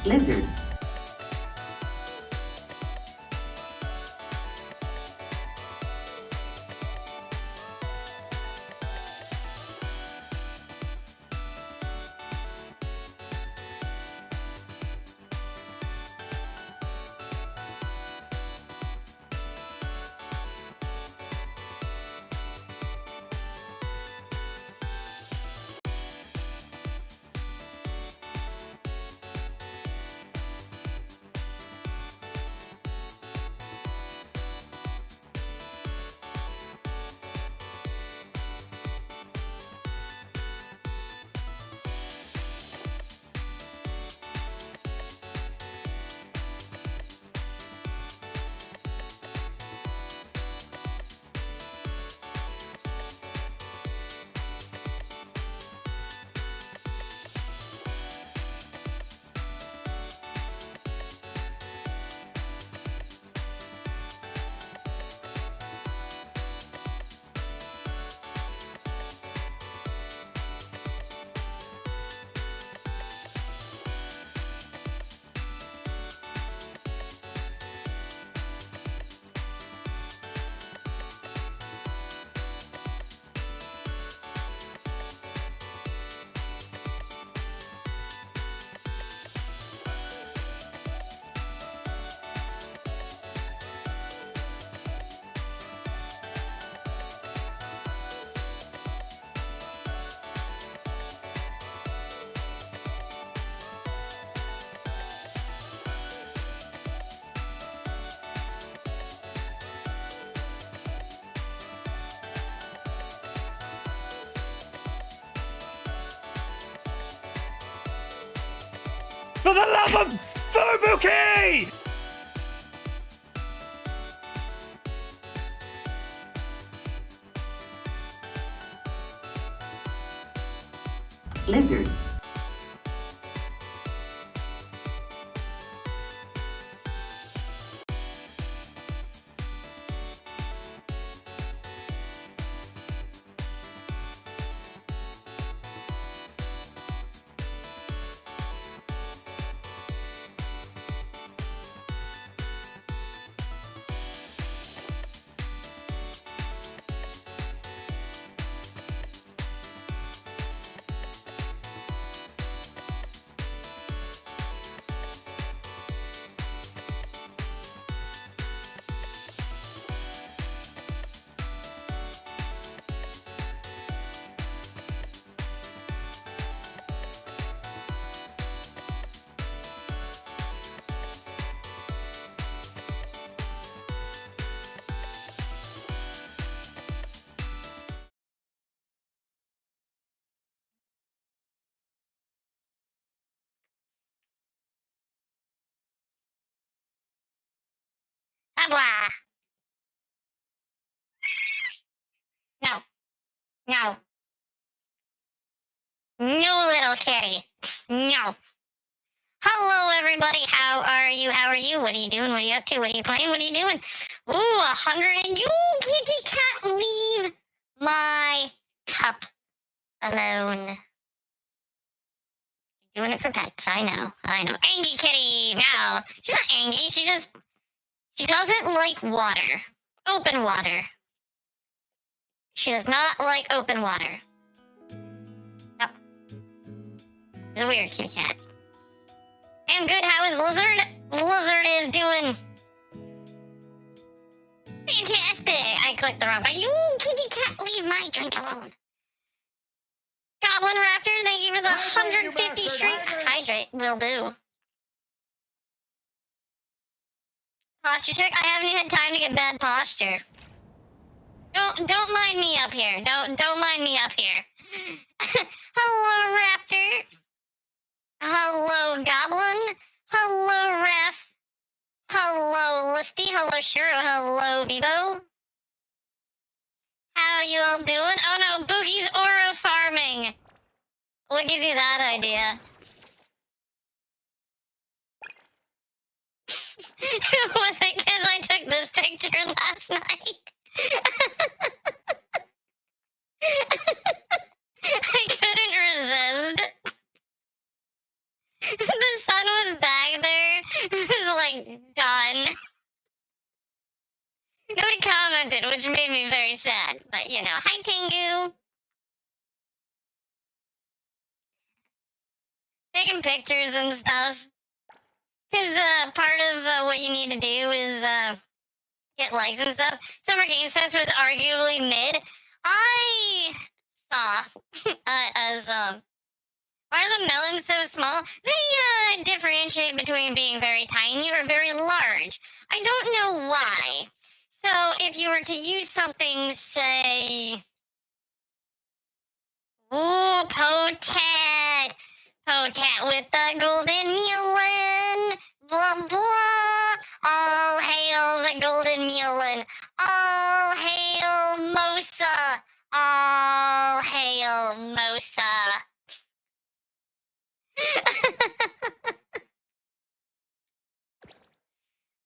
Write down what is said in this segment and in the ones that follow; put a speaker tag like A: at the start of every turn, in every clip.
A: Lizard.
B: For the love of Fubuki!
A: Lizard.
C: Blah. No. No. No, little kitty. No. Hello, everybody. How are you? How are you? What are you doing? What are you up to? What are you playing? What are you doing? Ooh, 100 and you, kitty cat, leave my cup alone. You're doing it for pets. I know. Angry kitty. No. She's not angry. She doesn't like water. Open water. She does not like open water. No. She's a weird kitty cat. I'm good. How is Lizard? Lizard is doing fantastic. I clicked the wrong button. You kitty cat, leave my drink alone. Goblin Raptor, thank you for the 150 street. Hydrate will do. Posture check. I haven't even had time to get bad posture. Don't line me up here. Don't line me up here. Hello, Raptor. Hello, Goblin. Hello, Ref. Hello, Listy. Hello, Shiro. Hello, Vivo. How you all doing? Oh no, Boogie's Oro farming. What gives you that idea? Was it because I took this picture last night? I couldn't resist. The sun was back one. Nobody commented, which made me very sad. But, you know, hi, Tengu. Taking pictures and stuff. Because part of what you need to do is get likes and stuff. Summer Games Fest was arguably mid. I saw as why are the melons so small? They differentiate between being very tiny or very large. I don't know why. So if you were to use something, say, ooh, Potat with the golden mullen, blah blah. All hail the golden mullen. All hail Mosa. All hail Mosa.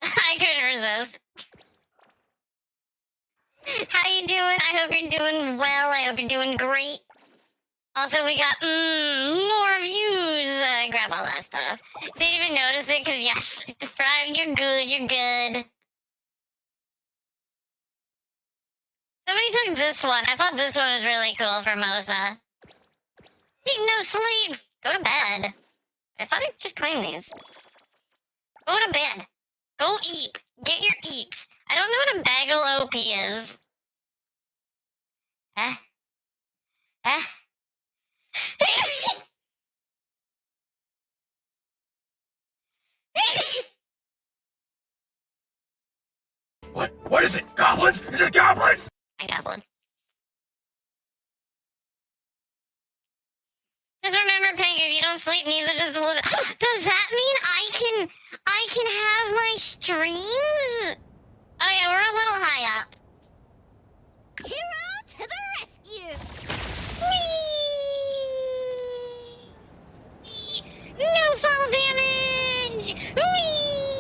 C: I couldn't resist. How you doing? I hope you're doing well. I hope you're doing great. Also, we got more views. Grab all that stuff. Didn't even notice it because yes, subscribe. You're good. You're good. Somebody took this one. I thought this one was really cool for Mosa. Need no sleep. Go to bed. I thought I just claimed these. Go to bed. Go eat. Get your eats. I don't know what a bagel OP is. Huh? Huh?
B: What is it? Goblins? Is it goblins?
C: I got one. Just remember, Pengu, if you don't sleep, neither does the lizard. Does that mean I can have my streams? Oh yeah, we're a little high up.
A: Hero to the rescue!
C: Whee! No fall damage! Whee!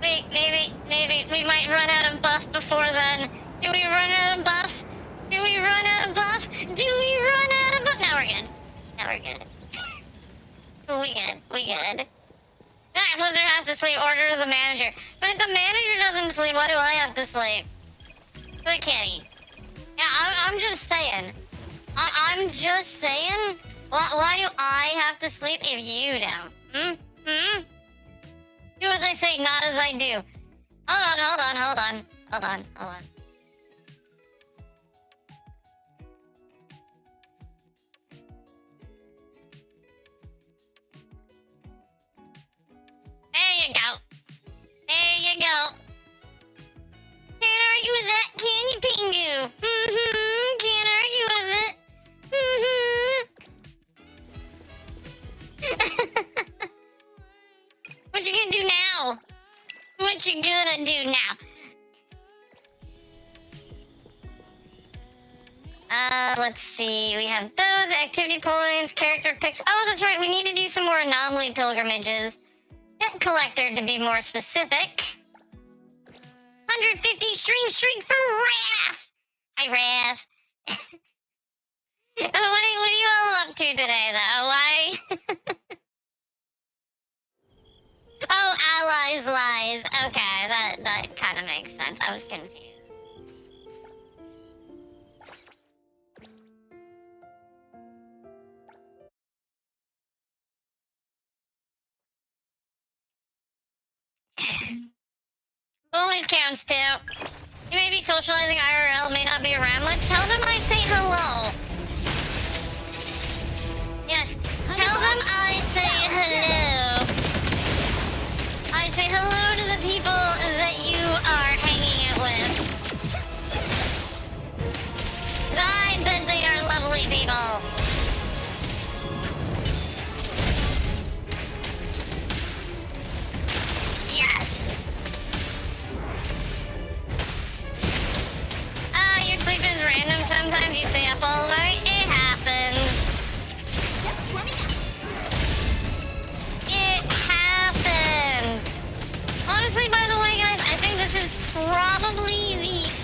C: Wait, maybe we might run out of buff before then. Do we run out of buff? Do we run out of buff? Do we run out of buff? Now we're good. Now we're good. We good. Ah, Blizzard has to sleep. Order to the manager. But if the manager doesn't sleep, why do I have to sleep? But Kenny. Yeah, I'm just saying. I'm just saying. Why do I have to sleep if you don't? Do as I say, not as I do. Hold on. There you go. Can't argue with that, can you, Pingu? Can't argue with it. What you gonna do now? What you gonna do now? Let's see. We have those activity points, character picks. Oh, that's right. We need to do some more anomaly pilgrimages. Pet collector, to be more specific. 150 stream streak for Raph. Hi, Raph. What are you all up to today, though? Why? Oh, allies lies. Okay, that kind of makes sense. I was confused. Bullies counts too. You may be socializing IRL, may not be around. Let's tell them I say hello. Yes, tell them I say hello. I say hello to the people that you are hanging out with. I bet they are lovely people. Yes. Your sleep is random. Sometimes you stay up all night. It happens. It happens. Honestly, by the way, guys, I think this is probably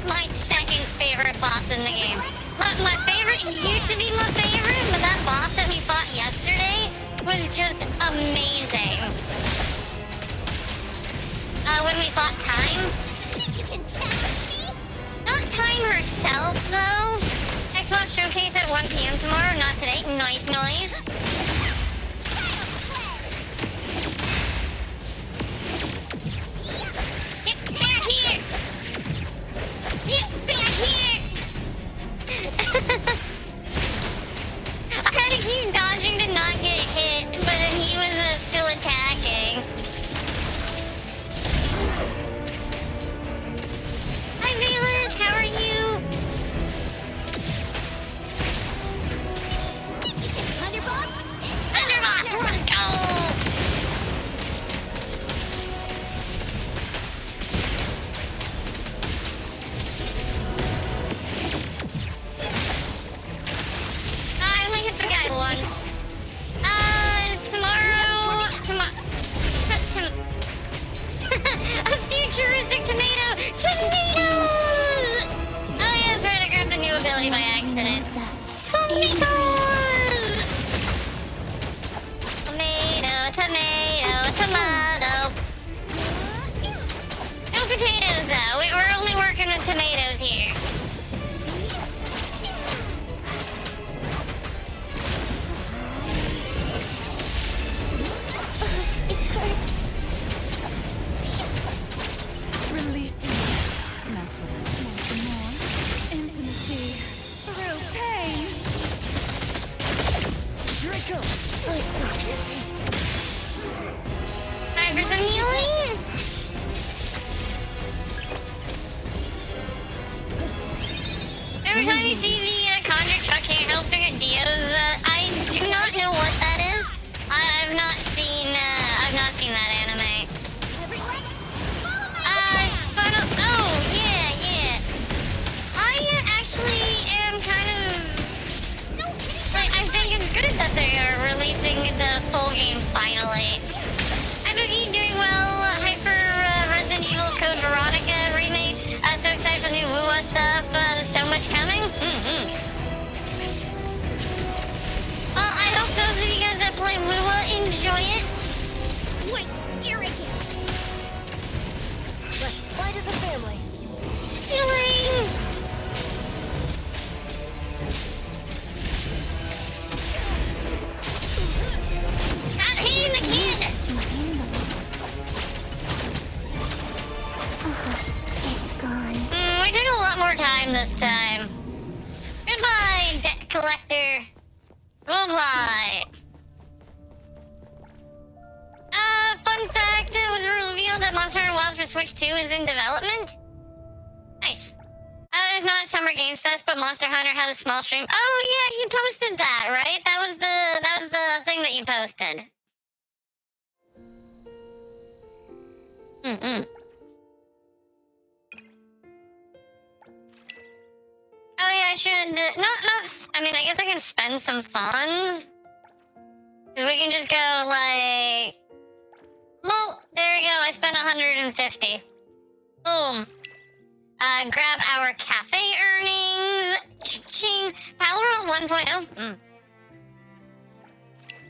C: my second favorite boss in the game. My favorite used to be my favorite, but that boss that we fought yesterday was just amazing. when we fought Time.
A: You can challenge me?
C: Not Time herself, though. Xbox Showcase at 1 p.m. tomorrow, not today. Nice, nice. Get back here! Get back here! I had to keep dodging to not get hit, but then he was still attacking. Hi, Valus, how are you?
A: Thunderbolt?
C: Thunderbolt, let's go! I only hit the guy once. Is tomorrow... a futuristic tomato! Tomatoes! Oh yeah, that's right, I grabbed the new ability by accident. Tomatoes! Tomato, tomato, tomato. No potatoes though, we're only working with tomatoes here.
D: Releasing. That's what I want for more. Intimacy. Through pain. Draco.
C: Time for some healing? Every time you see the Conjure truck here helping a Dio's, I do not know what that is. I've not seen that anime.
A: Everyone, follow my
C: Final, oh, yeah. I actually am kind of, like, I think it's good that they are releasing the full game finally. Hi, Boogie, doing well. Hyper Resident Evil Code Veronica remake. So excited for the new WUA stuff. There's so much coming. Well, I hope those of you guys that play WUA enjoy it.
A: Wait, arrogant. Let's fight as a family.
C: Healing. Not hitting the kid.
A: It's gone.
C: We took a lot more time this time. Goodbye, debt collector. Goodbye. Fun fact, it was revealed that Monster Hunter Wilds for Switch 2 is in development. Nice. It's not Summer Games Fest, but Monster Hunter had a small stream. Oh yeah, you posted that, right? That was the thing that you posted. Oh yeah, I should. I mean, I guess I can spend some funds. Cause we can just go like. Well, there we go. I spent 150. Boom. Grab our cafe earnings. Cha-ching. Palworld 1.0.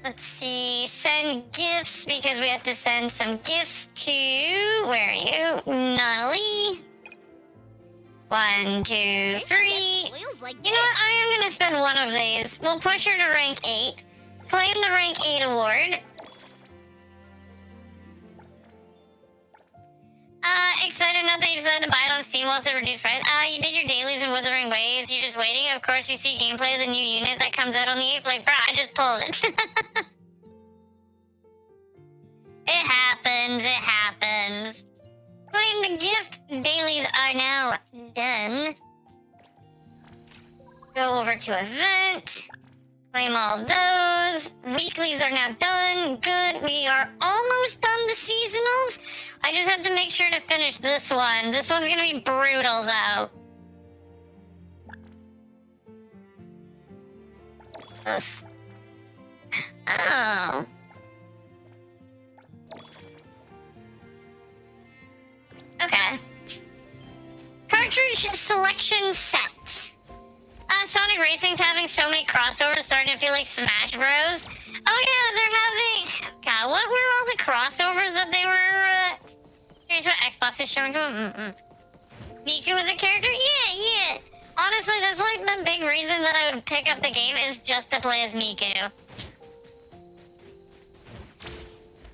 C: Let's see. Send gifts because we have to send some gifts to. Where are you? Nunnally. 1, 2, 3.
A: Feels like
C: You know what? I am gonna spend one of these. We'll push her to rank 8. Claim the rank 8 award. Excited enough that you decided to buy it on Steam while it's at reduced price. You did your dailies in Wuthering Waves. You're just waiting. Of course, you see gameplay of the new unit that comes out on the 8th. Like, bruh, I just pulled it. It happens. Claim the gift. Dailies are now done. Go over to event. Claim all those. Weeklies are now done. Good. We are almost done the seasonals. I just have to make sure to finish this one. This one's gonna be brutal, though. This. Oh. Okay. Cartridge selection set. Sonic Racing's having so many crossovers, starting to feel like Smash Bros. Oh yeah, they're having... God, what were all the crossovers that they were... Xbox is showing to him. Miku was a character? Yeah. Honestly, that's like the big reason that I would pick up the game is just to play as Miku.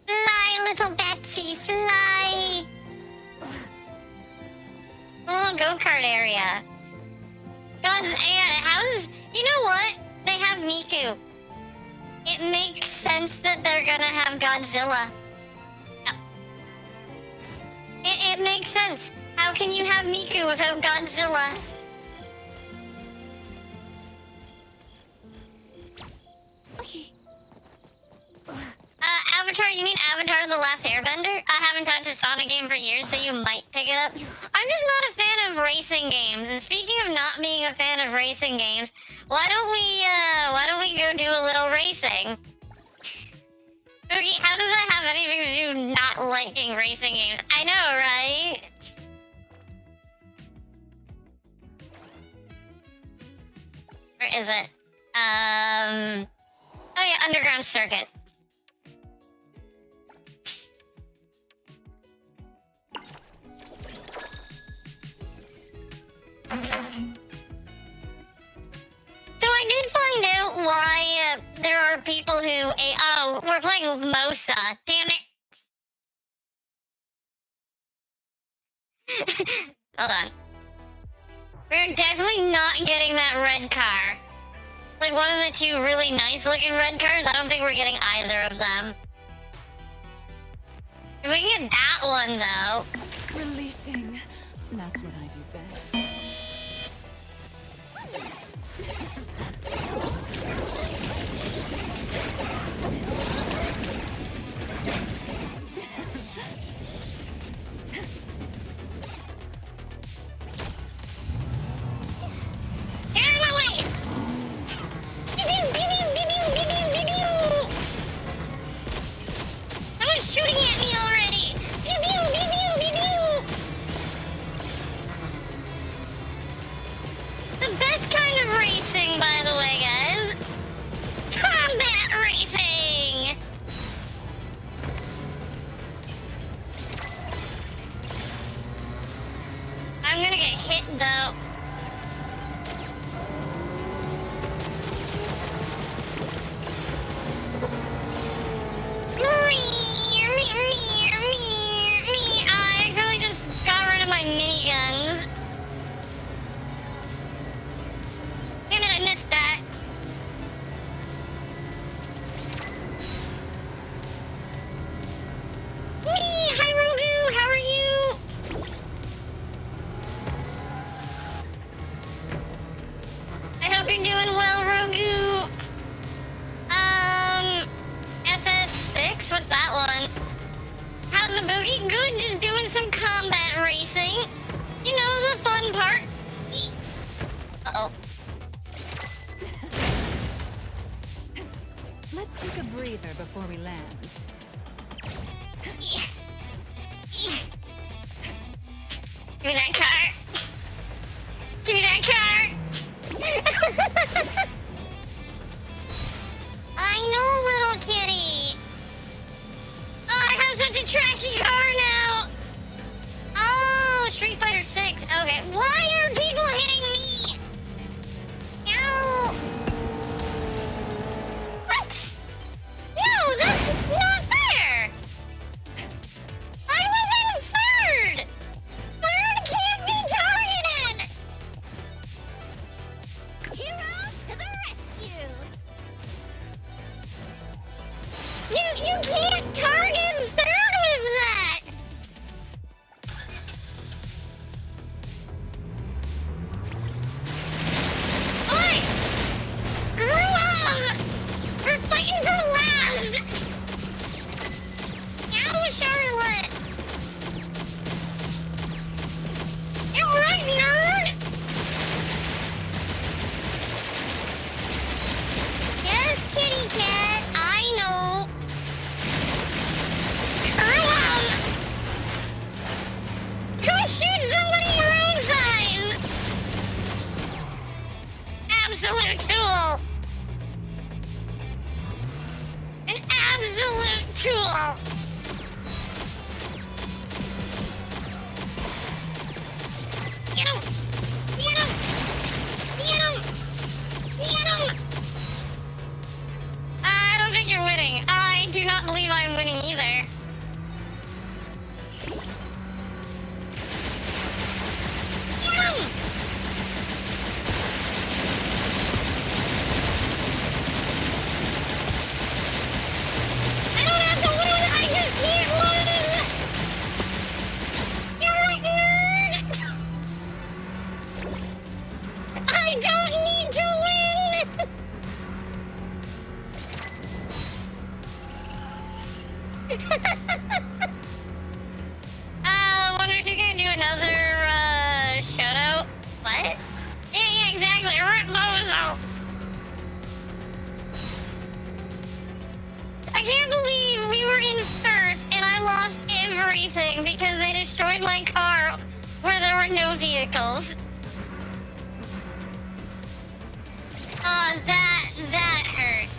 C: Fly, little Betsy, fly! Little go-kart area. Guys, how's... You know what? They have Miku. It makes sense that they're gonna have Godzilla. It makes sense. How can you have Miku without Godzilla? Avatar, you mean Avatar The Last Airbender? I haven't touched a Sonic game for years, so you might pick it up. I'm just not a fan of racing games. And speaking of not being a fan of racing games, why don't we go do a little racing? Oogie, how does that have anything to do with not liking racing games? I know, right? Where is it? Oh yeah, Underground Circuit. So I did find out why there are people who... oh, we're playing Mosa. Damn it. Hold on. We're definitely not getting that red car. Like one of the two really nice looking red cars. I don't think we're getting either of them. If we can get that one though.
D: Releasing. That's what I do best.
C: Get out of my way! Someone's shooting at me already! The best kind of racing, by the way, guys. Combat racing! I'm gonna get hit, though. I accidentally just got rid of my miniguns. Damn it, I missed that. Hi Rogu, how are you? I hope you're doing well, Rogu. FS6, what's that one? How's the boogie? Good, just doing some combat racing. You know, the fun part. Uh-oh.
D: Let's take a breather before we land.
C: Give me that car. Give me that car. I know, little kitty. Oh, I have such a trashy car now. Oh, Street Fighter 6. Okay, why are people hitting me? Ow. What? No, that's not fair. I was in third. Third can't be targeted.
A: Hero to the rescue!
C: You can't target third with that. Wonder if you're gonna do another, shout out? What? Yeah, exactly. Rip Bozo. I can't believe we were in first and I lost everything because they destroyed my car where there were no vehicles. Oh, that hurt.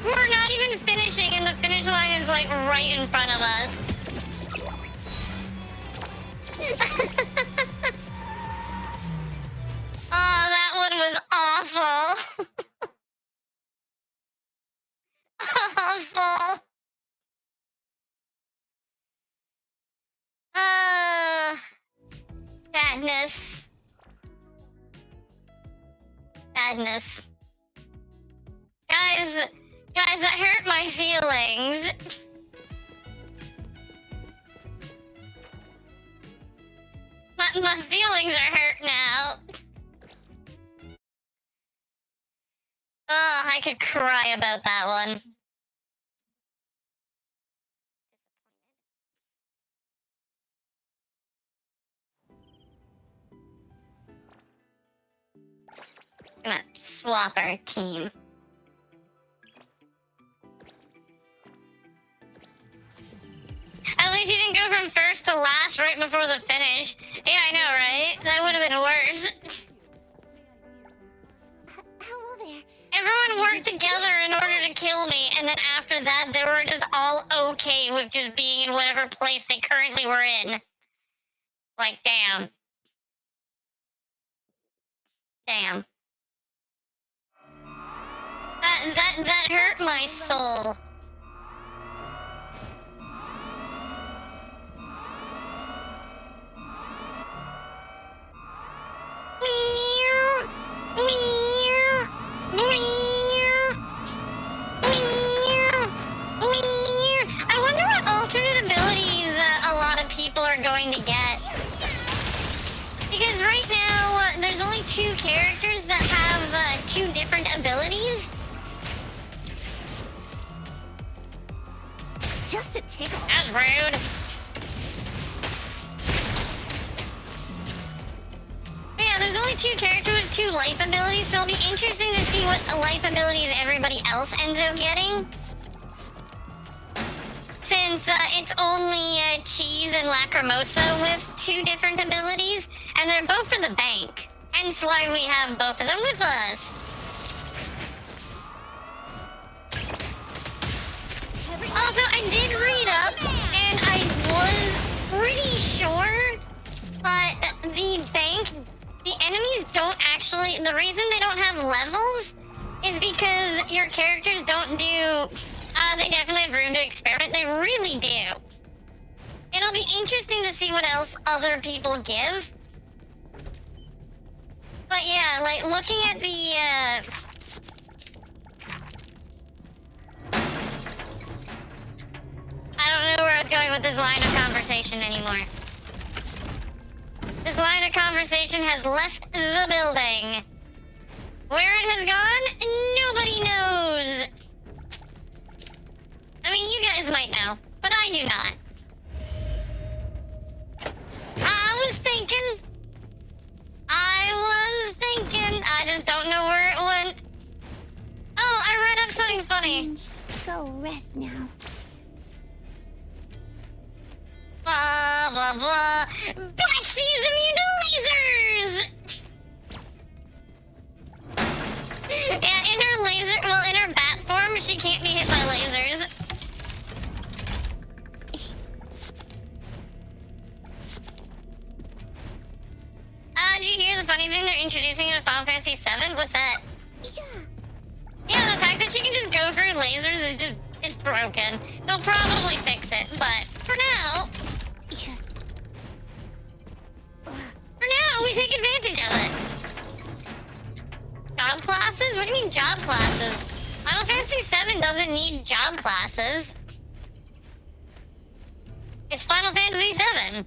C: We're not even finishing and the finish line is like right in front of us. Oh, that one was awful. Awful. Sadness. Sadness. Guys, that hurt my feelings. My feelings are hurt now. Oh, I could cry about that one. Gonna swap our team. At least you didn't go from first to last right before the finish. Yeah, I know, right? That would have been worse.
A: Hello there.
C: Everyone worked together in order to kill me, and then after that, they were just all okay with just being in whatever place they currently were in. Like, damn. Damn. That hurt my soul. I wonder what alternate abilities a lot of people are going to get. Because right now, there's only 2 characters that have 2 different abilities.
A: Just a tickle.
C: That's rude. But yeah, there's only 2 characters with 2 life abilities, so it'll be interesting to see what life abilities everybody else ends up getting. Since it's only Cheese and Lacrimosa with 2 different abilities, and they're both for the bank. Hence why we have both of them with us. Also, I did read up, and I was pretty sure that the bank, the enemies don't actually, the reason they don't have levels is because your characters don't do, they definitely have room to experiment. They really do. It'll be interesting to see what else other people give. But yeah, like, looking at the, I don't know where I'm going with this line of conversation anymore. This line of conversation has left the building. Where it has gone, nobody knows. I mean, you guys might know, but I do not. I was thinking, I just don't know where it went. Oh, I read up something funny.
A: Go rest now.
C: Blah, blah, blah. Black Sea's immune to lasers! Yeah, in her laser, well, in her bat form, she can't be hit by lasers. Did you hear the funny thing they're introducing in Final Fantasy VII? What's that? Yeah, the fact that she can just go through lasers is just, it's broken. They'll probably fix it, but for now, we take advantage of it. Job classes? What do you mean job classes? Final Fantasy VII doesn't need job classes. It's Final Fantasy VII.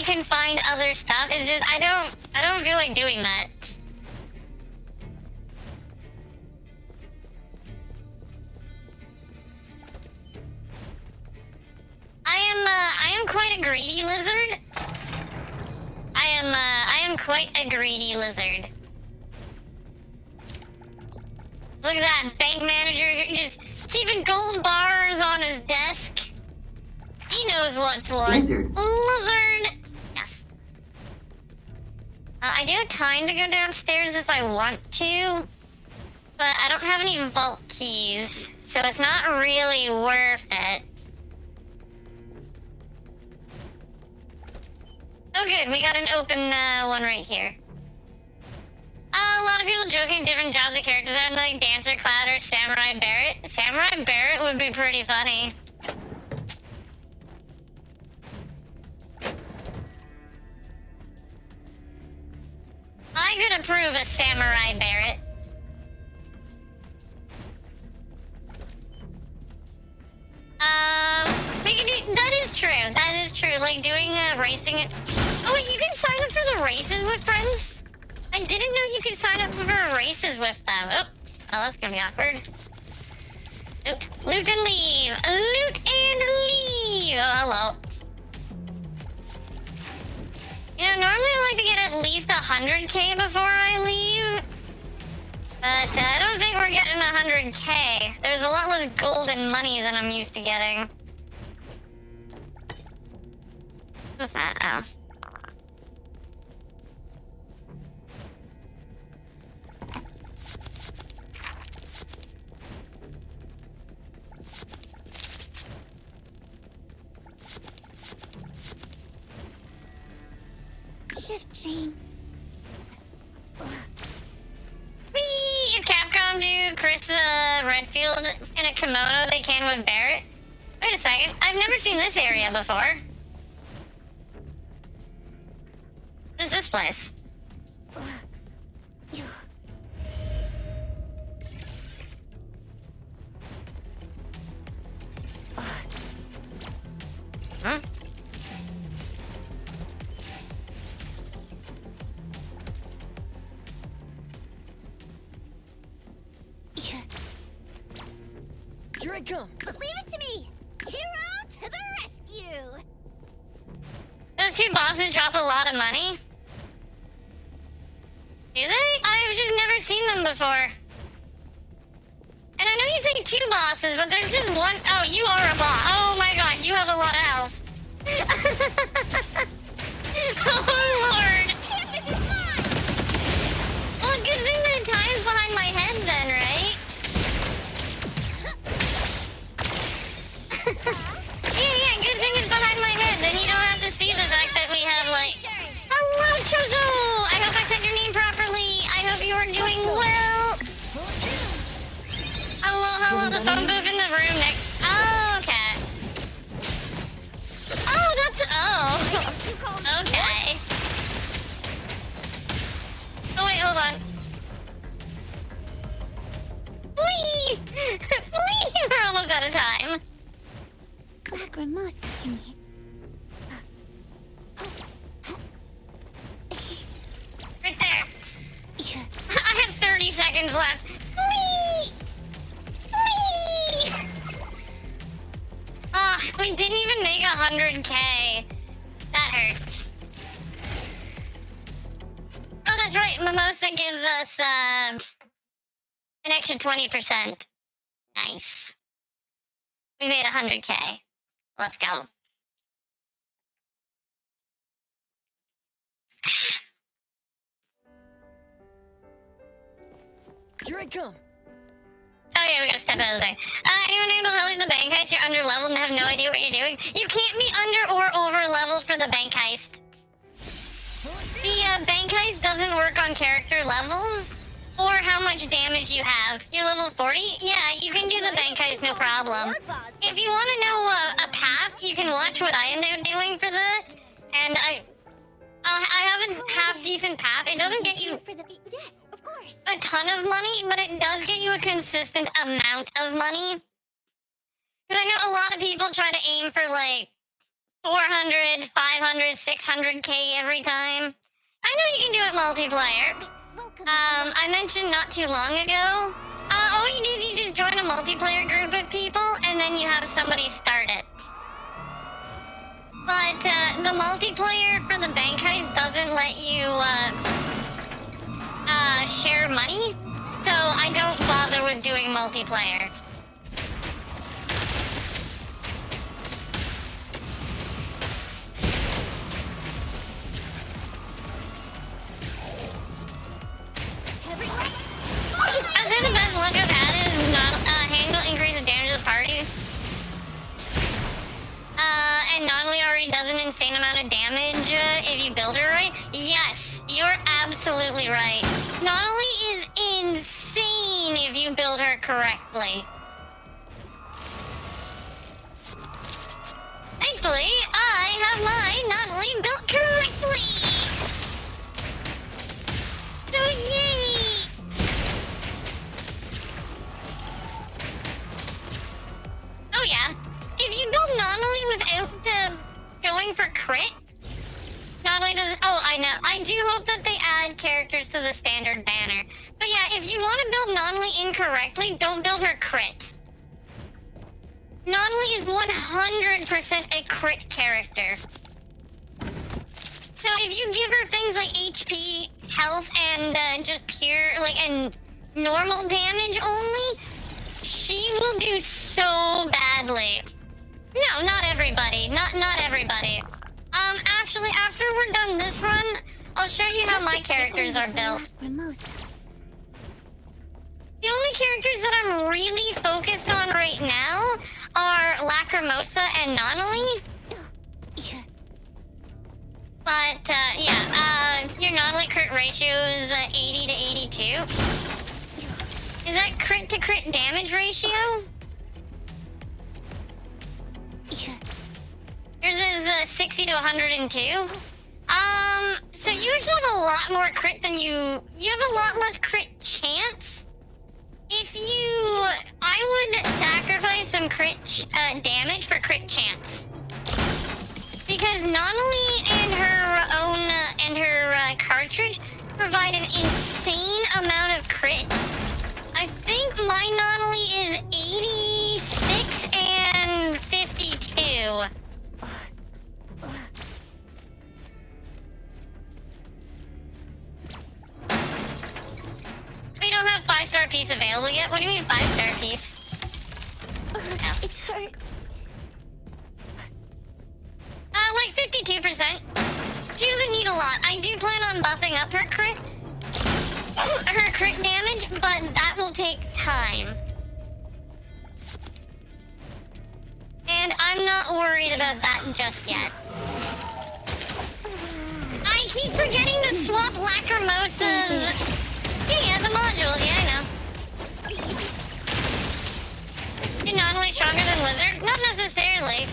C: you can find other stuff. It's just I don't feel like doing that. I am quite a greedy lizard. I am quite a greedy lizard. Look at that bank manager just keeping gold bars on his desk. He knows what's what.
E: Lizard.
C: Lizard. Yes. I do have time to go downstairs if I want to, but I don't have any vault keys, so it's not really worth it. Oh good, we got an open one right here. A lot of people joking different jobs of characters and like Dancer, Cloud, or Samurai Barrett. Samurai Barrett would be pretty funny. I could approve a Samurai Barrett. We can do, that is true. That is true. Like doing racing. Oh wait, you can sign up for the races with friends? I didn't know you could sign up for races with them. Oh, that's gonna be awkward. Loot and leave. Loot and leave. Oh, hello. You know, normally I like to get at least 100k before I leave. But I don't think we're getting 100k. There's a lot less gold and money than I'm used to getting. What's that? Oh.
A: Shift chain.
C: Whee! If Capcom do Chris Redfield in a kimono, they can with Barrett. Wait a second, I've never seen this area before. What is this place? Huh?
D: Here I come.
A: Leave it to me! Hero to the rescue!
C: Those two bosses drop a lot of money? Do they? I've just never seen them before. And I know you say two bosses, but there's just one. Oh, you are a boss. Oh my god, you have a lot of health. Oh lord.
A: Canvas is mine!
C: Well, good thing that time's behind my head then, right? Yeah, good thing it's behind my head. Then you don't have to see the fact that we have like... Hello, Chozo! I hope I said your name properly. I hope you are doing well. Hello, the phone booth in the room next... Oh, okay. Oh, that's... Oh. Okay. Oh, wait, hold on. Flee! Flee! We're almost out of time.
A: Lacrimosa can hit.
C: Right there. I have 30 seconds left. Flee! Flee! Ah, we didn't even make 100k. That hurts. Oh, that's right. Mimosa gives us an extra 20%. Nice. We made 100k. Let's go.
D: Here I come.
C: Oh yeah, we gotta step out of the bank. Anyone able to help with the bank heist? You're under leveled and have no idea what you're doing. You can't be under or over leveled for the bank heist. The bank heist doesn't work on character levels or how much damage you have. You're level 40? Yeah, you can do the bank heist, no problem. If you want to know a path, you can watch what I end up doing for that. And I have a half-decent path. It doesn't get you
A: Yes, of course.
C: a ton of money, but it does get you a consistent amount of money. Because I know a lot of people try to aim for, like, 400, 500, 600k every time. I know you can do it multiplayer.
A: Welcome.
C: I mentioned not too long ago. All you do is you just join a multiplayer group of people, and then you have somebody start it. But the multiplayer for the bank heist doesn't let you share money, so I don't bother with doing multiplayer.
A: Everyone.
C: I'd say the best luck I've had is not handle increase the damage of the party. And Nautilus already does an insane amount of damage if you build her right. Yes, you're absolutely right. Nautilus is insane if you build her correctly. Thankfully, I have my Nautilus built correctly. So yay! Oh yeah. If you build Nautilus without going for crit, Nautilus does. Oh, I know. I do hope that they add characters to the standard banner. But yeah, if you want to build Nautilus incorrectly, don't build her crit. Nautilus is 100% a crit character. So if you give her things like HP, health, and just pure, and normal damage only, she will do so badly. No, not everybody. Not everybody. Actually, after we're done this run, I'll show you how my characters are built.
A: Ramosa.
C: The only characters that I'm really focused on right now are Lacrimosa and Nautilus.
A: Yeah.
C: But, your Nautilus crit ratio is 80 to 82. Is that crit to crit damage ratio?
A: Yeah.
C: Yours is 60 to 102. So you actually have a lot more crit than you have a lot less crit chance. I would sacrifice some crit damage for crit chance. Because Nautilus and her cartridge provide an insane amount of crit. I think my Nautilus is 86 and 52. We don't have 5-star piece available yet. What do you mean 5-star piece?
A: It hurts.
C: Like 52%. She doesn't need a lot. I do plan on buffing up her crit damage, but that will take time. And I'm not worried about that just yet. I keep forgetting to swap Lacrimosas. Yeah, the module. Yeah, I know. You're not only stronger than Lizard? Not necessarily.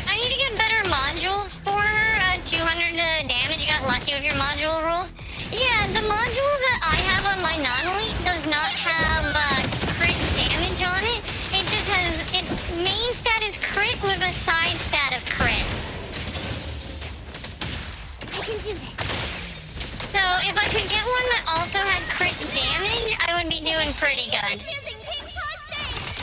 C: I need to get better modules for her. 200 damage. You got lucky with your module rules. Yeah, the module that I have on my Nautilus does not have crit damage on it. It just has its main stat is crit with a side stat of crit.
A: I can do this.
C: So if I could get one that also had crit damage, I would be doing pretty good.
A: Using pink prostate.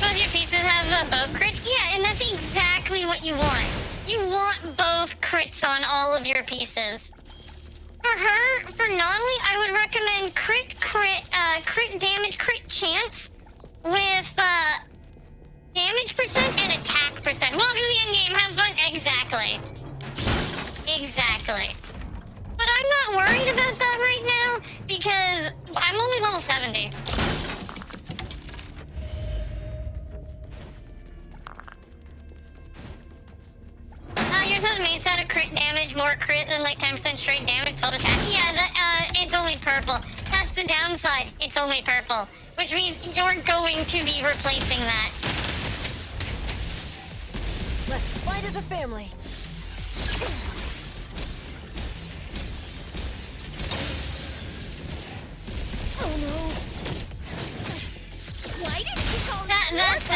C: Both your pieces have both crits? Yeah, and that's exactly what you want. You want both crits on all of your pieces. For Nautilus, I would recommend crit damage, crit chance with damage percent and attack percent. Welcome to the end game. Have fun. Exactly. But I'm not worried about that right now because I'm only level 70. Yours has main stat of crit damage, more crit than like 10% straight damage, 12 attack. Yeah, it's only purple. That's the downside. It's only purple. Which means you're going to be replacing that.
E: Let's fight as a family.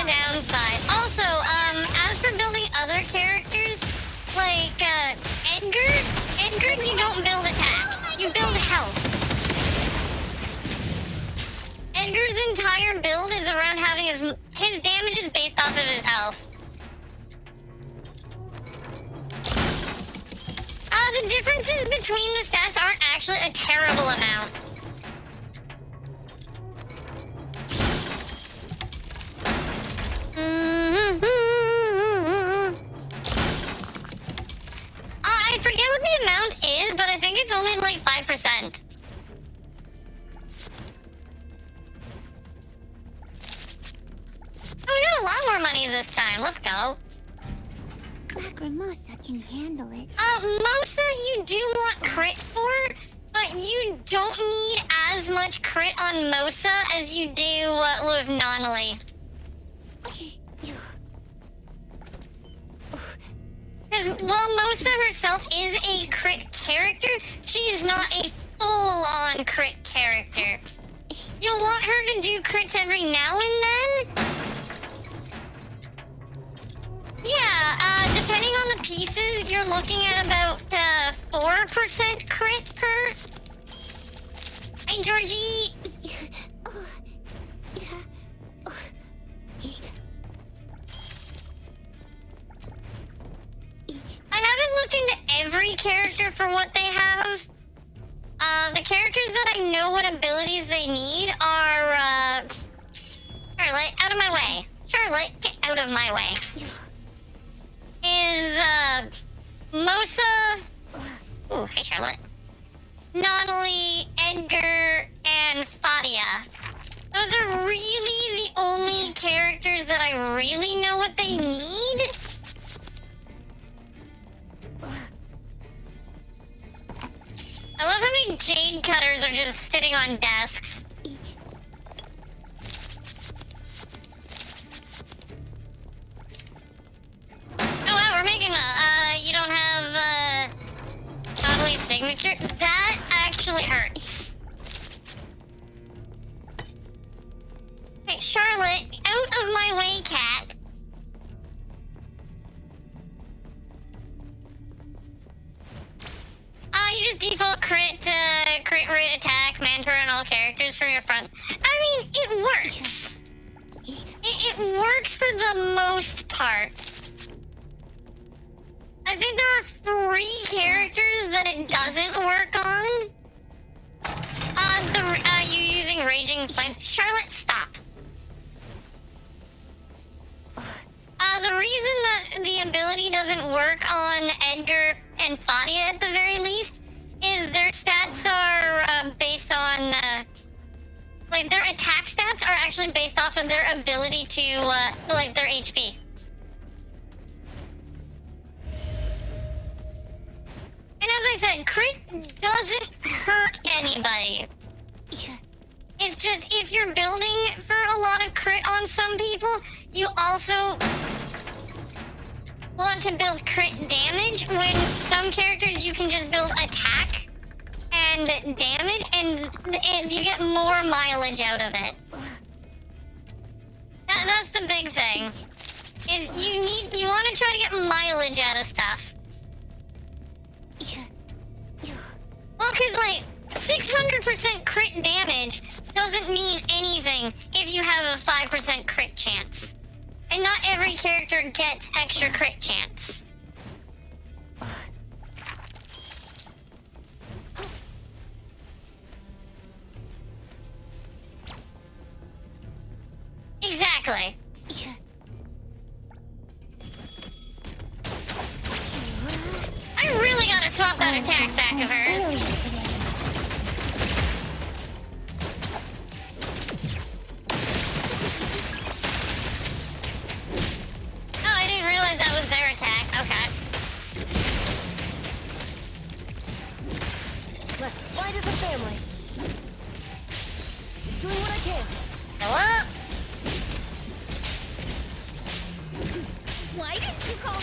C: downside. Also, as for building other characters, like, Edgar, you don't build attack. You build health. Edgar's entire build is around having his damage is based off of his health. The differences between the stats aren't actually a terrible amount. I forget what the amount is, but I think it's only like 5%. Oh, we got a lot more money this time. Let's go.
A: Lacrimosa can handle it.
C: Mosa, you do want crit for, but you don't need as much crit on Mosa as you do with Nonali. Because while Mosa herself is a crit character, she is not a full-on crit character. You'll want her to do crits every now and then. Yeah, depending on the pieces, you're looking at about 4% crit per. Hey, Georgie. I haven't looked into every character for what they have. The characters that I know what abilities they need are, Charlotte, out of my way. Charlotte, get out of my way. Is, Mosa... Ooh, hey, Charlotte. Nonali, Edgar, and Fadia. Those are really the only characters that I really know what they need. I love how many jade cutters are just sitting on desks. Oh wow, we're making you don't have, Nonali's signature? That actually hurts. Hey, Charlotte, out of my way, cat. You just default crit rate attack, mantra, and all characters from your front. I mean, it works. It works for the most part. I think there are 3 characters that it doesn't work on. You using Raging Flame. Charlotte, stop. The reason that the ability doesn't work on Edgar and Fadia at the very least is their stats are based on, like, their attack stats are actually based off of their ability to, like, their HP. And as I said, crit doesn't hurt anybody. It's just, if you're building for a lot of crit on some people, you also want to build crit damage, when some characters you can just build attack and damage, and you get more mileage out of it. That's the big thing. Is you want to try to get mileage out of stuff. Well, because, like, 600% crit damage doesn't mean anything if you have a 5% crit chance. And not every character gets extra crit chance. Exactly. I really gotta swap that attack back of hers. Oh, I didn't realize that was their attack. Okay.
A: Let's fight as a family. Doing what I can.
C: Go up.
A: Why didn't you call?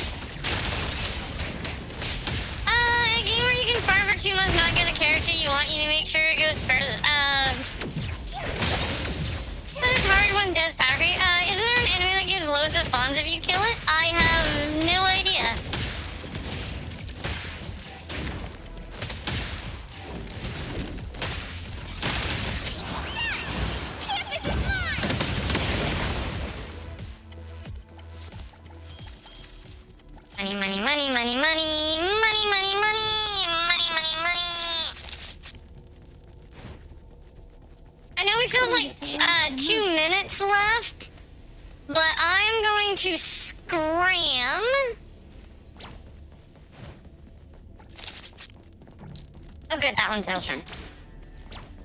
C: A game where you can farm for 2 months, not get a character you want, you need to make sure it goes further. But it's hard when Death Power Creep. Isn't there an enemy that gives explosive bombs if you kill it? I have no idea.
A: Canvas is mine!
C: Money, money, money, money, money, money, money, money, money, money, money. I know we still have like 2 minutes left, but I'm going to scram. Oh good, that one's open.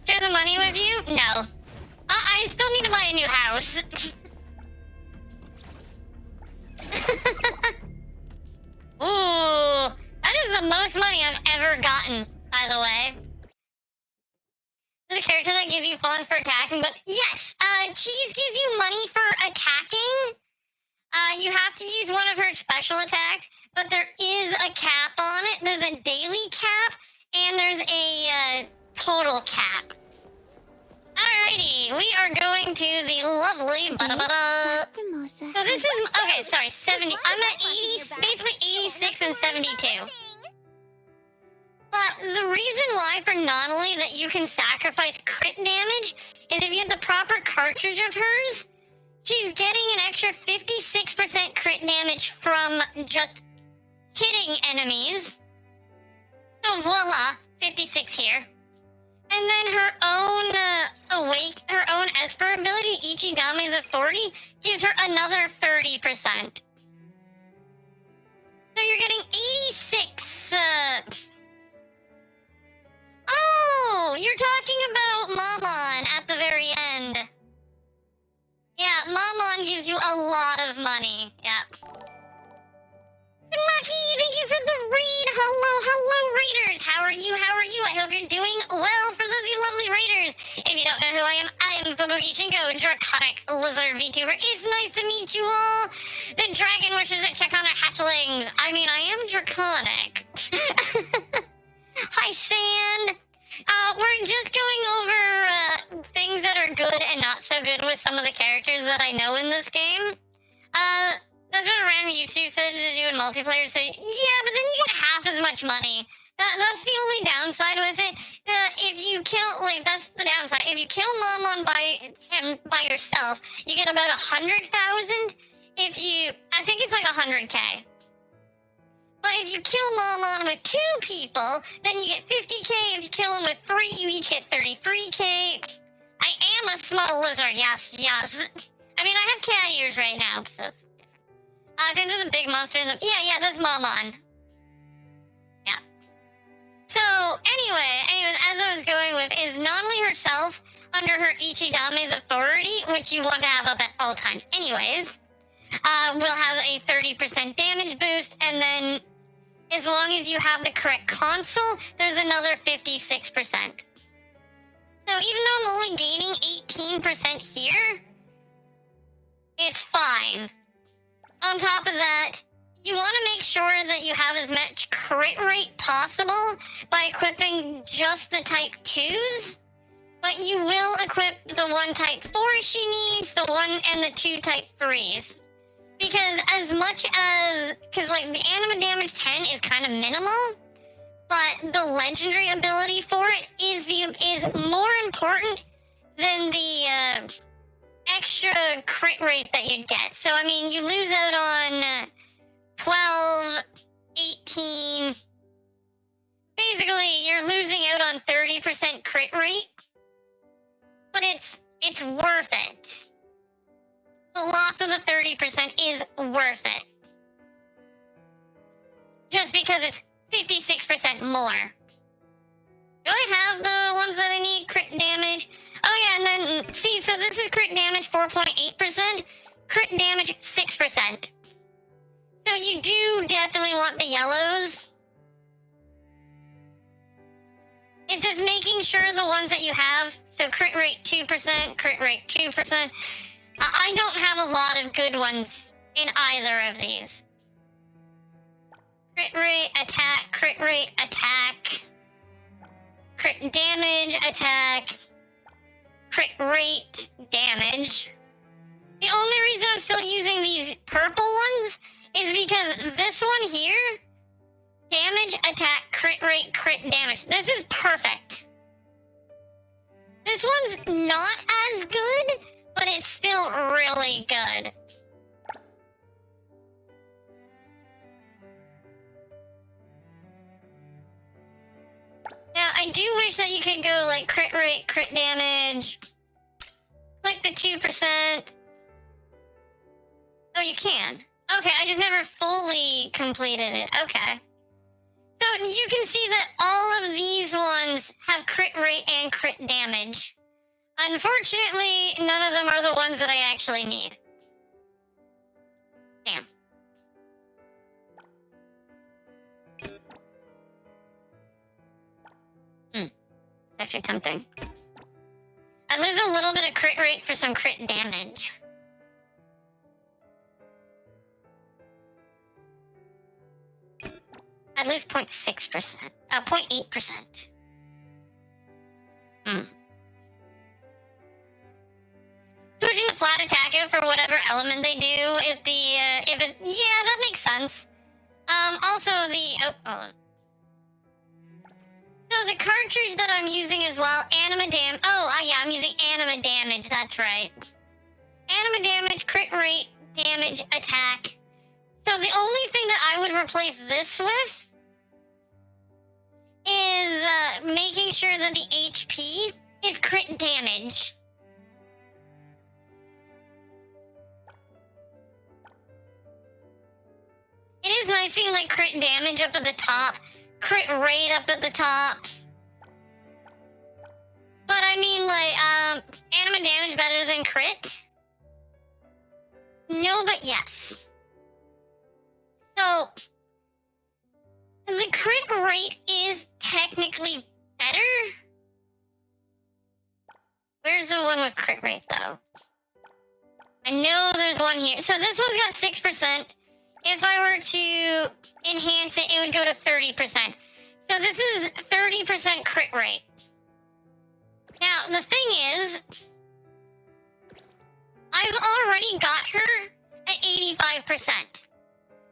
C: Share the money with you? No. I still need to buy a new house. Ooh, that is the most money I've ever gotten, by the way. The character that gives you funds for attacking, but yes, Cheese gives you money for attacking. You have to use one of her special attacks, but there is a cap on it. There's a daily cap, and there's a total cap. Alrighty, we are going to the lovely ba-da-ba-da. So this is, okay, sorry, 70, I'm at 80, basically 86 and 72. But the reason why for Nautilus that you can sacrifice crit damage is if you have the proper cartridge of hers, she's getting an extra 56% crit damage from just hitting enemies. So voila, 56 here. And then her own her own Esper ability, Ichigame's of 40, gives her another 30%. So you're getting 86, Oh, you're talking about Mamon at the very end. Yeah, Mamon gives you a lot of money. Yeah. Lucky, thank you for the raid. Hello, raiders. How are you? I hope you're doing well. For those of you lovely raiders, if you don't know who I am Fubuki Shingo, Draconic Lizard VTuber. It's nice to meet you all. The dragon wishes to check on their hatchlings. I mean, I am draconic. Hi, Sand. We're just going over things that are good and not so good with some of the characters that I know in this game. That's what a random YouTube said to do in multiplayer. So yeah, but then you get half as much money. That's the only downside with it. If you kill, like, that's the downside. If you kill Mamon by yourself, you get about 100,000. If you, I think it's like 100K. But if you kill Mamon with 2 people, then you get 50K. If you kill him with 3, you each get 33K. I am a small lizard, yes. I mean, I have cat ears right now, so it's different. I think there's a big monster in the... Yeah, that's Mamon. Yeah. So, anyways, as I was going with, is Nautilus herself, under her Ichigame's authority, which you want to have up at all times anyways, will have a 30% damage boost, and then as long as you have the correct console, there's another 56%. So even though I'm only gaining 18% here, it's fine. On top of that, you want to make sure that you have as much crit rate possible by equipping just the type 2s, but you will equip the 1 type 4 she needs, the 1 and the 2 type 3s. Because as much as, because like the anima damage 10 is kind of minimal, but the legendary ability for it is more important than the extra crit rate that you get. So I mean, you lose out on 12, 18. Basically, you're losing out on 30% crit rate, but it's worth it. The loss of the 30% is worth it. Just because it's 56% more. Do I have the ones that I need? Crit damage. Oh yeah, and then, see, so this is crit damage 4.8%, crit damage 6%. So you do definitely want the yellows. It's just making sure the ones that you have, so crit rate 2%, crit rate 2%. I don't have a lot of good ones in either of these. Crit rate, attack, crit rate, attack. Crit damage, attack. Crit rate, damage. The only reason I'm still using these purple ones is because this one here, damage, attack, crit rate, crit damage. This is perfect. This one's not as good, but it's still really good. Now, I do wish that you could go like crit rate, crit damage. Click the 2%. Oh, you can. Okay, I just never fully completed it. Okay. So you can see that all of these ones have crit rate and crit damage. Unfortunately, none of them are the ones that I actually need. Damn. It's actually tempting. I'd lose a little bit of crit rate for some crit damage. I'd lose 0.6%. 0.8%. Switching the flat attack out for whatever element they do, if it, yeah, that makes sense. Also so the cartridge that I'm using as well, yeah, I'm using anima damage, that's right. Anima damage, crit rate, damage, attack. So the only thing that I would replace this with is making sure that the HP is crit damage. It is nice seeing like crit damage up at the top, crit rate up at the top. But I mean like, anima damage better than crit? No, but yes. So, the crit rate is technically better. Where's the one with crit rate, though? I know there's one here. So this one's got 6%. If I were to enhance it, it would go to 30%. So this is 30% crit rate. Now, the thing is, I've already got her at 85%.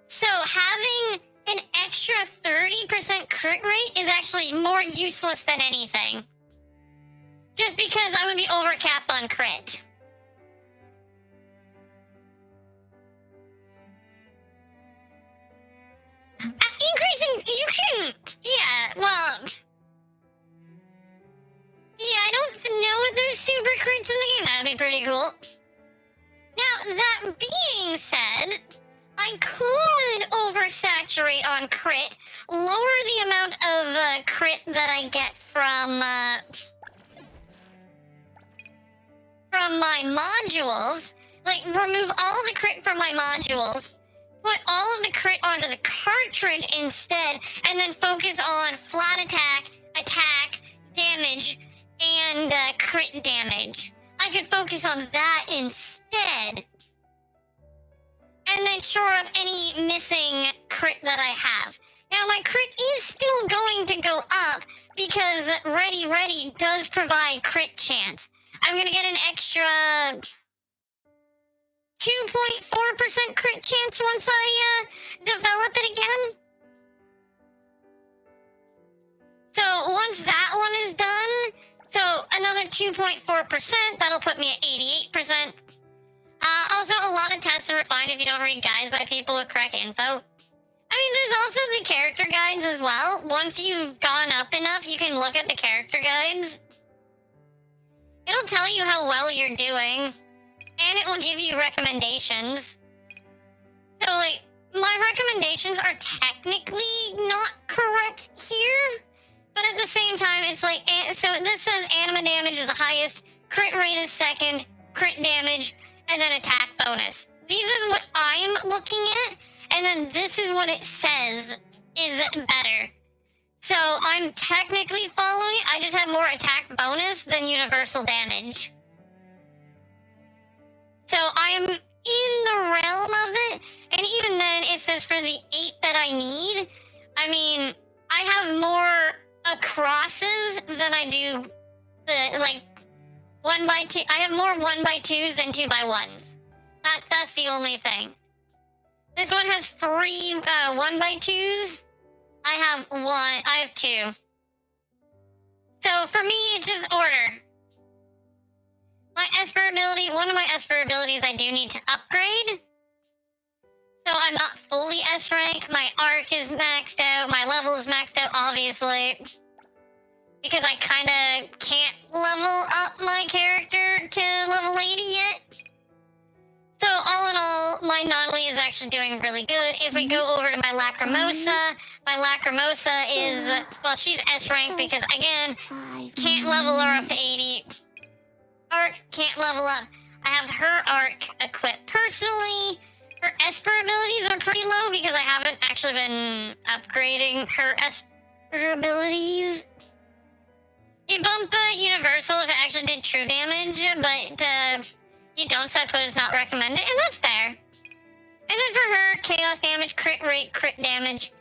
C: So having an extra 30% crit rate is actually more useless than anything. Just because I would be overcapped on crit. Increasing, you can, yeah, well, yeah, I don't know if there's super crits in the game. That'd be pretty cool. Now, that being said, I could oversaturate on crit, lower the amount of crit that I get from my modules, like remove all the crit from my modules, put all of the crit onto the cartridge instead, and then focus on flat attack, damage, and crit damage. I could focus on that instead. And then shore up any missing crit that I have. Now, my crit is still going to go up because Ready does provide crit chance. I'm going to get an extra 2.4% crit chance once I develop it again. So once that one is done, so another 2.4%, that'll put me at 88%. Also, a lot of tests are refined if you don't read guides by people with correct info. I mean, there's also the character guides as well. Once you've gone up enough, you can look at the character guides. It'll tell you how well you're doing, and it will give you recommendations. So, like, my recommendations are technically not correct here, but at the same time, it's like, so this says anima damage is the highest, crit rate is second, crit damage, and then attack bonus. These are what I'm looking at, and then this is what it says is better. So I'm technically following it, I just have more attack bonus than universal damage. So I'm in the realm of it, and even then it says for the 8 that I need, I mean, I have more crosses than I do, like, 1x2, I have more 1x2s than 2x1s. That's the only thing. This one has 3 1x2s. I have 1. I have 2. So for me, it's just order. My Esper ability, one of my Esper abilities I do need to upgrade. So I'm not fully S rank. My arc is maxed out. My level is maxed out, obviously. Because I kind of can't level up my character to level 80 yet. So all in all, my Nautilus is actually doing really good. If we go over to my Lacrimosa is, well, she's S rank because, again, can't level her up to 80. Arc can't level up. I have her arc equipped. Personally, her Esper abilities are pretty low because I haven't actually been upgrading her Esper abilities. You bump Universal if it actually did true damage, but you don't, so I suppose it's not recommended, and that's fair. And then for her, Chaos damage, crit rate, crit damage.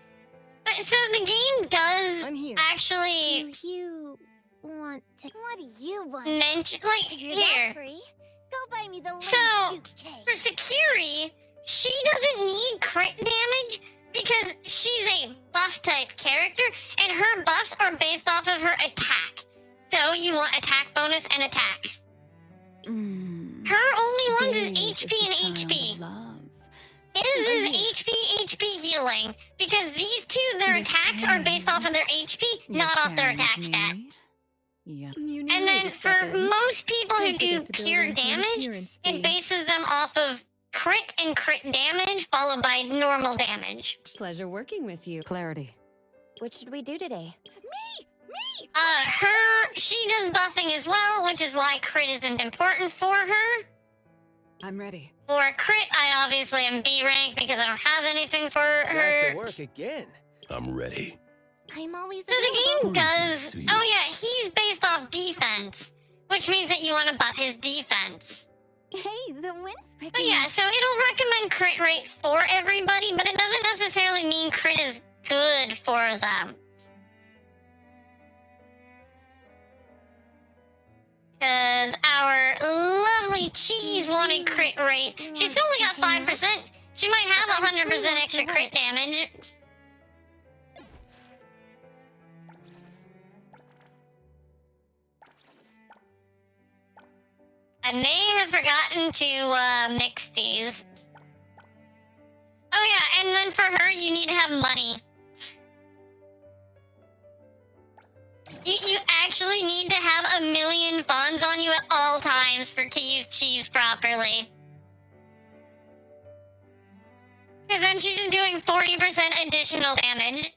C: But so the game does actually
A: Do you want to? What do you want?
C: mention, like,
A: If you're that
C: here.
A: free, go buy me the latest
C: So,
A: suitcase.
C: For Sakiri, she doesn't need crit damage because she's a buff type character, and her buffs are based off of her attack. So you want attack bonus and attack. Her only ones is HP and HP. His is HP healing because these two, their attacks are based off of their HP, not off their attack stat.
D: Yeah.
C: And then for most people who do pure damage, it bases them off of crit and crit damage followed by normal damage.
D: Pleasure working with you. Clarity.
A: What should we do today?
C: She does buffing as well, which is why crit isn't important for her.
D: I'm ready.
C: For crit, I obviously am B rank because I don't have anything for
E: Back
C: her.
E: to work again.
B: I'm ready.
A: I'm always
C: So the game does.
B: See you.
C: Oh yeah, he's based off defense, which means that you want to buff his defense.
A: Hey, the wind's picking
C: But yeah, so it'll recommend crit rate for everybody, but it doesn't necessarily mean crit is good for them. Because our lovely cheese wanted crit rate. She's only got 5%. She might have 100% extra crit damage. I may have forgotten to mix these. Oh yeah, and then for her, you need to have money. You actually need to have 1 million funds on you at all times to use cheese properly. Because then she's just doing 40% additional damage.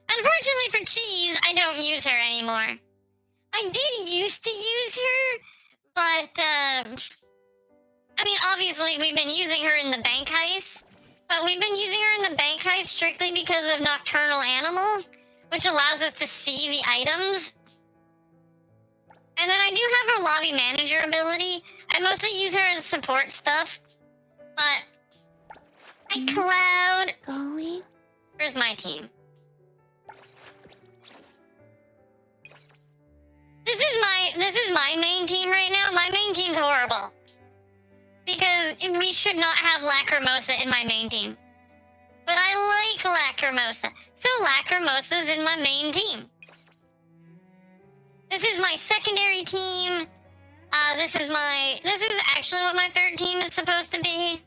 C: Unfortunately for cheese, I don't use her anymore. I did used to use her, but I mean, obviously, we've been using her in the bank heist, but we've been using her in the bank heist strictly because of Nocturnal Animal, which allows us to see the items. And then I do have her lobby manager ability. I mostly use her as support stuff, but hi, Cloud.
A: going.
C: Where's my team? This is my main team right now. My main team's horrible. Because we should not have Lacrimosa in my main team. But I like Lacrimosa. So Lacrimosa's in my main team. This is my secondary team. This is actually what my third team is supposed to be.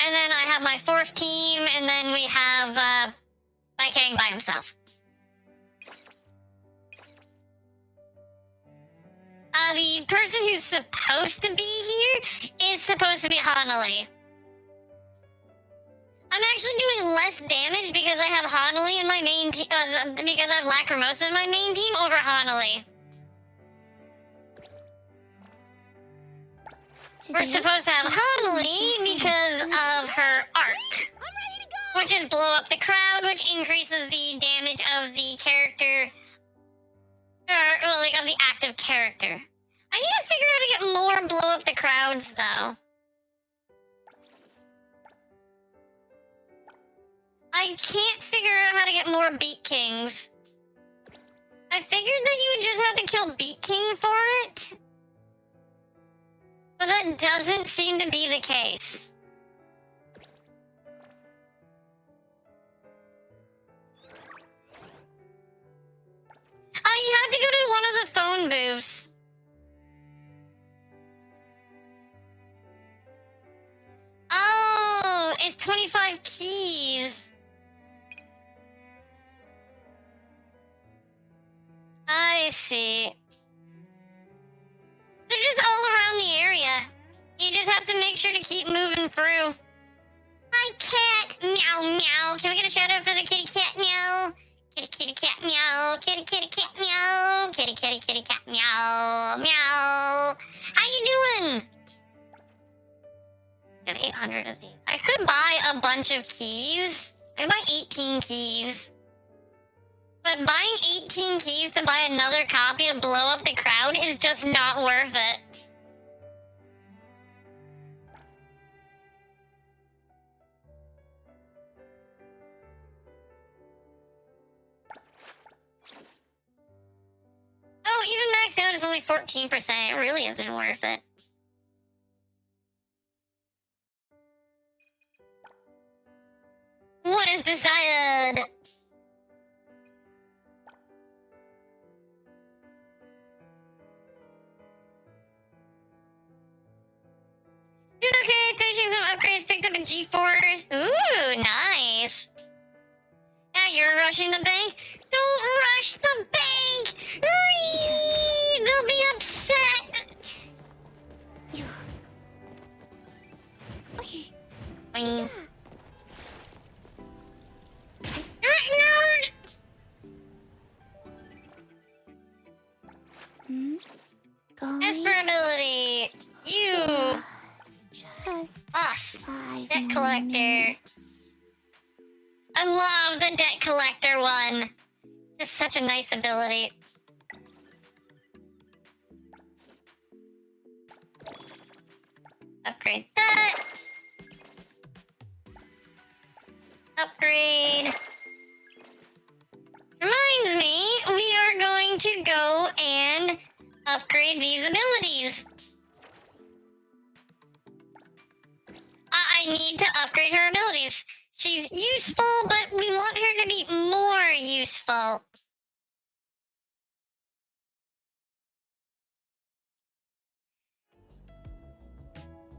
C: And then I have my fourth team, and then we have Kang by himself. The person who's supposed to be here is supposed to be Hanali. I'm actually doing less damage because I have Hanali in my main team, because I have Lacrimosa in my main team over Hanali. We're supposed to have Hanali because of her arc, which is blow up the crowd, which increases the damage of the character, of the active character. I need to figure out how to get more blow up the crowds, though. I can't figure out how to get more beat kings. I figured that you would just have to kill Beat King for it. But that doesn't seem to be the case. Oh, you have to go to one of the phone booths. Oh, it's 25 keys. I see. They're just all around the area. You just have to make sure to keep moving through. Hi, cat. Meow, meow. Can we get a shout out for the kitty cat? Meow. Kitty, kitty, cat. Meow. Kitty, kitty, cat. Meow. Kitty, kitty, kitty, cat. Meow. Meow. How you doing? I have 800 of these. I could buy a bunch of keys. I buy 18 keys. But buying 18 keys to buy another copy of Blow Up the Crowd is just not worth it. Oh, even maxed out is only 14%. It really isn't worth it. What is decided? Doing okay, finishing some upgrades, picked up a G-Force. Ooh, nice. Now you're rushing the bank? Don't rush the bank! They'll be upset! Boing. Esper ability! You!
A: Just
C: Us!
A: 5
C: Debt collector.
A: minutes.
C: I love the debt collector one. Just such a nice ability. Upgrade that. Upgrade. Reminds me, we are going to go and upgrade these abilities. I need to upgrade her abilities. She's useful, but we want her to be more useful.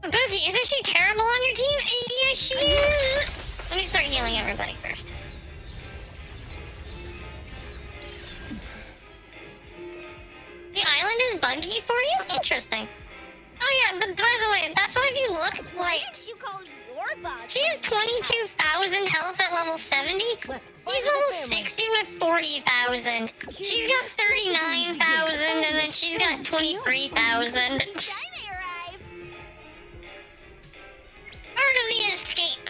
C: Bookie, isn't she terrible on your team? Yes, she is! Let me start healing everybody first. The island is buggy for you? Interesting. Oh yeah, but by the way, that's why if you look, like,
A: What did you call your boss?
C: she has 22,000 health at level 70.
A: Let's
C: He's level 60 with 40,000. She's got 39,000, and then she's got 23,000.
A: Time I arrived.
C: Part of the escape.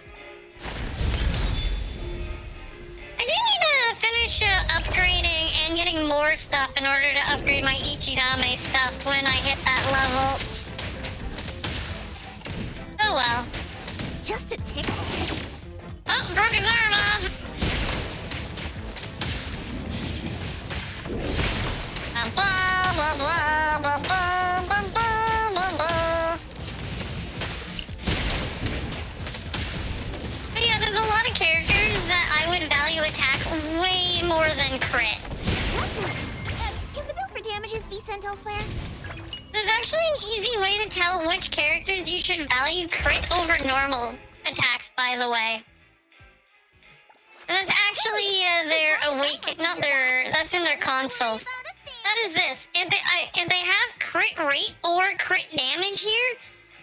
C: I do need to finish upgrading and getting more stuff in order to upgrade my Ichidame stuff when I hit that level. Oh well.
A: Just a tickle.
C: Oh, broke his arm off. Blah, blah, blah, blah, blah, blah, blah, blah, blah. But yeah, there's a lot of characters that I would value attack way more than crit.
A: Can the bill for damages be sent elsewhere?
C: There's actually an easy way to tell which characters you should value crit over normal attacks, by the way. And that's actually their not their, that's in their consoles. That is this. If they have crit rate or crit damage here,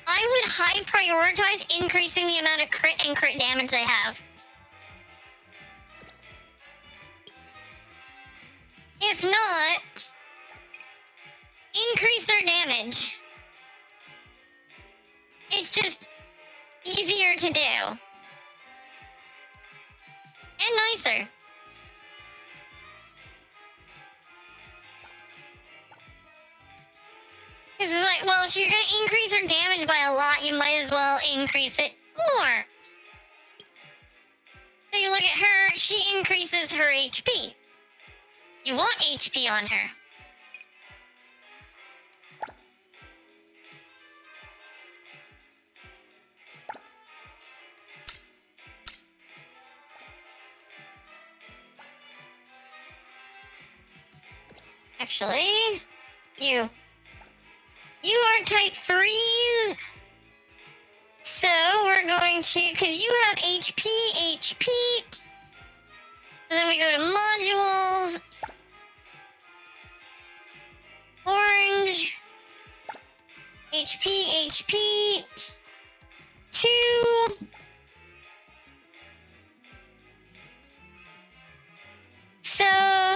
C: I would high prioritize increasing the amount of crit and crit damage they have. If not, increase their damage. It's just easier to do. And nicer. Because it's like, well, if you're gonna increase her damage by a lot, you might as well increase it more. So you look at her, she increases her HP. You want HP on her. Actually, you are type 3s. So we're going to, because you have HP. So then we go to modules. Orange. HP. 2. So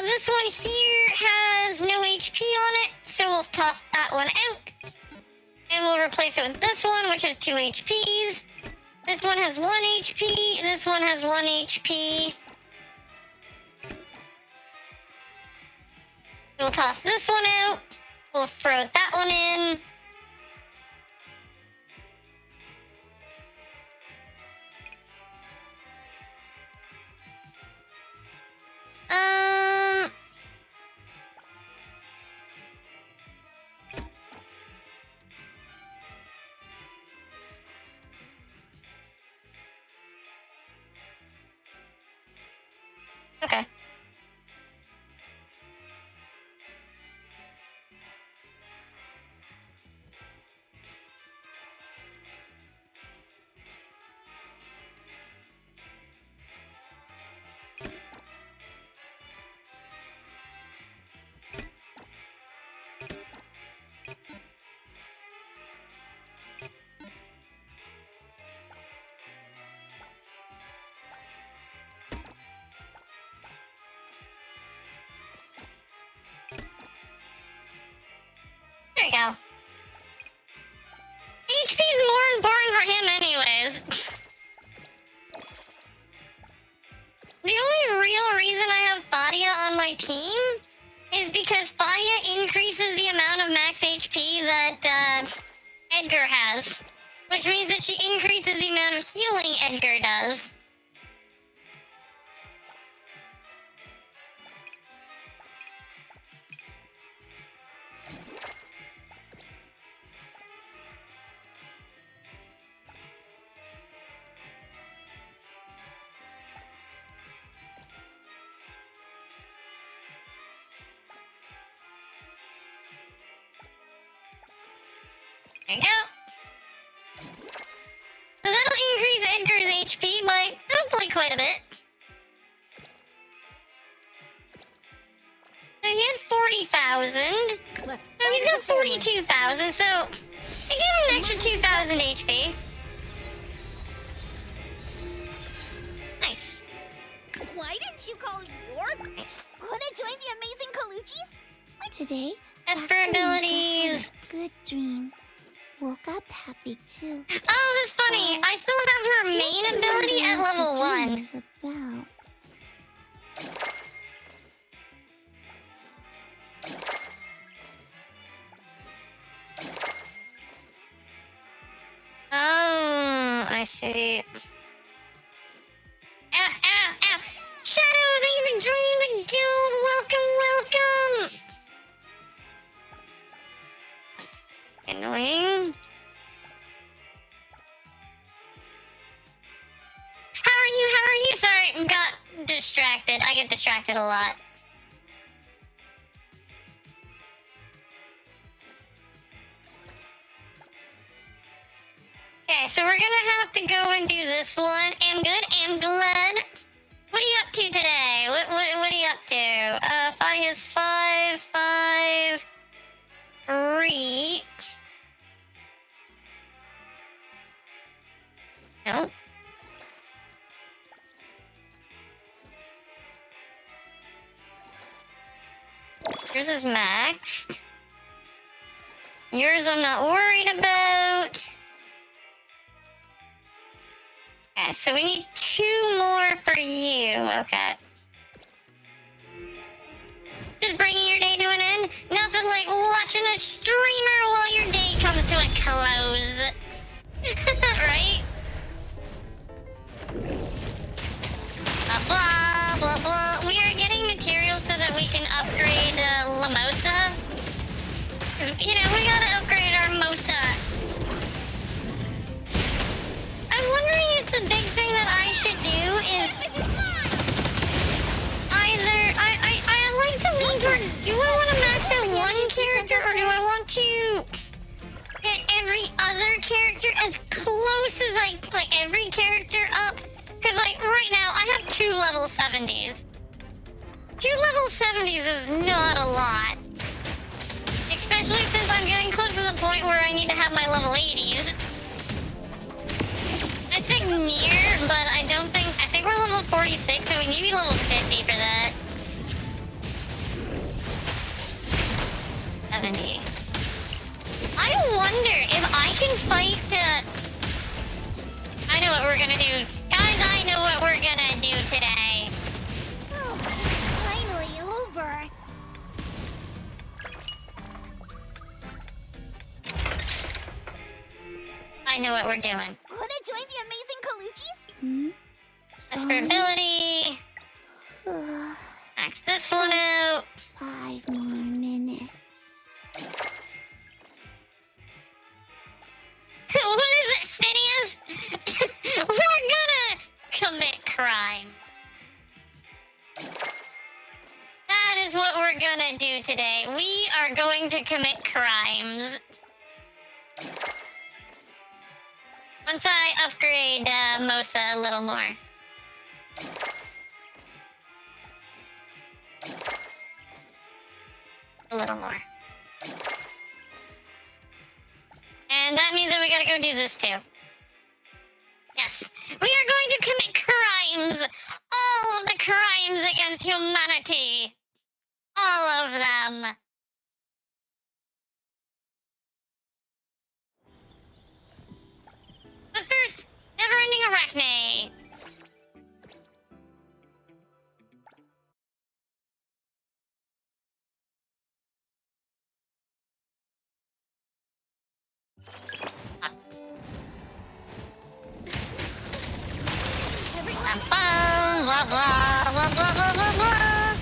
C: this one here has no HP on it, so we'll toss that one out. And we'll replace it with this one, which has 2 HPs. This one has 1 HP. This one has 1 HP. We'll toss this one out. We'll throw that one in. Okay. There you go. HP is more important for him anyways. The only real reason I have Fadia on my team is because Fadia increases the amount of max HP that Edgar has. Which means that she increases the amount of healing Edgar does. There you go. So that'll increase Edgar's HP by hopefully quite a bit. So he had 40,000.
A: Let's
C: So he's got 42,000, so I give him an extra 2,000 HP. Nice.
A: Why didn't you call York?
C: Nice.
A: Wanna join the amazing Kaluchis?
E: Today,
C: Esper
E: Dr. Lisa
C: abilities.
E: had a good dream. Woke up happy too.
C: Oh, that's funny. I still have her main ability at level 1.
E: Is about.
C: Oh, I see. Ow, ow, ow. Shadow, thank you for joining the guild. Welcome. That's annoying. How are you? Sorry, got distracted. I get distracted a lot. Okay, so we're gonna have to go and do this one. I'm good. I'm glad. What are you up to today? What are you up to? 5 is 5, 5, 3. No. Yours is maxed. Yours I'm not worried about. Okay, so we need 2 more for you. Okay. Just bringing your day to an end? Nothing like watching a streamer while your day comes to a close. Right? Blah, blah, blah. We are getting materials so that we can you know, we gotta upgrade our Mosa. I'm wondering if the big thing that I should do is either I like to lean towards, do I want to max out one character or do I want to get every other character as close as like every character up? Because like right now I have 2 level 70s. 2 level 70s is not a lot. Especially since I'm getting close to the point where I need to have my level 80s. I say near, but I think we're level 46, so we need to be level 50 for that. 70. I wonder if I can fight I know what we're gonna do. Guys, I know what we're gonna do today.
A: Oh, finally over.
C: I know what we're doing.
A: Wanna join the amazing Kaluchis?
C: Whisper ability. Max this one out.
E: 5 more minutes.
C: What is it, Phineas? We're gonna commit crime. That is what we're gonna do today. We are going to commit crimes. Once I upgrade Mosa a little more. A little more. And that means that we gotta go do this too. Yes, we are going to commit crimes! All of the crimes against humanity! All of them! But first, never-ending Arachne! Blah, blah, blah, blah, blah, blah, blah.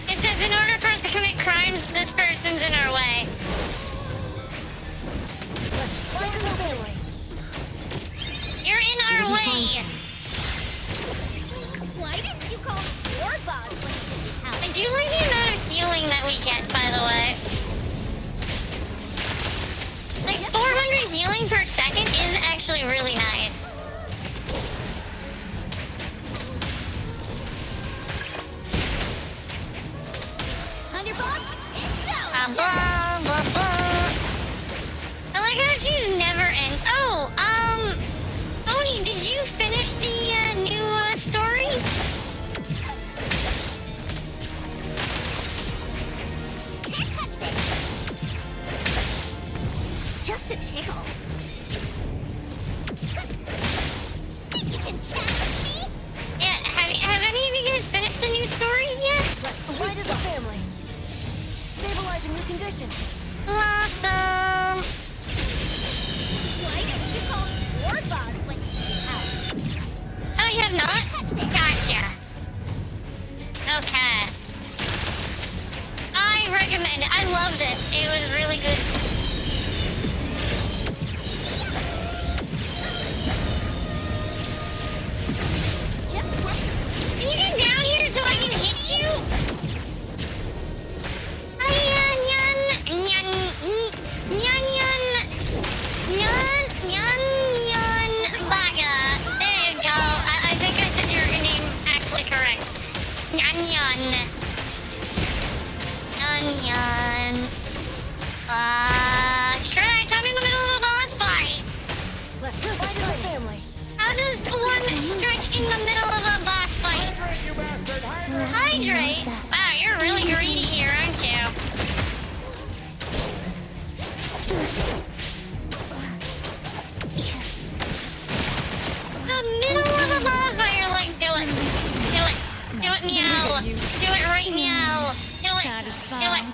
C: It says in order for us to commit crimes, this person's in our way. You're in our way!
A: Why didn't you call your boss when you didn't have
C: I do like the amount of healing that we get, by the way. Like, 400 healing per second is actually really nice. Blah, blah, blah. I like how she's never end. Oh, Oni, did you finish the new story?
A: Can't touch this. Just a tickle. You can chat with me?
C: Yeah, have any of you guys finished the new story yet?
A: Let's fight as a family. Stabilizing new condition.
C: Blossom!
A: Why didn't you call your boss when you needed help?
C: Oh, you have not? Gotcha. Okay. I recommend it. I loved it. It was really good. Can you get down here so I can hit you? Baga. There you go. I think I said your name actually correct. Nyan. Stretch, I'm in the middle of a boss fight.
A: Let's go fight as a family.
C: How does one stretch in the middle of a boss fight? Hydrate? Wow, you're really greedy here, aren't you? The middle of a boss fight, you're like, do it. Do it. Do it, meow. Do it right, meow. Do it. Do it.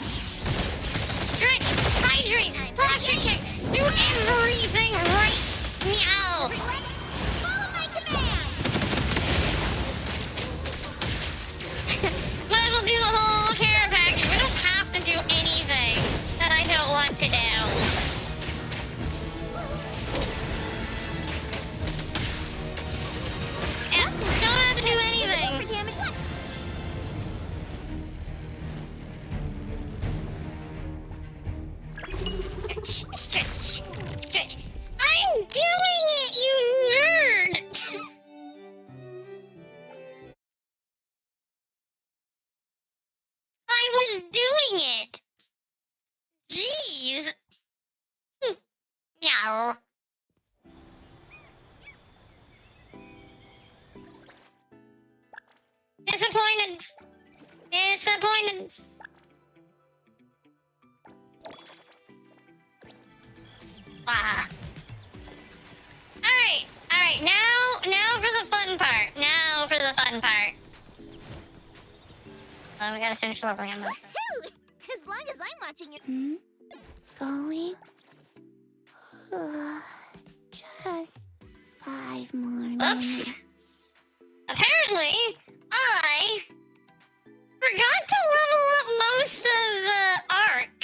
C: Stretch, hydrate, posture check. Do everything right, meow.
A: Follow my command.
C: Might as well do the whole care package. We don't have to hell? Disappointed. Disappointed. Ah. Alright, now for the fun part. Now for the fun part. Oh, we gotta finish leveling on this.
A: Phew! As long as I'm watching it.
E: Going? Just 5 more
C: Oops.
E: minutes.
C: Apparently, I forgot to level up most of the arc.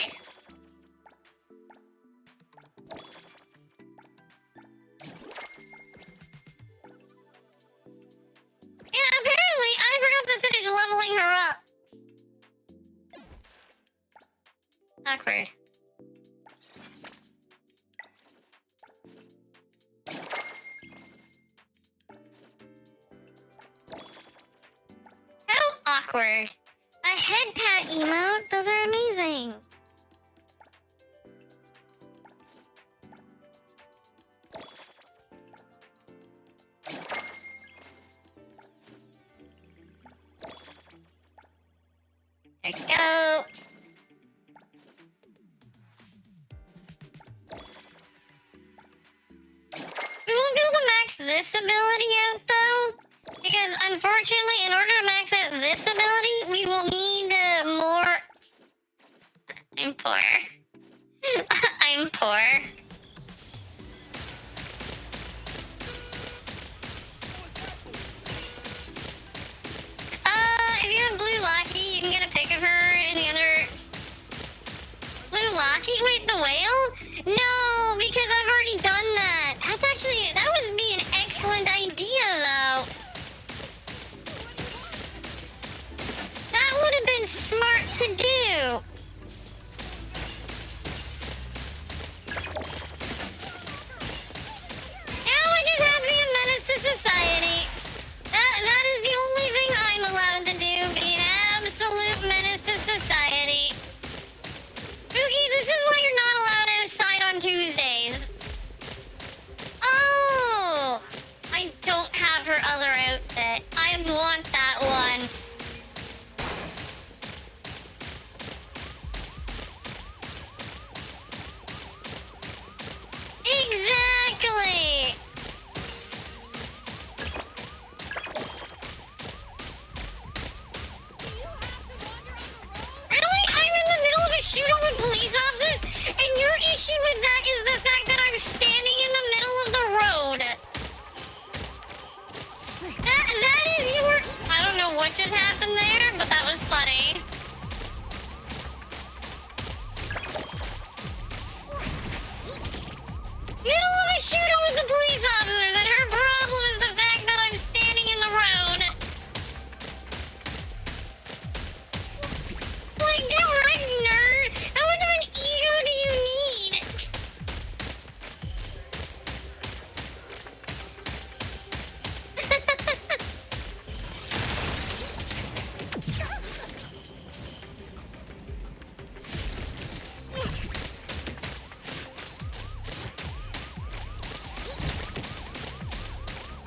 C: Yeah, apparently I forgot to finish leveling her up. Awkward. How awkward. A head pat emote? Those are amazing. There you go. We won't be able to max this ability out though, because unfortunately, in order to max out this ability, we will need more. I'm poor. I'm poor. If you have Blue Locky, you can get a pic of her in the other. Blue Locky? Wait, the whale? No, because I've already done that. That would be an excellent idea, though. That would have been smart to do. Now I just have to be a menace to society. That is the only thing I'm allowed to do, be an absolute menace to society. Pookie, this is why you're not allowed outside on Tuesdays. Oh! I don't have her other outfit. I want that one. Exactly! Really? I'm in the middle of a shootout with police officers, and your issue with that is the fact that I'm standing in the middle of the road. That is your... I don't know what just happened there, but that was funny. Middle of a shootout with the police officers, and her problem is the fact that I'm standing in the road. Like, get right, nerd! How much of an ego do you need?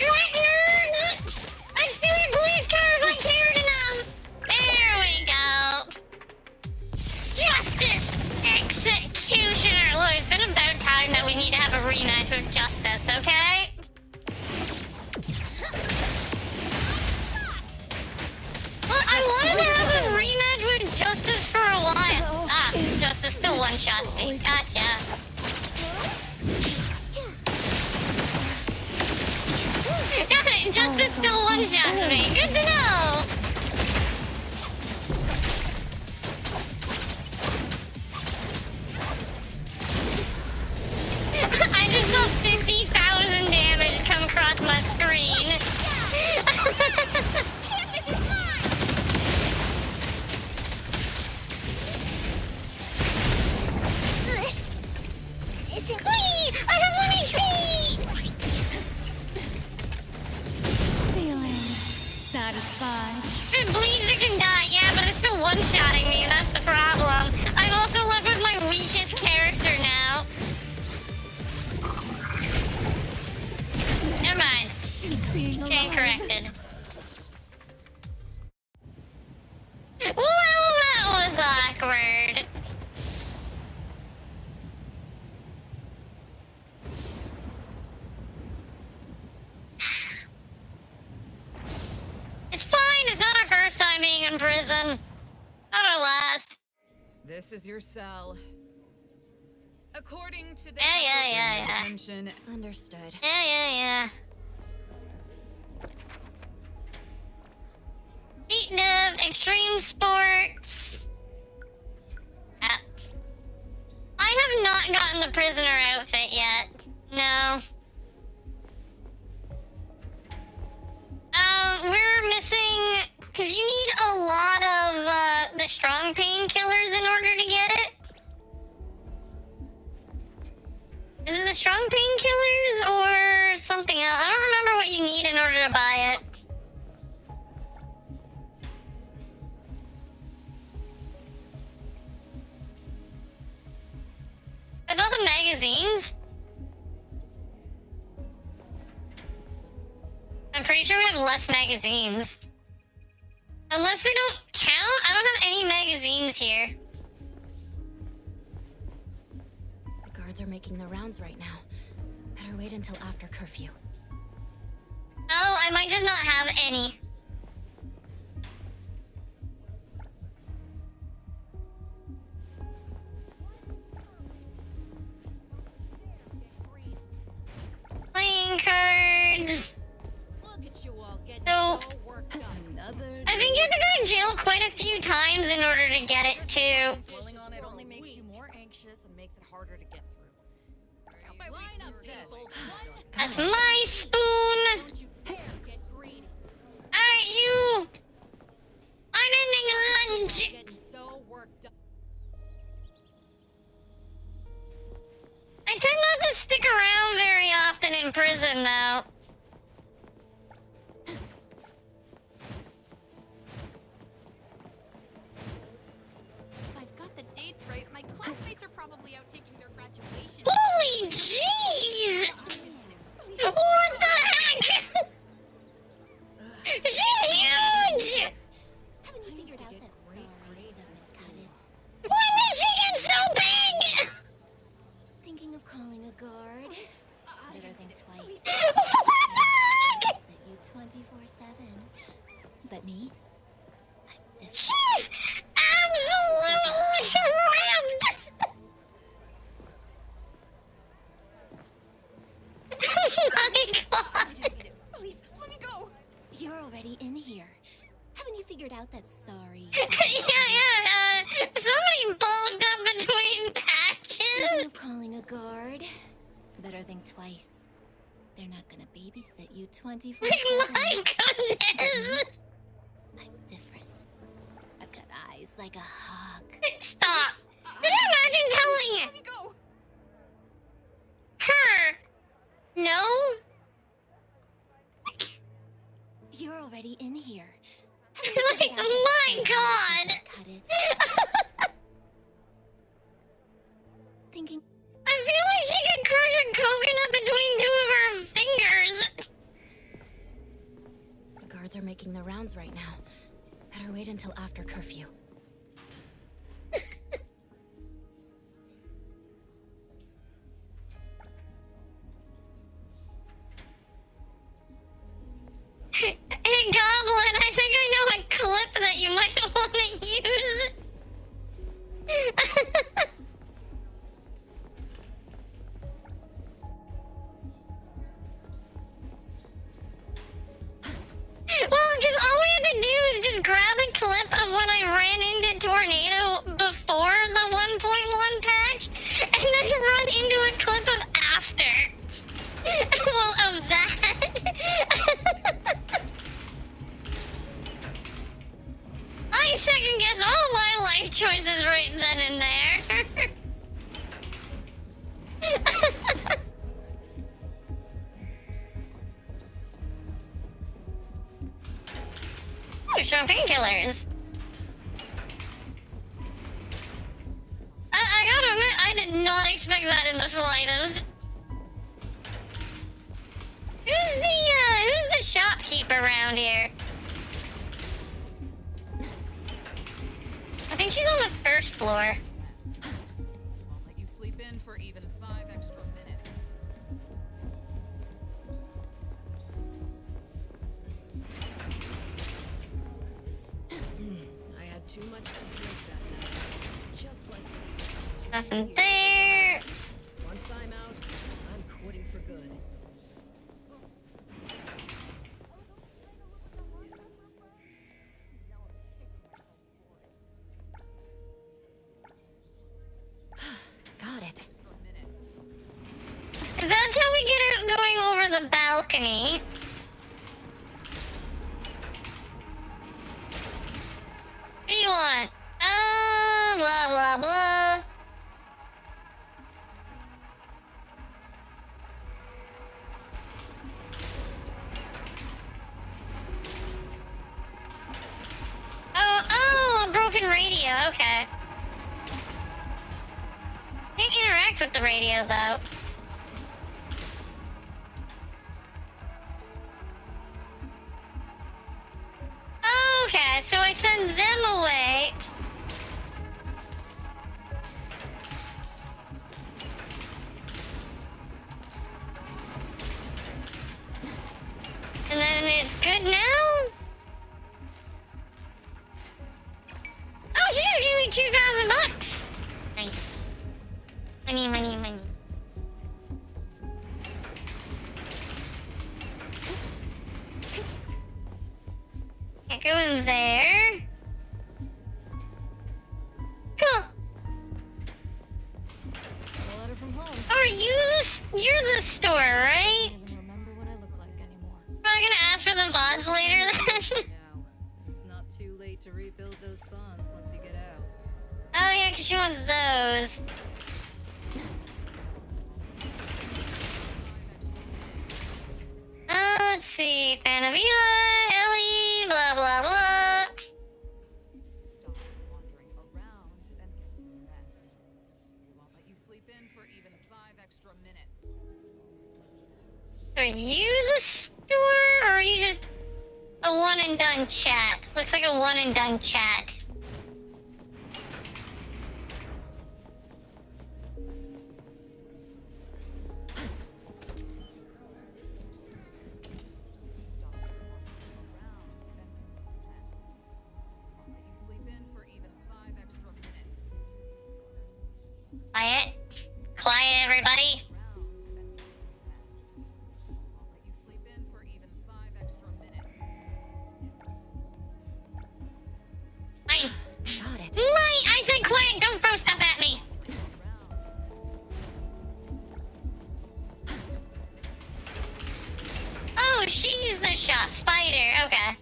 C: Right, nerds? I'd steal your police car if I cared enough. There we go. Justice! Executioner! Look, it's been about time that we need to have a rematch with Justice, okay? Well, I wanted to have a rematch with Justice for a while. Ah, Justice still one-shots me. Gotcha. Justice still one-shots me. Good to know! I just saw 50,000 damage come across my screen.
A: Canvas is mine! This isn't...
C: Whee! I have 1 HP!
D: Feeling satisfied.
C: It bleeds, it can die, yeah, but it's still one-shotting me, that's the problem. I'm also left with my weakest character now.
D: being
C: Okay,
D: alive.
C: corrected. Well, that was awkward. It's fine, it's not our first time being in prison. Not our last.
F: This is your cell. According to the
C: Yeah.
F: detention.
D: Understood.
C: Yeah. Beat Dev, Extreme Sports. I have not gotten the prisoner outfit yet. No. We're missing, because you need a lot of the strong painkillers in order to get it. Is it the strong painkillers or something else? I don't remember what you need in order to buy it. I thought the magazines. I'm pretty sure we have less magazines. Unless they don't count, I don't have any magazines here.
D: The guards are making the rounds right now. Better wait until after curfew.
C: Oh, I might just not have any. Playing cards.
A: Look at you all getting
C: So-
A: all worked up.
D: Another.
C: I think you have to go to jail quite a few times in order to get it too.
G: Dwelling on it only makes you more anxious and makes it harder to get through.
A: Line up, people.
C: That's my spoon.
A: Don't you dare get greedy.
C: Alright, you. I'm ending lunch.
A: Getting so worked up.
C: I tend not to stick around very often in prison, though.
D: If I've got the dates right, my classmates are probably out taking their graduation.
C: Holy jeez! What the heck? She's huge!
E: Haven't you figured out that sorry doesn't cut it?
C: When did she get so big?
E: Thinking of calling a guard? Better think twice.
C: What the heck?
E: At you 24/7. But me? I'm different.
C: She's absolutely ripped! Oh my god!
A: Please, let me go.
E: You're already in here. Haven't you figured out that sorry?
C: yeah, somebody bulked up between
E: Thinking
C: patches!
E: of calling a guard? Better think twice. They're not gonna babysit you 24/7.
C: My goodness!
E: I'm different. I've got eyes like a hawk.
C: Stop! Could you imagine telling
A: Let me go.
C: her no?
E: You're already in here.
C: Like, my god!
E: Cut it. Thinking
C: I feel like she could crush a coconut between two of her fingers.
D: The guards are making the rounds right now. Better wait until after curfew.
C: Hey, Goblin, I think I know a clip that you might want to use. Well, because all we had to do is just grab a clip of when I ran into Tornado before the 1.1 patch, and then run into a clip of after. Well, of that. I second guess all my life choices right then and there. Oh, strong painkillers. I gotta admit, I did not expect that in the slightest. Who's the keep around here. I think she's on the first floor.
F: Won't let you sleep in for even 5 extra minutes.
G: I had too much to drink that night. Just like
C: Nothing there.
G: once I'm out, I'm quitting for good. Got it.
C: Cause that's how we get it going over the balcony. What do you want? Blah blah blah. Oh, a broken radio, okay. Can't interact with the radio though. Okay, so I send them away. And then it's good now? Oh, she just gave me 2,000 bucks. Nice. Money, money, money. Can't go in there. Cool.
G: A letter from home.
C: Are you you're the store, right?
G: I don't even remember what I look like anymore.
C: Am I gonna ask for the VODs later then?
G: Now, it's not too late to rebuild those bonds once you get out.
C: Oh yeah, 'cause she wants those. Let's see. Fanavila, Ellie, blah blah blah.
F: Stop wandering around and get some rest. We won't let you sleep in for even 5 extra minutes.
C: Are you the store, or are you just a one and done chat? Looks like a one and done chat.
F: Stop wandering around and get some rest. We won't let you sleep in for even 5 extra minutes.
C: Quiet. Quiet, everybody.
F: Around and get some rest. Won't let you sleep in for even 5 extra minutes.
C: Fine.
G: Got it.
C: Mine! I said quiet, don't throw stuff at me! Oh, she's the shop spider, okay.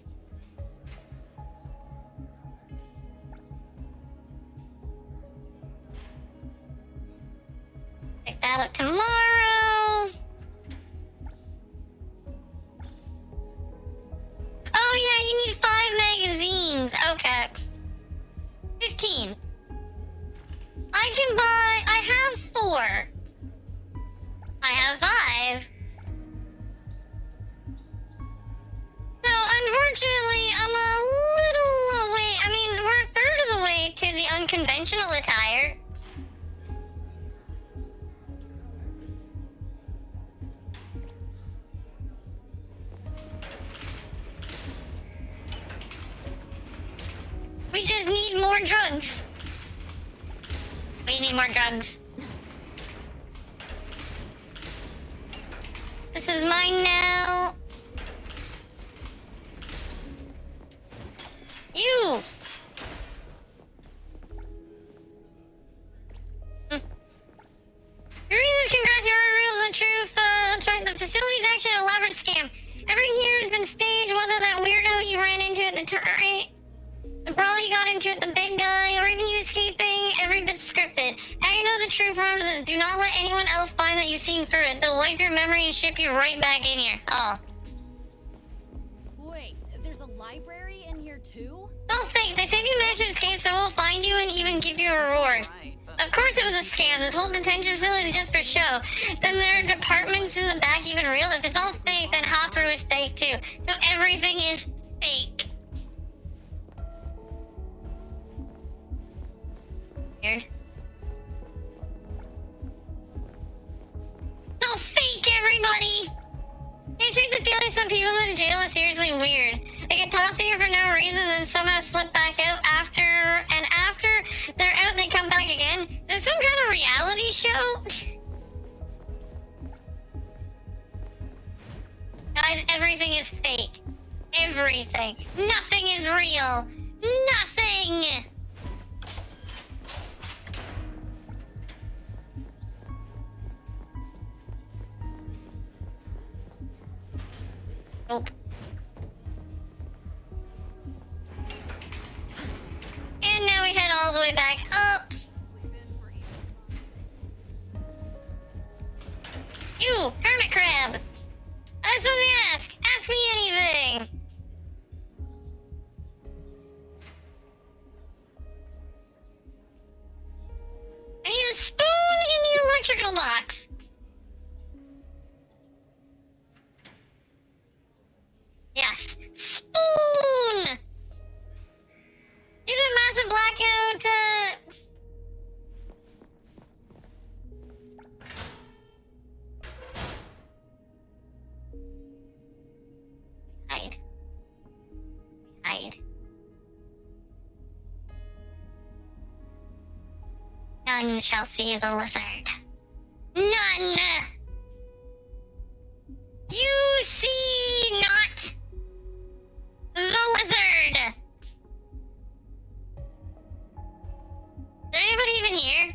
C: Pick that up tomorrow. Oh yeah, you need 5 magazines, okay. 15. I can buy. I have 4. I have 5. So, unfortunately, I'm a little away. I mean, we're a third of the way to the unconventional attire. We just need more drugs. We need more drugs. This is mine now. You! Congrats, you're real, the truth. That's right, the facility's actually an elaborate scam. Everything here has been staged, whether that weirdo you ran into at the turret, the brawl you got into at the big guy, or even you escaping, every bit's scripted. Now you know the truth from this. Do not let anyone else find that you've seen through it. They'll wipe your memory and ship you right back in here. Oh.
G: Wait, there's a library in here too?
C: Don't think. They said if you manage to escape, someone will find you and even give you a reward.
G: Right, but
C: Of course it was a scam. This whole detention facility is just for show. Then there are departments in the back even real. If it's all fake, then Hopper was fake too. So every everything is fake. Weird. It's all fake, everybody! I take the feeling some people in jail is seriously weird. They get tossed here for no reason and somehow slip back out after they're out they come back again. There's some kind of reality show? Guys, everything is fake. Everything. Nothing is real. Nothing! Nope. And now we head all the way back up. You, hermit crab! I have something to ask. Ask me anything. I need a spoon in the electrical box. Yes. Spoon! Is it massive blackout? Hide. Hide. None shall see the lizard. None! You see not the lizard! Is there anybody even here?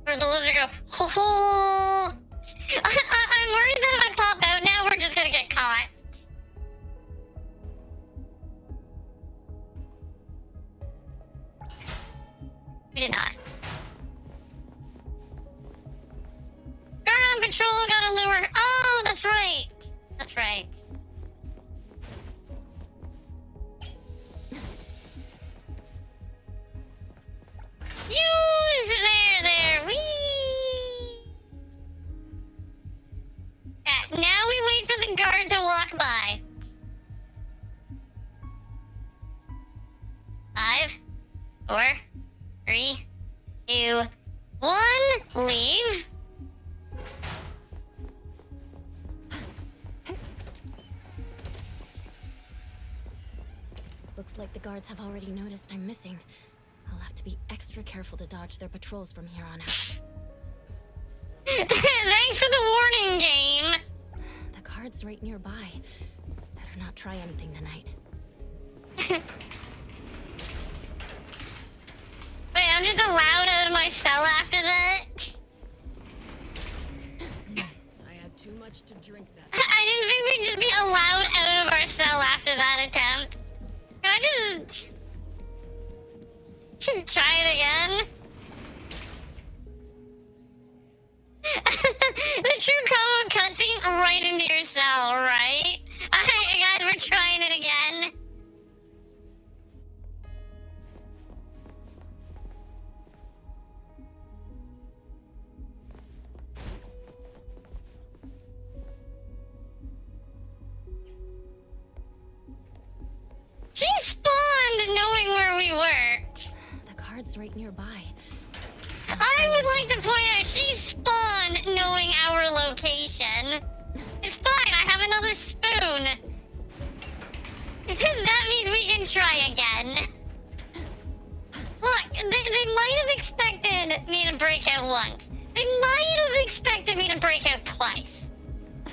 C: Or the lizard go, ho ho! I'm worried that if I pop out now, we're just gonna get caught. We did not. Guard on patrol, got a lure. Oh, that's right. That's right. Use there. Whee! Yeah, now we wait for the guard to walk by. 5, 4, 3, 2, 1. Leave.
E: Looks like the guards have already noticed I'm missing. I'll have to be extra careful to dodge their patrols from here on out.
C: Thanks for the warning, game.
E: The guard's right nearby. Better not try anything tonight.
C: Wait, I'm just allowed out of my cell after that?
G: I had too much to drink that.
C: I didn't think we'd just be allowed out of our cell after that attempt. Can I just try it again? The true combo cutscene right into your cell, right? Alright, guys, we're trying it again. She spawned knowing where we were.
E: The guard's right nearby.
C: I would like to point out she spawned knowing our location. It's fine, I have another spoon. That means we can try again. Look, they might have expected me to break out once. They might have expected me to break out twice.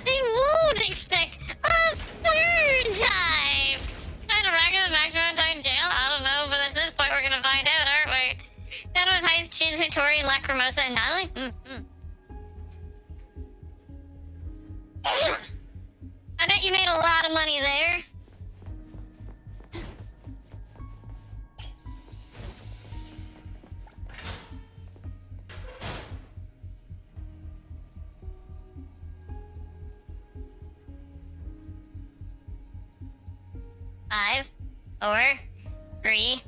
C: They won't expect a third time. Trying to rack up the maximum time in jail? I don't know, but at this point we're gonna find out, aren't we? That was Heist, Chin, Satori, Lacrimosa, and Natalie? I bet you made a lot of money there. Five, 4, 3,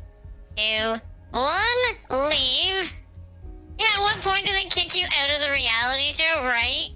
C: 2, 1. Leave. Yeah, at what point do they kick you out of the reality show, right?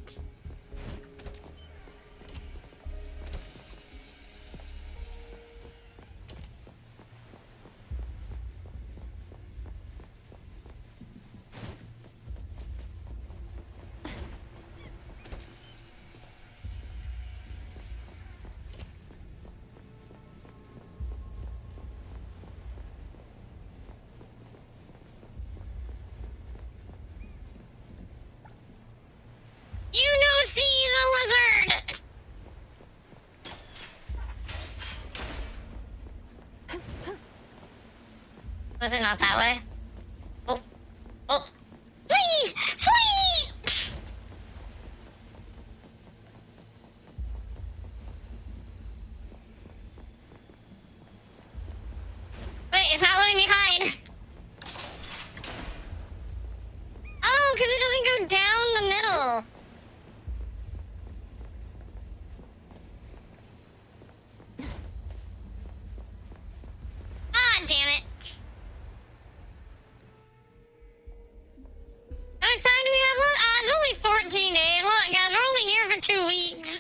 C: Was it not that way? Oh. Oh. Flee! Flee! Wait, it's not letting me hide. Oh, because it doesn't go down the middle. Ah, damn it. How much time do we have left? It's only 14 days. Look, guys, we're only here for 2 weeks.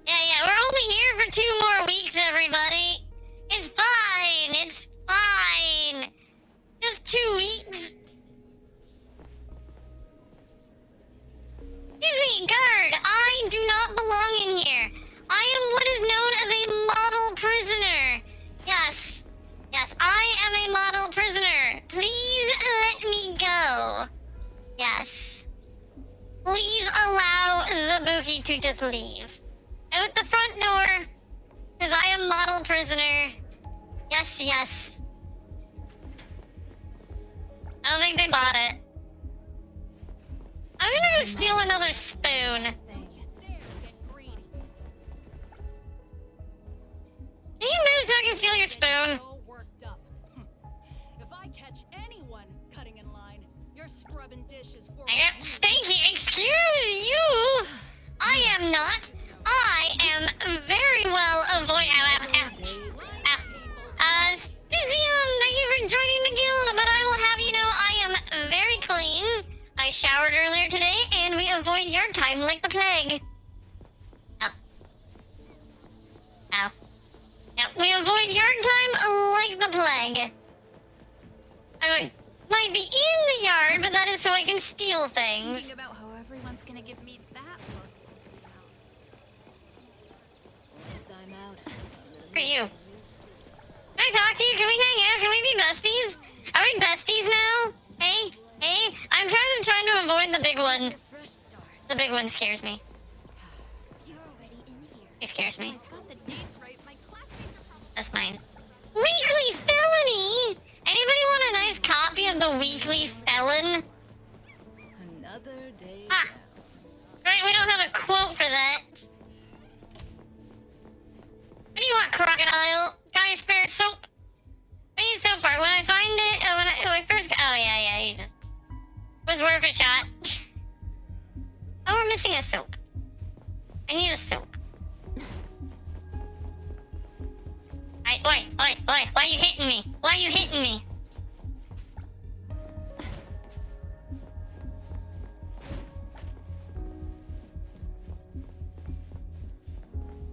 C: Yeah, we're only here for 2 more weeks, everybody. It's fine. It's fine. Just 2 weeks. Excuse me, guard. I do not belong in here. I am what is known as a model prisoner. Yes. Yes, I am a model prisoner. Please let me go. Yes. Please allow Zabuki to just leave. Out the front door. Because I am model prisoner. Yes, yes. I don't think they bought it. I'm gonna go steal another spoon. Can you move so I can steal your spoon?
G: So worked up. If I catch anyone cutting in line, your scrubbing dish is for
C: Stinky, excuse you! I am not. I am very well Cesium, thank you for joining the guild, but I will have you know I am very clean. I showered earlier today, and we avoid yard time like the plague. Ow. Ow. Yeah, we avoid yard time like the plague. I might be in the yard, but that is so I can steal things.
G: Thinking about how everyone's gonna give me that look.
E: I'm out.
C: For you. Can I talk to you? Can we hang out? Can we be besties? Are we besties now? Hey? Hey? I'm kind of trying to avoid the big one. The big one scares me.
E: You're already in here.
C: He scares me.
G: I've got the dates right. My classmates are probably...
C: That's mine. Weekly Felony! Anybody want a nice copy of the Weekly Felon?
E: Another day.
C: Ah! Right, we don't have a quote for that. What do you want, crocodile? Guy spare soap? I need soap for it. When I find it, when I first... Oh, yeah, you just... Was worth a shot. Oh, we're missing a soap. I need a soap. Why are you hitting me? Why are you hitting me?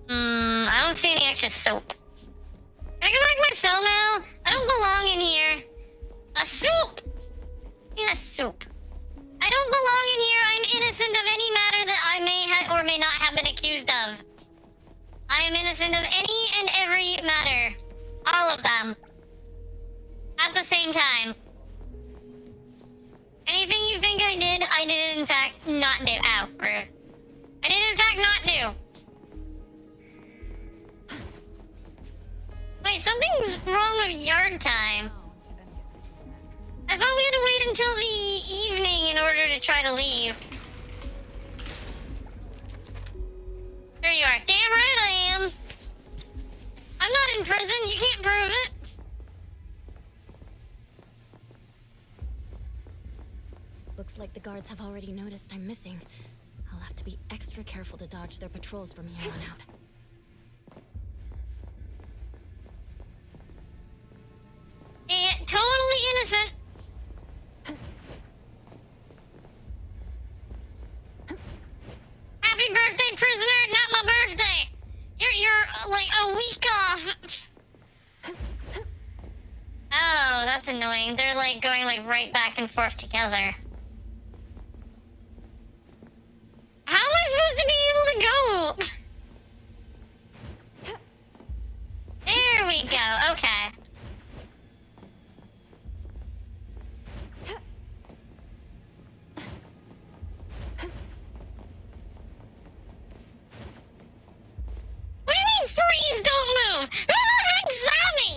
C: I don't see any extra soap. Can I go back to my cell now? I don't belong in here. A soup! Yeah, soup. I don't belong in here. I'm innocent of any matter that I may or may not have been accused of. I am innocent of any and every matter. All of them. At the same time. Anything you think I did in fact not do. Ow, rude. I did in fact not do. Wait, something's wrong with yard time. I thought we had to wait until the evening in order to try to leave. There you are. Damn right I am. I'm not in prison. You can't prove it.
E: Looks like the guards have already noticed I'm missing. I'll have to be extra careful to dodge their patrols from here on out.
C: Yeah, totally innocent. Happy birthday, prisoner! Not my birthday. You're like a week off. Oh, that's annoying. They're like going like right back and forth together. How am I supposed to be able to go? There we go. Okay. What do you mean freeze, don't move? Who the heck saw me?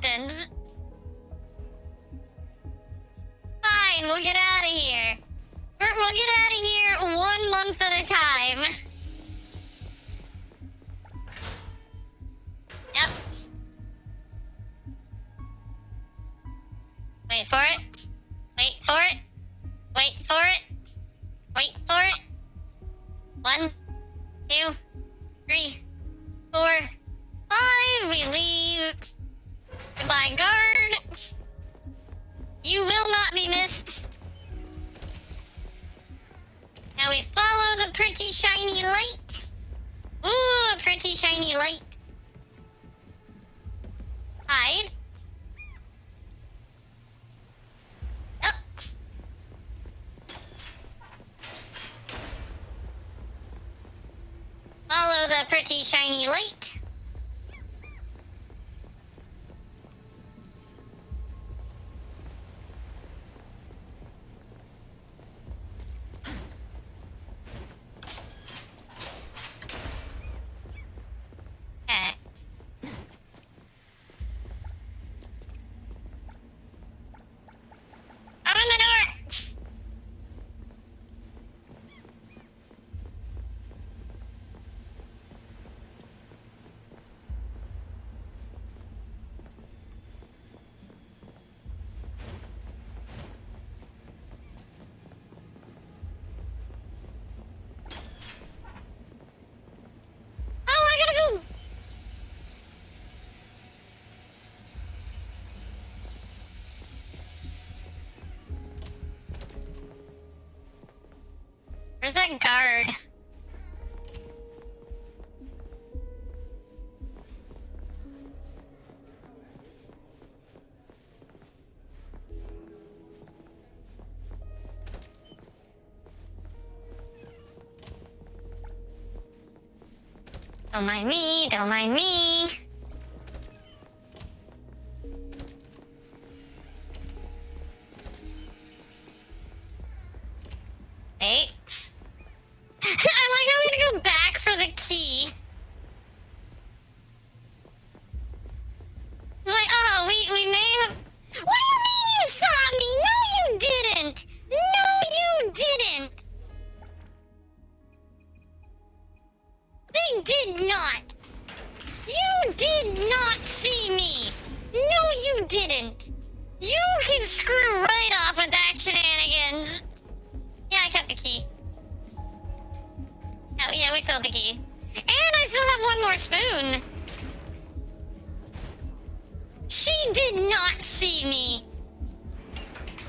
C: sentence. Fine, we'll get out of here. We'll get out of here 1 month at a time. Yep. Wait for it. Wait for it. Wait for it. Wait for it. 1, 2, 3, 4, 5. We leave. Goodbye, guard. You will not be missed. Now we follow the pretty shiny light. Ooh, a pretty shiny light. Hide. Up. Follow the pretty shiny light. Okay. Open the door! Oh, I gotta go! Where's that guard? Don't mind me, don't mind me. Wait. I like how we gotta go back for the key. It's like, oh, we may have... What do you mean you saw me? No, you didn't! No, you didn't! They did not! You did not see me! No, you didn't! You can screw right off with that shenanigans! Yeah, I kept the key. Oh, yeah, we still have the key. And I still have one more spoon! She did not see me!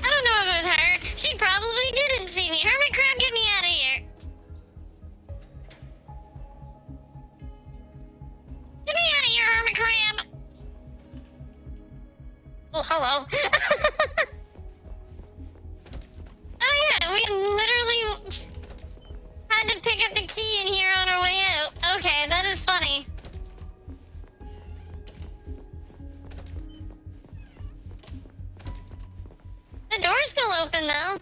C: I don't know if it was her. She probably didn't see me. Hermit crab, get me out of here! Get me out of here, hermit crab! Oh, hello. Oh yeah, we literally had to pick up the key in here on our way out. Okay, that is funny. The door's still open though.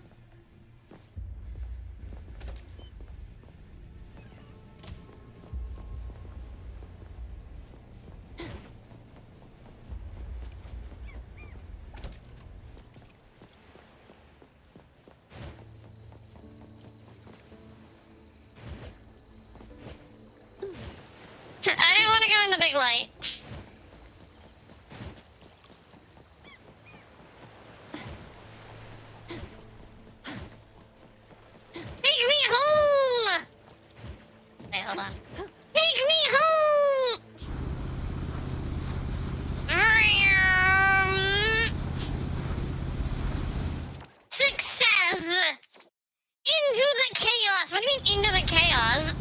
C: I didn't want to go in the big light. Take me home! Wait, hold on. Take me home! Success! Into the chaos! What do you mean, into the chaos?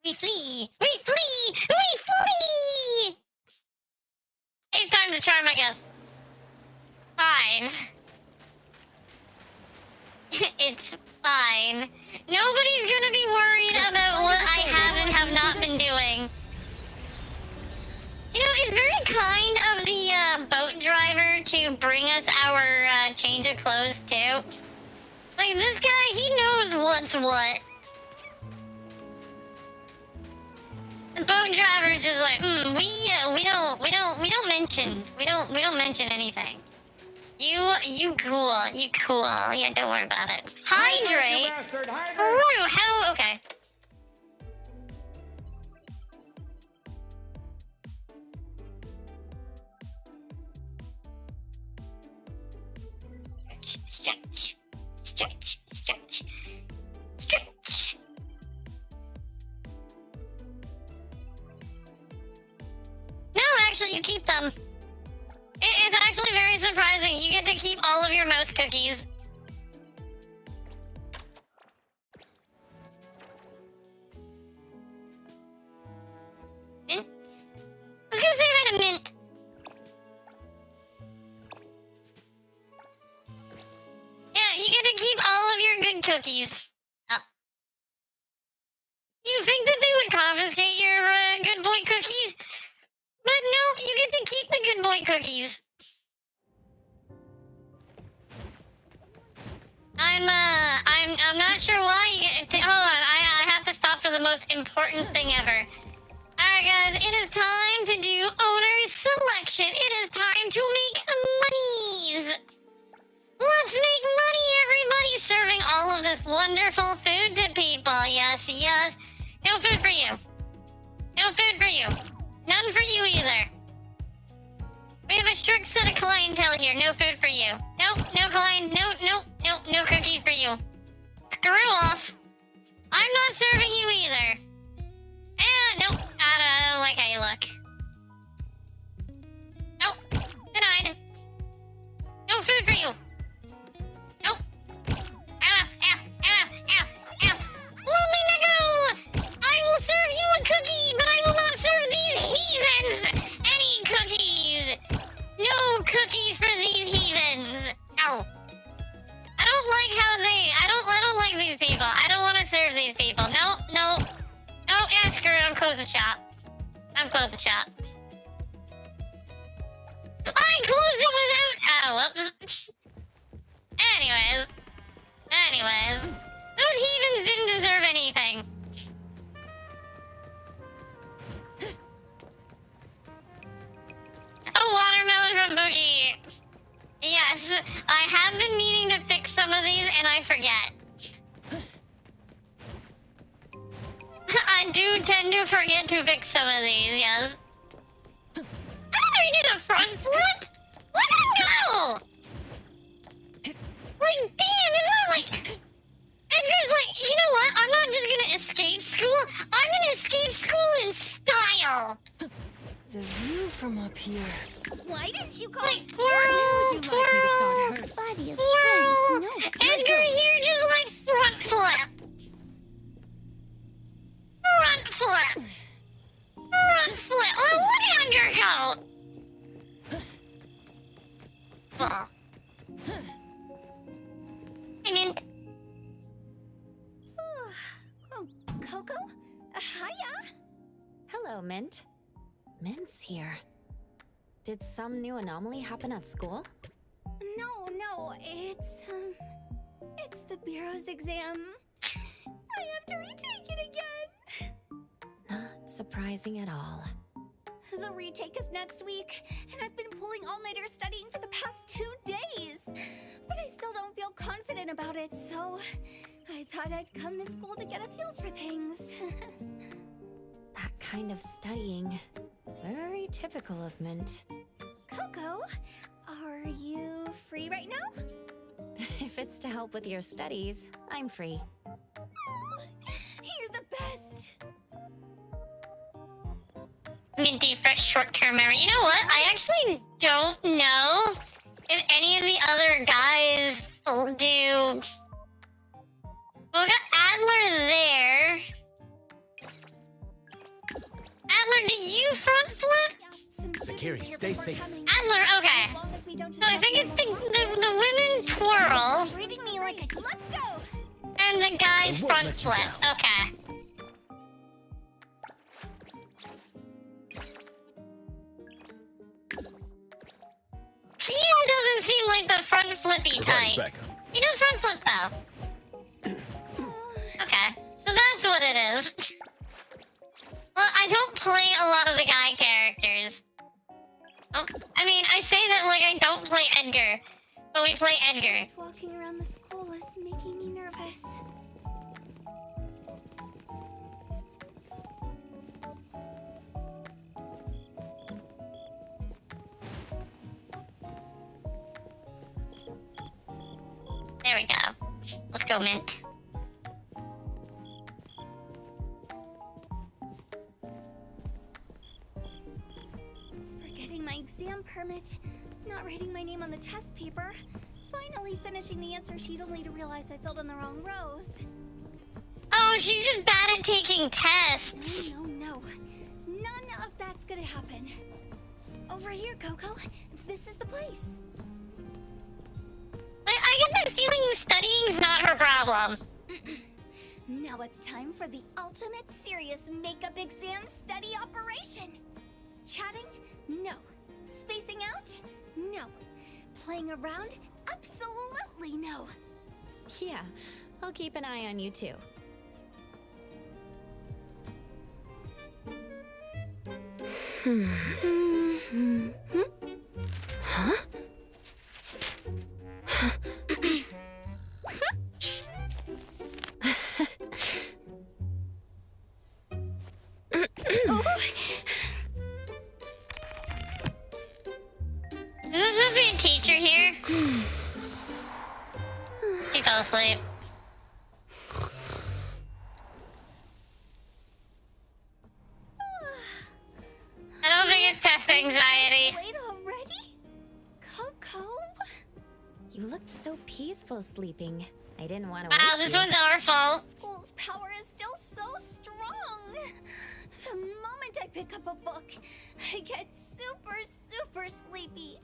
C: We flee! We flee! We flee! 8 times the charm, I guess. Fine. It's fine. Nobody's gonna be worried about what I have and have not been doing. You know, it's very kind of the boat driver to bring us our change of clothes, too. Like, this guy, he knows what's what. The boat driver's just like, we don't mention anything. You cool. Yeah, don't worry about it. Hydrate. Ooh, how? Okay. Stretch. No, actually, you keep them. It's actually very surprising. You get to keep all of your mouse cookies. Mint? I was gonna say I had a mint. Yeah, you get to keep all of your good cookies. Oh. You think that they would confiscate your good boy cookies? But no, you get to keep the good boy cookies. I'm not sure why you get to, hold on, I have to stop for the most important thing ever. Alright guys, it is time to do owner selection. It is time to make monies. Let's make money, everybody, serving all of this wonderful food to people. Yes. No food for you. No food for you. None for you either. We have a strict set of clientele here. No food for you. Nope, no client. No cookies for you. Screw off. I'm not serving you either. Nope. I don't like how you look. Nope. Denied. No food for you. Nope. Lonely niggo! I will serve you a cookie, but I will not serve these heathens any cookies. No cookies for these heathens. Ow. I don't like how I don't like these people. I don't want to serve these people. No, yeah, screw it. I'm closing shop. I'm closing shop. I closed it without... Oh, whoops. Anyways. Those heathens didn't deserve anything. A watermelon from Boogie. Yes, I have been meaning to fix some of these and I forget. I do tend to forget to fix some of these, yes. I did a front flip? Let me go! Like, damn, is that like... Edgar's like, you know what? I'm not just gonna escape school. I'm gonna escape school in style.
D: The view from up here.
A: Why didn't you call
C: Like, twirl.
A: Funniest
C: Twirl.
A: friends? No,
C: Edgar here just like front flip. Front flip. Oh, let Edgar go. Well. I mean...
A: Oh, Coco? Hiya.
E: Hello, Mint. Mint's here. Did some new anomaly happen at school?
A: No, it's the Bureau's exam. I have to retake it again.
E: Not surprising at all.
A: The retake is next week, and I've been pulling all-nighters studying for the past 2 days. But I still don't feel confident about it, so I thought I'd come to school to get a feel for things.
E: That kind of studying. Very typical of Mint.
A: Coco, are you free right now?
E: If it's to help with your studies, I'm free.
A: You're the best.
C: Minty fresh short-term memory. You know what? I actually don't know if any of the other guys will do... Well, we got Adler there. Adler, do you front flip?
B: Sakiri, stay safe.
C: Adler, okay. So I think it's the women twirl
A: Treating me like a... Let's go!
C: and the guys
B: I won't
C: front
B: let you
C: flip.
B: down.
C: Okay. Kyo doesn't seem like the front flippy type.
B: Becca.
C: He does front flip though. Okay, so that's what it is. Well, I don't play a lot of the guy characters. Oh, I mean, I say that like I don't play Edgar, but we play Edgar.
A: Walking around the school is making me nervous.
C: There we go. Let's go, Mint.
A: Forgetting my exam permit, not writing my name on the test paper, finally finishing the answer sheet only to realize I filled in the wrong rows.
C: Oh, she's just bad at taking tests.
A: No. None of that's gonna happen. Over here, Coco. This is the place.
C: I get that feeling studying's not her problem.
A: Now it's time for the ultimate serious makeup exam study operation. Chatting? No. Spacing out? No. Playing around? Absolutely no.
E: Yeah, I'll keep an eye on you too. Huh?
C: Is there supposed to be a teacher here? She fell asleep. I don't think it's test anxiety.
A: Late already? Coco?
E: You looked so peaceful sleeping. I didn't want to.
C: Wow, this one's our fault.
A: School's power is still so strong. The moment I pick up a book, I get super sleepy.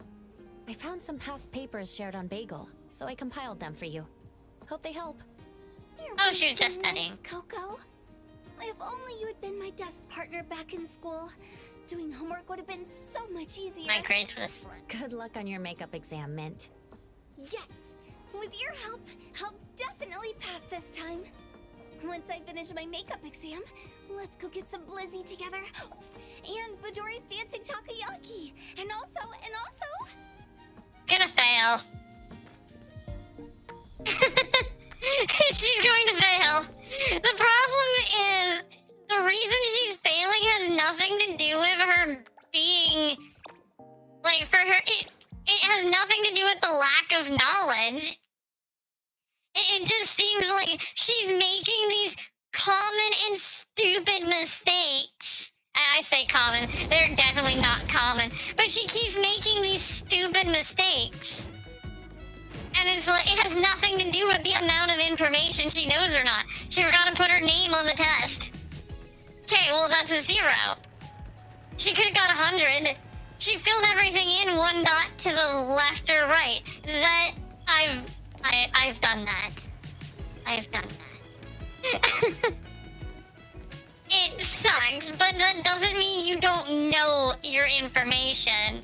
E: I found some past papers shared on Bagel, so I compiled them for you. Hope they help.
A: You're
C: Oh,
A: way
C: she was
A: too
C: just studying.
A: nice, Coco. If only you had been my desk partner back in school. Doing homework would have been so much easier.
C: My grades were this.
E: Good luck on your makeup exam, Mint.
A: Yes. With your help, I'll definitely pass this time. Once I finish my makeup exam, let's go get some Blizzy together. And Midori's dancing takoyaki. And also...
C: Gonna fail. She's going to fail. The problem is, the reason she's failing has nothing to do with her being... Like, for her... It has nothing to do with the lack of knowledge. It just seems like she's making these common and stupid mistakes. I say common. They're definitely not common. But she keeps making these stupid mistakes. And it's like, it has nothing to do with the amount of information she knows or not. She forgot to put her name on the test. Okay, well, that's a 0. She could have got 100. She filled everything in one dot to the left or right. That, I've done that. I've done that. It sucks, but that doesn't mean you don't know your information.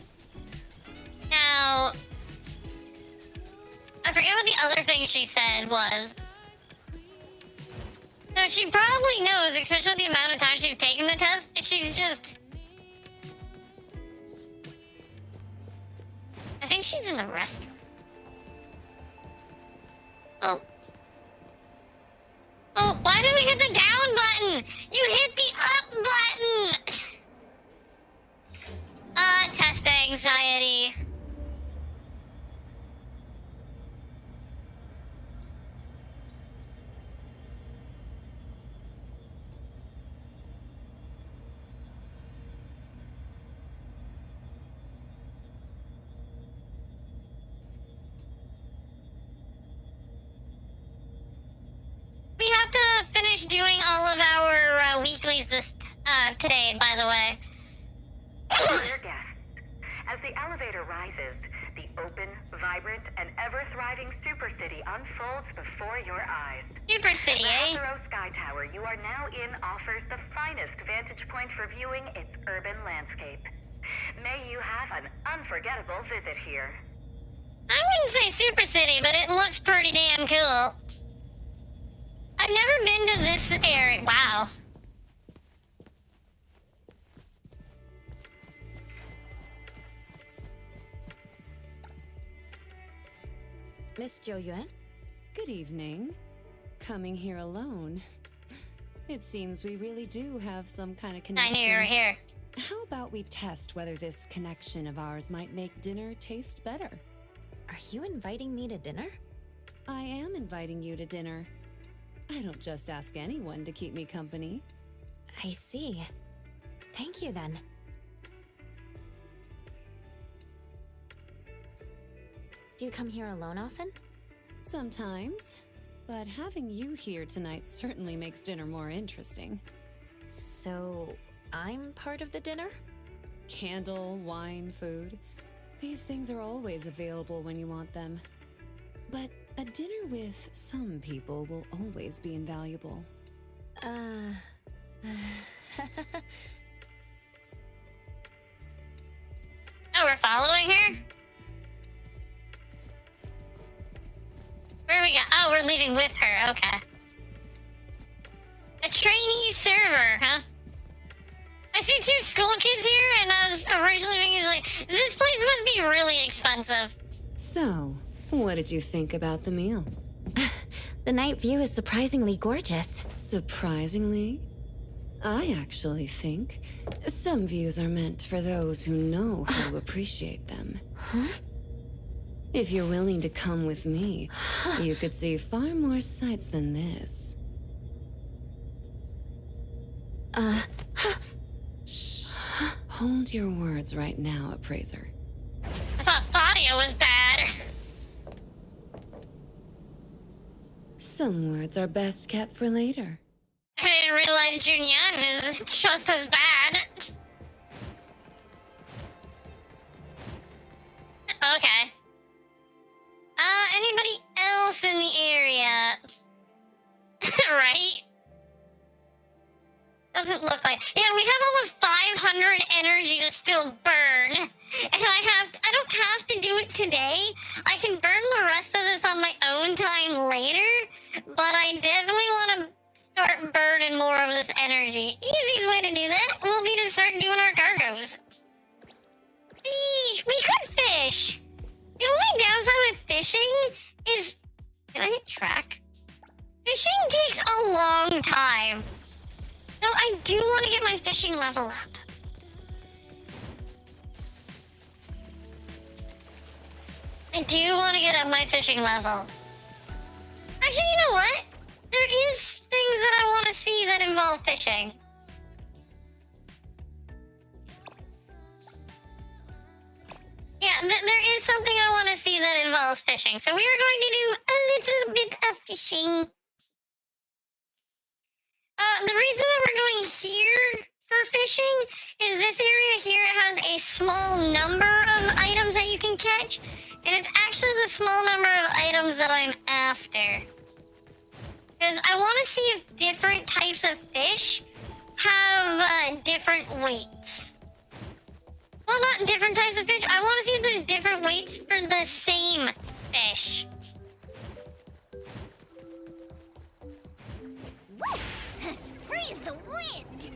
C: Now, I forget what the other thing she said was. No, she probably knows, especially the amount of time she's taken the test. She's just... I think she's in the restroom. Oh. Oh, why did we hit the down button? You hit the up button! Test anxiety. We have to finish doing all of our weeklies this today, by the way.
H: Dear guests, as the elevator rises, the open, vibrant, and ever-thriving Super City unfolds before your eyes.
C: Super City,
H: The
C: eh?
H: Hazaro Sky Tower you are now in offers the finest vantage point for viewing its urban landscape. May you have an unforgettable visit here.
C: I wouldn't say Super City, but it looks pretty damn cool. I've never been to this area. Wow.
E: Miss Zhou Yuan?
I: Good evening. Coming here alone. It seems we really do have some kind of
C: I
I: connection.
C: knew you were here.
I: How about we test whether this connection of ours might make dinner taste better?
E: Are you inviting me to dinner?
I: I am inviting you to dinner. I don't just ask anyone to keep me company.
E: I see. Thank you then. Do you come here alone often?
I: Sometimes. But having you here tonight certainly makes dinner more interesting.
E: So, I'm part of the dinner?
I: Candle, wine, food. These things are always available when you want them. But a dinner with some people will always be invaluable.
C: Oh, we're following her? Where are we go? Oh, we're leaving with her. Okay. A trainee server, huh? I see 2 school kids here, and I was originally thinking, like, this place must be really expensive.
I: So, what did you think about the meal?
E: The night view is surprisingly gorgeous.
I: Surprisingly? I actually think some views are meant for those who know how to appreciate them.
E: Huh?
I: If you're willing to come with me, you could see far more sights than this. Shh. Hold your words right now, Appraiser.
C: I thought Fadia was bad.
I: Some words are best kept for later.
C: I didn't realize Junyang is just as bad. Okay. Anybody else in the area? Right? Doesn't look like. Yeah, we have almost 500 energy to still burn. And I don't have to do it today. I can burn the rest of this on my own time later. But I definitely want to start burning more of this energy. Easiest way to do that will be to start doing our cargoes. Fish! We could fish! The only downside with fishing is... Can I hit track? Fishing takes a long time. So I do want to get my fishing level up. I do want to get up my fishing level. Actually, you know what? There is things that I want to see that involve fishing. Yeah, there is something I want to see that involves fishing. So we are going to do a little bit of fishing. The reason that we're going here for fishing is this area here has a small number of items that you can catch. And it's actually the small number of items that I'm after. Because I want to see if different types of fish have different weights. Well, not different types of fish. I want to see if there's different weights for the same fish.
A: Freeze the wind!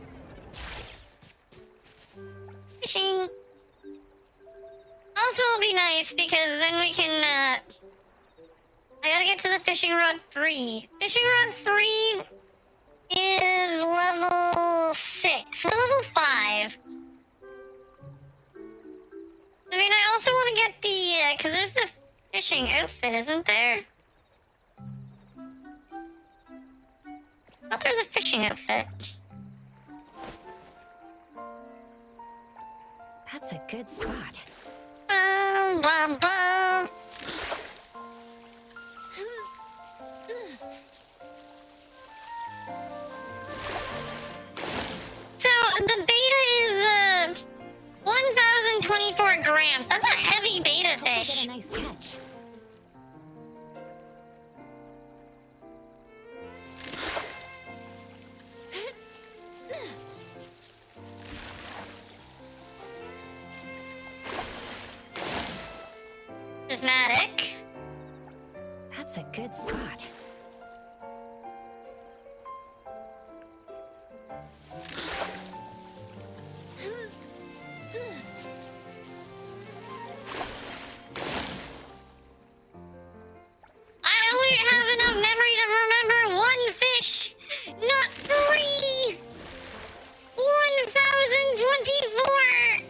C: Fishing. Also will be nice because then we can, I gotta get to the fishing rod 3. Fishing rod 3 is level 6. We're level 5. I mean, I also want to get the, because there's the fishing outfit, isn't there? I thought there's a fishing outfit.
E: That's a good spot.
C: Bum, bum, bum. So, the beta is, 1,024 grams. That's a heavy beta fish.
E: Get a nice catch.
C: Prismatic.
E: That's a good spot.
C: have enough memory to remember one fish, not 3! 1024!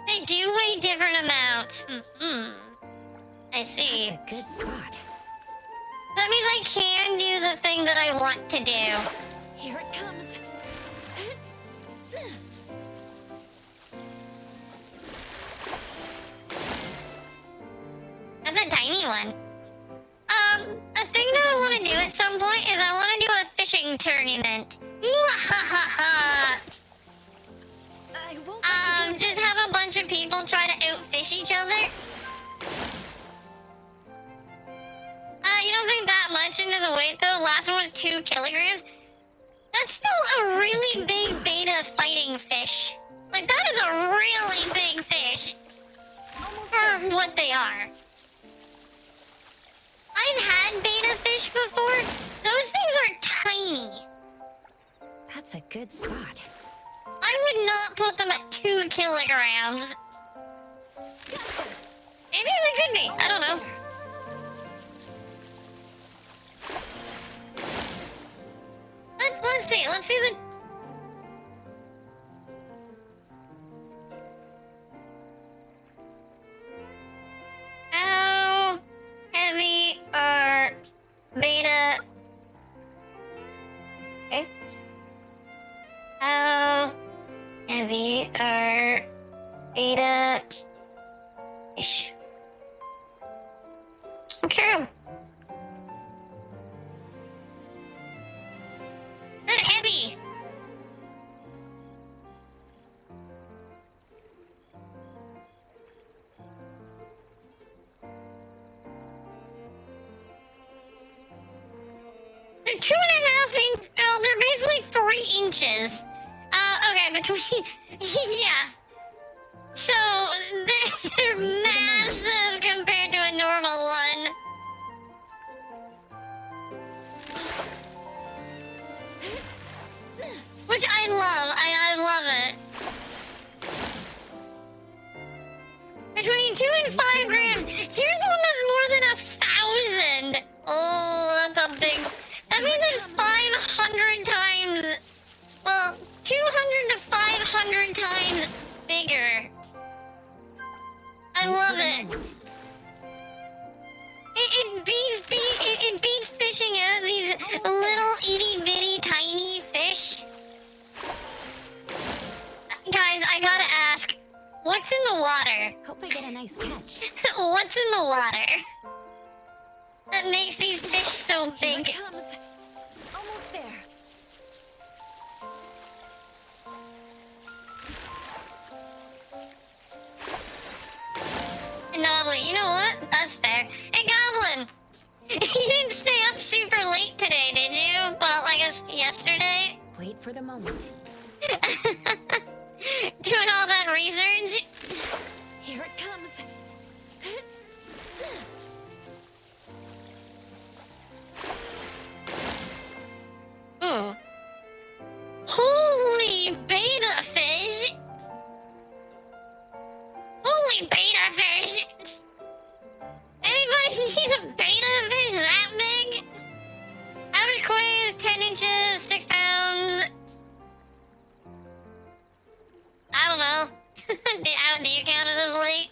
C: They do weigh different amounts. I see.
E: That's a good spot.
C: That means I can do the thing that I want to do.
E: Here it comes.
C: That's a tiny one. A thing that I want to do at some point is I want to do a fishing tournament.
E: I won't
C: Just have a bunch of people try to outfish each other. You don't think that much into the weight though? Last one was 2 kilograms. That's still a really big beta fighting fish. Like that is a really big fish for what they are. I've had beta fish before. Those things are tiny.
E: That's a good spot.
C: I would not put them at 2 kilograms. Maybe they could be. I don't know. Let's see. Let's see the. How heavy are beta? Okay. How heavy are beta fish? Okay. Not heavy. They're 2.5 inches. Oh, they're basically 3 inches. Okay, between. Yeah. So, they're massive compared to a normal one. Which I love. I love it. Between 2 and 5 grams. Here's one that's more than 1,000. Oh, that's a big. That means it's 500 times. Well, 200 to 500 times bigger. I love it. It beats fishing out these little itty bitty tiny fish. Guys, I gotta ask, what's in the water?
E: Hope I get a nice catch.
C: What's in the water that makes these fish so
E: Here
C: big?
E: it comes. Almost there.
C: Goblin, you know what? That's fair. Hey, Goblin! You didn't stay up super late today, did you? Well, I guess yesterday?
E: Wait for the moment.
C: Doing all that research?
E: Here it comes.
C: Ooh. Holy beta fish! Holy beta fish! Anybody need a beta fish that big? Average koi is 10 inches, 6 pounds. I don't know. Do you count it as late?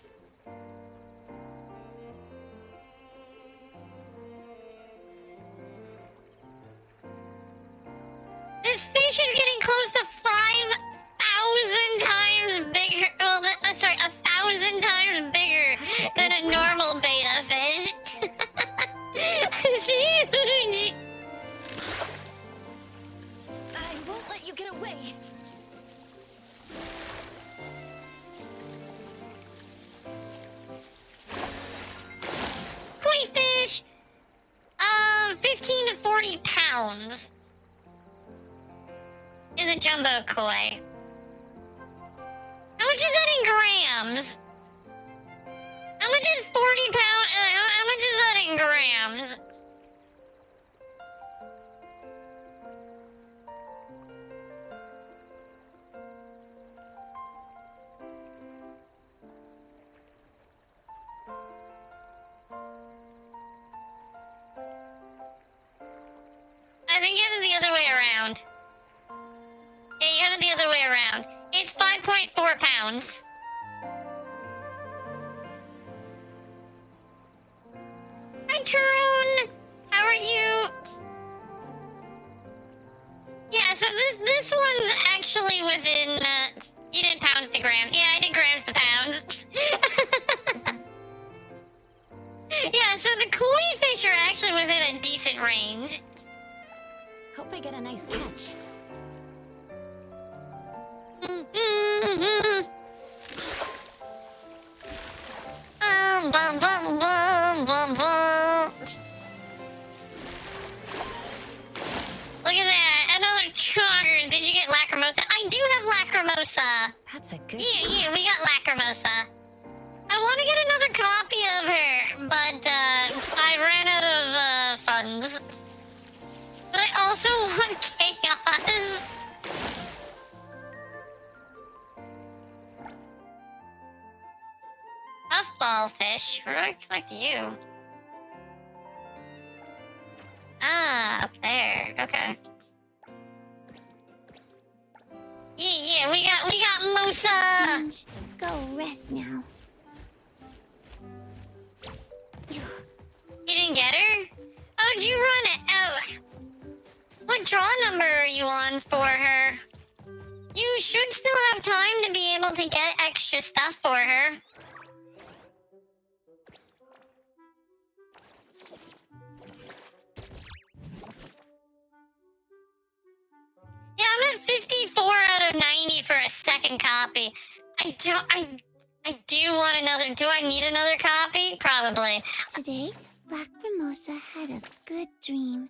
C: This fish is getting close to 5,000 times bigger. Oh, sorry, 1,000 times bigger than a normal beta fish. It's huge.
E: I won't let you get away.
C: Koi fish. 15 to 40 pounds. Is a jumbo koi. How much is that in grams? How much is 40 pound? How much is that in grams? think you have it the other way around. Yeah, you have it the other way around. It's 5.4 pounds. Hi, Tyrone. How are you? Yeah, so this one's actually within, you did pounds to grams. Yeah, I did grams to pounds. Yeah, so the koi fish are actually within a decent range.
E: Hope I get a nice catch.
C: Bum, bum, bum, bum, bum. Look at that, another chugger. Did you get Lacrimosa? I do have Lacrimosa.
E: That's a good.
C: Yeah, we got Lacrimosa. I want to get another copy of her, but I ran out of funds. But I also want Chaos. Puffball fish. Where do I collect you? Ah, up there. Okay. Yeah, we got Mosa.
A: Go rest now.
C: You didn't get her? Oh, did you run it? Oh. What draw number are you on for her? You should still have time to be able to get extra stuff for her. Yeah, I'm at 54 out of 90 for a second copy. I do want another. Do I need another copy? Probably.
A: Today, Lacrimosa had a good dream.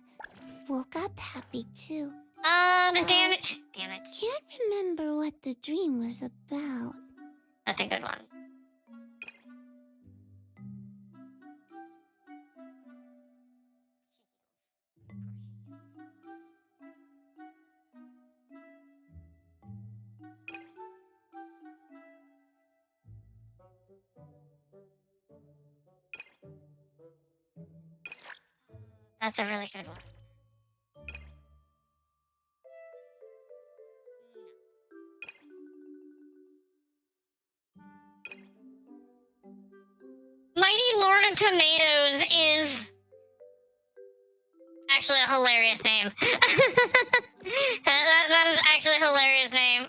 A: Woke up happy too.
C: The damage. Damn it.
A: Can't remember what the dream was about.
C: That's a good one. That's a really good one. Mighty Lord of Tomatoes is actually a hilarious name. that is actually a hilarious name.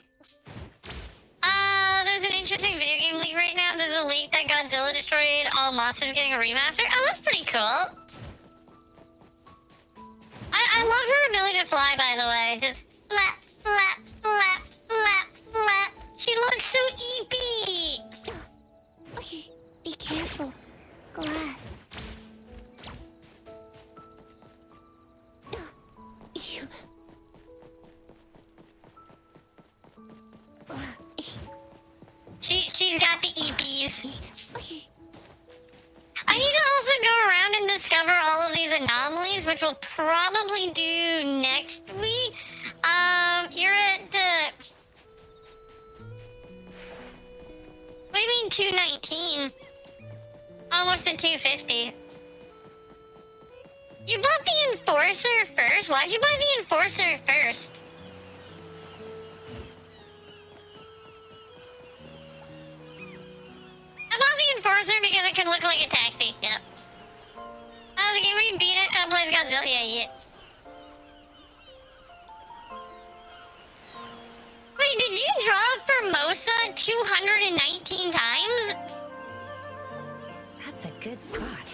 C: There's an interesting video game leak right now. There's a leak that Godzilla destroyed all monsters getting a remaster. Oh, that's pretty cool. I love her ability to fly, by the way. Just flap, flap, flap, flap, flap. She looks so eepy.
A: Be careful. Glass.
C: She's got the eepies. I need to also go around and discover all of these anomalies, which we'll probably do next week. You're at what do you mean 219? Almost at 250. You bought the Enforcer first? Why'd you buy the Enforcer first? I bought the Enforcer because it could look like a taxi. Yep. The game where you beat it plays Godzilla. Yeah. Wait, did you draw Formosa 219 times?
E: That's a good spot.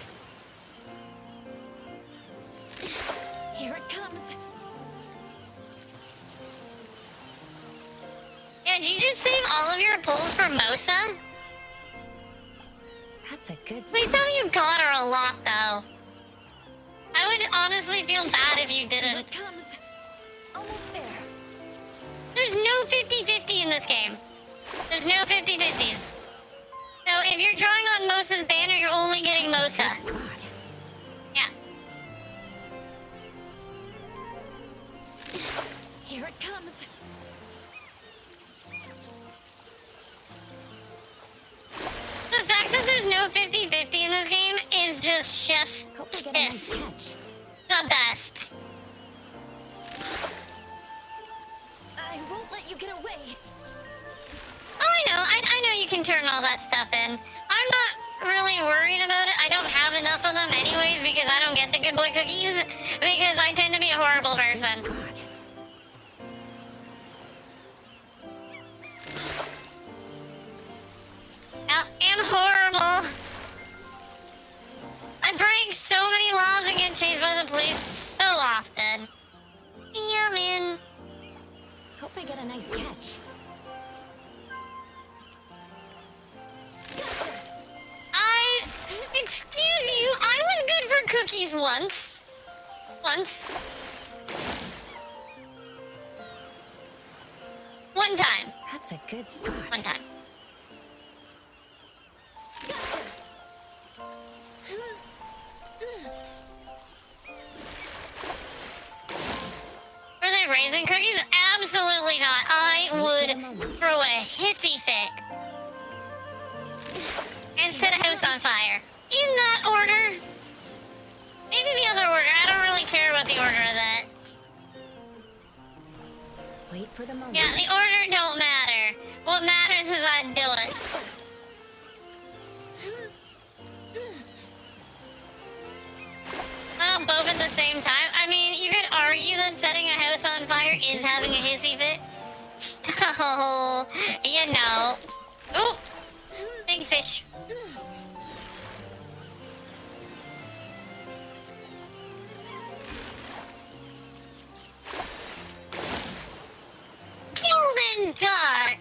E: Here it comes.
C: Yeah, did you just save all of your pulls for Mosa?
E: That's a good spot.
C: Please tell me you got her a lot, though. I would honestly feel bad if you
E: Here
C: didn't.
E: it comes. Almost there.
C: There's no 50-50 in this game. There's no 50-50s. So if you're drawing on Mosa's banner, you're only getting Mosa.
E: Good spot.
C: Yeah.
E: Here it comes.
C: The fact that there's no 50-50 in this game is just chef's
E: Hope I get a nice
C: kiss.
E: catch.
C: The best.
E: I won't let you get away.
C: Oh, I know. I know you can turn all that stuff in. I'm not really worried about it. I don't have enough of them anyways because I don't get the good boy cookies because I tend to be a horrible person. I am horrible. I break so many laws and get chased by the police so often. Yeah, man.
E: Hope I get a nice catch.
C: Excuse you, I was good for cookies once. One time.
E: That's a good spot.
C: One time. Were they raisin cookies? Absolutely not. I would throw a hissy fit and set a house on fire. In that order. Maybe the other order. I don't really care about the order of that.
E: Wait for the moment.
C: Yeah, the order don't matter. What matters is I do it. Well, both at the same time. I mean, you could argue that setting a house on fire is having a hissy fit. So, you know. Oh, big fish. Killed in dark.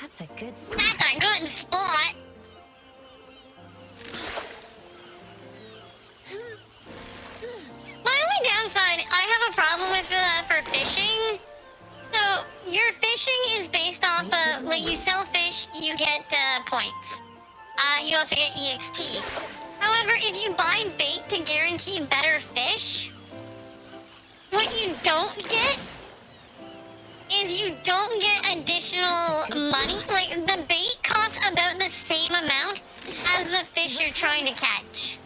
E: That's a good spot.
C: That's a good spot. My only downside, I have a problem with for fishing. So your fishing is based off of like you sell fish, you get points. You also get EXP. However, if you buy bait to guarantee better fish, what you don't get is you don't get additional money. Like the bait costs about the same amount as the fish you're trying to catch.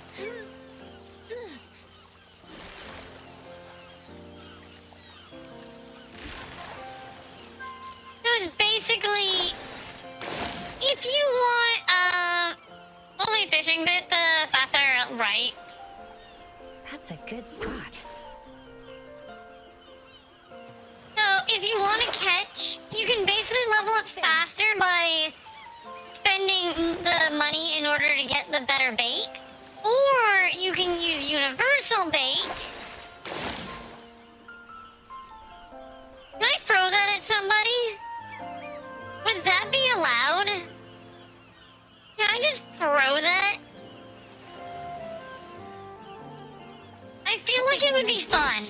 C: So it's basically, if you want only fishing bit, the faster right.
E: That's a good spot.
C: So if you want to catch, you can basically level up faster by spending the money in order to get the better bait, or you can use universal bait. Can I throw that at somebody? Would that be allowed? Can I just throw that? I feel like it would be fun.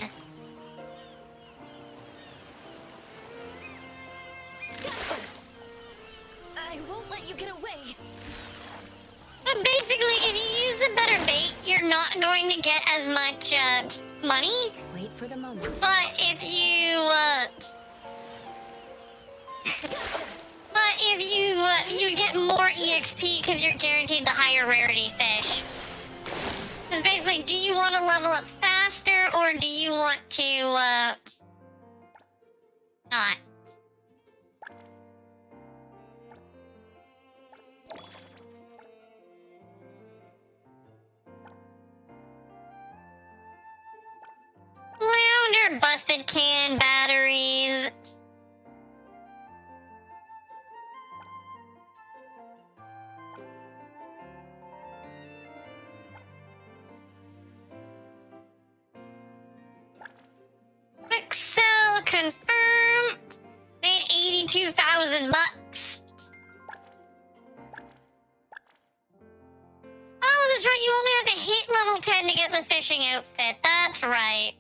E: I won't let you get away.
C: But basically, if you use the better bait, you're not going to get as much money.
E: Wait for the moment.
C: But if you you get more EXP because you're guaranteed the higher rarity fish. Because basically, do you want to level up faster or do you want to not? Flounder, busted can, batteries. Excel confirm. Made 82,000 bucks. Oh, that's right. You only have to hit level 10 to get the fishing outfit. That's right.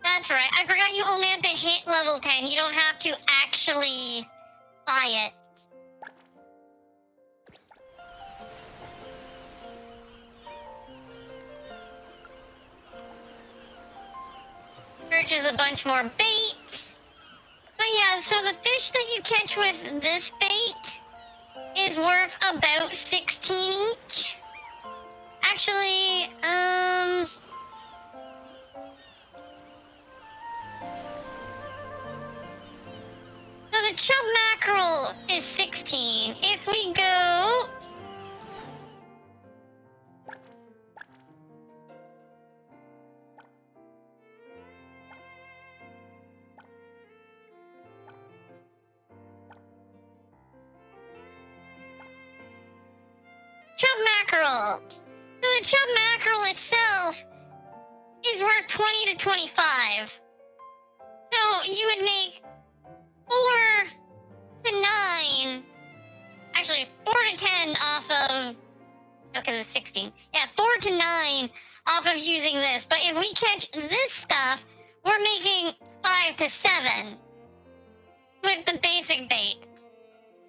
C: That's right. I forgot you only have to hit level 10. You don't have to actually buy it. Purchase a bunch more bait. But yeah, so the fish that you catch with this bait is worth about 16 each. Actually, chub mackerel is 16. If we go... Chub mackerel. So the chub mackerel itself is worth 20 to 25. So you would make 4 to 9. Actually, 4 to 10 off of... Okay, it was 16. Yeah, 4 to 9 off of using this. But if we catch this stuff, we're making 5 to 7 with the basic bait.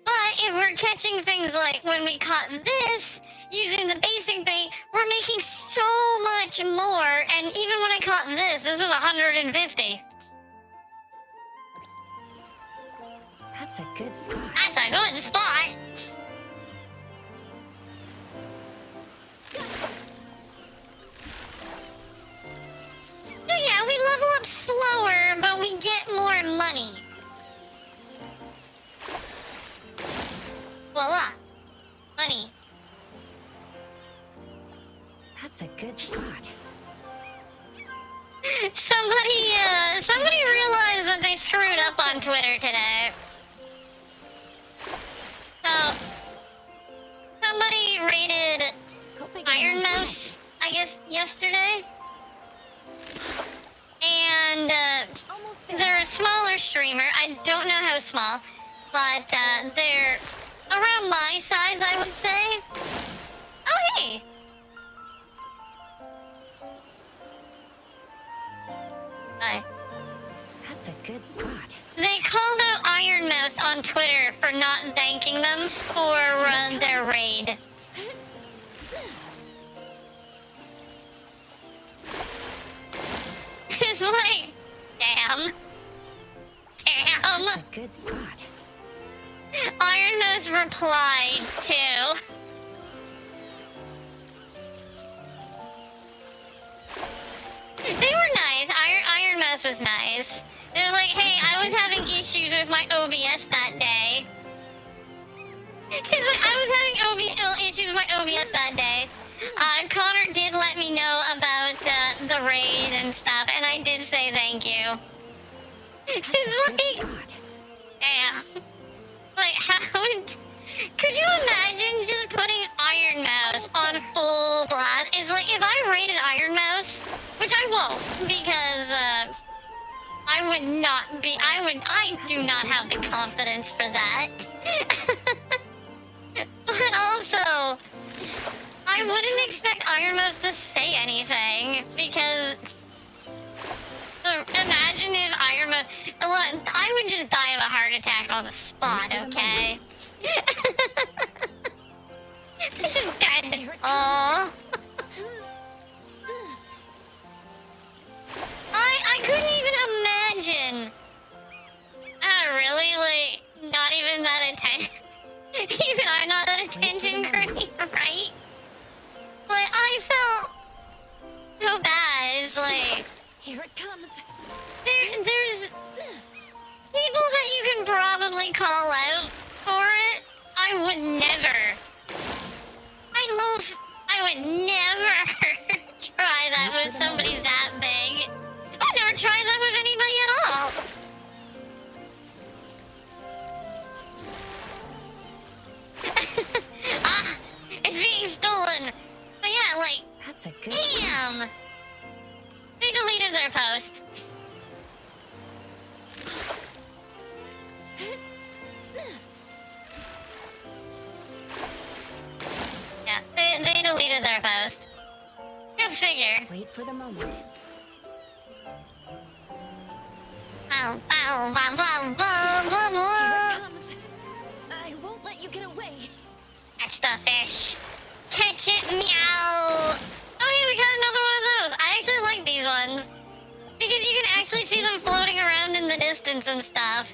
C: But if we're catching things like when we caught this using the basic bait, we're making so much more. And even when I caught this was 150.
E: That's a good spot.
C: That's a good spot. So yeah, we level up slower, but we get more money. Voila. Money.
E: That's a good spot.
C: Somebody realized that they screwed up on Twitter today. So, somebody rated Iron Mouse, I guess, yesterday. And, they're a smaller streamer. I don't know how small, but, they're around my size, I would say. Oh, hey! Hi.
E: That's a good spot.
C: They called out Iron Mouse on Twitter for not thanking them for their raid. It's like, damn.
E: That's a good spot.
C: Iron Mouse replied too. They were nice. Iron Mouse was nice. They're like, hey, I was having issues with my OBS that day. He's like, I was having issues with my OBS that day. Connor did let me know about the raid and stuff, and I did say thank you. It's like, damn. Like, how would... Could you imagine just putting Iron Mouse on full blast? It's like, if I rated Iron Mouse, which I won't, because, I would not be... I do not have the confidence for that. But also, I wouldn't expect Iron Mouse to say anything, because... Imagine if Iron Mouse... Look, I would just die of a heart attack on the spot, okay? Just dead. Aww. I couldn't even imagine. Really? Like, not even that attention. Even I'm not that attention creep, right? Like, I felt so bad. It's like...
E: Here it comes.
C: There's people that you can probably call out for it. I would never. I would never try that with somebody that big. I'd never try that with anybody at all. It's being stolen. But yeah, like,
E: That's a good
C: damn. They deleted their post. Yeah, they deleted their post. Go figure.
E: Wait for the moment.
C: Bow, bow, bow, bow, bow, bow,
E: Here
C: bow.
E: it comes. I won't let you get away.
C: Catch the fish. Catch it, meow. Oh yeah, we got another one of those. I actually like these ones. Because you can actually see them floating around in the distance and stuff.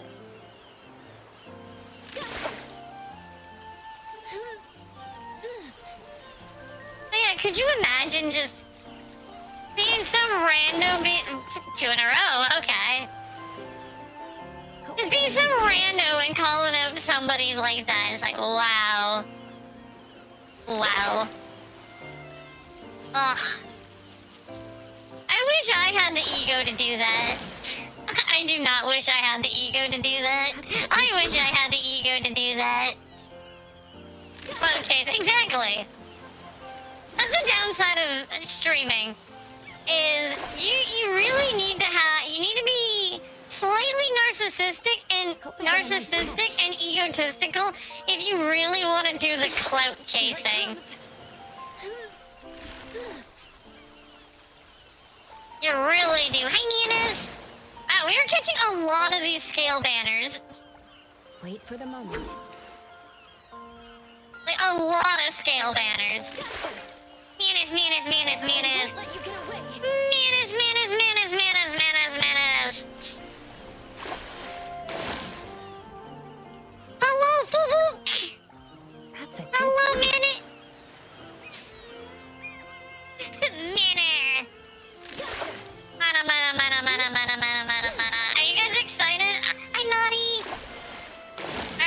C: But yeah, could you imagine just being some random 2 in a row, okay. just be some rando and calling up somebody like that. It's like, wow. Wow. Ugh. I wish I had the ego to do that. I do not wish I had the ego to do that. I wish I had the ego to do that. Clout chase, exactly. That's the downside of streaming. Is you really need to be slightly narcissistic and egotistical if you really want to do the clout chasing. You really do. Hey, Nianas! Wow, we are catching a lot of these scale banners.
E: Wait for the moment.
C: Like, a lot of scale banners. Manus. Manus. Hello, Fubuk!
E: That's a good
C: Hello,
E: sign.
C: Manus! Are you guys excited? Hi, Naughty!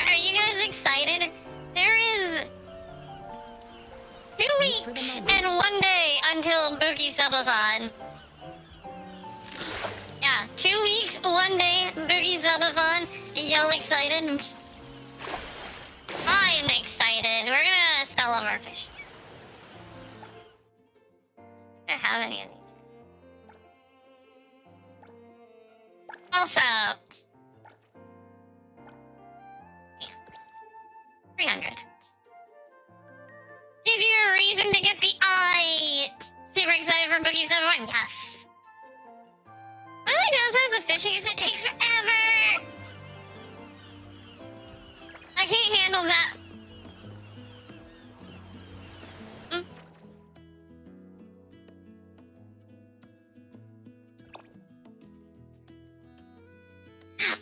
C: Are you guys excited? There is 2 weeks and 1 day until Buki Subathon. Yeah, 2 weeks, 1 day, Buki Subathon. Y'all excited? I am excited. We're gonna sell all our fish. I don't have any of these. Also, yeah, 300. Give you a reason to get the eye. Super excited for Boogie 71? Yes. The only downside of the fishing is it takes forever. I can't handle that.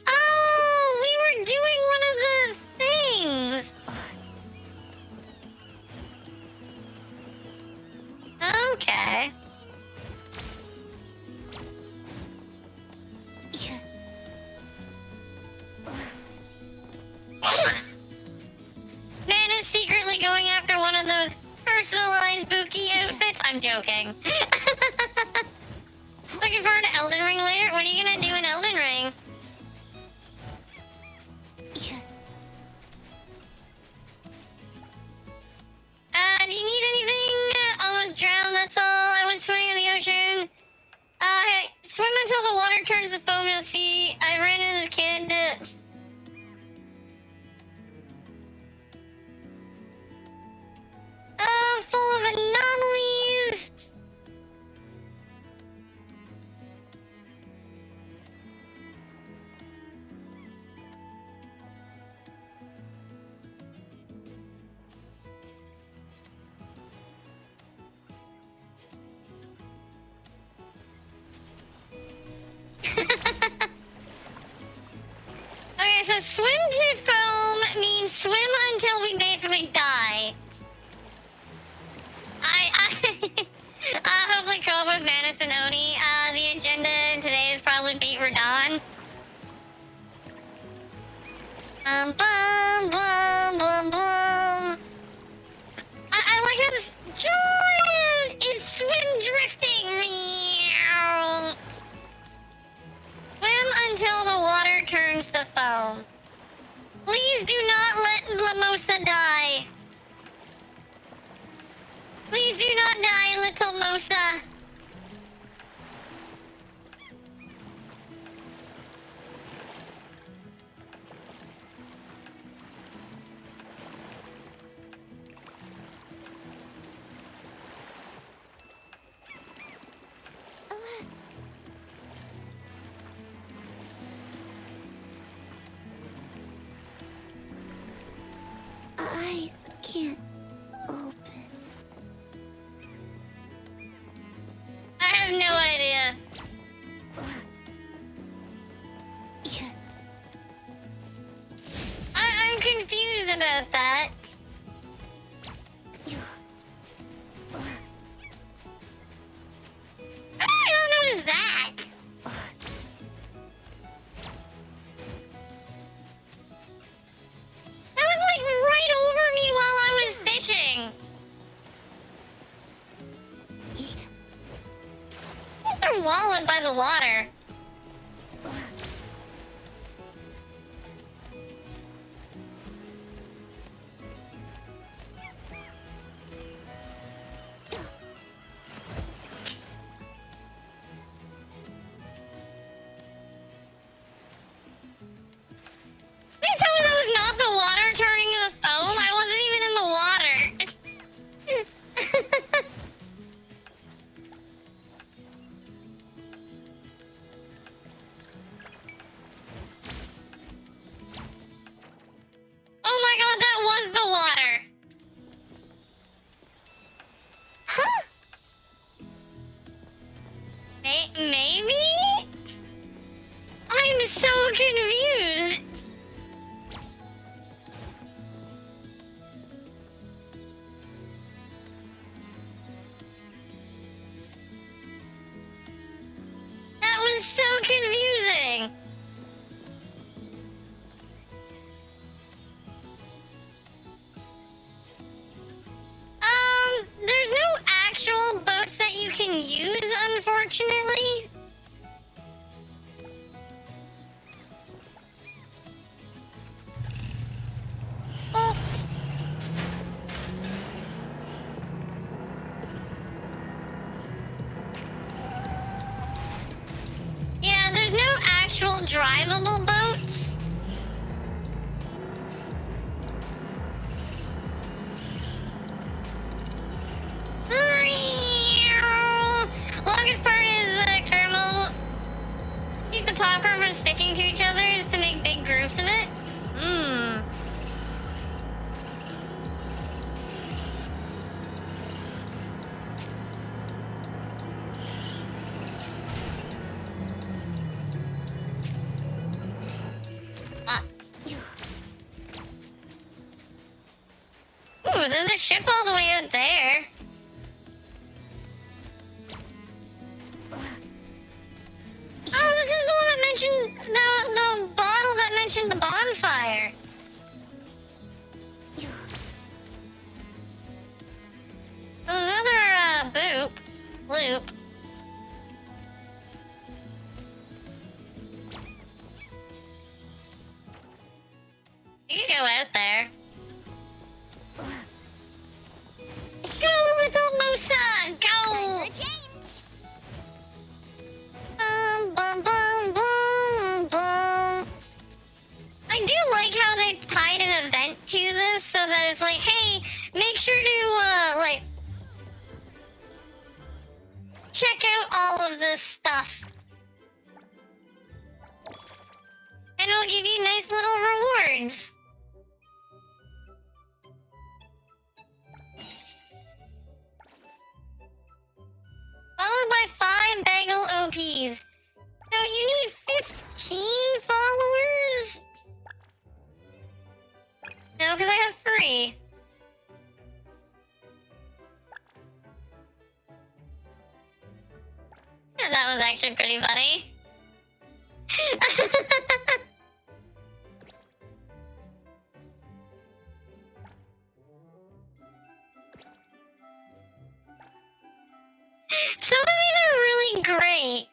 C: Oh, we were doing one of the things. Okay. Man is secretly going after one of those personalized Buki outfits. I'm joking. Looking forward to Elden Ring later. What are you gonna do in Elden Ring? Do you need anything? Almost drowned, that's all. I went swimming in the ocean. Hey, swim until the water turns to foam, you'll see. I ran into the kid. Full of anomalies. Okay, so swim to foam means swim until we basically die. Hopefully co-op with Manus and Oni. The agenda today is probably beat Radon. Bum bum bum bum. I like how this Jordan is swim drifting. Meow. Swim until the water turns to foam. Please do not let Lamosa die. Please do not die, little Mosa.
A: Eyes can't open.
C: I have no idea. I'm confused about that. I don't notice that. swallowed by the water. Please tell me that was not the water turning into foam. I wasn't even in the water. Oh my god, that was the water. Huh? Maybe? I'm so confused. That was so confusing. There's no actual boats that you can use, unfortunately. Well, yeah, there's no actual drivable boats. Longest part is caramel. Keep the popcorn from sticking to each other is to make big groups of it. Mmm. Ooh, there's a ship all the way out there. Oh, this is the one that mentioned the bottle that mentioned the bonfire. Another loop. You can go out there. Go, little Musa! Go! Bum, bum, bum, bum. I do like how they tied an event to this so that it's like, hey, make sure to, like, check out all of this stuff. And it'll give you nice little rewards. Followed by 5 bagel OPs. So you need 15 followers? No, because I have 3. Yeah, that was actually pretty funny. Some of these are really great.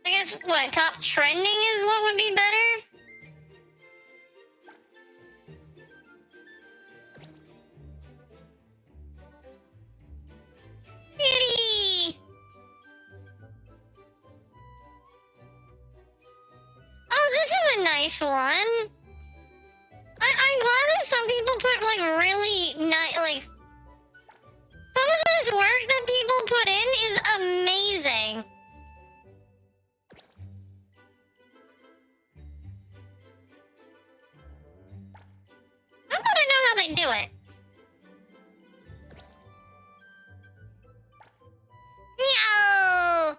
C: I guess, what, top trending is what would be better? Kitty! Oh, this is a nice one. I'm glad that some people put, like, really nice, like... Some of this work that people put in is amazing. Not that I know how they do it. Meow!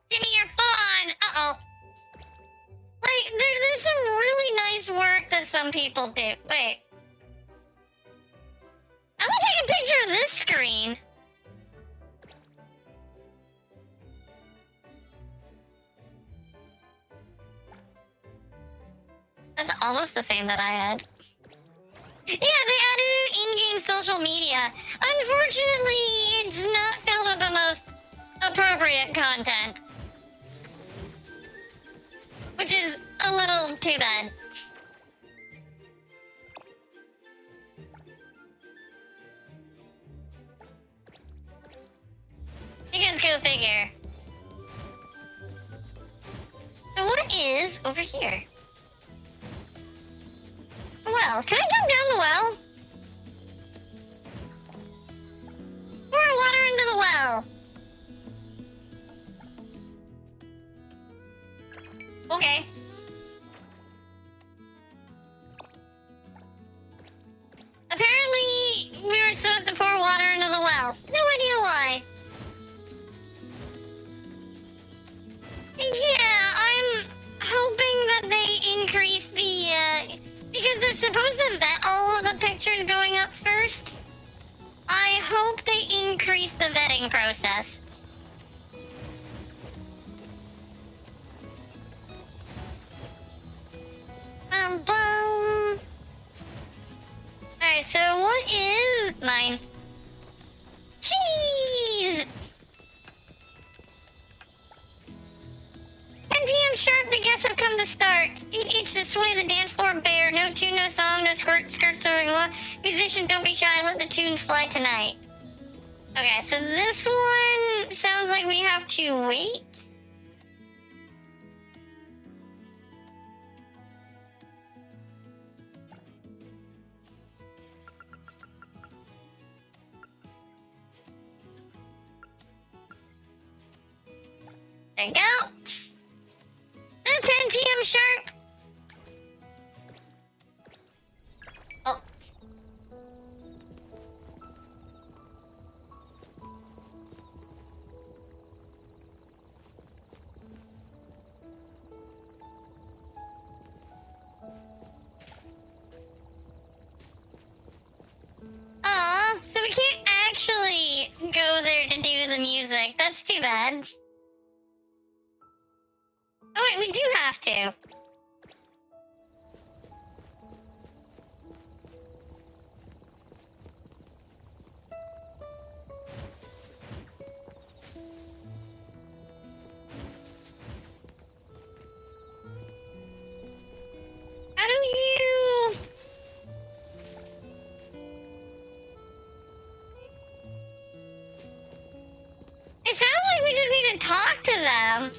C: Give me your phone! Uh-oh. Like, there's some really nice work that some people do. Wait. I'm gonna take a picture of this screen. the same that I had. Yeah, they added in-game social media. Unfortunately, it's not filled with the most appropriate content. Which is a little too bad. You guys go figure. So what is over here? Well, can I jump down the well? Pour water into the well. Okay. Apparently, we were supposed to pour water into the well. No idea why. Yeah, I'm hoping that they increase the, because they're supposed to vet all of the pictures going up first. I hope they increase the vetting process. Boom. Alright, so what is mine? Cheese! 10 p.m. sharp, the guests have come to start. Eat each to sway the dance floor bare. No tune, no song, no skirts throwing low. Musicians, don't be shy, let the tunes fly tonight. Okay, so this one sounds like we have to wait. There you go. 10 p.m. sharp. Oh. Aw, so we can't actually go there to do the music. That's too bad. Oh wait, we do have to. How do you... It sounds like we just need to talk to them.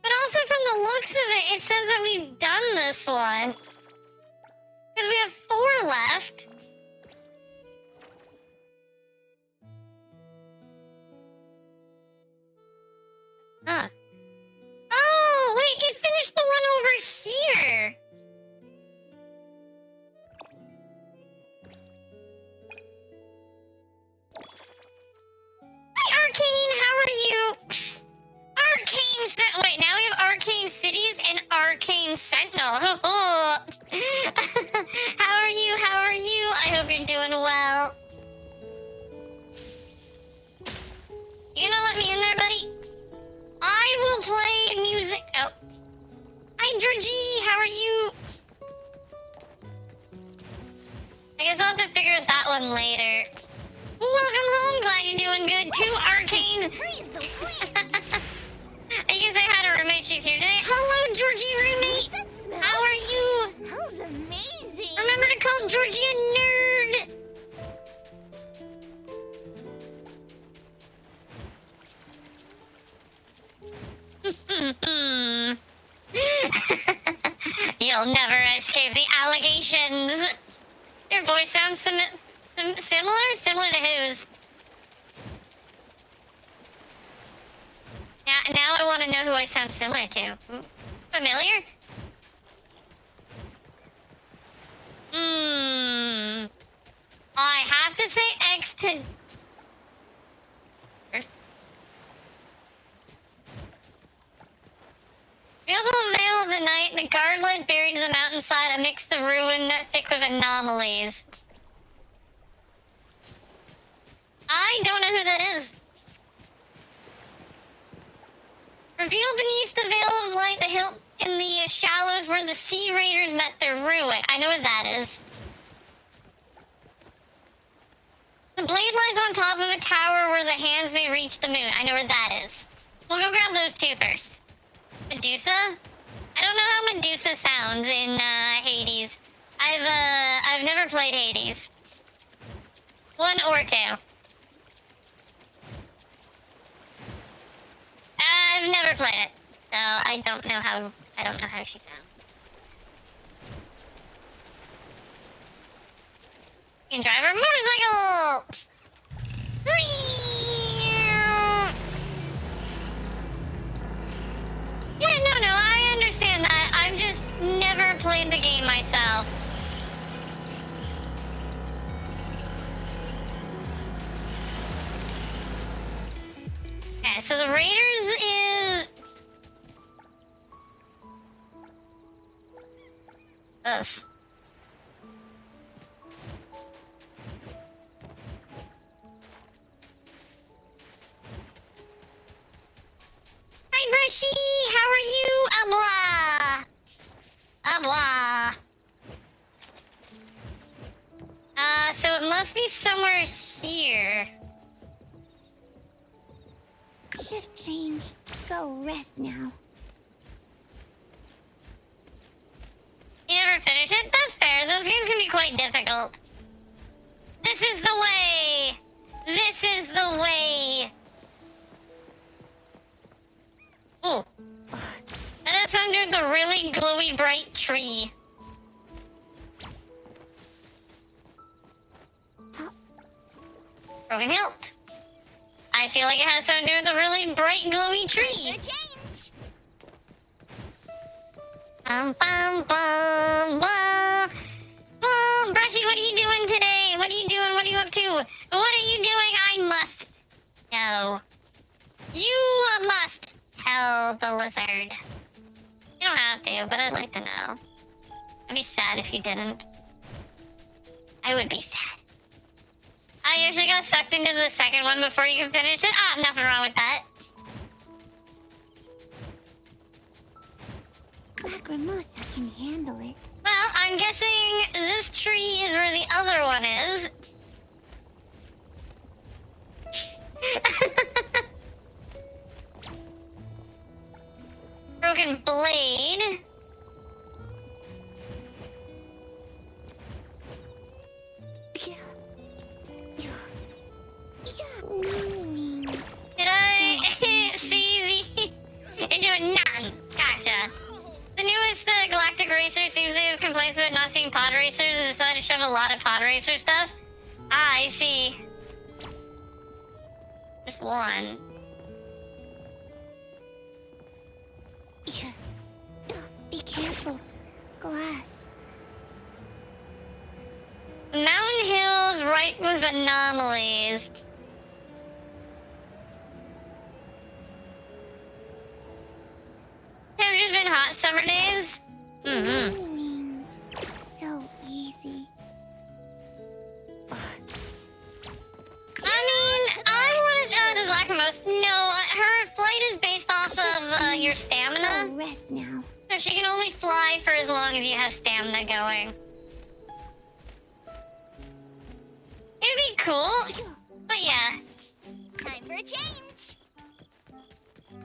C: But also from the looks of it, it says that we've done this one. Because we have 4 left. Huh. Oh, wait, it finished the one over here. Hi, Arcane, how are you? Arcane wait, now we have Arcane Cities and Arcane Sentinel. How are you? How are you? I hope you're doing well. You gonna let me in there, buddy? I will play music. Oh. Hi, Georgie. How are you? I guess I'll have to figure out that one later. Welcome home. Glad you're doing good too, Arcane. I guess I had a roommate. She's here today. Hello, Georgie roommate. How are you?
A: Smells amazing.
C: Remember to call Georgie a nerd. You'll never escape the allegations. Your voice sounds similar? Similar to whose? Now I want to know who I sound similar to. Familiar? I have to say X to... Feel the veil of the night, the guard lies buried in the mountainside amidst the ruin thick with anomalies. I don't know who that is. Revealed beneath the veil of light, the hill in the shallows where the Sea Raiders met their ruin. I know what that is. The blade lies on top of a tower where the hands may reach the moon. I know where that is. We'll go grab those two first. Medusa? I don't know how Medusa sounds in Hades. I've never played Hades. 1 or 2. I've never played it, so I don't know how she sounds. You can drive a motorcycle! Yeah, no, I understand that. I've just never played the game myself. Okay, so the Raiders is... us. Hi, Brushy! How are you? Abla! So it must be somewhere here.
A: Shift change. Go rest now.
C: You never finish it? That's fair. Those games can be quite difficult. This is the way! This is the way! Oh. And it's under the really glowy bright tree. Broken hilt. I feel like it has something to do with the really bright glowy tree. Bum, bum, bum, bum. Bum. Brushy, what are you doing today? What are you doing? What are you up to? What are you doing? I must know. You must tell the lizard. You don't have to, but I'd like to know. I'd be sad if you didn't. I would be sad. I usually got sucked into the second one before you can finish it. Ah, nothing wrong with that.
A: Lacrimosa can handle it.
C: Well, I'm guessing this tree is where the other one is. Broken blade. Did I see the... You're doing nothing. Gotcha. The newest Galactic Racer seems to have complaints about not seeing pod racers and decided to shove a lot of pod racer stuff. Ah, I see. Just one.
A: Be careful. Glass.
C: Mountain hills ripe with anomalies. Have just been hot summer days? Mm-hmm.
A: Wings. So easy.
C: I mean, I wanted the Lacrimosa. No, her flight is based off of your stamina.
A: Go rest now.
C: So she can only fly for as long as you have stamina going. It'd be cool. But yeah.
A: Time for a change.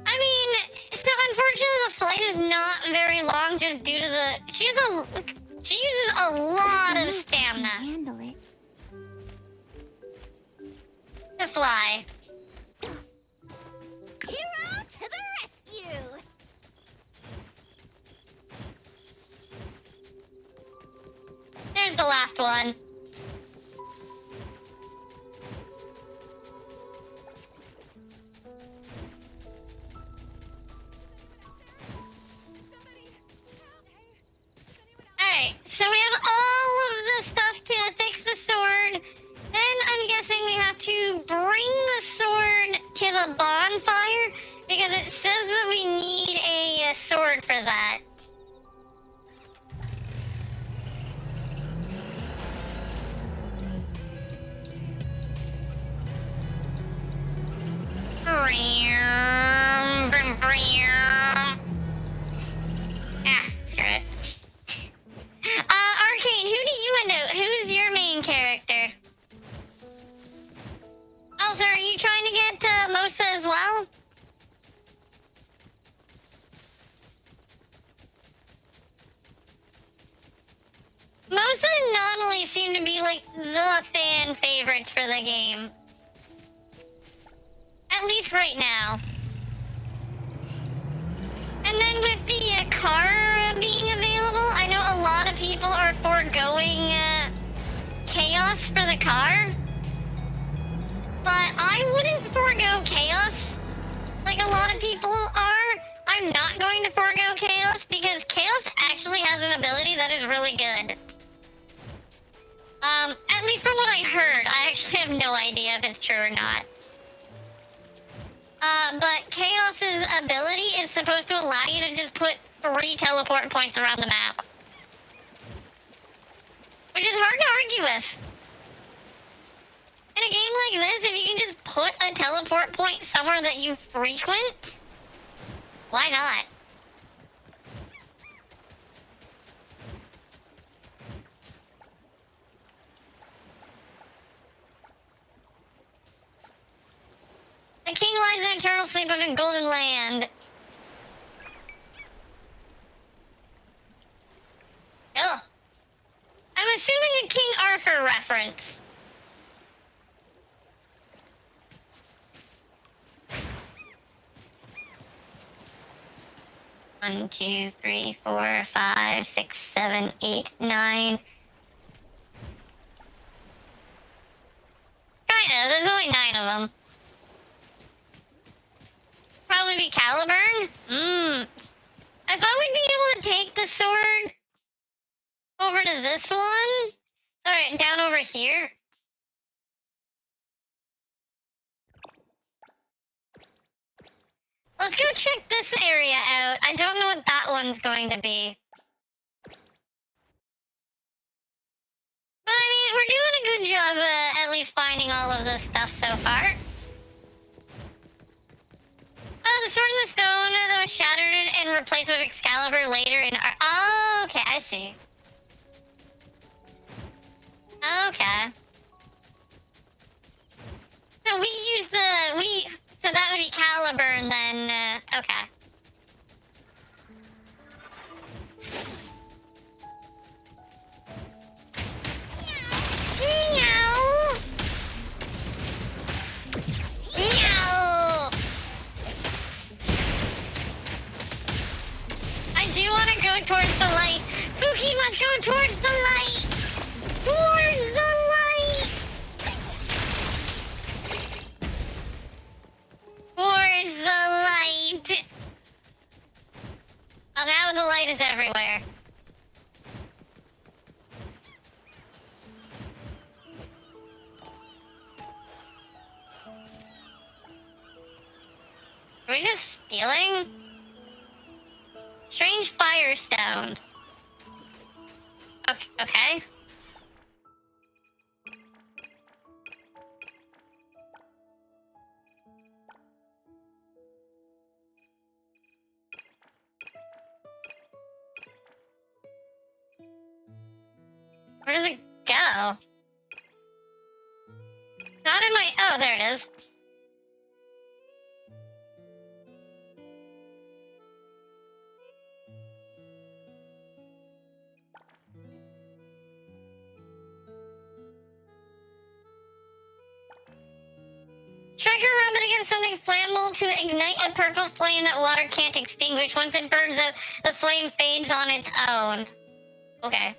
C: I mean, so unfortunately the flight is not very long just due to the... She uses a lot of stamina
A: Handle it.
C: to fly.
A: Hero to the rescue.
C: There's the last one. Alright, so we have all of the stuff to fix the sword. Then I'm guessing we have to bring the sword to the bonfire because it says that we need a sword for that. you trying to get Mosa as well? Mosa and Nonali seem to be like the fan favorites for the game. At least right now. And then with the car being available, I know a lot of people are foregoing Chaos for the car. But I wouldn't forego Chaos like a lot of people are. I'm not going to forego Chaos because Chaos actually has an ability that is really good. At least from what I heard. I actually have no idea if it's true or not. But Chaos's ability is supposed to allow you to just put 3 teleport points around the map. Which is hard to argue with. In a game like this, if you can just put a teleport point somewhere that you frequent, why not? The king lies in eternal sleep of a golden land. Ugh. I'm assuming a King Arthur reference. One, 2, 3, 4, 5, 6, 7, 8, 9. Kinda, there's only 9 of them. Probably be Caliburn? I thought we'd be able to take the sword over to this one. Sorry, down over here. Let's go check this area out. I don't know what that one's going to be. But I mean, we're doing a good job at least finding all of this stuff so far. The Sword in the Stone that was shattered and replaced with Excalibur later in our... Oh, okay, I see. Okay. So we use the... So that would be Caliburn then, okay. Meow! Meow! I do want to go towards the light. Pookie must go towards the light! Towards the light! Towards the light! Oh, now the light is everywhere. Are we just stealing? Strange Firestone. Okay. Where does it go? Not in my... Oh, there it is. Strike a rub it against something flammable to ignite a purple flame that water can't extinguish. Once it burns out, the flame fades on its own. Okay.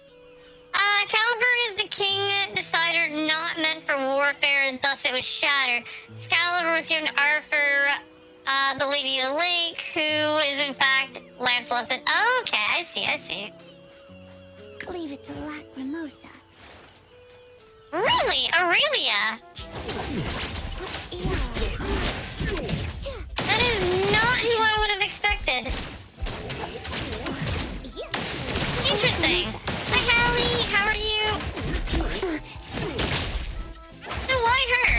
C: Caliburn is the king decider not meant for warfare, and thus it was shattered. Excalibur was given to Arthur, the Lady of the Lake, who is in fact Lancelot's... Oh, okay, I see.
E: Believe it's a Lacrimosa.
C: Really? Aurelia? That is not who I would have expected. Interesting. Hi, Callie. How are you? No, why her?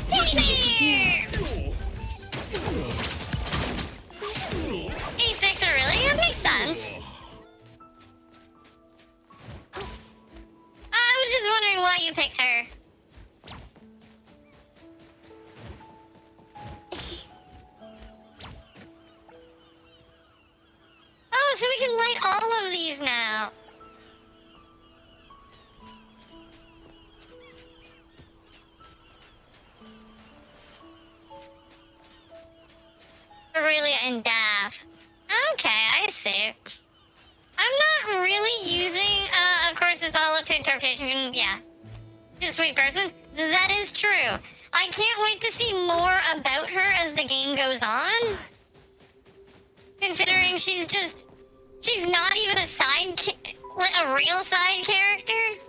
C: Teddy bear! A6, really? That makes sense. I was just wondering why you you picked her. Oh, so we can light all of these now. Aurelia and Dav. Okay, I see. I'm not really using, of course, it's all up to interpretation. Yeah. She's a sweet person. That is true. I can't wait to see more about her as the game goes on. Considering she's not even like a real side character.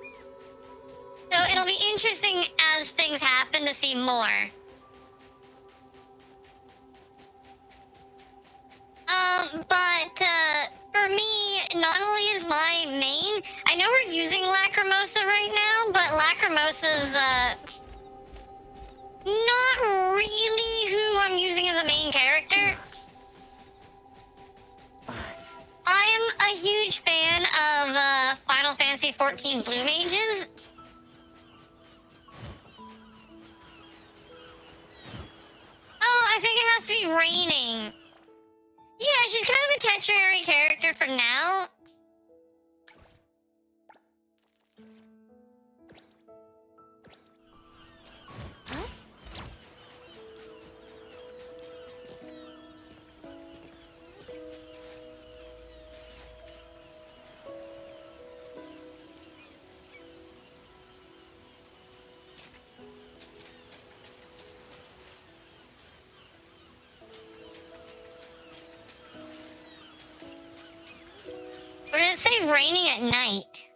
C: So it'll be interesting as things happen to see more. But for me, not only is my main, I know we're using Lacrimosa right now, but Lacrimosa's not really who I'm using as a main character. I am a huge fan of Final Fantasy XIV Blue Mages. Oh, I think it has to be raining. Yeah, she's kind of a tertiary character for now. Or did it say raining at night?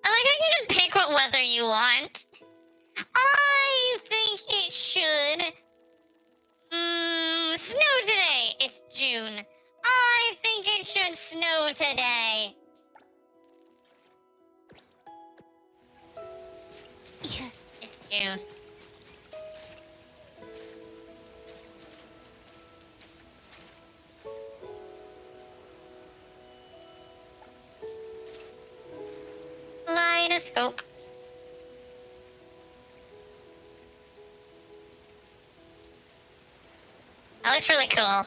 C: I like how you can pick what weather you want. I think it should... snow today. It's June. I think it should snow today. It's June. Kaleidoscope. That looks really cool.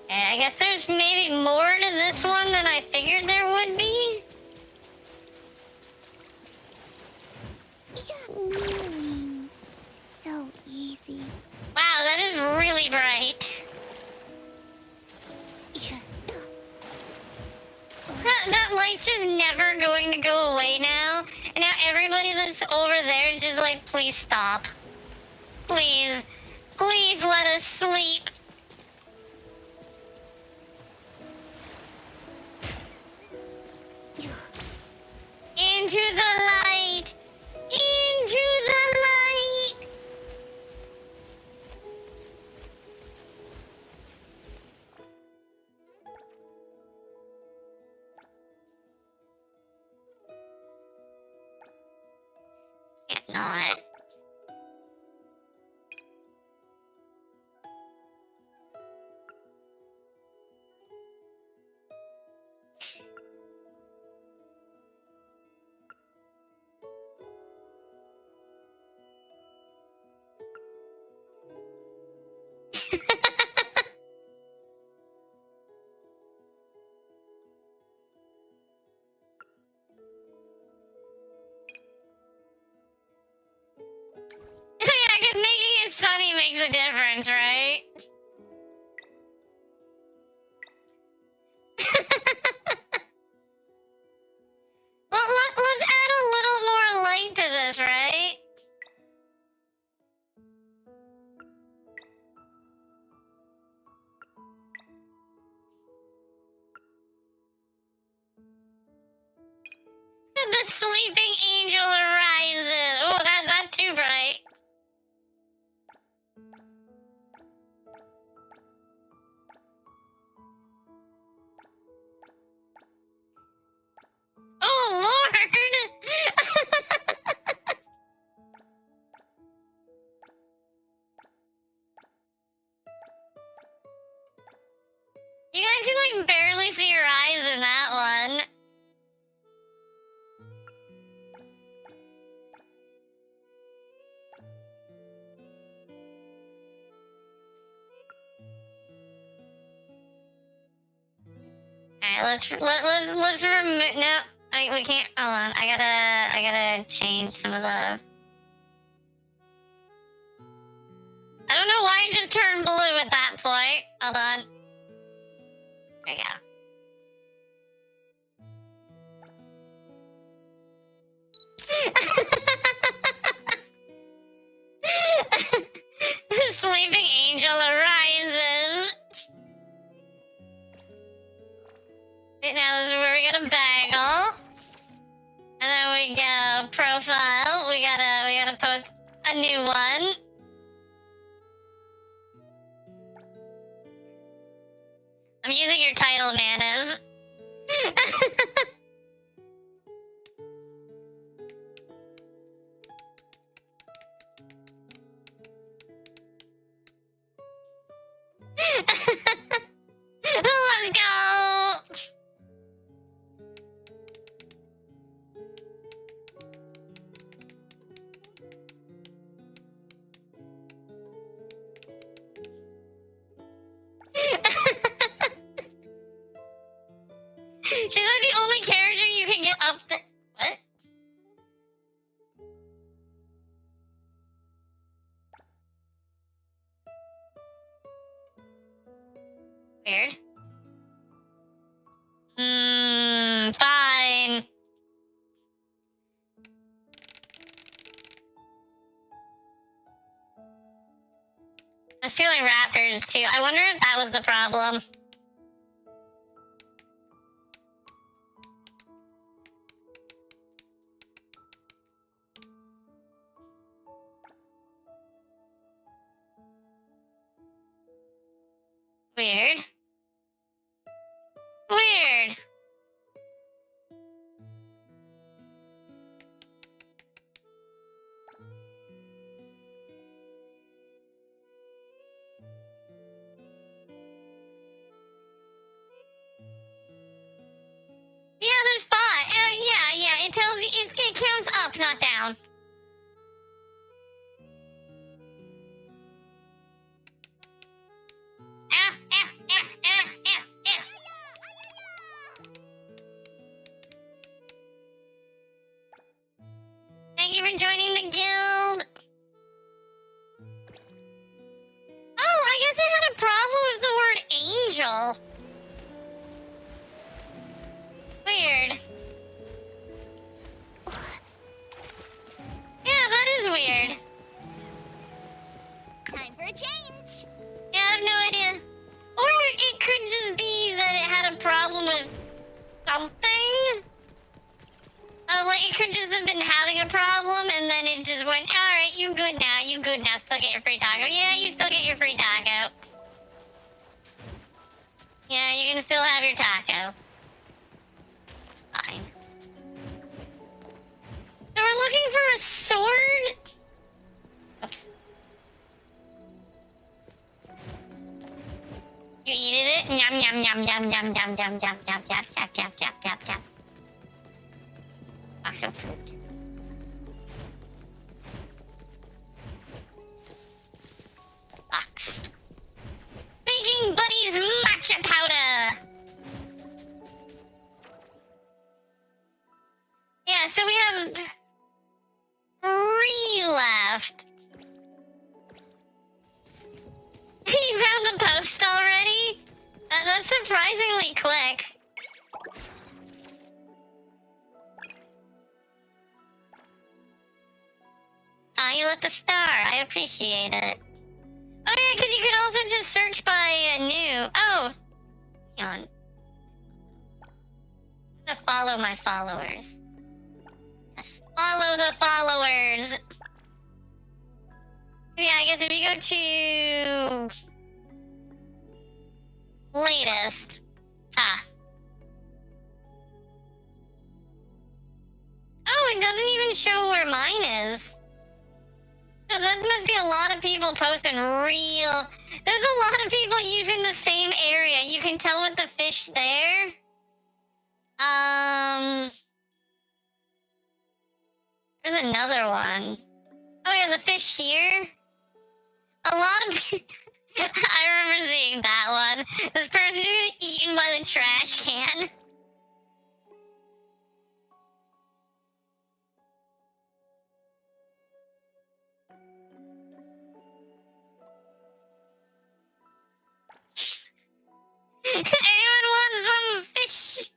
C: Yeah, I guess there's maybe more to this one than I figured there would be.
A: Wings. So easy.
C: Wow, that is really bright. That light's just never going to go away now. And now everybody that's over there is just like, please stop. Please. Please let us sleep. Into the light. Into the light. It's not. Yeah, 'cause making it sunny makes a difference, right? Well, let's add a little more light to this, right? The sleeping angel arises. Oh, that's too bright. can barely see her eyes in that one. Alright, let's remove. No, we can't. Hold on. I gotta change some of the. I don't know why it just turned blue at that point. Hold on. There we go. The sleeping angel arises. Right now this is where we get a bagel. And then we go profile. We gotta post a new one. I'm using your title, Manas. Let's go! She's like the only character you can get up the. What? Weird. Fine. I'm stealing raptors too. I wonder if that was the problem. Weird. Weird. Yeah, there's 5. Yeah. It tells you it counts up, not down. Thank you for joining the guild. Oh, I guess I had a problem with the word angel. Weird. Yeah, that is weird.
A: Time for a change.
C: Yeah, I have no idea. Or it could just be that it had a problem with something. Like, it could just have been having a problem, and then it just went, alright, you good now, still get your free taco. Yeah, you still get your free taco. Yeah, you can still have your taco. Fine. So we're looking for a sword? Oops. You eated it? Yum, yum, yum, yum, yum, yum, yum, yum, yum, yum, yum, yum, yum, yum, yum. Box of fruit. Box. Baking Buddies matcha powder! Yeah, so we have 3 left. You found the post already? That's surprisingly quick. Ah, you left a star. I appreciate it. Oh yeah, because you could also just search by new. Oh, hang on. I'm gonna follow my followers. Yes, follow the followers. Yeah, I guess if you go to latest. Ah. Oh, it doesn't even show where mine is. So that must be a lot of people posting real... Those There's a lot of people using the same area. You can tell with the fish there. There's another one. Oh yeah, the fish here. A lot of I remember seeing that one. This person is eaten by the trash can. Anyone want some fish?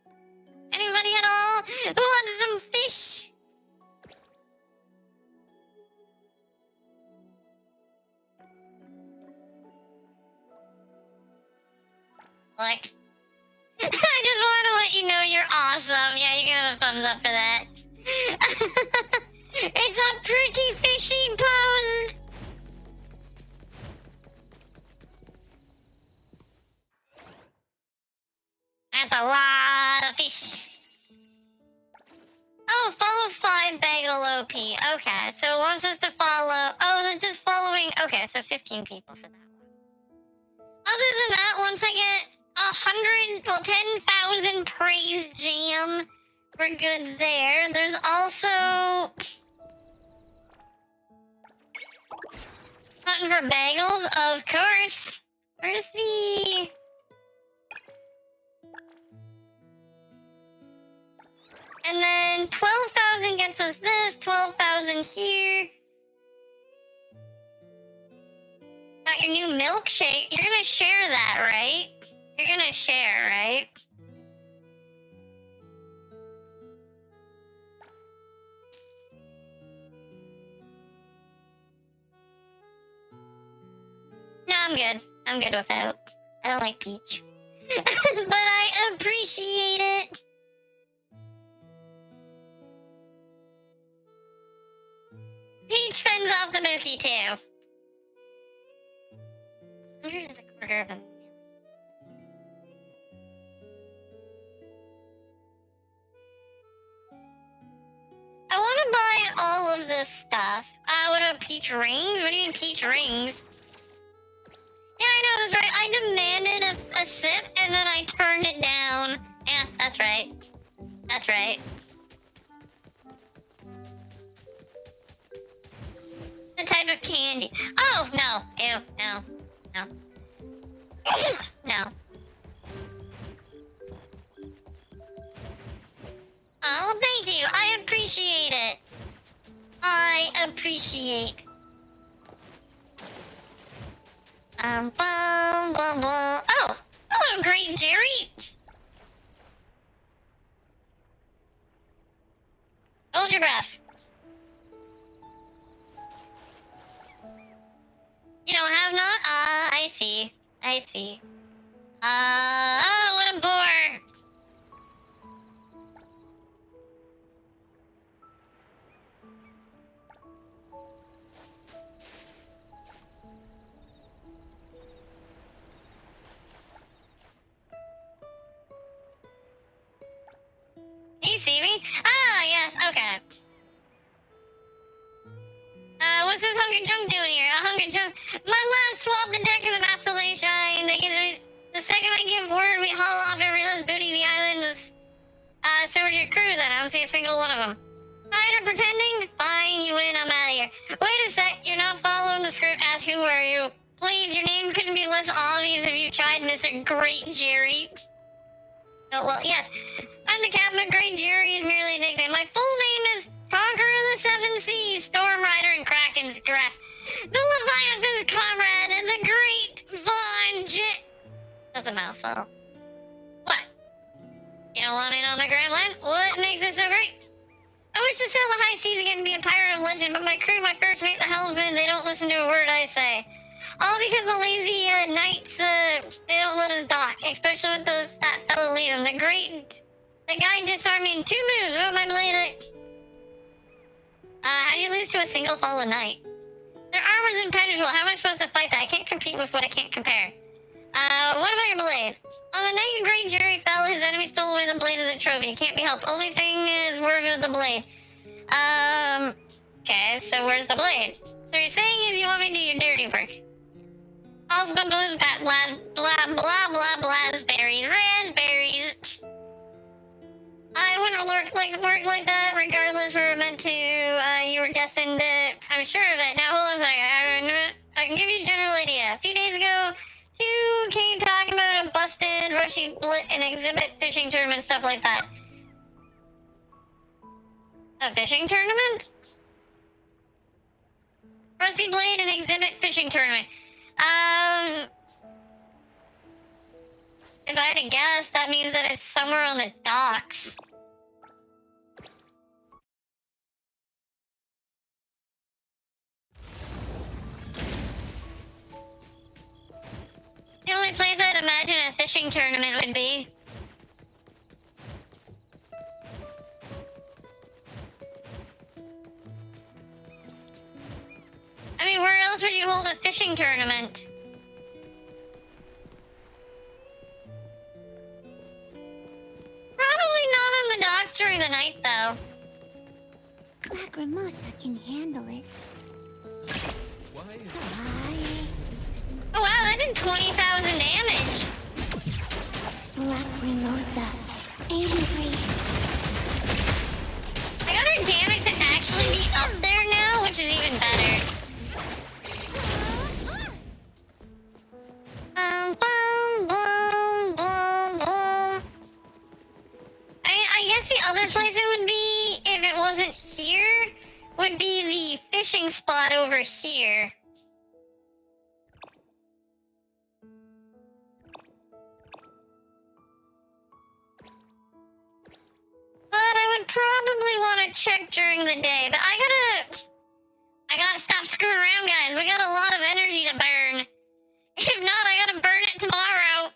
C: Anybody at all who wants some fish? Like, I just wanted to let you know you're awesome. Yeah, you can have a thumbs up for that. It's a pretty fishy pose. That's a lot of fish. Oh, follow 5 bagel OP. Okay, so it wants us to follow. Oh, they're just following. Okay, so 15 people for that one. Other than that, once I get 10,000 praise jam, we're good there. There's also hunting for bagels, of course. Where's the? And then 12,000 gets us this, 12,000 here. Got your new milkshake. You're gonna share that, right? You're gonna share, right? No, I'm good. I'm good without. I don't like peach. But I appreciate it. Peach fends off the Mookie too. 100 is a quarter of a million. I want to buy all of this stuff. What about peach rings? What do you mean peach rings? Yeah, I know, that's right. I demanded a sip and then I turned it down. Yeah, that's right. That's right. The type of candy. Oh, no. Ew, no. No. No. Oh, thank you. I appreciate it. I appreciate. Bum, bum, bum. Oh, hello, Great Jerry. Hold your breath. You don't have none? I see. I see. Oh, what a bore. You see me? Ah, yes, okay. What's this hungry junk doing here? A hungry junk? My last swap the deck of the Vacillation. The second I give word, we haul off every last booty the island. So we're your crew then. I don't see a single one of them. Tired of pretending? Fine, you win. I'm out of here. Wait a sec. You're not following the script. Ask who are you? Please, your name couldn't be less obvious if you tried, Mr. Great Jerry. Oh, well, yes. I'm the captain, but Great Jerry is merely a nickname. My full name is Conqueror of the Seven Seas, Storm Rider, and Kraken's Graph. The Leviathan's comrade, and the Great Von That's a mouthful. What? You don't want in on the Grand Line? What makes it so great? I wish to sail the high seas again and be a pirate of legend, but my crew, my first mate, the helmsman, they don't listen to a word I say. All because the lazy knights, they don't let us dock, especially with that fellow leader. The guy disarmed me in 2 moves with my blade. How do you lose to a single fallen knight? Their armor's impenetrable. How am I supposed to fight that? I can't compete with what I can't compare. What about your blade? On the night Great Jerry fell, his enemy stole away the blade as a trophy. It can't be helped. Only thing is worthy of the blade. Okay, so where's the blade? So you're saying is you want me to do your dirty work? Also, blues, blah, blah, blah, blah, blazzberries, raspberries. I wouldn't work like that regardless we were meant to, you were destined to, I'm sure of it. Now, hold on a second. I can give you a general idea. A few days ago, you came talking about a busted, rushy blit and exhibit fishing tournament, stuff like that. A fishing tournament? Rusty Blade and exhibit fishing tournament. If I had to guess, that means that it's somewhere on the docks. The only place I'd imagine a fishing tournament would be. I mean, where else would you hold a fishing tournament? Probably not on the docks during the night, though.
A: Lacrimosa can handle it.
C: Oh wow, that did 20,000 damage.
A: Lacrimosa, angry.
C: I got her damage to actually be up there now, which is even better. Boom, boom, boom, boom, boom. I guess the other place it would be, if it wasn't here, would be the fishing spot over here. But I would probably want to check during the day. But I gotta stop screwing around, guys. We got a lot of energy to burn. If not, I gotta burn it tomorrow.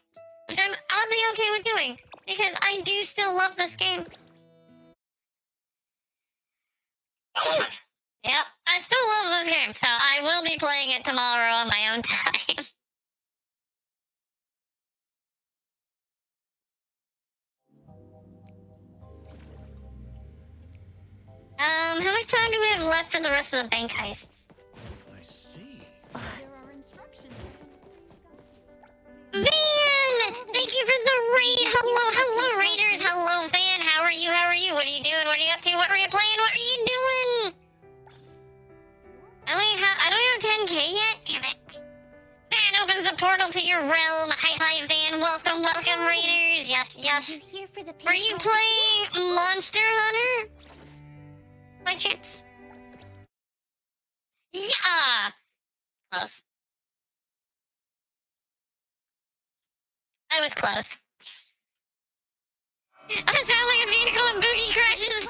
C: Which I'm oddly okay with doing. Because I do still love this game. Yep, I still love this game. So I will be playing it tomorrow on my own time. How much time do we have left for the rest of the bank heists?
B: I see.
F: There are instructions.
C: Van! Thank you for the raid! Hello, raiders! Hello, Van! How are you? What are you doing? What are you up to? What are you playing? What are you doing? I don't have 10k yet? Damn it. Van opens the portal to your realm. Hi, Van. Welcome, raiders. Yes.
A: You here for the
C: Were you playing Monster Hunter? By chance? Yeah! Close. I was close. I sound like a vehicle in Boogie Crashes.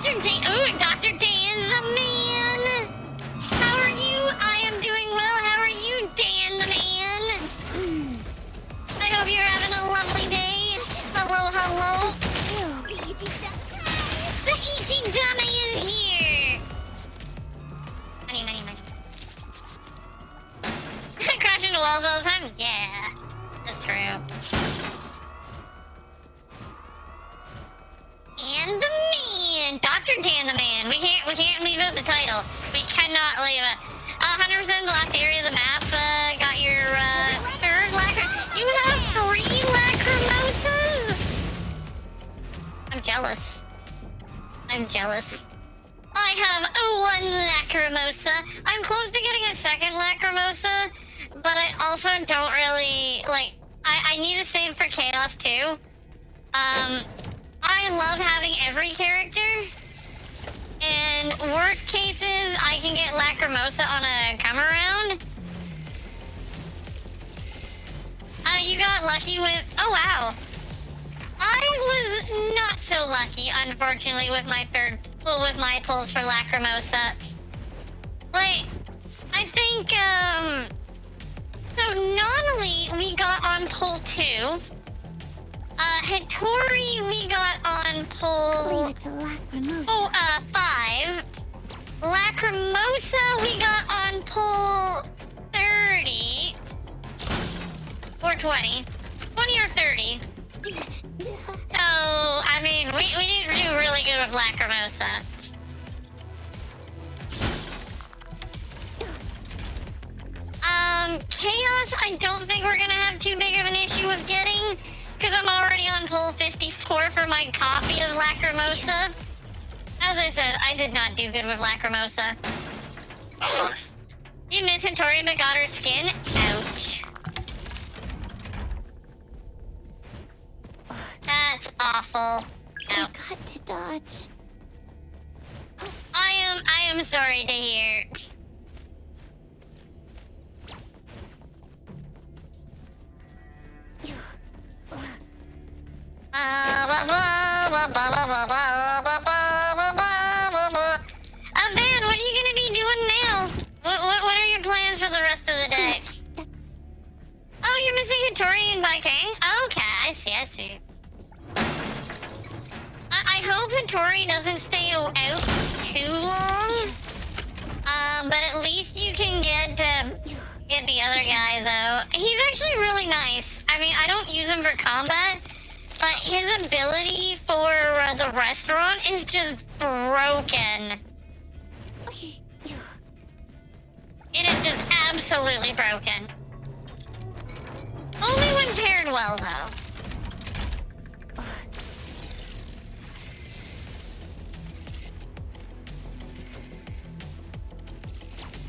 C: Dr. Dan. Ooh, Dr. Dan the man. How are you? I am doing well. How are you, Dan the man? I hope you're having a lovely day. Hello. The Ichi Dummy is here. Money. I crash into walls all the time? Yeah, that's true. And the man, Dr. Dan the man. We can't leave out the title. We cannot leave it. 100% the last area of the map. Got your third lacrimosa. You have 3 lacrimosas? I'm jealous. I have 1 lacrimosa. I'm close to getting a second lacrimosa, but I also don't really like. I need to save for chaos too. I love having every character, and worst cases, I can get lacrimosa on a come around. You got lucky with. Oh wow. I was not so lucky, unfortunately, with my pulls for lacrimosa. Like, I think, so Nonali we got on pull 2. Hattori we got on pull...
A: Leave it to Lacrimosa.
C: Oh, 5. Lacrimosa we got on pull 30. 20. 20 or 30. So, I mean, we didn't do really good with Lacrimosa. Chaos, I don't think we're gonna have too big of an issue with getting, because I'm already on pull 54 for my copy of Lacrimosa. As I said, I did not do good with Lacrimosa. You miss Hattori but got her skin? Ouch. That's awful. Ow.
E: Got to dodge.
C: I am sorry to hear. Man, what are you gonna be doing now? What are your plans for the rest of the day? Oh, you're missing Hattori and Baikang? Okay, I see. I hope Hattori doesn't stay out too long. But at least you can get the other guy, though. He's actually really nice. I mean, I don't use him for combat, but his ability for the restaurant is just broken. It is just absolutely broken. Only when paired well, though.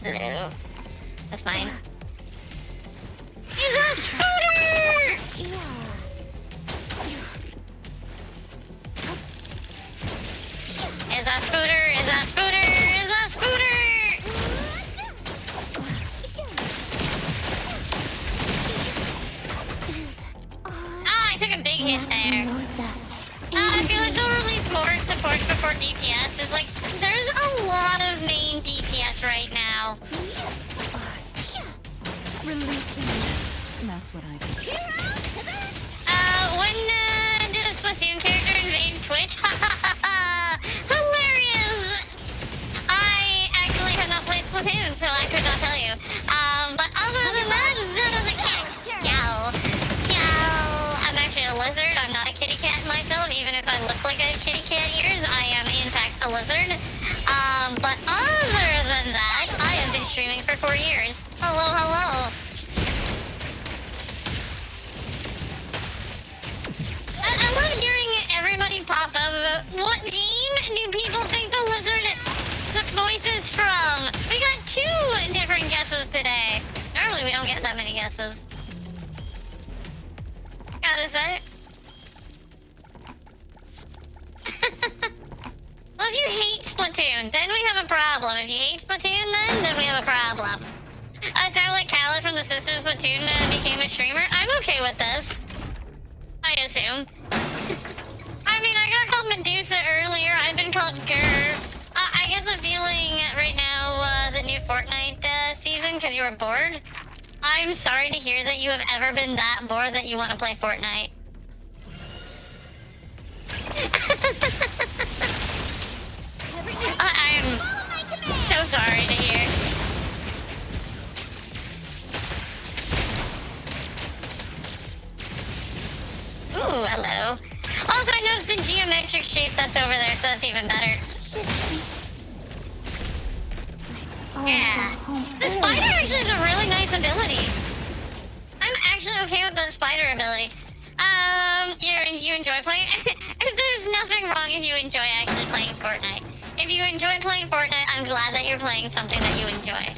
C: Hello. That's mine. He's a scooter! Is a scooter! Ah, I took a big hit there. I feel like they'll release more support before DPS. There's a lot of main DPS right now.
D: Releasing. That's what I do.
C: When did a Splatoon character invade Twitch? Hilarious! I actually have not played Splatoon, so I could not tell you. But other than that, Zeta the cat. Yow. I'm actually a lizard. I'm not a kitty cat myself, even if I look like a kitty cat ears. I am, in fact, a lizard. But other than that, I have been streaming for 4 years. Hello. I love hearing everybody pop up about what game do people think the lizard took voices from? We got 2 different guesses today. Normally we don't get that many guesses. Gotta say. Well, if you hate Splatoon, then we have a problem. If you hate Splatoon, then we have a problem. I sound like Khaled from the Sisters Splatoon became a streamer. I'm okay with this. I assume. I mean, I got called Medusa earlier. I've been called Grr. I get the feeling right now, the new Fortnite season, because you were bored. I'm sorry to hear that you have ever been that bored that you want to play Fortnite. I'm so sorry to hear. Ooh, hello. Also, I noticed the geometric shape that's over there, so that's even better. Yeah. The spider actually is a really nice ability. I'm actually okay with the spider ability. You enjoy playing? There's nothing wrong if you enjoy actually playing Fortnite. If you enjoy playing Fortnite, I'm glad that you're playing something that you enjoy.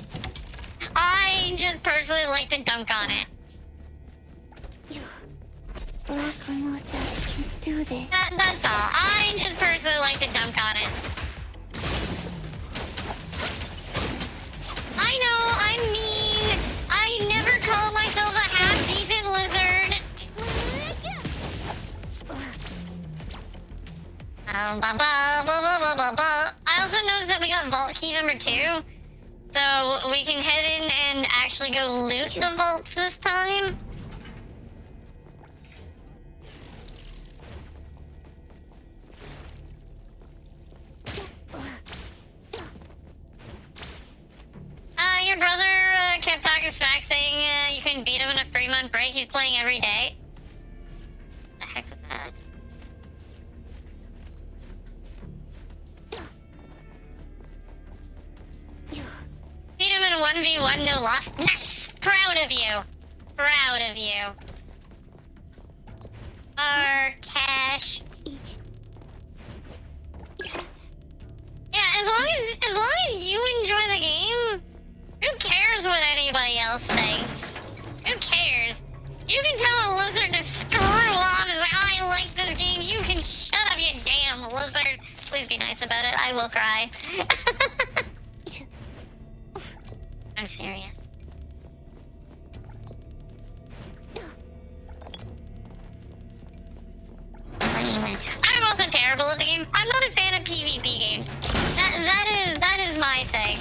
C: I just personally like to dunk on it.
E: Lacrimosa can do this.
C: That's all. I just personally like to dunk on it. I know, I'm mean. I never call myself a half-decent lizard. I also noticed that we got vault key number 2. So we can head in and actually go loot the vaults this time. Your brother kept talking smack saying you couldn't beat him in a free month 2-month break he's playing every day. The heck was that? Beat him in 1v1, no loss. Nice! Proud of you. Proud of you. Our cash. Yeah, as long as you enjoy the game, who cares what anybody else thinks? Who cares? You can tell a lizard to screw off and say, I like this game. You can shut up, you damn lizard. Please be nice about it. I will cry. I'm serious. I'm also terrible at the game. I'm not a fan of PvP games. That is my thing.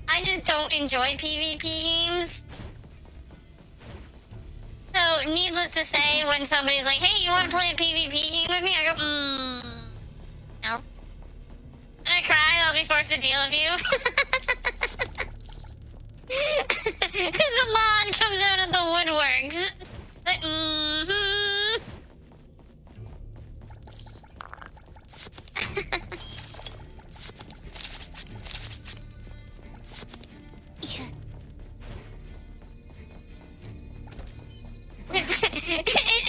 C: I just don't enjoy PvP games. So, needless to say, when somebody's like, hey, you want to play a PvP game with me? I go, no. I cry, I'll be forced to deal with you. The mod comes out of the woodworks. Like,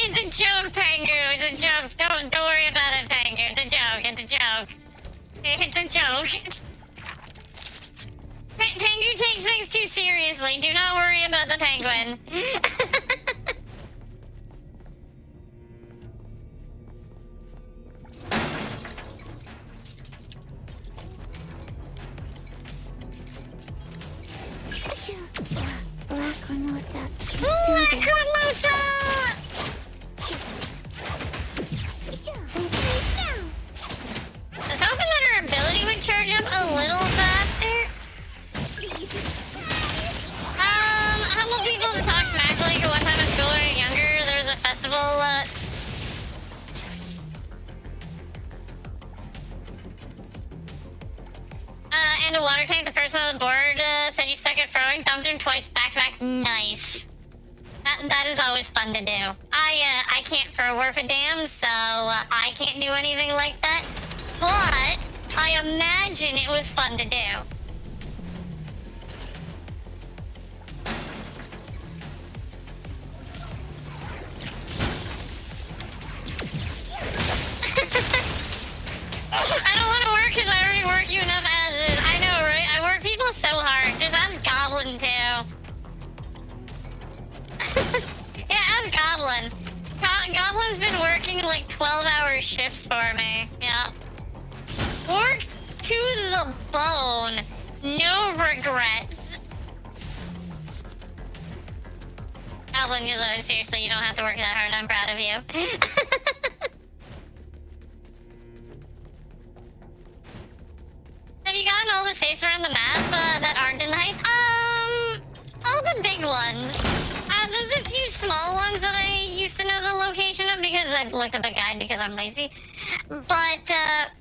C: It's a joke, Pangu. It's a joke. Don't worry about it, Pangu. It's a joke. It's a joke. It's a joke. Pangu takes things too seriously. Do not worry about the penguin.
E: Lacrimosa.
C: Lacrimosa! I was hoping that her ability would charge up a little faster. How about people to talk smack like one time in school when we were younger? There was a festival, and a water tank, the person on the board said you suck at throwing, dumped him twice back to back. Nice. That is always fun to do. I can't throw worth a damn, so I can't do anything like that. But I imagine it was fun to do. I don't want to work because I already work you enough as is. I know, right? I work people so hard. Just ask Goblin, too. Yeah, ask Goblin. Goblin's been working like 12-hour shifts for me. Yeah. Work to the bone. No regrets. Goblin, seriously, you don't have to work that hard. I'm proud of you. Have you gotten all the safes around the map that aren't in the heist? All the big ones. There's a few small ones that I used to know the location of because I've looked up a guide because I'm lazy. But,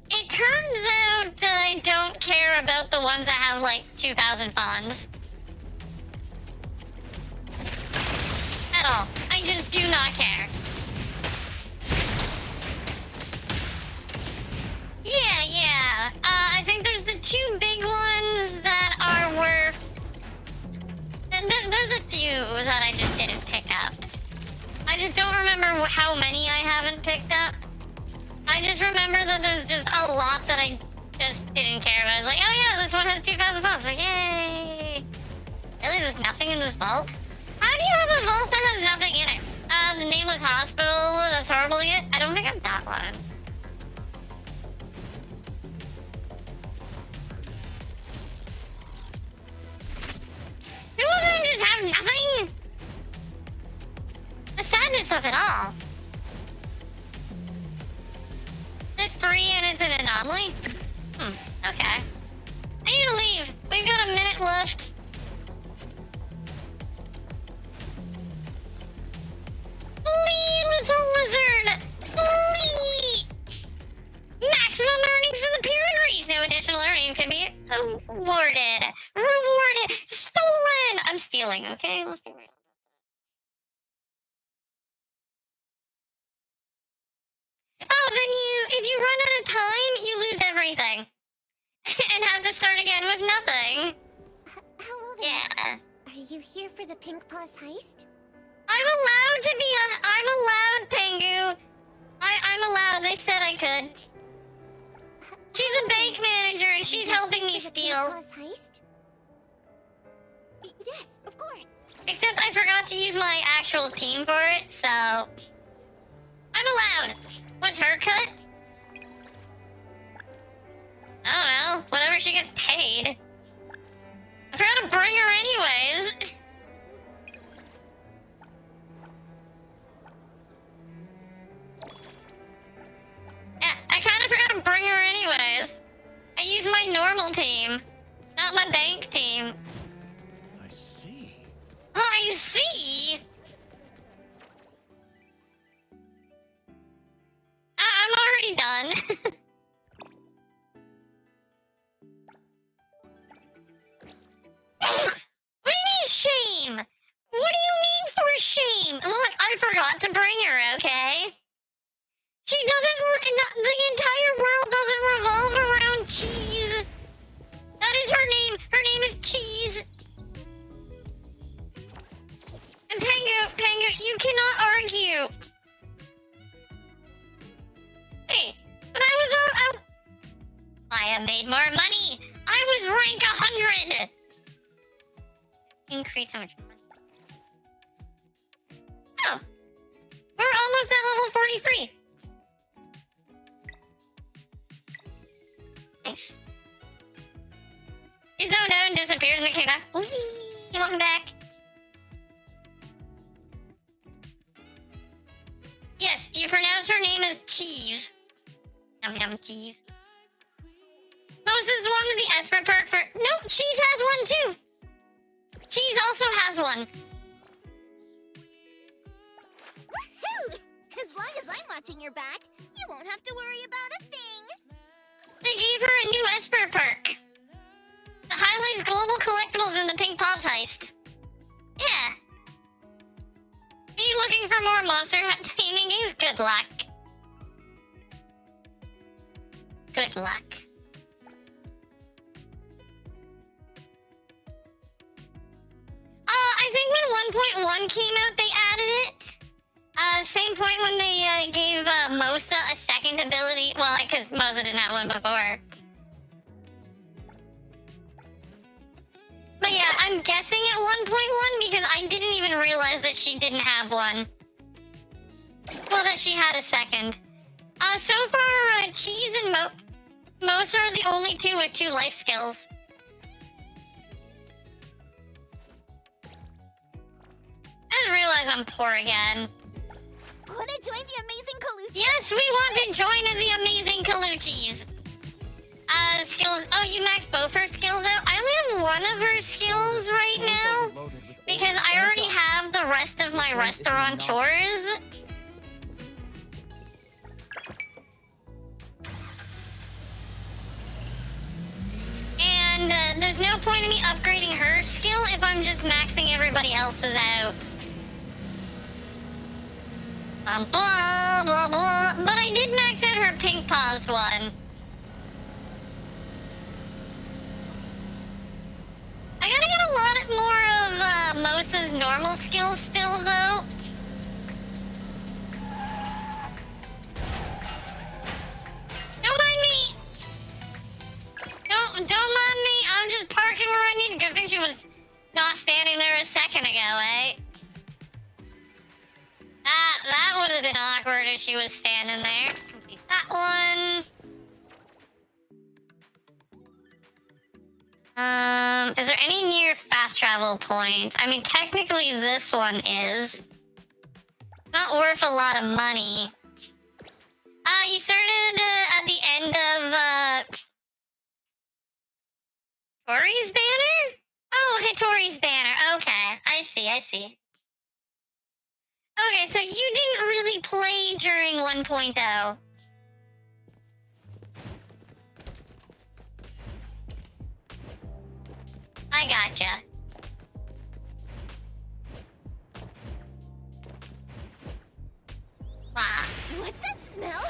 C: it turns out I don't care about the ones that have, like, 2,000 funds. At all. I just do not care. Yeah. I think there's the two big ones that are worth... And there's a few that I just didn't pick up. I just don't remember how many I haven't picked up. I just remember that there's just a lot that I just didn't care about. I was like, oh yeah, this one has 2,000 bucks. Like, yay! Really, there's nothing in this vault? How do you have a vault that has nothing in it? The Nameless Hospital, that's horrible yet? I don't think I've got one. Who would just have nothing? The sadness of it all. It's free and it's an anomaly? Okay. I need to leave. We've got a minute left. Flee, little lizard! Flee! Maximum earnings for the period reach. No additional earnings can be awarded. Rewarded. Stolen! I'm stealing, okay? Let's be real. Oh, then if you run out of time, you lose everything. And have to start again with nothing.
J: Hello there.
C: Yeah.
J: Are you here for the Pink Paws heist?
C: I'm allowed to be I'm allowed, Pengu. I'm allowed. They said I could. She's a bank manager and she's helping me
J: For the Pink
C: steal.
J: Paws heist? Yes, of course.
C: Except I forgot to use my actual team for it, so... I'm allowed. What's her cut? I don't know. Whatever she gets paid. I forgot to bring her anyways. Yeah, I kind of forgot to bring her anyways. I used my normal team, not my bank team.
B: I see.
C: I see. I'm already done. What do you mean shame? What do you mean for shame? Look, I forgot to bring her, okay? She doesn't, the entire world doesn't revolve around cheese. That is her name. Her name is Cheese. And Pengu, you cannot argue. Hey, but I have made more money. I was rank 100. Increase how much money? Oh, we're almost at level 43. Nice. You zoned out and disappeared in the cave. Whee! Welcome back. Yes, you pronounce her name as Cheese. Yum yum cheese. Moses wanted the Esper perk for... No, Cheese has one too. Cheese also has one.
J: Woohoo! As long as I'm watching your back, you won't have to worry about a thing.
C: They gave her a new Esper perk. It highlights global collectibles in the Pink Paws heist. Yeah. Are you looking for more Monster Hunter gaming games? Good luck. Good luck. I think when 1.1 came out, they added it. Same point when they gave Mosa a second ability. Well, because Mosa didn't have one before. But yeah, I'm guessing at 1.1 because I didn't even realize that she didn't have one. Well, that she had a second. So far, Cheese and Mosa are the only two with 2 life skills. I just realized I'm poor again.
J: Wanna join the amazing Kaluchi?
C: Yes, we want to join the amazing Kaluchis. Skills. Oh, you maxed both her skills out? I only have one of her skills right now because I already have the rest of my restaurateurs. And there's no point in me upgrading her skill if I'm just maxing everybody else's out. Blah, blah, blah. But I did max out her Pink Paws one. I gotta get a lot more of Mosa's normal skills still, though. Don't mind me! Don't mind me. I'm just parking where I need to. Good thing she was not standing there a second ago, eh? That would have been awkward if she was standing there. Complete that one. Is there any near fast travel points? I mean, technically this one is. Not worth a lot of money. You started at the end of, Tori's banner? Oh, Hitori's banner. Okay, I see. Okay, so you didn't really play during 1.0. I gotcha. Wow.
J: What's that smell?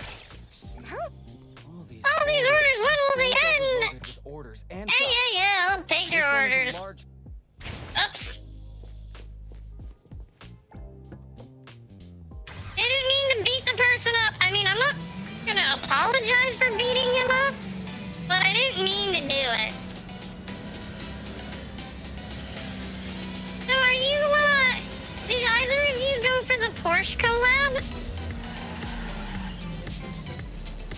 C: mean, I'm not gonna apologize for beating him up, but I didn't mean to do it. So are you, did either of you go for the Porsche collab?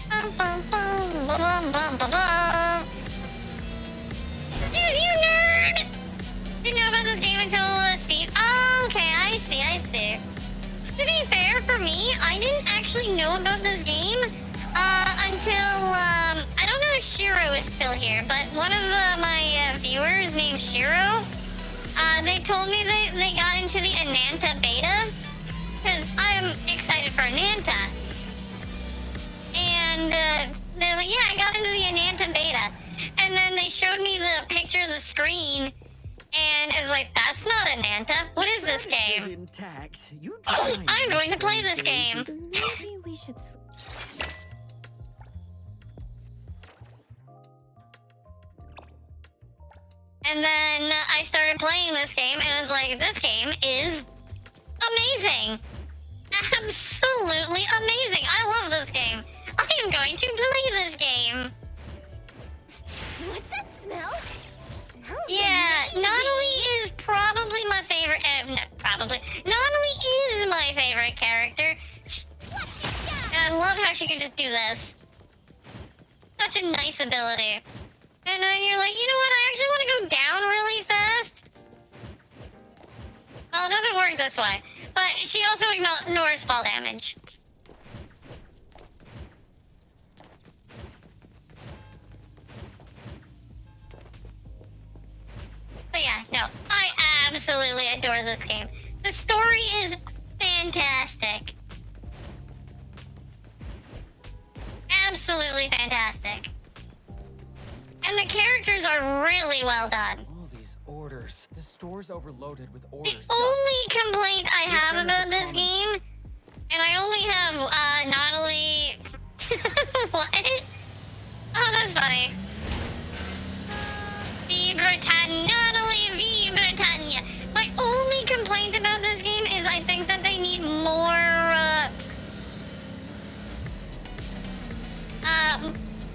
C: Bum, bum, bum, bum, bum, bum, bum. You nerd! Didn't know about this game until Steve. Oh, okay, I see. To be fair, for me, I didn't actually know about this game until, I don't know if Shiro is still here, but one of my viewers named Shiro, they told me they got into the Ananta beta, because I'm excited for Ananta. And they're like, yeah, I got into the Ananta beta. And then they showed me the picture of the screen, and it was like, that's not Ananta. What is this game? I'm going to play this game.
E: Maybe we should
C: And then I started playing this game, and I was like, this game is amazing. Absolutely amazing. I love this game. I am going to play this game.
J: What's that smell? Smells
C: Yeah,
J: amazing.
C: Natalie is probably my favorite. Natalie is my favorite character. And I love how she can just do this. Such a nice ability. And then you're like, you know what? I actually want to go down really fast. Well, it doesn't work this way. But she also ignores fall damage. But yeah, no, I absolutely adore this game. The story is fantastic. Absolutely fantastic. And the characters are really well done.
K: All these orders. The store's overloaded with orders.
C: The only complaint I have about this game, and I only have Natalie. What? Oh, that's funny. V Britannia, Natalie V Britannia. My only complaint about this game is I think that they need more.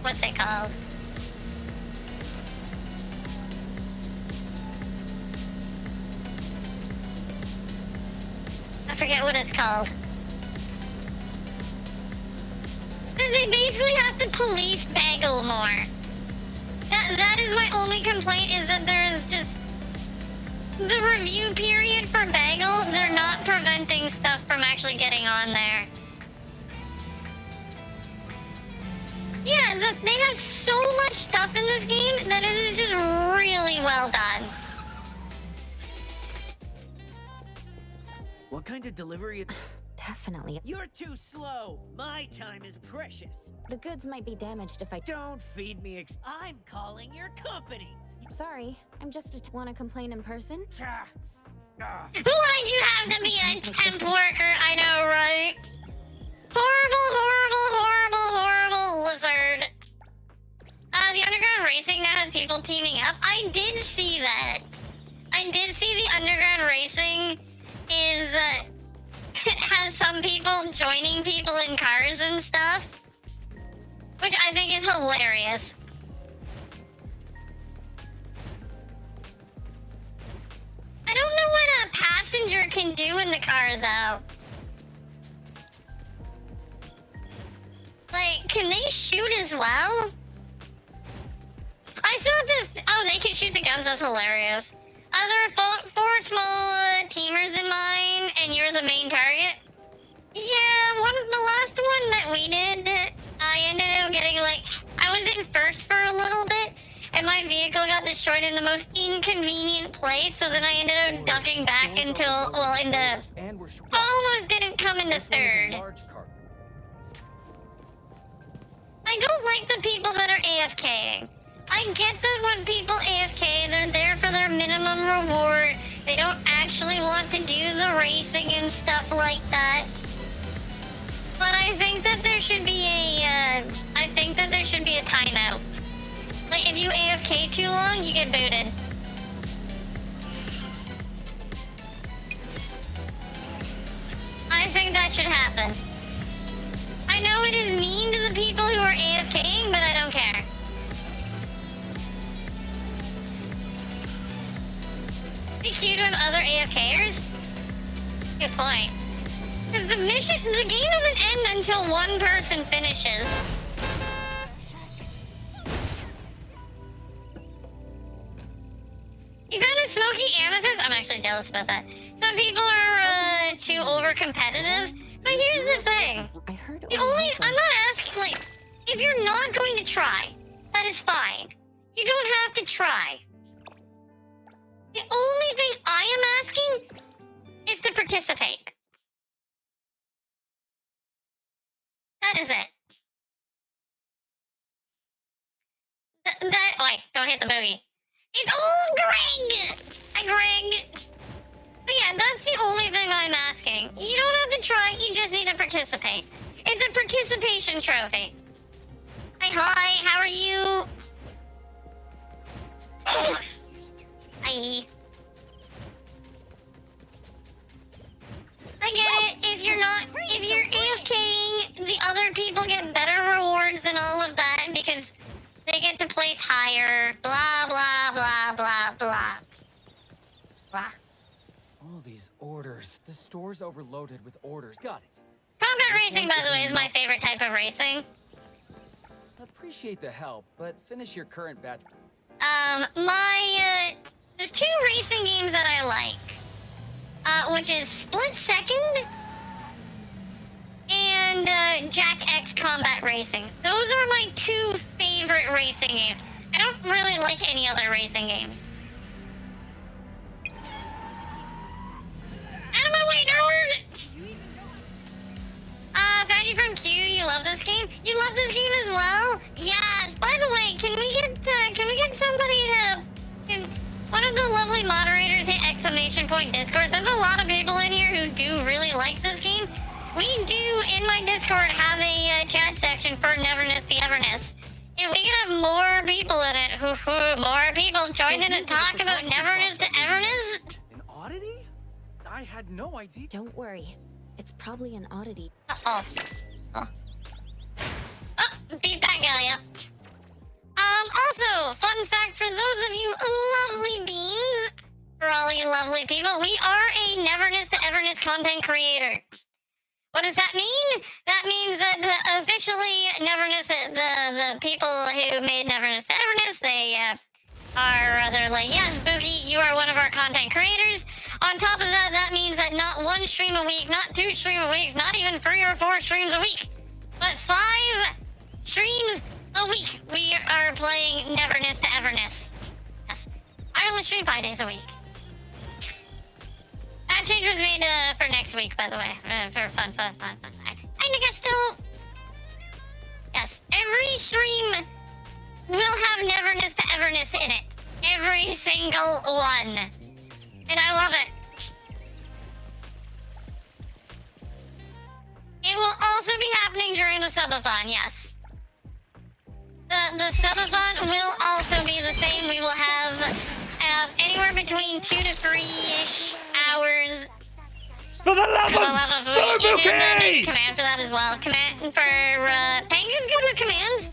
C: What's it called? I forget what it's called. They basically have to police Bagel more. That is my only complaint, is that there is just... The review period for Bagel, they're not preventing stuff from actually getting on there. Yeah, they have so much stuff in this game that it is just really well done.
L: What kind of delivery?
E: Definitely.
L: You're too slow. My time is precious.
E: The goods might be damaged if I
L: Don't feed me. I'm calling your company.
E: Sorry, I'm just want to complain in person.
C: Why'd you have to be a temp worker? I know, right? Horrible lizard. The underground racing now has people teaming up. I did see that. I did see the underground racing is has some people joining people in cars and stuff, which I think is hilarious. I don't know what a passenger can do in the car, though. Like, can they shoot as well? I saw the... Oh, they can shoot the guns. That's hilarious. There are four small teamers in mine, and you're the main target? Yeah, the last one that we did, I ended up getting, like... I was in first for a little bit, and my vehicle got destroyed in the most inconvenient place, so then I ended up ducking back until, well, almost didn't come into third. I don't like the people that are AFKing. I get that when people AFK, they're there for their minimum reward. They don't actually want to do the racing and stuff like that. But I think that there should be a timeout. Like, if you AFK too long, you get booted. I think that should happen. I know it is mean to the people who are AFKing, but I don't care. Be cute with other AFKers? Good point. Because the game doesn't end until one person finishes. You found a smoky amethyst? I'm actually jealous about that. Some people are too over competitive, but here's the thing. I'm not asking, like, if you're not going to try, that is fine. You don't have to try. The only thing I am asking is to participate. That is it. Wait, don't hit the boogie. It's all Greg! Hi, Greg. But yeah, that's the only thing I'm asking. You don't have to try, you just need to participate. It's a participation trophy. Hi, how are you? Hi. I get it. If you're AFKing, the other people get better rewards and all of that because they get to place higher. Blah, blah, blah, blah, blah. Blah.
K: All these orders. The store's overloaded with orders. Got it.
C: Combat racing, by the way, is my favorite type of racing.
K: Appreciate the help, but finish your current batch.
C: There's two racing games that I like. Which is Split Second and Jack X Combat Racing. Those are my two favorite racing games. I don't really like any other racing games. Out of my way, nerd! Found you from Q. You love this game? You love this game as well? Yes. By the way, can we get somebody to one of the lovely moderators hit exclamation point Discord? There's a lot of people in here who do really like this game. We do in my Discord have a chat section for Neverness the Everness. If we could have more people in it, more people join in and talk about Neverness to Everness.
K: An oddity? I had no idea.
E: Don't worry. It's probably an oddity.
C: Oh, beat that guy up. Also, fun fact for those of you lovely beans, for all you lovely people, we are a Neverness to Everness content creator. What does that mean? That means that officially Neverness, the people who made Neverness to Everness, they they're like, yes, Boogie, you are one of our content creators. On top of that, that means that not one stream a week, not 2 streams a week, not even 3 or 4 streams a week, but 5 streams a week, we are playing Neverness to Everness. Yes. I only stream 5 days a week. That change was made for next week, by the way. For fun. Hi, Nagasto! Yes. Every stream will have Neverness to Everness in it. Every single one. And I love it. It will also be happening during the subathon, yes. The subathon will also be the same. We will have anywhere between 2 to 3-ish hours.
B: For the love of Fubuki!
C: Command for that as well. Command for Penguin's good with commands.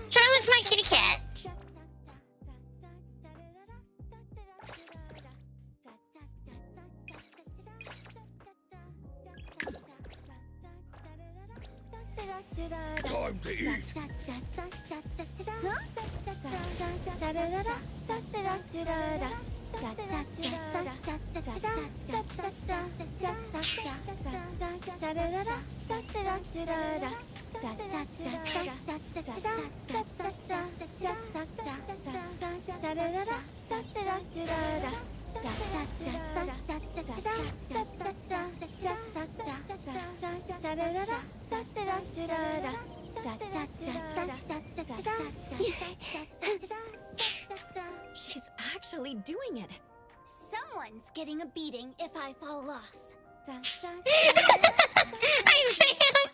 C: Charlotte's my kitty cat.
B: Time to eat.
A: She's actually doing it. Someone's getting a beating if I fall off.
C: I failed.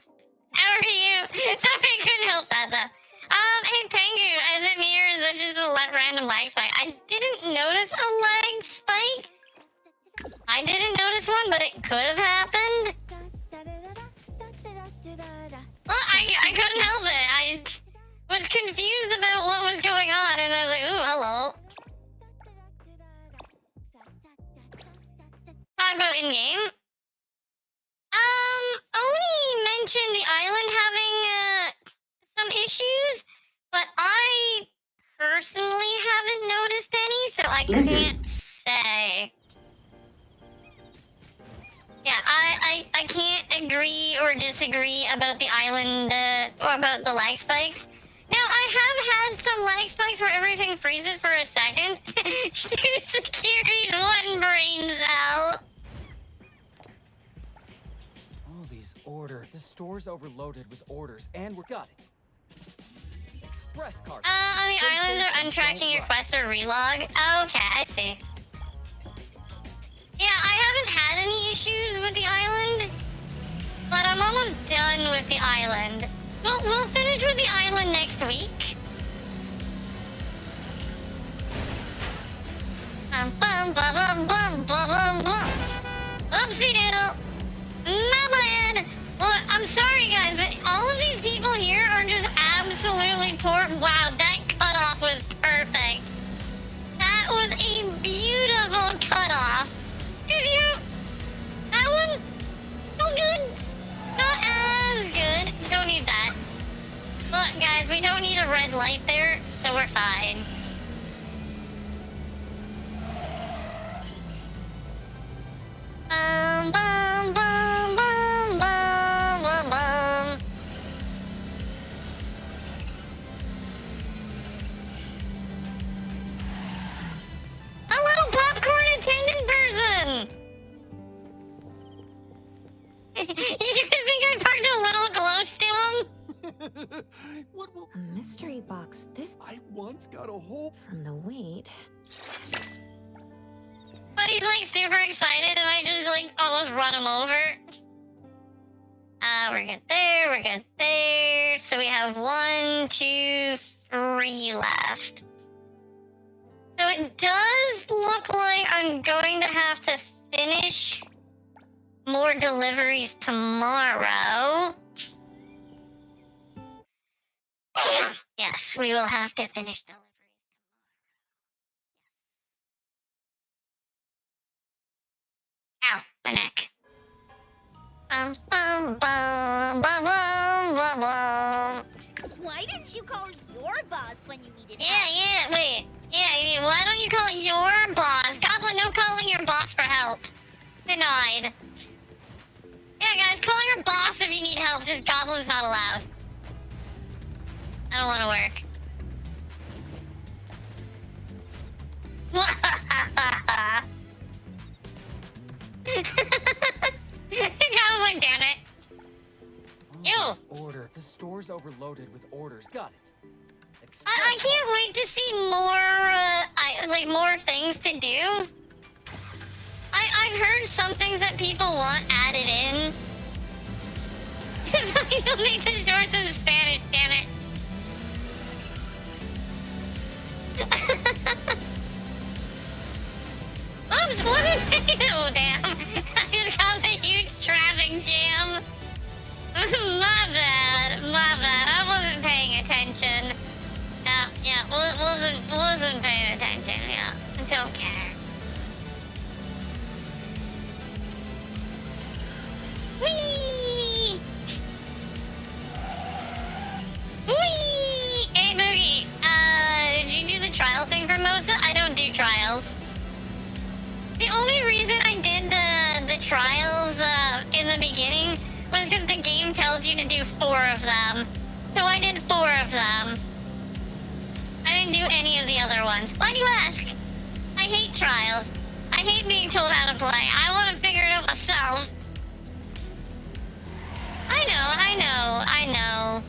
C: How are you? Sorry, I couldn't help that though. Hey Pengu, is it me or is just a random lag spike. I didn't notice a lag spike. I didn't notice one, but it could have happened. Well, I couldn't help it. I was confused about what was going on, and I was like, ooh, hello. Talk about in-game. Oni mentioned the island having some issues, but I personally haven't noticed any, so I can't say. Yeah, I can't agree or disagree about the island or about the lag spikes. Now, I have had some lag spikes where everything freezes for a second. 2 securities, 1 brain cell.
K: All these orders. The store's overloaded with orders, and we got it. Express card.
C: On the islands are untracking your quest or relog. Okay, I see. Yeah, I haven't had any issues with the island, but I'm almost done with the island. We'll finish with the island next week. Oopsie doodle. My bad. Well, I'm sorry guys, but all of these people here are just absolutely poor. Wow, that cutoff was perfect. That was a beautiful cutoff. That one, not good. Not as good. Don't need that. Look, guys, we don't need a red light there, so we're fine. Bum, bum, bum, bum, bum, bum, bum. A little popcorn attendant person! You think I parked a little close to him?
E: What will... A mystery box this...
M: I once got a whole...
E: From the weight...
C: But he's like super excited and I just like almost run him over. We're good there, we're good there. So we have 1, 2, 3 left. So it does look like I'm going to have to finish more deliveries tomorrow. Yes, we will have to finish deliveries. Ow, my neck. Bum, bum, bum, bum, bum, bum, bum.
J: Why didn't you call your boss when you needed
C: Yeah, wait. Yeah, why don't you call it your boss? Goblin, no calling your boss for help. Denied. Yeah, guys, call your boss if you need help. Just Goblin's not allowed. I don't want to work. I was like, damn it. Ew.
K: Order. The store's overloaded with orders. Got it.
C: I can't wait to see more, more things to do. I've heard some things that people want added in. You'll make the shorts in Spanish, damn it. Oops, what did oh damn. I just caused a huge traffic jam. My bad. I wasn't paying attention. Yeah, wasn't paying attention, yeah. Don't care. Whee! Whee! Hey, Boogie. Did you do the trial thing for Mosa? I don't do trials. The only reason I did the trials in the beginning was because the game tells you to do 4 of them. So I did 4 of them. I didn't do any of the other ones. Why do you ask? I hate trials. I hate being told how to play. I want to figure it out myself. I know.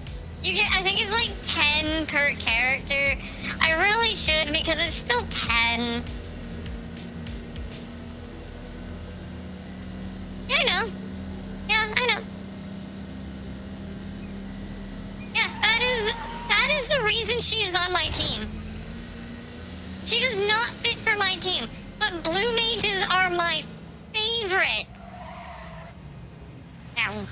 C: You get, I think it's like 10 per character. I really should because it's still 10. Yeah, I know. Yeah, that is the reason she is on my team. She does not fit for my team, but blue mages are my favorite. Ow.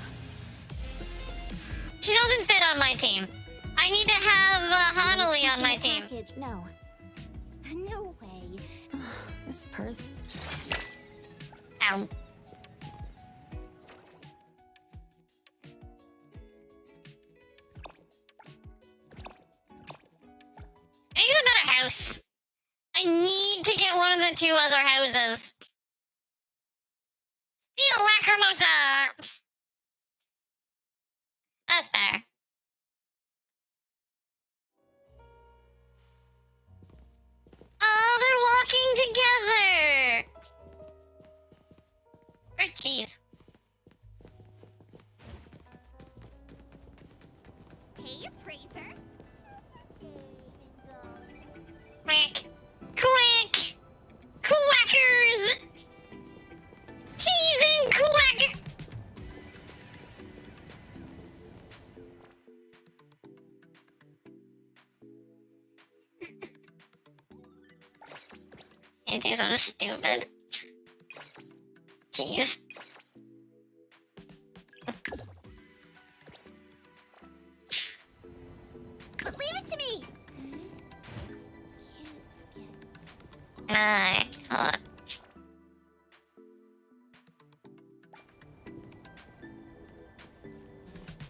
C: She doesn't fit on my team. I need to have Hanali on my team.
A: No. No way.
E: This person.
C: Ow. Make it a better house. I need to get one of the 2 other houses. Steel Lacrimosa! That's fair. Oh, they're walking together! Where's Cheese?
J: Hey, Appraiser.
C: Quick! Quick! Quackers! Cheese and quacker! It is so stupid. Jeez.
J: But leave it to me.
C: Alright, hold on.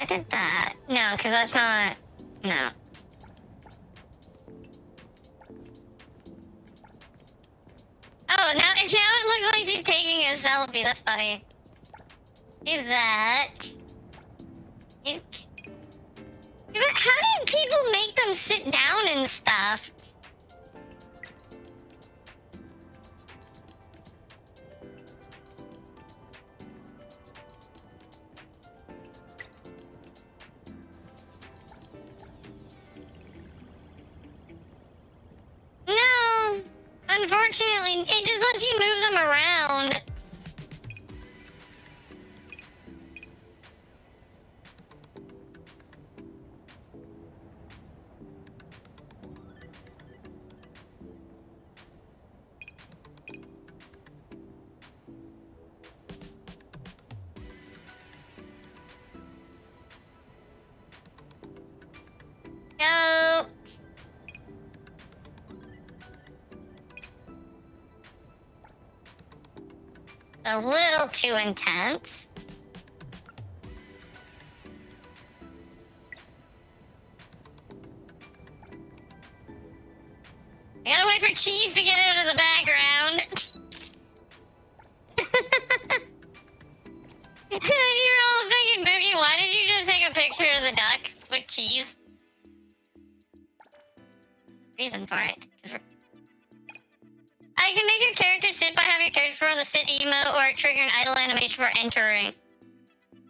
C: I did that. No, because that's not... No. Oh, now it looks like she's taking a selfie. That's funny. Do that. How did people make them sit down and stuff? No! Unfortunately, it just lets you move them around. Go! A little too intense. I gotta wait for Cheese to get out of the background. You're all thinking, Boogie, why did you just take a picture of the duck with Cheese? Reason for it. I can make your character sit by having your character for the sit emote or trigger an idle animation for entering.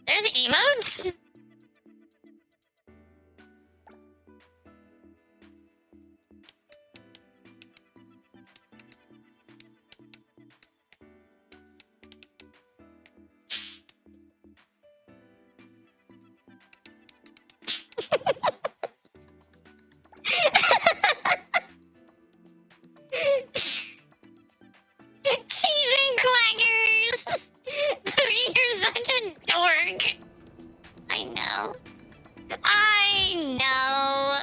C: There's emotes? Cheese and quackers! Boogie, you're such a dork. I know. I know.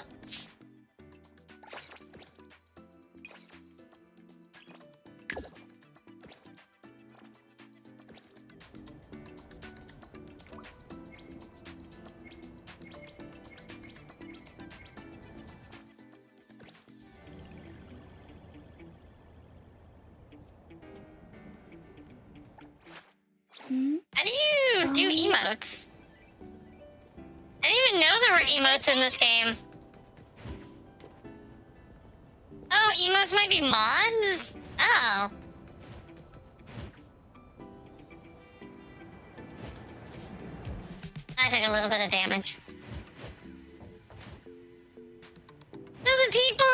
C: How do you do emotes? I didn't even know there were emotes in this game. Oh, emotes might be mods? Oh. I took a little bit of damage. So the people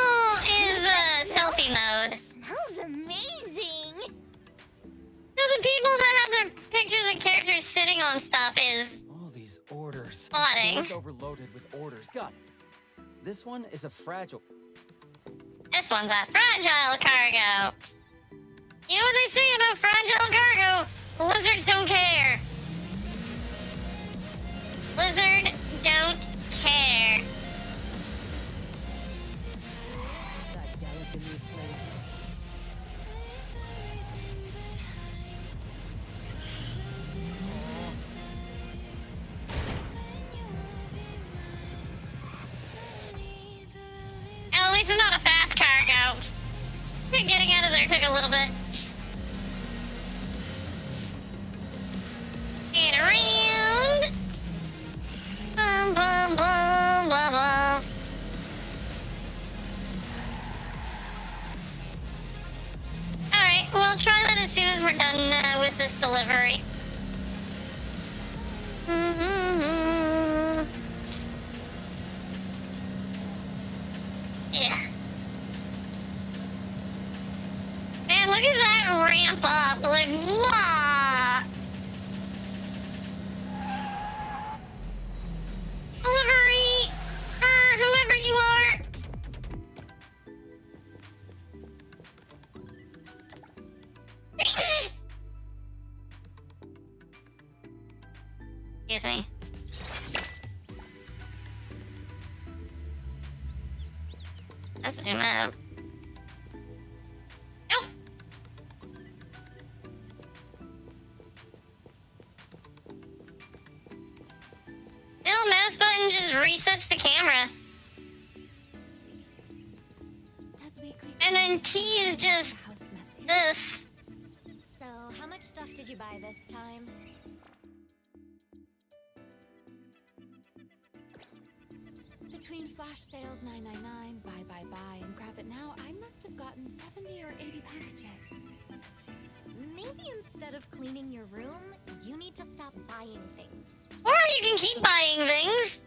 C: is selfie mode.
J: Smells amazing.
C: So the people that have their pictures of characters sitting on stuff is
K: All these orders.
C: spotting.
K: Stores overloaded with orders. Got it. This one is a fragile.
C: This one's a fragile cargo. You know what they say about fragile cargo? Lizards don't care. Lizard don't care.
F: That delicate new place.
C: At least it's not a fast cargo. Getting out of there took a little bit. And around. Bum, bum, bum, bum, bum. Alright, we'll try that as soon as we're done with this delivery. Yeah. Man, look at that ramp up. Like, what? Delivery, whoever you are. Excuse me. Let's zoom out. Nope. Little mouse button just resets the camera. And then T is just this.
E: So, how much stuff did you buy this time? Between flash sales 999, buy, and grab it now, I must have gotten 70 or 80 packages.
A: Maybe instead of cleaning your room, you need to stop buying things.
C: Or you can keep buying things.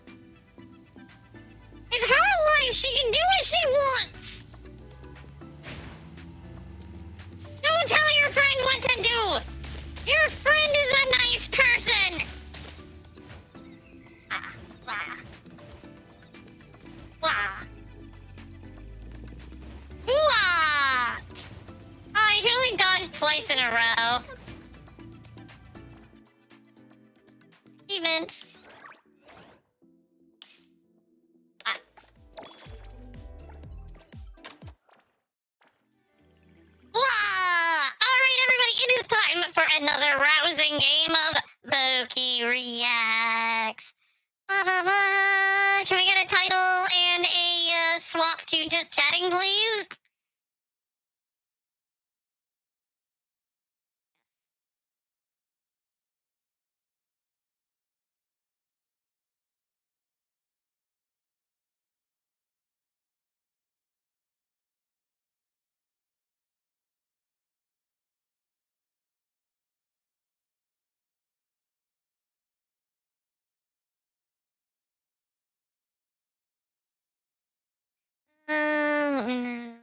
C: It's her life. She can do what she wants. Don't tell your friend what to do. Your friend is a nice person. Wah. Wah. I can only dodge twice in a row. Events. Alright, everybody, it is time for another rousing game of Boki Reacts. Can we get a title and a swap to just chatting, please? Let me know.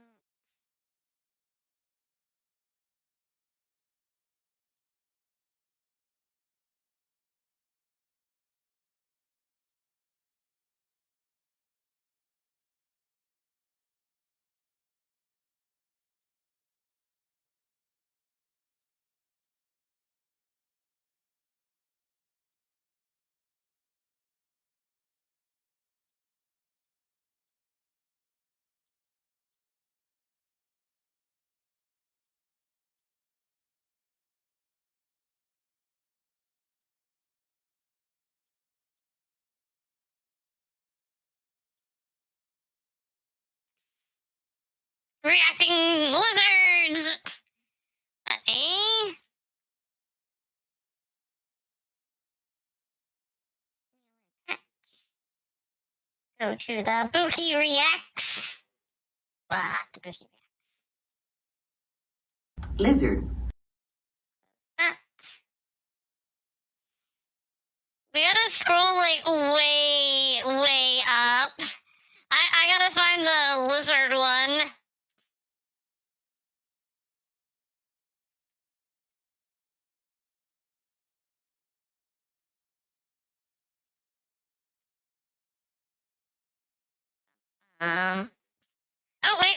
C: Reacting lizards! Okay. Go to the Boki Reacts. The Boki Reacts.
H: Lizard.
C: We gotta scroll like way up. I gotta find the lizard one. Oh wait,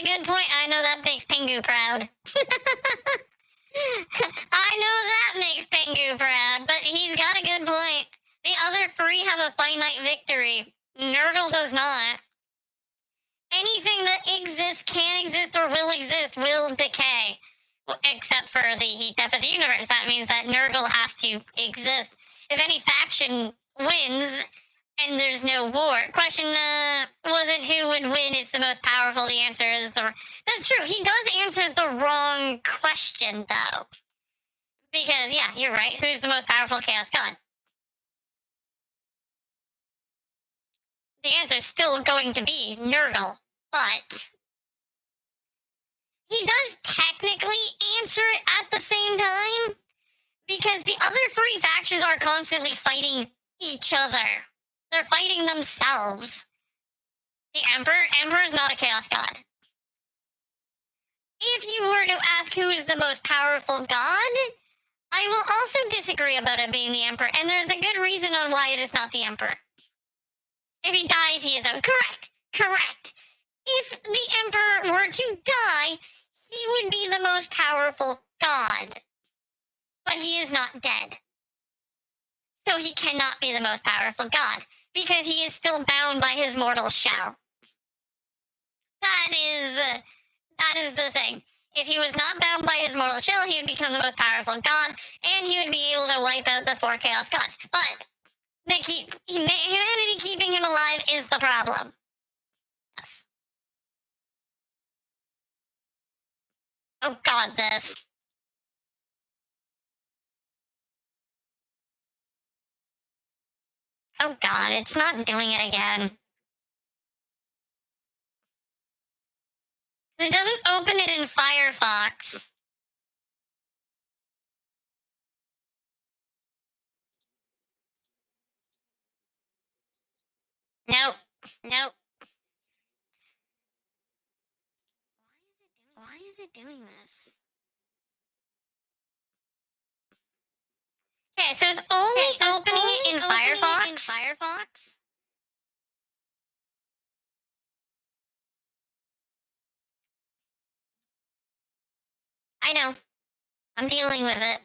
C: got a good point. I know that makes Pingu proud. I know that makes Pingu proud, but he's got a good point. The other three have a finite victory. Nurgle does not. Anything that exists, can exist, or will decay. Well, except for the heat death of the universe. That means that Nurgle has to exist. If any faction wins and there's no war, question wasn't who would win, it's the most powerful. The answer is that's true. He does answer the wrong question, though. Because, yeah, you're right. Who's the most powerful Chaos God? The answer is still going to be Nurgle, but he does technically answer it at the same time, because the other three factions are constantly fighting each other. They're fighting themselves. The Emperor is not a Chaos God. If you were to ask who is the most powerful god, I will also disagree about it being the Emperor, and there's a good reason on why it is not the Emperor. If he dies, he is correct. If the Emperor were to die, he would be the most powerful god. But he is not dead. So he cannot be the most powerful god, because he is still bound by his mortal shell. That is the thing. If he was not bound by his mortal shell, he would become the most powerful god, and he would be able to wipe out the 4 Chaos Gods. But humanity keeping him alive is the problem. Yes. Oh god, this. Oh god, it's not doing it again. It doesn't open it in Firefox. Nope. Why is it doing this? Okay, so it's only opening it in Firefox. I know. I'm dealing with it.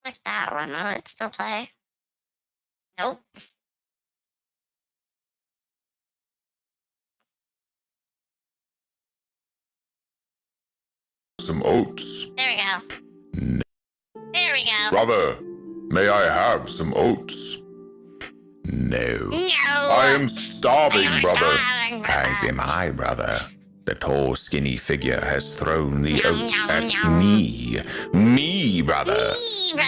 C: Click that one. Will it still play? Nope.
N: Some oats.
C: There we go. There we go.
N: Brother, may I have some oats? No. I am starving, brother.
O: As am I, brother. The tall, skinny figure has thrown the oats at me. Me, brother.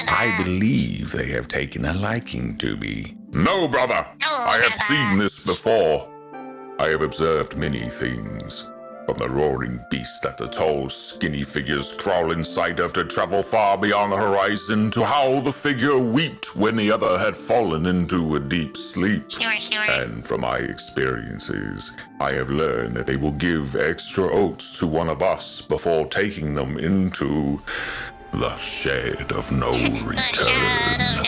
O: I believe they have taken a liking to me.
N: No, brother. I have seen this before. I have observed many things. From the roaring beast that the tall, skinny figures crawl inside of to travel far beyond the horizon, to how the figure wept when the other had fallen into a deep sleep. And from my experiences, I have learned that they will give extra oats to one of us before taking them into the Shed of No Return.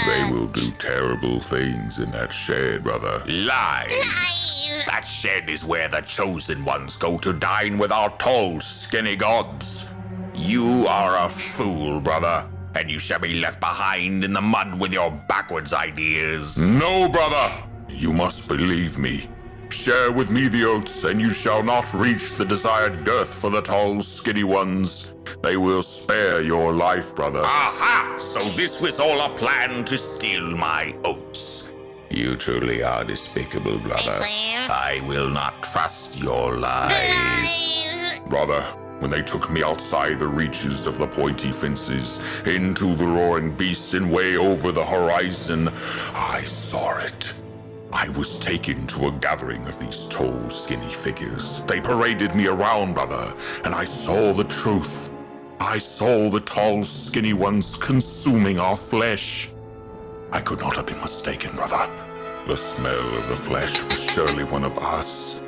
N: They will do terrible things in that shed, brother.
O: Lies! That shed is where the chosen ones go to dine with our tall, skinny gods. You are a fool, brother, and you shall be left behind in the mud with your backwards ideas.
N: No, brother! You must believe me. Share with me the oats, and you shall not reach the desired girth for the tall, skinny ones. They will spare your life, brother.
O: Aha! So this was all a plan to steal my oats.
N: You truly are despicable, brother.
O: I will not trust your lies.
N: Brother, when they took me outside the reaches of the pointy fences, into the roaring beast and way over the horizon, I saw it. I was taken to a gathering of these tall, skinny figures. They paraded me around, brother, and I saw the truth. I saw the tall, skinny ones consuming our flesh. I could not have been mistaken, brother. The smell of the flesh was surely one of us.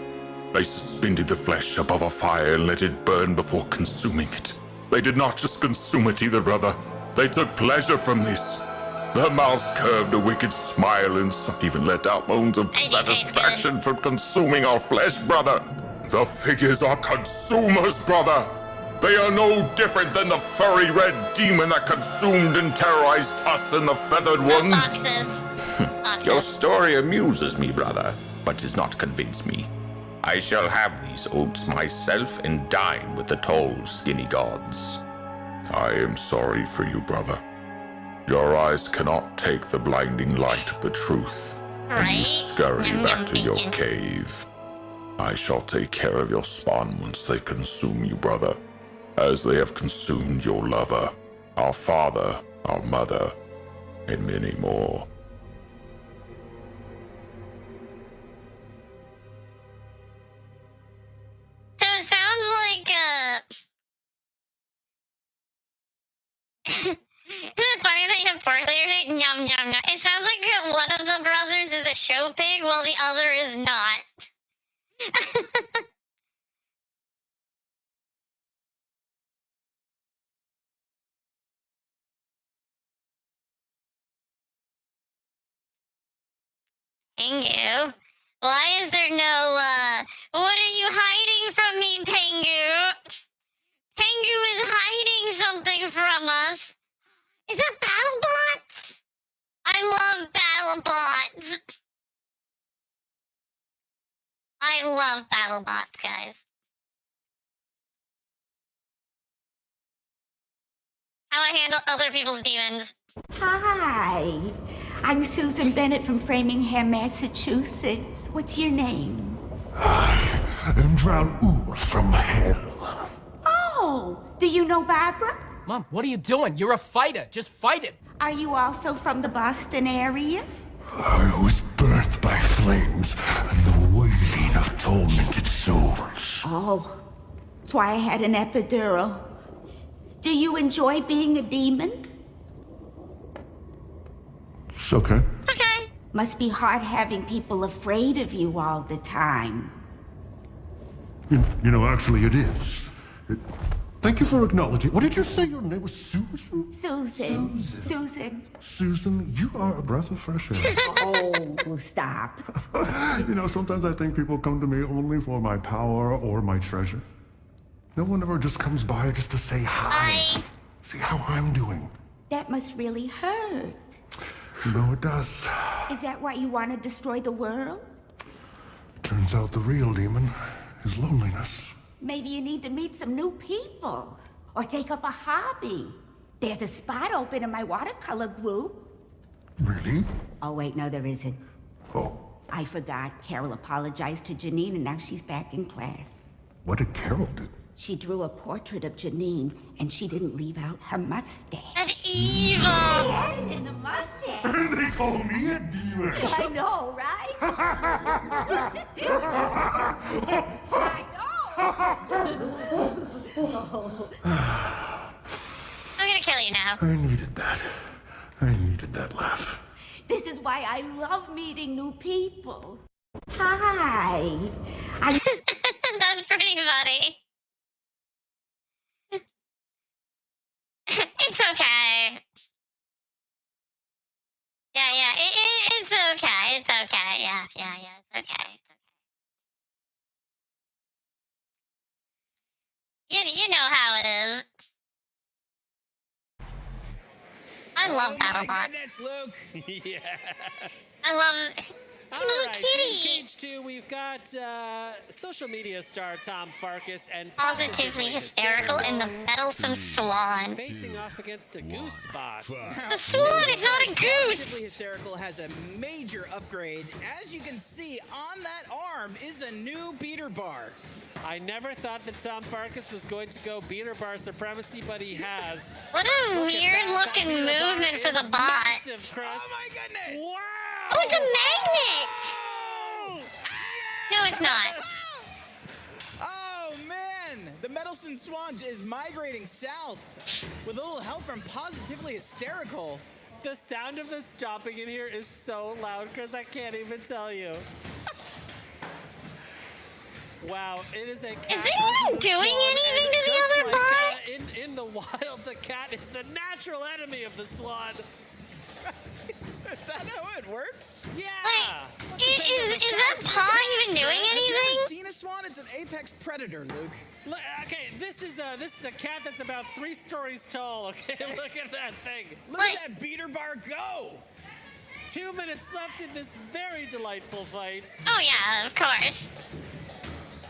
N: They suspended the flesh above a fire and let it burn before consuming it. They did not just consume it either, brother. They took pleasure from this. Their mouths curved a wicked smile, and some even let out moans of satisfaction from consuming our flesh, brother. The figures are consumers, brother. They are no different than the furry red demon that consumed and terrorized us and the feathered ones.
C: Foxes.
O: Your story amuses me, brother, but does not convince me. I shall have these oats myself and dine with the tall, skinny gods.
N: I am sorry for you, brother. Your eyes cannot take the blinding light of the truth, and you scurry back to your cave. I shall take care of your spawn once they consume you, brother, as they have consumed your lover, our father, our mother, and many more.
C: So it sounds like, Isn't it funny that you have pork layer? Yum, yum, yum. It sounds like one of the brothers is a show pig while the other is not. Pingu? Why is there no, what are you hiding from me, Pingu? Pingu is hiding something from us. Is that BattleBots? I love BattleBots. I love BattleBots, guys. How I handle other people's demons.
P: Hi, I'm Susan Bennett from Framingham, Massachusetts. What's your name?
Q: I'm Drown from hell.
P: Oh, do you know Barbara?
K: Mom, what are you doing? You're a fighter. Just fight it.
P: Are you also from the Boston area?
Q: I was birthed by flames and the wailing of tormented souls.
P: Oh, that's why I had an epidural. Do you enjoy being a demon?
Q: It's okay.
C: It's okay.
P: Must be hard having people afraid of you all the time.
Q: You know, actually it is. Thank you for acknowledging. What did you say your name was? Susan?
P: Susan.
Q: Susan, you are a breath of fresh air.
P: Oh, stop.
Q: You know, sometimes I think people come to me only for my power or my treasure. No one ever just comes by just to say hi. See how I'm doing.
P: That must really hurt.
Q: You know it does.
P: Is that why you want to destroy the world?
Q: Turns out the real demon is loneliness.
P: Maybe you need to meet some new people. Or take up a hobby. There's a spot open in my watercolor group.
Q: Really?
P: Oh, wait, no, there isn't.
Q: Oh.
P: I forgot. Carol apologized to Janine, and now she's back in class.
Q: What did Carol do?
P: She drew a portrait of Janine, and she didn't leave out her mustache.
C: That's evil!
P: She added in the mustache.
Q: They call me a demon.
P: I know, right? I know.
C: I'm gonna kill you now.
Q: I needed that. I needed that laugh.
P: This is why I love meeting new people. Hi.
C: That's pretty funny. It's okay. Yeah, it's okay. It's okay. Yeah, it's okay. You know how it is. I love BattleBots.
R: Luke. Yes.
C: I love little kitty.
R: In Cage 2, we've got social media star Tom Farkas and
C: Positively hysterical and the meddlesome swan.
R: Facing off against a goose boss.
C: The swan is not a goose.
S: Positively hysterical has a major upgrade. As you can see, on that arm is a new beater bar.
R: I never thought that Tom Farkas was going to go beater bar supremacy, but he has.
C: What a weird looking movement for the bot.
R: Massive, Chris.
S: Oh my goodness!
R: Wow!
C: Oh, it's a magnet! No, it's not.
S: Oh man! The Meddlesome Swan is migrating south with a little help from Positively Hysterical.
R: The sound of the stomping in here is so loud, Chris, I can't even tell you. Wow, it is a cat.
C: Is anyone doing anything to the other bot?
R: in the wild, the cat is the natural enemy of the swan.
S: Is that how it works?
R: Yeah.
C: Is that paw even doing
S: Have you
C: anything?
S: ever seen a swan? It's an apex predator, Luke.
R: Look, okay, this is a cat that's about 3 stories tall. Okay, look at that thing.
S: Look at that beater bar go.
R: 2 minutes left in this very delightful fight.
C: Oh yeah, of course.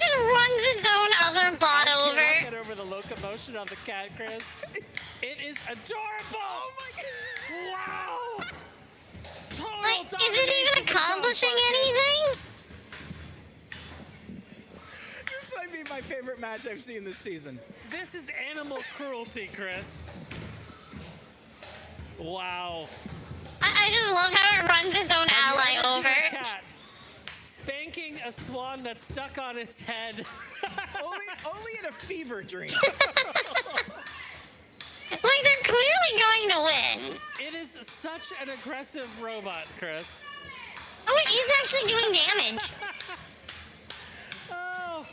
C: It runs its own other bot
R: I
C: over.
R: cannot get over the locomotion on the cat, Chris. It is adorable.
S: Oh my god.
R: Wow. Total
C: Like, is it
R: domination
C: even
R: from Tom
C: accomplishing
R: Farkas.
C: anything?
S: This might be my favorite match I've seen this season.
R: This is animal cruelty, Chris. Wow.
C: I just love how it runs its own
R: Have you
C: ally
R: ever seen
C: over.
R: a cat spanking a swan that's stuck on its head?
S: only in a fever dream.
C: Like, they're clearly going to win.
R: It is such an aggressive robot, Chris.
C: Oh, it is actually doing damage.
R: Oh,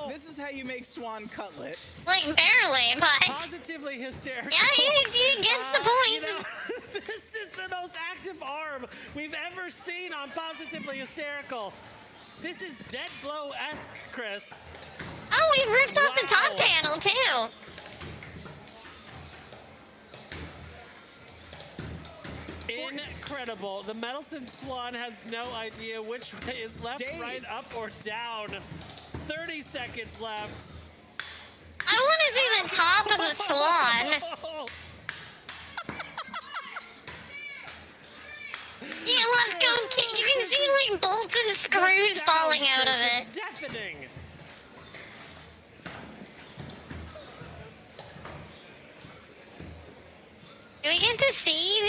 S: This is how you make swan cutlet.
C: Like, barely, but...
R: Positively hysterical.
C: Yeah, he gets the point.
R: You know, this is the most active arm we've ever seen on Positively Hysterical. This is Dead Blow-esque, Chris.
C: Oh, we ripped off the top panel, too.
R: Incredible. The Medelson Swan has no idea which way is left, right, up, or down. 30 seconds left.
C: I want to see the top of the swan. Yeah, let's go. You can see, like, bolts and screws falling out of it.
R: It's deafening.
C: Do we get to see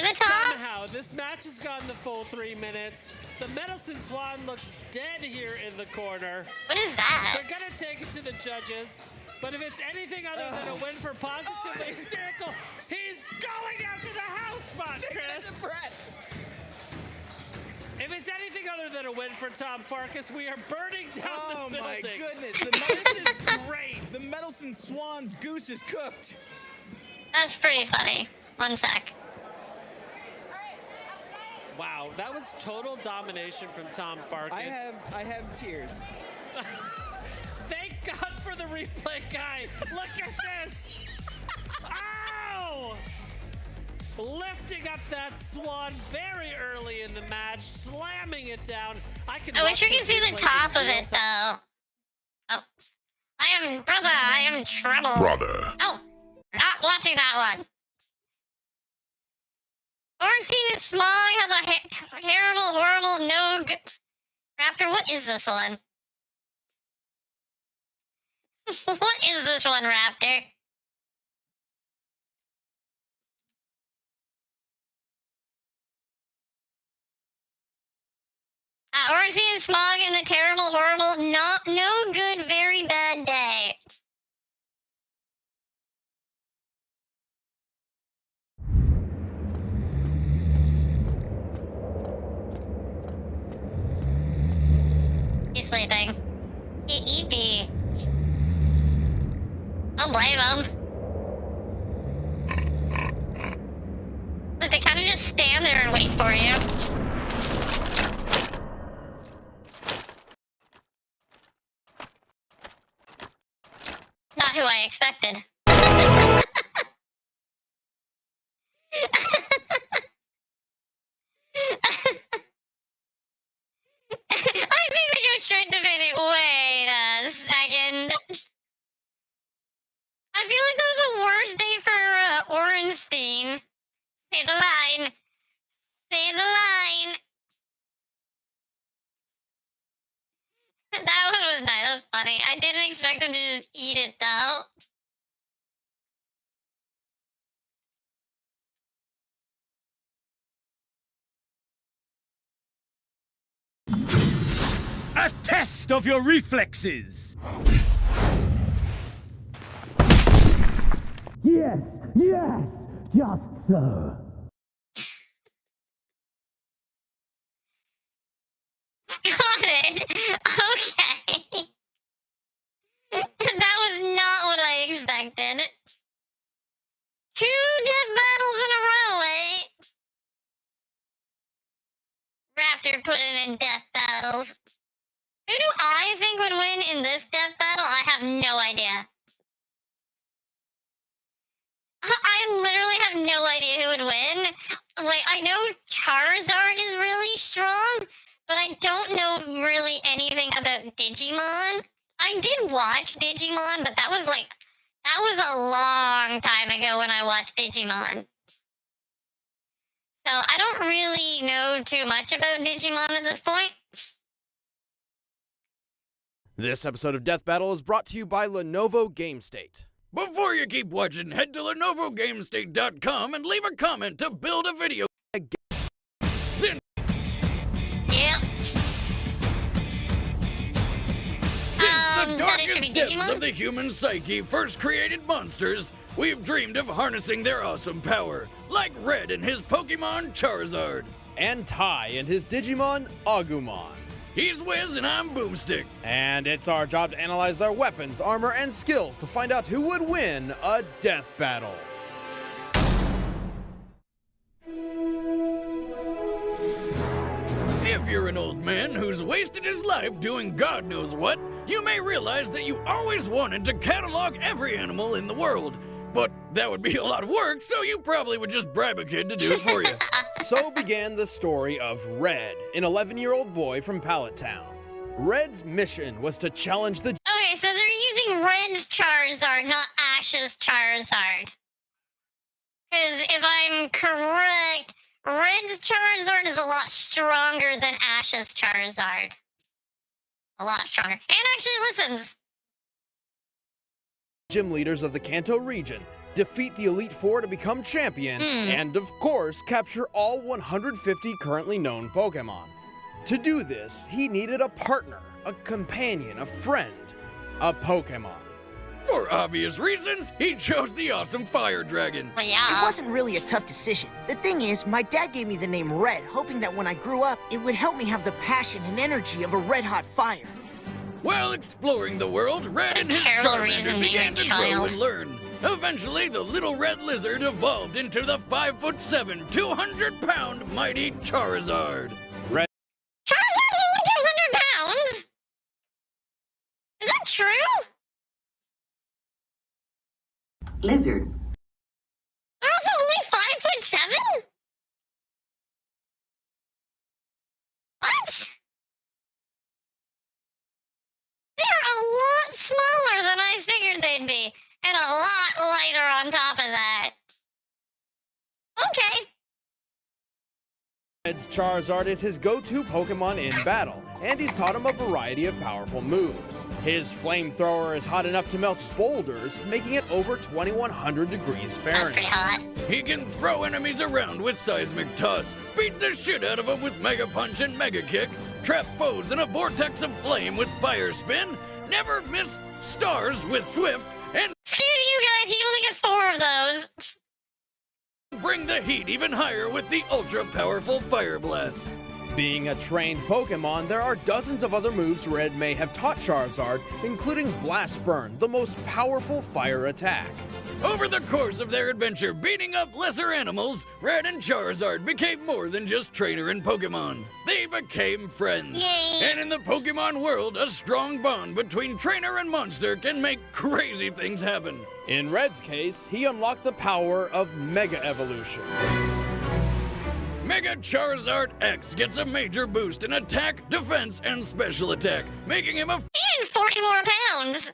C: the, top?
R: Somehow, this match has gone the full 3 minutes. The Medelson Swan looks dead here in the corner.
C: What is that?
R: We're gonna take it to the judges, but if it's anything other than a win for Positively Hysterical, he's going after the house spot, Chris. If it's anything other than a win for Tom Farkas, we are burning down the building.
S: Oh my goodness.
R: This is great.
S: The Medelson Swan's goose is cooked.
C: That's pretty funny. One sec.
R: Wow, that was total domination from Tom Farkas.
S: I have tears.
R: Thank God for the replay guy. Look at this. Ow! Lifting up that swan very early in the match, slamming it down. I
C: wish we could see the top of it, though. Oh. I am in trouble.
N: Brother.
C: Oh, not watching that one. Ornstein is small, has a terrible, horrible, no good... Raptor, what is this one? What is this one, Raptor? Ornstein is smog and a terrible, horrible, no good, very bad day. He's sleeping. He'd be. Don't blame him. But they kind of just stand there and wait for you. Not who I expected. I think we go straight to video. Wait a second. I feel like that was the worst day for Ornstein. Say the line. Say the line. That one was nice. That was funny. I didn't expect him to just eat it, though.
B: A test of your reflexes! Yes, yes, just so.
C: Got it. Okay. That was in death battles. Who do I think would win in this death battle? I have no idea. I literally have no idea who would win. Like, I know Charizard is really strong, but I don't know really anything about Digimon. I did watch Digimon, but that was a long time ago when I watched Digimon. So I don't really know too much about Digimon at this point.
T: This episode of Death Battle is brought to you by Lenovo GameState.
B: Before you keep watching, head to LenovoGameState.com and leave a comment to build a video. Since the darkest depths of the human psyche first created monsters, we've dreamed of harnessing their awesome power, like Red and his Pokemon Charizard.
T: And Ty and his Digimon Agumon.
B: He's Wiz and I'm Boomstick.
T: And it's our job to analyze their weapons, armor, and skills to find out who would win a death battle.
B: If you're an old man who's wasted his life doing God knows what, you may realize that you always wanted to catalog every animal in the world. But that would be a lot of work, so you probably would just bribe a kid to do it for you.
T: So began the story of Red, an 11-year-old boy from Pallet Town. Red's mission was to challenge the...
C: Okay, so they're using Red's Charizard, not Ash's Charizard. Because if I'm correct, Red's Charizard is a lot stronger than Ash's Charizard. A lot stronger. And actually listens.
T: Gym leaders of the Kanto region, defeat the Elite Four to become champion, and of course, capture all 150 currently known Pokemon. To do this, he needed a partner, a companion, a friend, a Pokemon.
B: For obvious reasons, he chose the awesome Fire Dragon.
U: It wasn't really a tough decision. The thing is, my dad gave me the name Red, hoping that when I grew up, it would help me have the passion and energy of a red-hot fire.
B: While exploring the world, Red and his Charmander began to grow and learn. Eventually, the little red lizard evolved into the 5'7", 200-pound mighty Charizard.
C: Charizard's only 200 pounds? Is that true?
U: Lizard.
C: They're also only 5'7"? What? They're a lot smaller than I figured they'd be, and a lot lighter on top of that. Okay.
T: Red's Charizard is his go-to Pokemon in battle, and he's taught him a variety of powerful moves. His flamethrower is hot enough to melt boulders, making it over 2100 degrees Fahrenheit.
C: That's pretty hot.
B: He can throw enemies around with Seismic Toss, beat the shit out of them with Mega Punch and Mega Kick, trap foes in a vortex of flame with Fire Spin, never miss stars with Swift, and
C: excuse you guys, he only gets 4 of those.
B: Bring the heat even higher with the ultra-powerful Fire Blast.
T: Being a trained Pokemon, there are dozens of other moves Red may have taught Charizard, including Blast Burn, the most powerful fire attack.
B: Over the course of their adventure beating up lesser animals, Red and Charizard became more than just trainer and Pokemon. They became friends.
C: Yay.
B: And in the Pokemon world, a strong bond between trainer and monster can make crazy things happen.
T: In Red's case, he unlocked the power of Mega Evolution.
B: Mega Charizard X gets a major boost in attack, defense, and special attack, making him a
C: and 40 more pounds.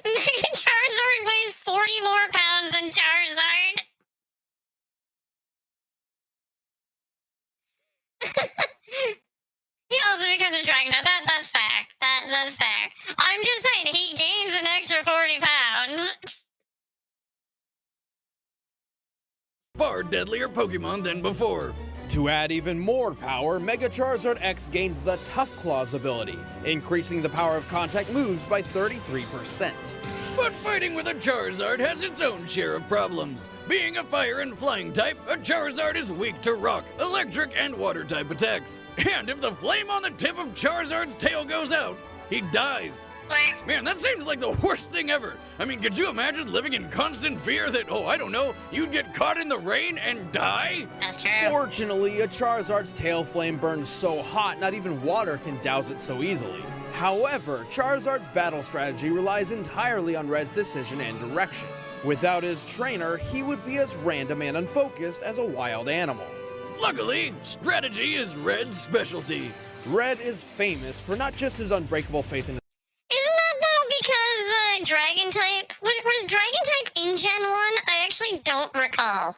C: Mega Charizard weighs 40 more pounds than Charizard. He also becomes a Dragonite. That's fact. That's fair. I'm just saying he gains an extra 40 pounds.
B: far deadlier Pokemon than before.
T: To add even more power, Mega Charizard X gains the Tough Claws ability, increasing the power of contact moves by 33%.
B: But fighting with a Charizard has its own share of problems. Being a fire and flying type, a Charizard is weak to rock, electric, and water type attacks. And if the flame on the tip of Charizard's tail goes out, he dies. Man, that seems like the worst thing ever. I mean, could you imagine living in constant fear that, oh, I don't know, you'd get caught in the rain and die?
C: That's true.
T: Fortunately, a Charizard's tail flame burns so hot, not even water can douse it so easily. However, Charizard's battle strategy relies entirely on Red's decision and direction. Without his trainer, he would be as random and unfocused as a wild animal.
B: Luckily, strategy is Red's specialty.
T: Red is famous for not just his unbreakable faith in
C: Isn't that though because Dragon type? Was Dragon type in Gen 1? I actually don't recall.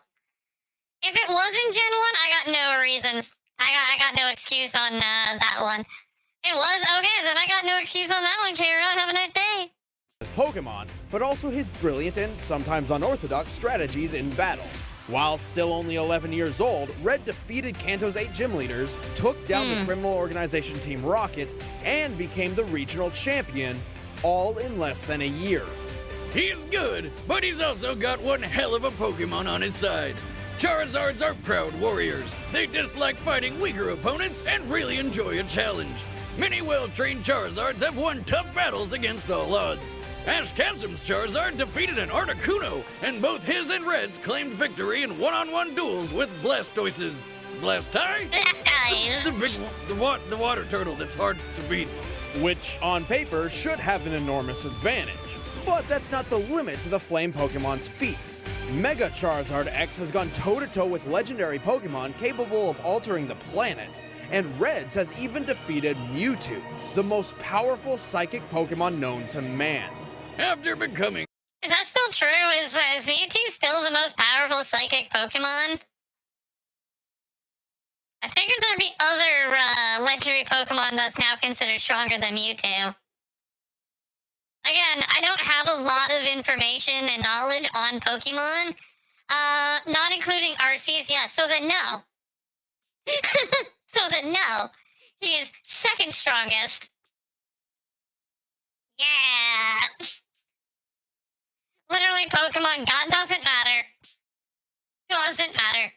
C: If it was in Gen 1, I got no reason. I got no excuse on that one. It was? Okay, then I got no excuse on that one, Kira. Have a nice day.
T: his Pokemon, but also his brilliant and sometimes unorthodox strategies in battle. While still only 11 years old, Red defeated Kanto's 8 gym leaders, took down the criminal organization Team Rocket, and became the regional champion, all in less than a year.
B: He's good, but he's also got one hell of a Pokemon on his side. Charizards are proud warriors. They dislike fighting weaker opponents and really enjoy a challenge. Many well-trained Charizards have won tough battles against all odds. Ash Ketchum's Charizard defeated an Articuno, and both his and Red's claimed victory in one-on-one duels with Blastoises. Blastoise?
C: Blastoise!
B: The water turtle that's hard to beat.
T: Which, on paper, should have an enormous advantage. But that's not the limit to the Flame Pokemon's feats. Mega Charizard X has gone toe-to-toe with legendary Pokemon capable of altering the planet, and Red's has even defeated Mewtwo, the most powerful psychic Pokemon known to man.
B: After becoming...
C: Is that still true? Is Mewtwo still the most powerful psychic Pokemon? I figured there'd be other legendary Pokemon that's now considered stronger than Mewtwo. Again, I don't have a lot of information and knowledge on Pokemon, not including Arceus. Yeah, so then no. So then no. He is second strongest. Yeah. Literally, Pokemon God doesn't matter. Doesn't matter.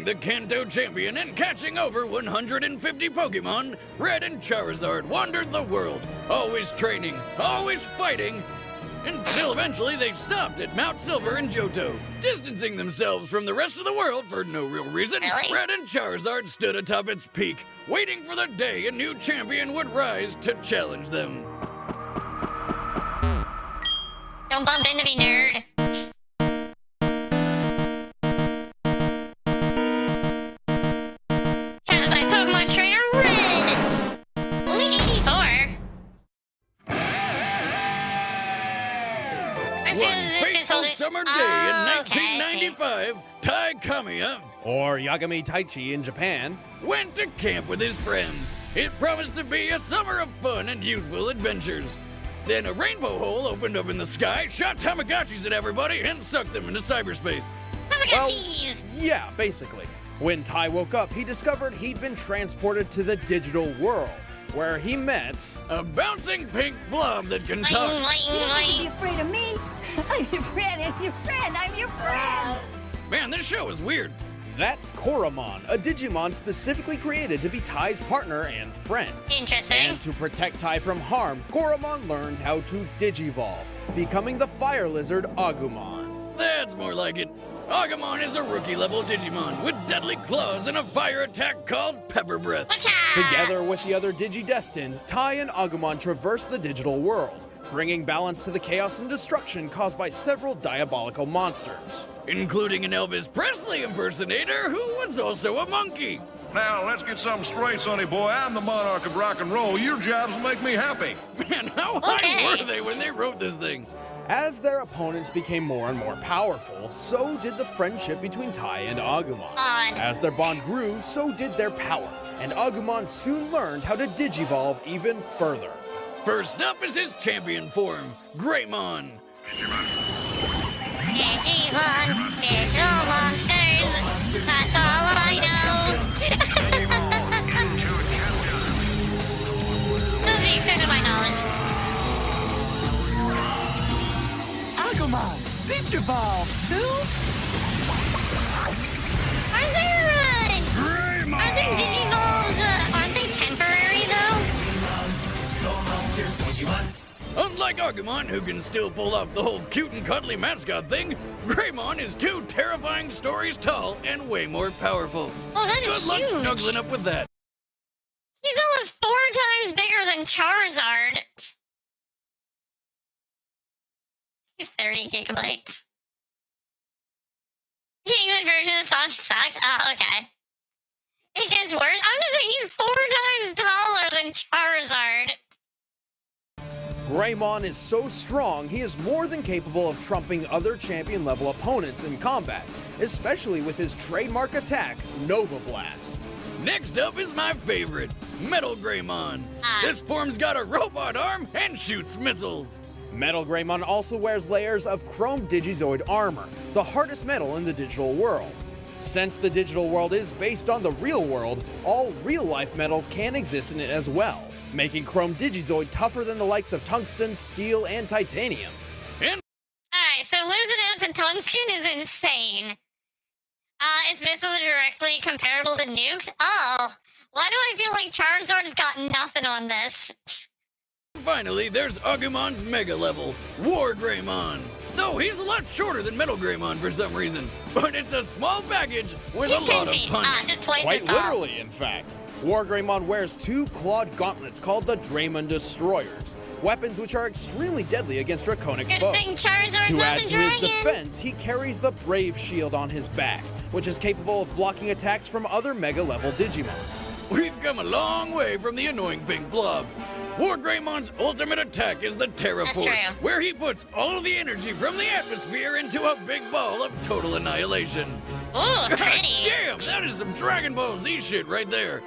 B: The Kanto champion and catching over 150 Pokemon, Red and Charizard wandered the world, always training, always fighting, until eventually they stopped at Mount Silver in Johto, distancing themselves from the rest of the world for no real reason.
C: Really?
B: Red and Charizard stood atop its peak, waiting for the day a new champion would rise to challenge them.
C: Don't bump into me, nerd. Trying to find Pokemon Trainer Red! Only 84.
B: One fateful summer day in 1995, Tai Kamiya,
T: or Yagami Taichi in Japan,
B: went to camp with his friends. It promised to be a summer of fun and youthful adventures. Then a rainbow hole opened up in the sky, shot Tamagotchis at everybody, and sucked them into cyberspace.
C: Tamagotchis!
T: Well, yeah, basically. When Tai woke up, he discovered he'd been transported to the digital world, where he met
B: a bouncing pink blob that can talk.
J: Don't be afraid of me. I'm your friend and your friend. I'm your friend.
B: Man, this show is weird.
T: That's Koromon, a Digimon specifically created to be Tai's partner and friend.
C: Interesting.
T: And to protect Tai from harm, Koromon learned how to Digivolve, becoming the fire lizard Agumon.
B: That's more like it. Agumon is a rookie-level Digimon with deadly claws and a fire attack called Pepper Breath.
T: Together with the other Digidestined, Tai and Agumon traverse the digital world, bringing balance to the chaos and destruction caused by several diabolical monsters.
B: Including an Elvis Presley impersonator who was also a monkey.
Q: Now, let's get something straight, sonny boy. I'm the monarch of rock and roll. Your jobs make me happy.
B: Man, how high were they when they wrote this thing?
T: As their opponents became more and more powerful, so did the friendship between Tai and Agumon. As their bond grew, so did their power, and Agumon soon learned how to Digivolve even further.
B: First up is his champion form, Greymon.
C: Digimon, digital monsters. That's all I know. That's the extent of my knowledge.
L: Agumon, Digivolve, too?
C: Aren't there Digivolves, aren't they temporary?
B: Agumon, who can still pull off the whole cute and cuddly mascot thing, Greymon is 2 terrifying stories tall and way more powerful.
C: Oh, that is
B: Good luck
C: huge.
B: snuggling up with that.
C: He's almost 4 times bigger than Charizard. He's 30 gigabytes. The English version of the song sucks. Oh, okay. It gets worse. I'm just saying he's 4 times taller than Charizard.
T: Greymon is so strong, he is more than capable of trumping other champion-level opponents in combat, especially with his trademark attack, Nova Blast.
B: Next up is my favorite, Metal Greymon. This form's got a robot arm and shoots missiles.
T: Metal Greymon also wears layers of Chrome Digizoid armor, the hardest metal in the digital world. Since the digital world is based on the real world, all real-life metals can exist in it as well, making Chrome Digizoid tougher than the likes of tungsten, steel, and titanium.
C: Alright, so losing out to tungsten is insane. Its missiles are directly comparable to nukes? Oh, why do I feel like Charizard's got nothing on this?
B: Finally, there's Agumon's Mega level, War Greymon. Though he's a lot shorter than Metal Greymon for some reason, but it's a small package with a lot of punch.
C: Just twice
T: Quite
C: as tall.
T: literally, in fact. War Greymon wears 2 clawed gauntlets called the Draymond Destroyers, weapons which are extremely deadly against draconic
C: Good
T: foes.
C: thing Charizard's
T: To
C: not
T: add
C: the
T: to his
C: dragon.
T: defense, he carries the Brave Shield on his back, which is capable of blocking attacks from other Mega-level Digimon.
B: We've come a long way from the annoying pink blob. War Greymon's ultimate attack is the Terra
C: That's
B: Force,
C: true.
B: where he puts all the energy from the atmosphere into a big ball of total annihilation.
C: Ooh,
B: God
C: pretty.
B: damn, that is some Dragon Ball Z shit right there.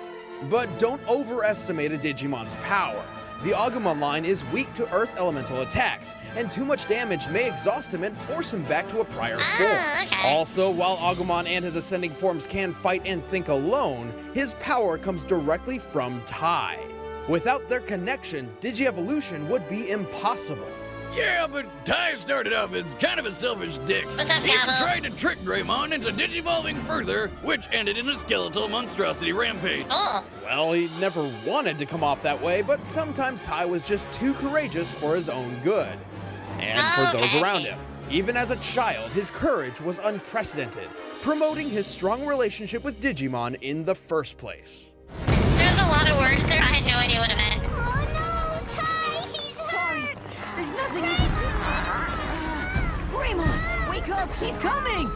T: But don't overestimate a Digimon's power. The Agumon line is weak to Earth Elemental attacks, and too much damage may exhaust him and force him back to a prior form.
C: Okay.
T: Also, while Agumon and his ascending forms can fight and think alone, his power comes directly from Tai. Without their connection, Digievolution would be impossible.
B: Yeah, but Tai started off as kind of a selfish dick.
C: What's up,
B: He even
C: Gabo?
B: tried to trick Greymon into digivolving further, which ended in a skeletal monstrosity rampage.
C: Oh.
T: Well, he never wanted to come off that way, but sometimes Tai was just too courageous for his own good. And for those
C: Okay, I
T: around
C: see.
T: him. Even as a child, his courage was unprecedented, promoting his strong relationship with Digimon in the first place.
C: There's a lot of words there. I had no idea what it meant.
J: Oh no, Tai, he's hurt!
L: There's nothing you can do. Greymon, wake up! He's coming!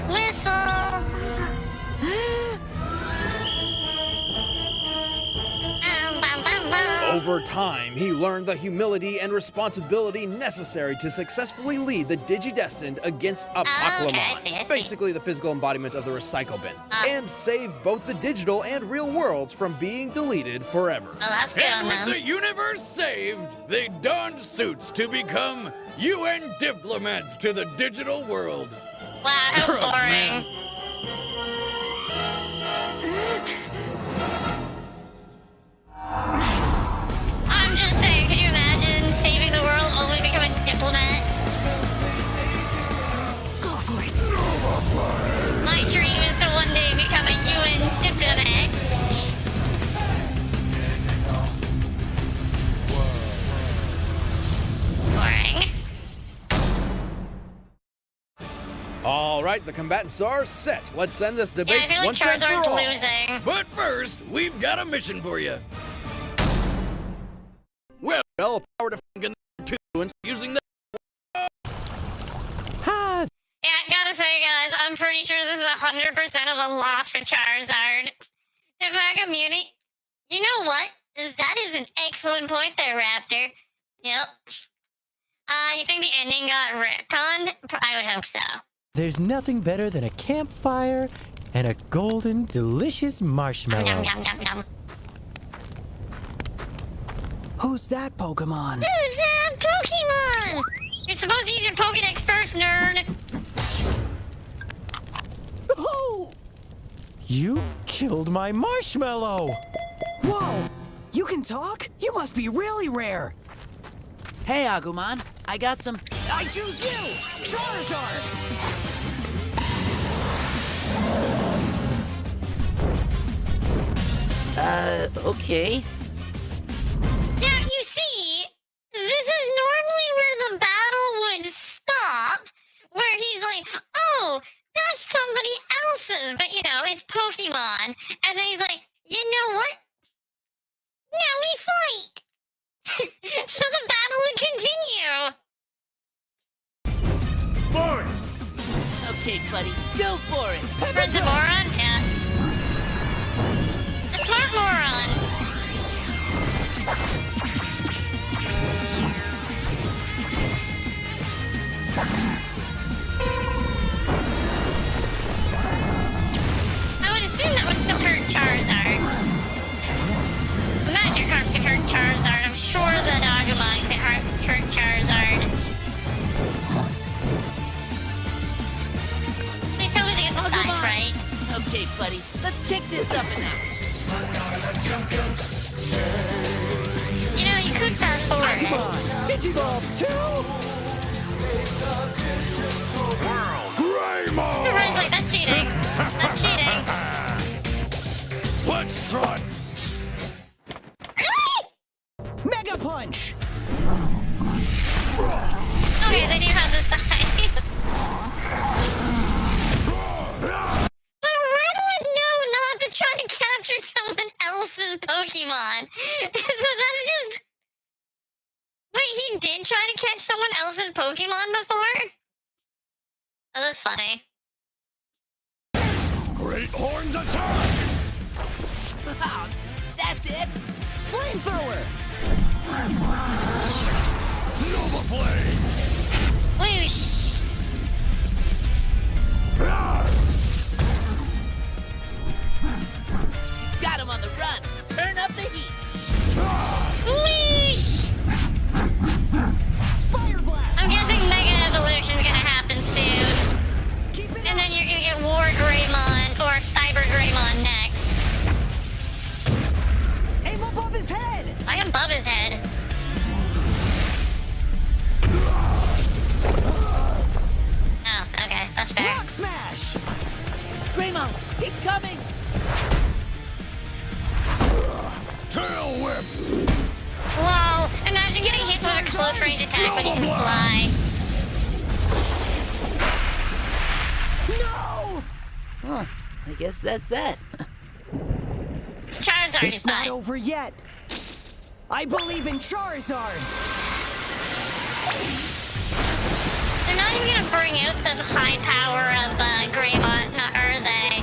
C: Whistle! Bum, bum, bum.
T: Over time, he learned the humility and responsibility necessary to successfully lead the Digidestined against Apoclymon,
C: okay, I see.
T: basically the physical embodiment of the recycle bin, and saved both the digital and real worlds from being deleted forever.
C: Oh, that's good
B: And
C: on
B: with
C: them.
B: the universe saved, they donned suits to become UN diplomats to the digital world.
C: Wow, how
B: Gross,
C: boring.
B: man.
C: I'm just saying, can you imagine saving the world only becoming a diplomat?
L: Go for it.
C: My dream is to one day become a UN diplomat. Boring.
T: All right, the combatants are set. Let's end this
C: Yeah,
T: debate
C: I feel like
T: once and for
C: Charizard's
T: all.
C: losing.
B: But first, we've got a mission for you. Well, power to f***ing influence using the
C: Yeah, I gotta say, guys, I'm pretty sure this is 100% of a loss for Charizard. The Mega Muni. You know what? That is an excellent point there, Raptor. Yep. You think the ending got retconned? I would hope so.
G: There's nothing better than a campfire and a golden, delicious marshmallow.
C: Yum, yum, yum, yum.
L: Who's that Pokemon?
C: Who's that Pokemon? You're supposed to use your Pokedex first, nerd.
G: Oh! You killed my marshmallow!
L: Whoa! You can talk? You must be really rare. Hey, Agumon. I got some... I choose you! Charizard! Okay.
C: Now, you see, this is normally where the battle would stop, where he's like, oh, that's somebody else's, but you know, it's Pokemon. And then he's like, you know what? Now we fight! So the battle would continue.
L: Forward! Okay, buddy, go for it!
C: Friends of Moron? Yeah. A smart moron. I would assume that would still hurt Charizard. Magikarp can hurt Charizard. I'm sure that Agumon can hurt Charizard. They still need to get the size right.
L: Okay, buddy, let's kick this up a notch.
C: You know, you could fast forward.
L: Digivolve 2!
C: Everyone's like, that's cheating. That's cheating.
B: Let's try.
C: Really?
L: Mega Punch!
C: Okay, they do have the size. But Red would know not to try to capture someone else's Pokemon. So that's just... Wait, he did try to catch someone else's Pokemon before? Oh, that's funny.
B: Great Horns attack!
L: That's it! Flamethrower!
B: Nova Flame!
C: Whoosh!
L: Got him on the run! Turn up the heat!
C: Whoosh!
L: Fire Blast!
C: I'm guessing Mega Evolution's gonna happen soon. And then you're gonna get War Greymon or Cyber Greymon next.
L: Aim above his head!
C: I am above his head. Oh, okay, that's fair.
L: Rock Smash! Greymon, he's coming!
B: Tail Whip!
C: Lol, imagine getting hit with a close range attack when you can fly.
L: No! Huh, I guess that's that.
C: Charizard is
L: It's not
C: fine.
L: over yet! I believe in Charizard!
C: They're not even gonna bring out the high power of Greymon, are they?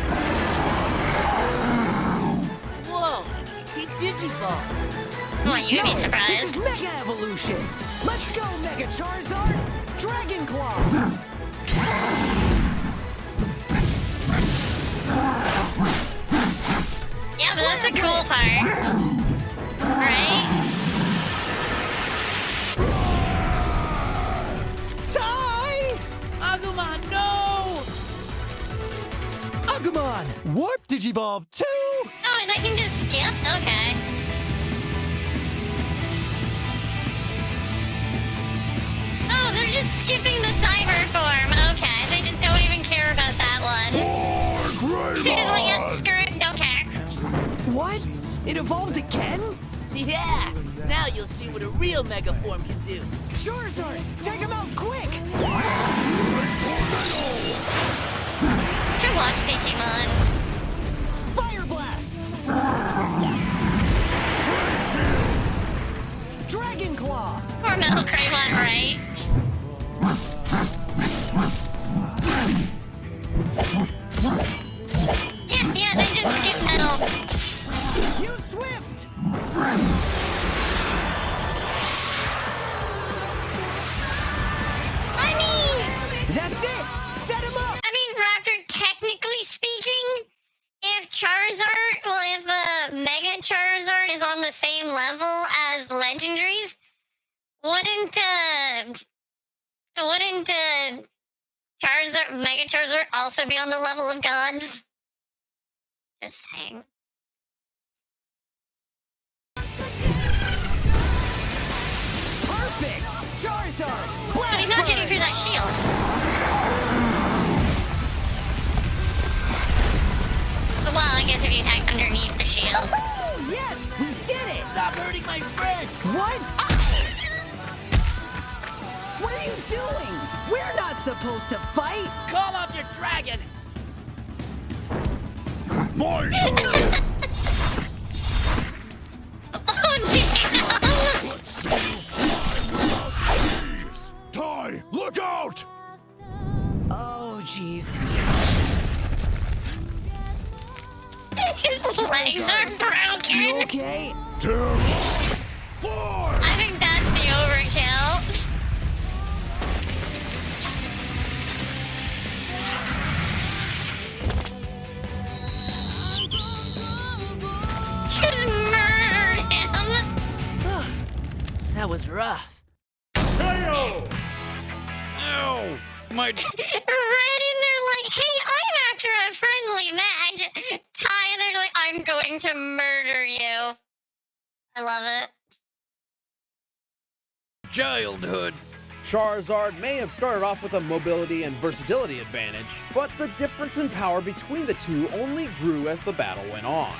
L: Whoa! He Digivolved!
C: Well, you'd be surprised.
L: This is Mega Evolution! Let's go, Mega Charizard! Dragon Claw!
C: Yeah, but that's the cool part. Right?
L: Ty! Agumon, no! Agumon! Warp Digivolve 2!
C: Oh, and they can just skip? Okay. Oh, they're just skipping the cyber form. Okay, they just don't even care about that one. They're just like, yeah, screw it, don't care.
L: What? It evolved again?
D: Yeah! Now you'll see what a real Mega Form can do.
L: Charizard! Take him out quick!
C: Should watch Digimon.
L: Fire Blast! Dragon Claw!
C: Poor Metal Greymon, right? Yeah, they just skip Metal.
L: Use Swift!
C: I mean...
L: That's it! Set him up!
C: I mean, Raptor, technically speaking, if Charizard, well, if Mega Charizard is on the same level as Legendaries, wouldn't Charizard, Mega Charizard also be on the level of gods? Just saying.
L: Perfect! Charizard!
C: But he's not getting through that shield. Well, I guess if you attack underneath the shield.
L: Oh, yes! We did it!
D: Stop hurting my friend!
L: What? What are you doing? We're not supposed to fight!
D: Call off your dragon!
N: My turn! Let's see you fly without wings! Ty, look out!
L: Oh, jeez.
C: His legs are broken.
L: You okay?
N: 2, 4!
C: I think that's the overkill. Just murder him.
D: That was rough.
N: KO!
B: Ow! My...
C: Red in there like, hey, I'm after a friendly match. Ty, they're like, I'm going to murder you. I love it.
B: childhood.
T: Charizard may have started off with a mobility and versatility advantage, but the difference in power between the two only grew as the battle went on.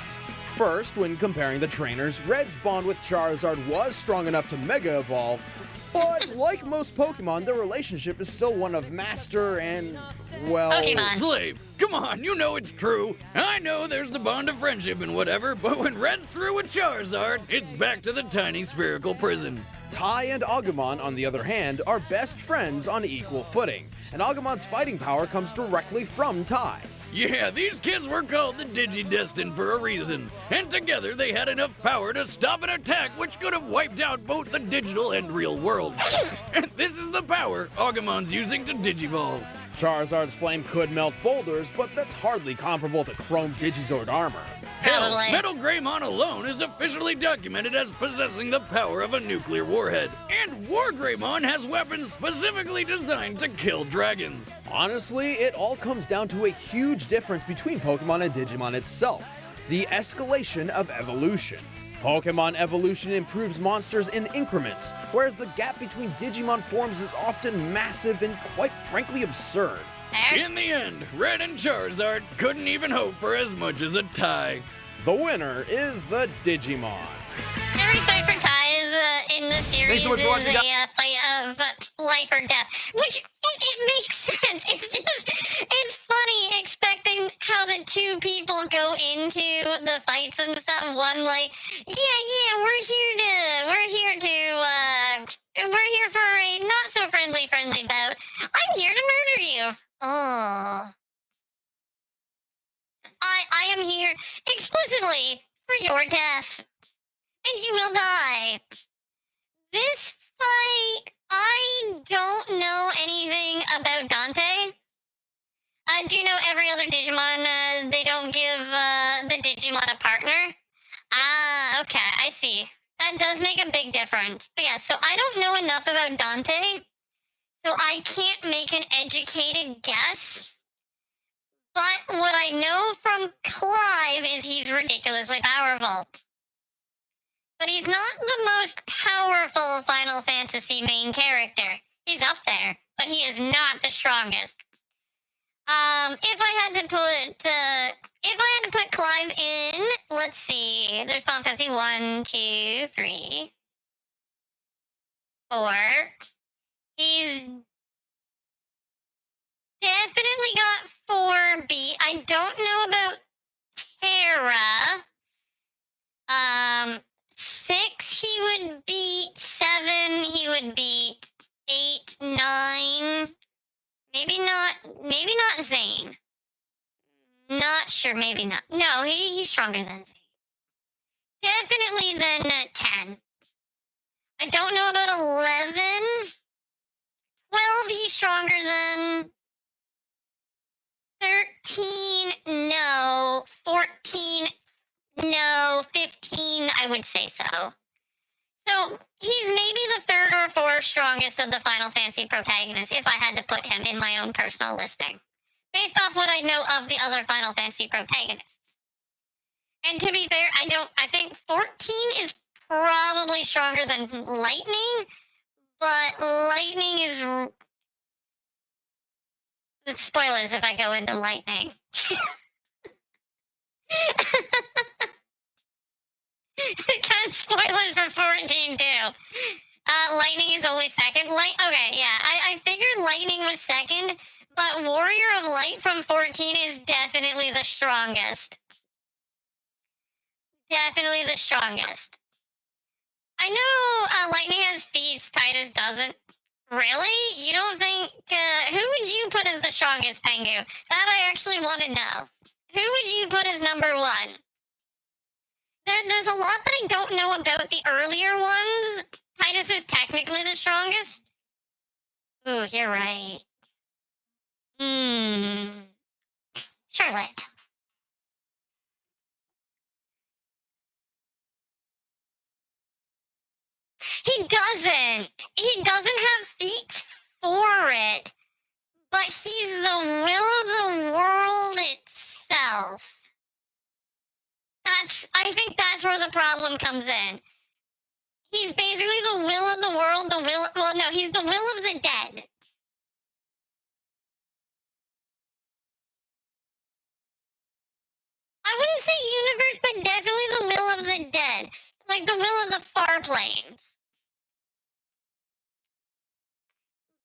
T: First, when comparing the trainers, Red's bond with Charizard was strong enough to Mega Evolve, but like most Pokemon, their relationship is still one of master and, well...
C: Pokemon.
B: Slave, come on, you know it's true. I know there's the bond of friendship and whatever, but when Red's through with Charizard, it's back to the tiny spherical prison.
T: Tai and Agumon, on the other hand, are best friends on equal footing, and Agumon's fighting power comes directly from Tai.
B: Yeah, these kids were called the Digidestined for a reason, and together they had enough power to stop an attack which could have wiped out both the digital and real worlds. And this is the power Agumon's using to Digivolve.
T: Charizard's flame could melt boulders, but that's hardly comparable to Chrome Digizord armor.
B: Hell,
C: Probably.
B: Metal Greymon alone is officially documented as possessing the power of a nuclear warhead. And War Greymon has weapons specifically designed to kill dragons.
T: Honestly, it all comes down to a huge difference between Pokemon and Digimon itself: the escalation of evolution. Pokemon evolution improves monsters in increments, whereas the gap between Digimon forms is often massive and quite frankly absurd.
B: In the end, Red and Charizard couldn't even hope for as much as a tie.
T: The winner is the Digimon.
C: Every fight for Tai is in the series is a fight of life or death, which it makes sense. It's funny expecting how the two people go into the fights and stuff. One like, yeah, we're here for a not so friendly bout. I'm here to murder you. Oh. I am here explicitly for your death. And you will die. This fight, I don't know anything about Dante. I do know every other Digimon, they don't give the Digimon a partner. Ah, okay, I see. That does make a big difference. But yeah, so I don't know enough about Dante, so I can't make an educated guess. But what I know from Clive is he's ridiculously powerful. But he's not the most powerful Final Fantasy main character. He's up there, but he is not the strongest. If I had to put Clive in, let's see. There's Final Fantasy 1, 2, 3, 4. He's definitely got 4B. I don't know about Terra. 6, he would beat 7, he would beat 8, 9. Maybe not Zane. Not sure, maybe not. No, he's stronger than Zane. Definitely than 10. I don't know about 11. 12, he's stronger than 13. No. 14. No, 15, I would say so. So, he's maybe the 3rd or 4th strongest of the Final Fantasy protagonists, if I had to put him in my own personal listing, based off what I know of the other Final Fantasy protagonists. And to be fair, I think 14 is probably stronger than Lightning, but Lightning is... Spoilers if I go into Lightning. Kind of spoilers for 14 too. Lightning is always second. Okay, yeah. I figured lightning was second, but Warrior of Light from 14 is definitely the strongest. Definitely the strongest. I know lightning has feats, Titus doesn't. Really? You don't think... who would you put as the strongest, Pengu? That I actually want to know. Who would you put as number 1? There's a lot that I don't know about the earlier ones. Titus is technically the strongest. Ooh, you're right. Charlotte. He doesn't have feats for it, but he's the will of the world itself. I think that's where the problem comes in. He's basically the will of the world, he's the will of the dead. I wouldn't say universe, but definitely the will of the dead. Like the will of the far planes.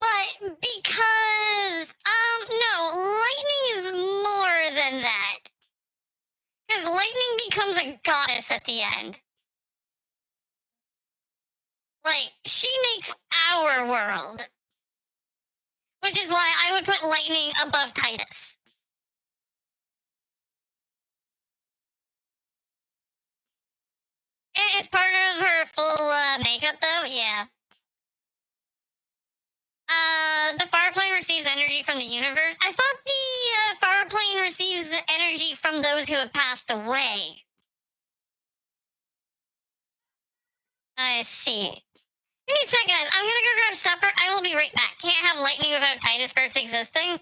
C: But because, no, lightning is more than that. Because lightning becomes a goddess at the end. Like, she makes our world. Which is why I would put lightning above Titus. It's part of her full makeup, though, yeah. The far plane receives energy from the universe. I thought the far plane receives energy from those who have passed away. I see. Give me a second, guys. I'm gonna go grab supper. I will be right back. Can't have lightning without Titus first existing.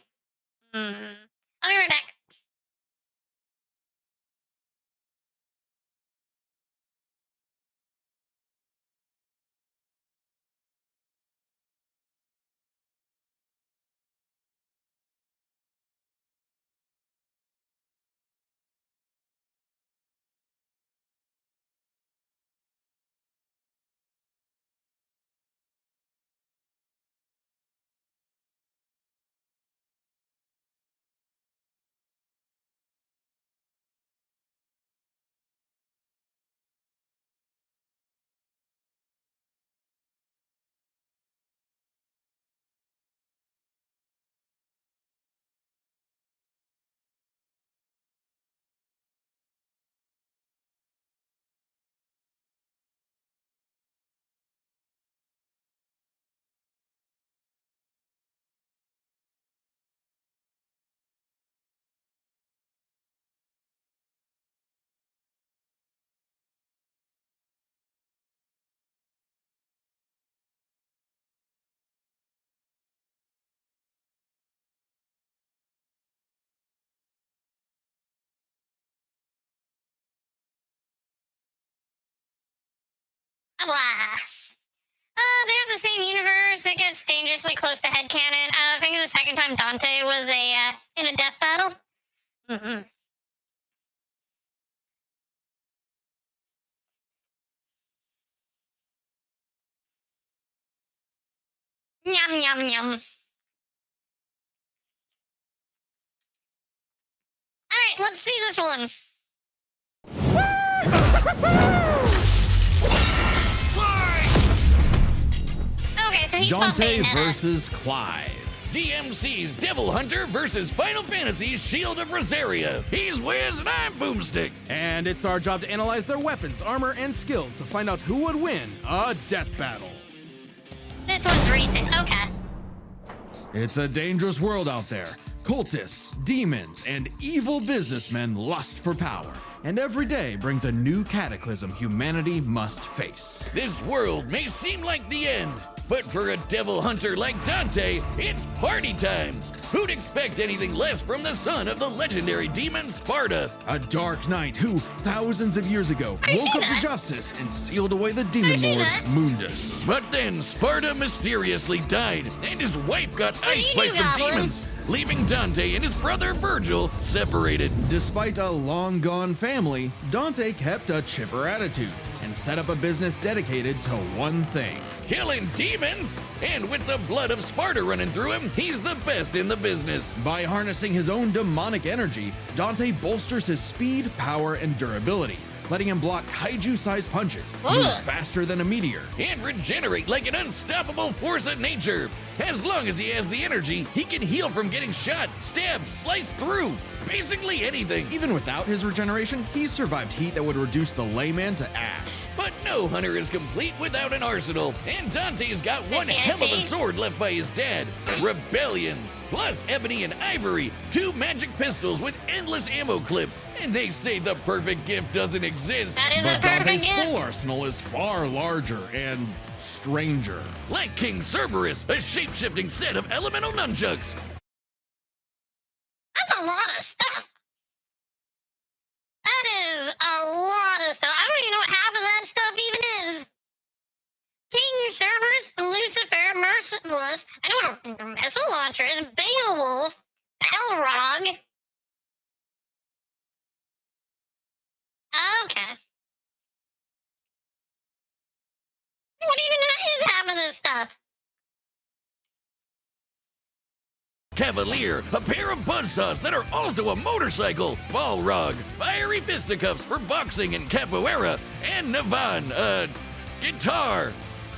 C: I'll be right back. They're the same universe. It gets dangerously close to headcanon. I think the second time Dante was in a death battle. Yum, yum, yum. Alright, let's see this one. Okay, so he's
T: Dante versus Clive.
B: DMC's Devil Hunter versus Final Fantasy's Shield of Rosaria. He's Wiz and I'm Boomstick.
T: And it's our job to analyze their weapons, armor, and skills to find out who would win a death battle.
C: This one's recent, okay.
T: It's a dangerous world out there. Cultists, demons, and evil businessmen lust for power. And every day brings a new cataclysm humanity must face.
B: This world may seem like the end, but for a devil hunter like Dante, it's party time. Who'd expect anything less from the son of the legendary demon Sparta?
T: A dark knight who, thousands of years ago, woke up to justice and sealed away the demon lord, Mundus.
B: But then Sparta mysteriously died, and his wife got iced by some demons. leaving Dante and his brother Virgil separated.
T: Despite a long-gone family, Dante kept a chipper attitude and set up a business dedicated to one thing:
B: killing demons! And with the blood of Sparta running through him, he's the best in the business.
T: By harnessing his own demonic energy, Dante bolsters his speed, power, and durability, letting him block kaiju-sized punches, move faster than a meteor,
B: and regenerate like an unstoppable force of nature. As long as he has the energy, he can heal from getting shot, stabbed, sliced through, basically anything.
T: Even without his regeneration, he's survived heat that would reduce the layman to ash.
B: But no hunter is complete without an arsenal, and Dante's got one hell of a sword left by his dad, Rebellion. Plus ebony and ivory, 2 magic pistols with endless ammo clips. And they say the perfect gift doesn't exist.
T: But Dante's full arsenal is far larger and stranger.
B: Like King Cerberus, a shape-shifting set of elemental nunchucks.
C: That's a lot of stuff. That is a lot of stuff. I don't even know what half of that stuff even is. King Cerberus, Lucifer, Merciless, I know what a missile launcher is, Beowulf, Balrog. Okay. What even is half of this stuff?
B: Cavalier, a pair of buzzsaws that are also a motorcycle, Balrog, fiery fisticuffs for boxing and capoeira, and Navan, guitar.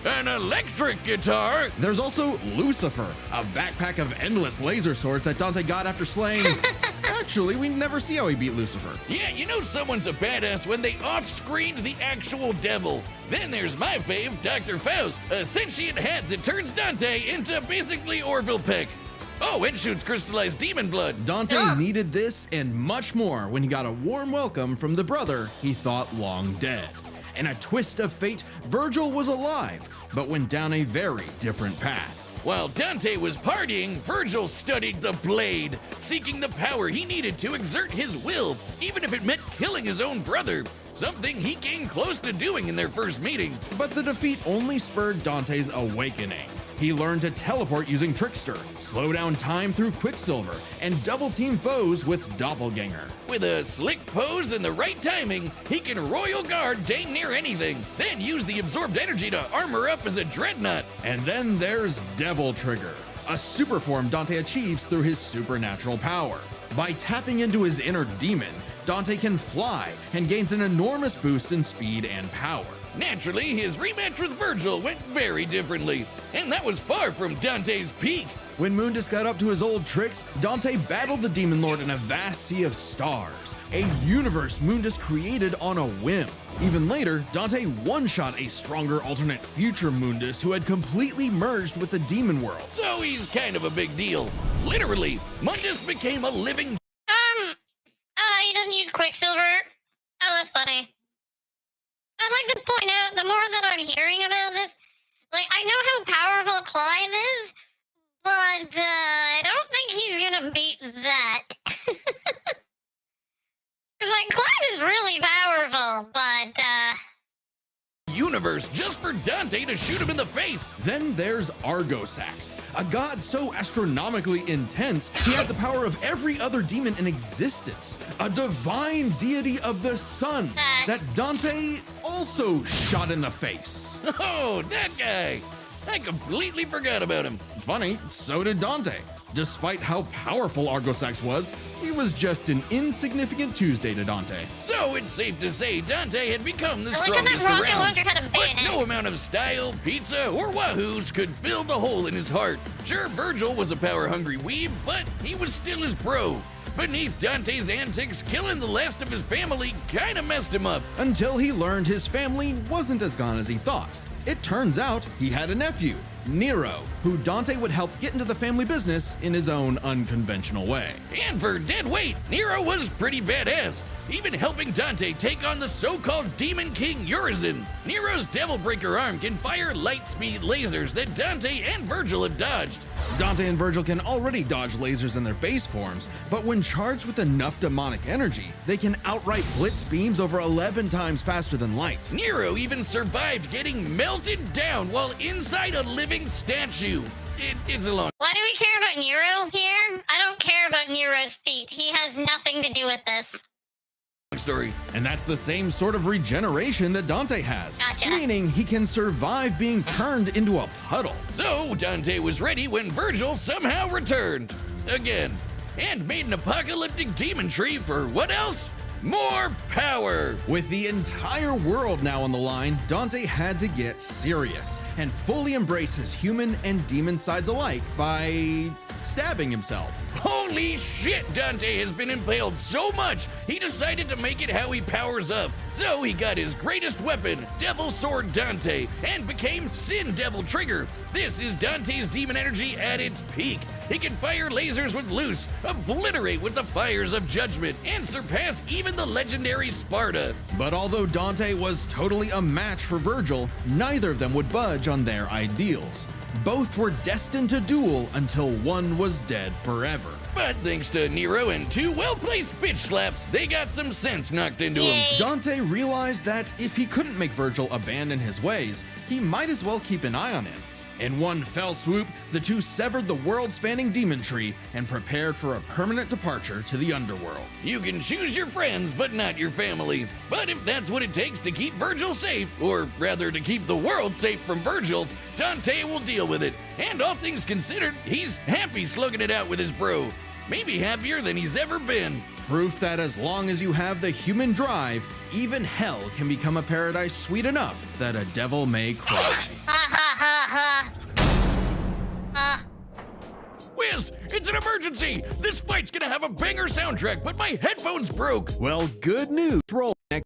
B: An electric guitar!
T: There's also Lucifer, a backpack of endless laser swords that Dante got after slaying... Actually, we never see how he beat Lucifer.
B: Yeah, you know someone's a badass when they off-screened the actual devil. Then there's my fave, Dr. Faust, a sentient hat that turns Dante into basically Orville Peck. Oh, and shoots crystallized demon blood.
T: Dante needed this and much more when he got a warm welcome from the brother he thought long dead. In a twist of fate, Virgil was alive, but went down a very different path.
B: While Dante was partying, Virgil studied the blade, seeking the power he needed to exert his will, even if it meant killing his own brother, something he came close to doing in their first meeting.
T: But the defeat only spurred Dante's awakening. He learned to teleport using Trickster, slow down time through Quicksilver, and double-team foes with Doppelganger.
B: With a slick pose and the right timing, he can Royal Guard dang near anything, then use the absorbed energy to armor up as a dreadnought.
T: And then there's Devil Trigger, a super form Dante achieves through his supernatural power. By tapping into his inner demon, Dante can fly and gains an enormous boost in speed and power.
B: Naturally, his rematch with Virgil went very differently, and that was far from Dante's peak.
T: When Mundus got up to his old tricks, Dante battled the Demon Lord in a vast sea of stars, a universe Mundus created on a whim. Even later, Dante one-shot a stronger alternate future Mundus who had completely merged with the demon world.
B: So he's kind of a big deal. Literally, Mundus became a living...
C: He doesn't use Quicksilver. Oh, that's funny. I'd like to point out, the more that I'm hearing about this, like, I know how powerful Clive is, but I don't think he's gonna beat that. Like, Clive is really powerful, but,
B: universe just for Dante to shoot him in the face.
T: Then there's Argosax, a god so astronomically intense he had the power of every other demon in existence, a divine deity of the sun that Dante also shot in the face.
B: Oh, that guy! I completely forgot about him.
T: Funny, so did Dante. Despite how powerful Argosax was, he was just an insignificant Tuesday to Dante.
B: So it's safe to say Dante had become the strongest around. But no amount of style, pizza, or wahoos could fill the hole in his heart. Sure, Virgil was a power-hungry weeb, but he was still his bro. Beneath Dante's antics, killing the last of his family kinda messed him up.
T: Until he learned his family wasn't as gone as he thought. It turns out he had a nephew, Nero, who Dante would help get into the family business in his own unconventional way.
B: And for dead weight, Nero was pretty badass, even helping Dante take on the so-called Demon King Urizen. Nero's Devil Breaker arm can fire light-speed lasers that Dante and Virgil have dodged.
T: Dante and Virgil can already dodge lasers in their base forms, but when charged with enough demonic energy, they can outright blitz beams over 11 times faster than light.
B: Nero even survived getting melted down while inside a living statue. it's a long
C: Why do we care about Nero here? I don't care about Nero's feet. He has nothing to do with this.
B: story.
F: And that's the same sort of regeneration that Dante has,
C: Gotcha.
F: meaning he can survive being turned into a puddle.
B: So Dante was ready when Virgil somehow returned. Again. And made an apocalyptic demon tree for what else? More power!
F: With the entire world now on the line, Dante had to get serious and fully embrace his human and demon sides alike by stabbing himself.
B: Holy shit, Dante has been impaled so much, he decided to make it how he powers up. So he got his greatest weapon, Devil Sword Dante, and became Sin Devil Trigger. This is Dante's demon energy at its peak. He can fire lasers with Luce, obliterate with the fires of Judgment, and surpass even the legendary Sparta.
F: But although Dante was totally a match for Virgil, neither of them would budge on their ideals. Both were destined to duel until one was dead forever.
B: But thanks to Nero and 2 well-placed bitch slaps, they got some sense knocked into him.
F: Dante realized that if he couldn't make Virgil abandon his ways, he might as well keep an eye on him. In one fell swoop, the two severed the world-spanning demon tree and prepared for a permanent departure to the underworld.
B: You can choose your friends, but not your family. But if that's what it takes to keep Virgil safe, or rather to keep the world safe from Virgil, Dante will deal with it. And all things considered, he's happy slugging it out with his bro. Maybe happier than he's ever been.
F: Proof that as long as you have the human drive, even hell can become a paradise sweet enough that a devil may cry.
C: Ha ha ha ha.
B: Whiz, it's an emergency! This fight's gonna have a banger soundtrack, but my headphones broke!
F: Well, good news. Roll next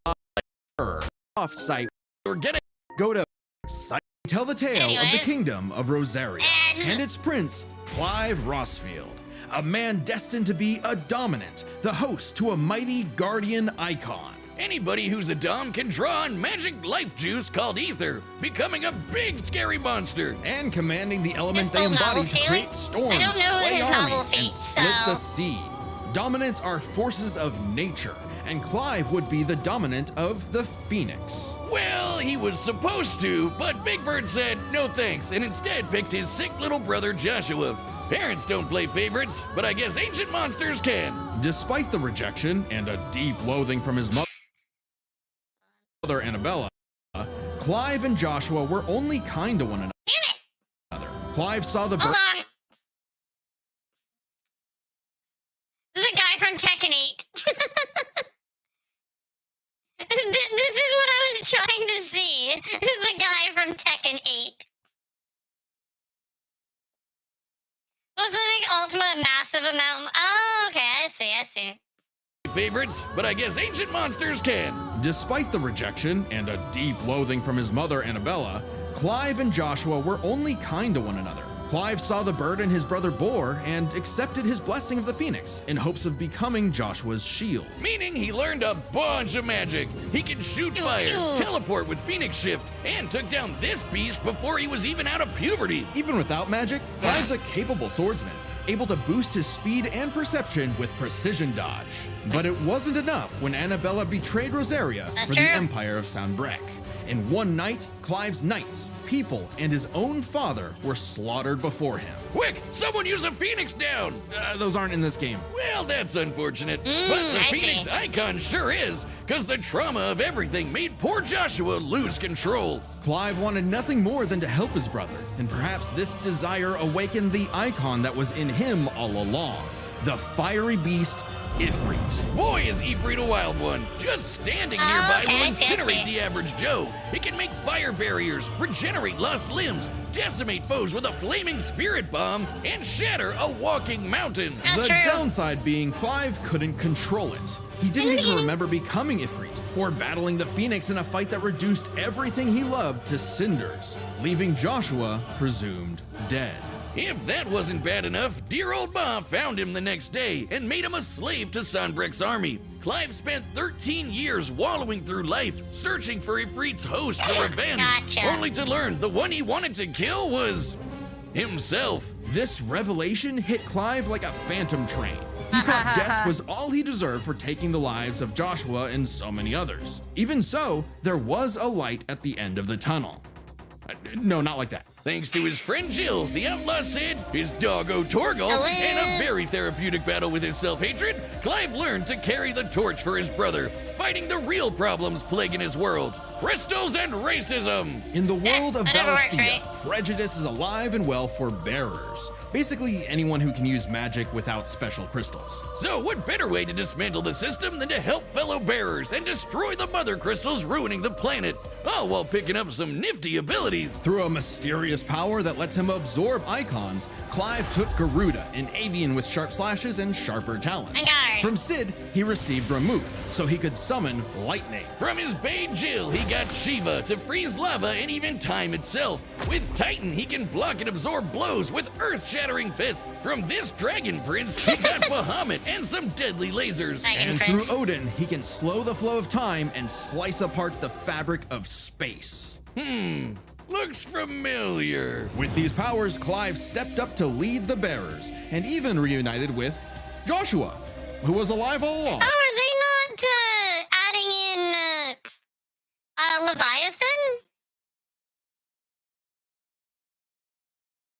F: off-site.
B: We're getting
F: Go to site. Tell the tale of the kingdom of Rosaria and its prince, Clive Rossfield. A man destined to be a dominant, the host to a mighty guardian icon.
B: Anybody who's a dom can draw on magic life juice called ether, becoming a big scary monster.
F: And commanding the element they embody to create storms, sway armies, and split the sea. Dominants are forces of nature, and Clive would be the dominant of the Phoenix.
B: Well, he was supposed to, but Big Bird said no thanks, and instead picked his sick little brother Joshua. Parents don't play favorites, but I guess ancient monsters can.
F: Despite the rejection and a deep loathing from his mother Annabella, Clive and Joshua were only kind to one another. Clive saw the
C: Hold on. This is a guy from Tekken 8. This is what I was trying to see. This is a guy from Tekken 8. Supposed to make Ultima a massive amount. Oh, okay, I see.
B: Favorites, but I guess ancient monsters can.
F: Despite the rejection and a deep loathing from his mother Annabella, Clive and Joshua were only kind to one another. Clive saw the burden his brother bore and accepted his blessing of the Phoenix in hopes of becoming Joshua's shield.
B: Meaning he learned a bunch of magic. He can shoot fire, teleport with Phoenix Shift, and took down this beast before he was even out of puberty.
F: Even without magic, Clive's a capable swordsman, able to boost his speed and perception with precision dodge. But it wasn't enough when Annabella betrayed Rosaria for the Empire of Sanbreque. In one night, Clive's knights, people, and his own father were slaughtered before him.
B: Quick, someone use a Phoenix down!
F: Those aren't in this game.
B: Well, that's unfortunate. But the Phoenix icon sure is, because the trauma of everything made poor Joshua lose control.
F: Clive wanted nothing more than to help his brother, and perhaps this desire awakened the icon that was in him all along, the fiery beast, Ifrit.
B: Boy, is Ifrit a wild one. Just standing nearby will incinerate the average Joe. It can make fire barriers, regenerate lost limbs, decimate foes with a flaming spirit bomb, and shatter a walking mountain.
F: The downside being Clive couldn't control it. He didn't even remember becoming Ifrit or battling the Phoenix in a fight that reduced everything he loved to cinders, leaving Joshua presumed dead.
B: If that wasn't bad enough, dear old Ma found him the next day and made him a slave to Sanbreque's army. Clive spent 13 years wallowing through life, searching for Ifrit's host for revenge, only to learn the one he wanted to kill was himself.
F: This revelation hit Clive like a phantom train. He thought death was all he deserved for taking the lives of Joshua and so many others. Even so, there was a light at the end of the tunnel. No, not like that.
B: Thanks to his friend Jill, the outlaw Sid, his doggo Torgal, and a very therapeutic battle with his self-hatred, Clive learned to carry the torch for his brother, fighting the real problems plaguing his world. Crystals and racism!
F: In the world of Valisthea, prejudice is alive and well for bearers. Basically, anyone who can use magic without special crystals.
B: So what better way to dismantle the system than to help fellow bearers and destroy the mother crystals ruining the planet, all while picking up some nifty abilities.
F: Through a mysterious power that lets him absorb icons, Clive took Garuda, an avian with sharp slashes and sharper talons. From Sid, he received Ramuth, so he could summon lightning.
B: From his bae Jill, he got Shiva to freeze lava and even time itself. With Titan, he can block and absorb blows with earth-shattering fists. From this Dragon Prince, he got Bahamut and some deadly lasers.
F: And through Odin, he can slow the flow of time and slice apart the fabric of space.
B: Looks familiar.
F: With these powers, Clive stepped up to lead the bearers, and even reunited with Joshua, who was alive all along.
C: Oh, are they not adding in Leviathan?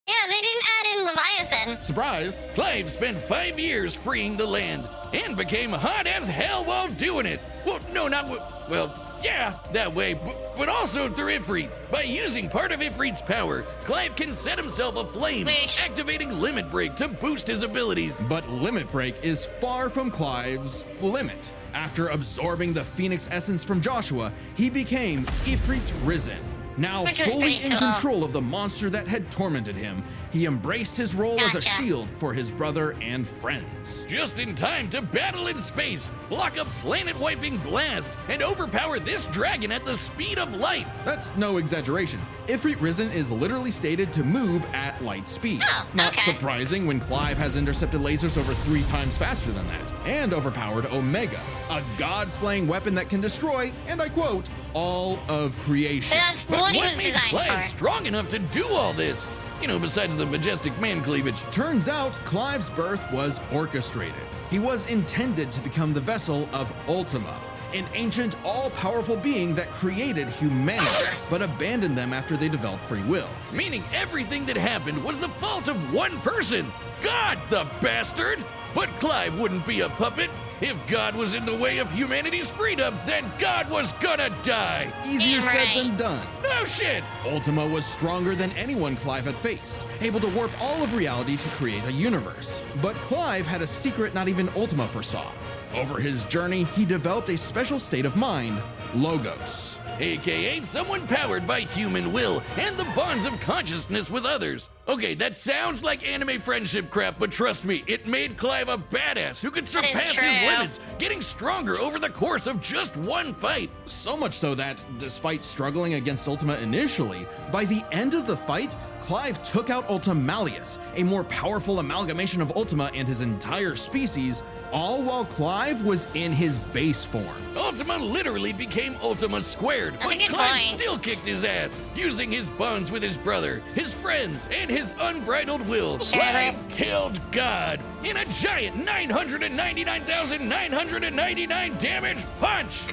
C: Yeah, they didn't add in Leviathan.
F: Surprise!
B: Clive spent 5 years freeing the land and became hot as hell while doing it. Well, no, not well, yeah, that way, but also through Ifrit. By using part of Ifrit's power, Clive can set himself aflame, activating Limit Break to boost his abilities.
F: But Limit Break is far from Clive's limit. After absorbing the Phoenix essence from Joshua, he became Ifrit Risen. Now fully in control of the monster that had tormented him, he embraced his role as a shield for his brother and friends.
B: Just in time to battle in space, block a planet-wiping blast, and overpower this dragon at the speed of light.
F: That's no exaggeration. Ifrit Risen is literally stated to move at light speed. Not surprising when Clive has intercepted lasers over 3 times faster than that. And overpowered Omega, a god-slaying weapon that can destroy, and I quote, all of creation.
C: That's
B: But
C: what he
B: what
C: was
B: made
C: designed
B: Clive
C: for.
B: strong enough to do all this? You know, besides the majestic man cleavage.
F: Turns out Clive's birth was orchestrated. He was intended to become the vessel of Ultima, an ancient, all-powerful being that created humanity, but abandoned them after they developed free will.
B: Meaning everything that happened was the fault of one person. God, the bastard! But Clive wouldn't be a puppet. If God was in the way of humanity's freedom, then God was gonna die.
F: Easier said than done.
B: No shit!
F: Ultima was stronger than anyone Clive had faced, able to warp all of reality to create a universe. But Clive had a secret not even Ultima foresaw. Over his journey, he developed a special state of mind, Logos.
B: AKA someone powered by human will and the bonds of consciousness with others. Okay, that sounds like anime friendship crap, but trust me, it made Clive a badass who could surpass his limits, getting stronger over the course of just one fight.
F: So much so that, despite struggling against Ultima initially, by the end of the fight, Clive took out Ultimalius, a more powerful amalgamation of Ultima and his entire species, all while Clive was in his base form.
B: Ultima literally became Ultima Squared, but Clive still kicked his ass, using his bonds with his brother, his friends, and his unbridled will. Clive killed God in a giant 999,999 damage punch.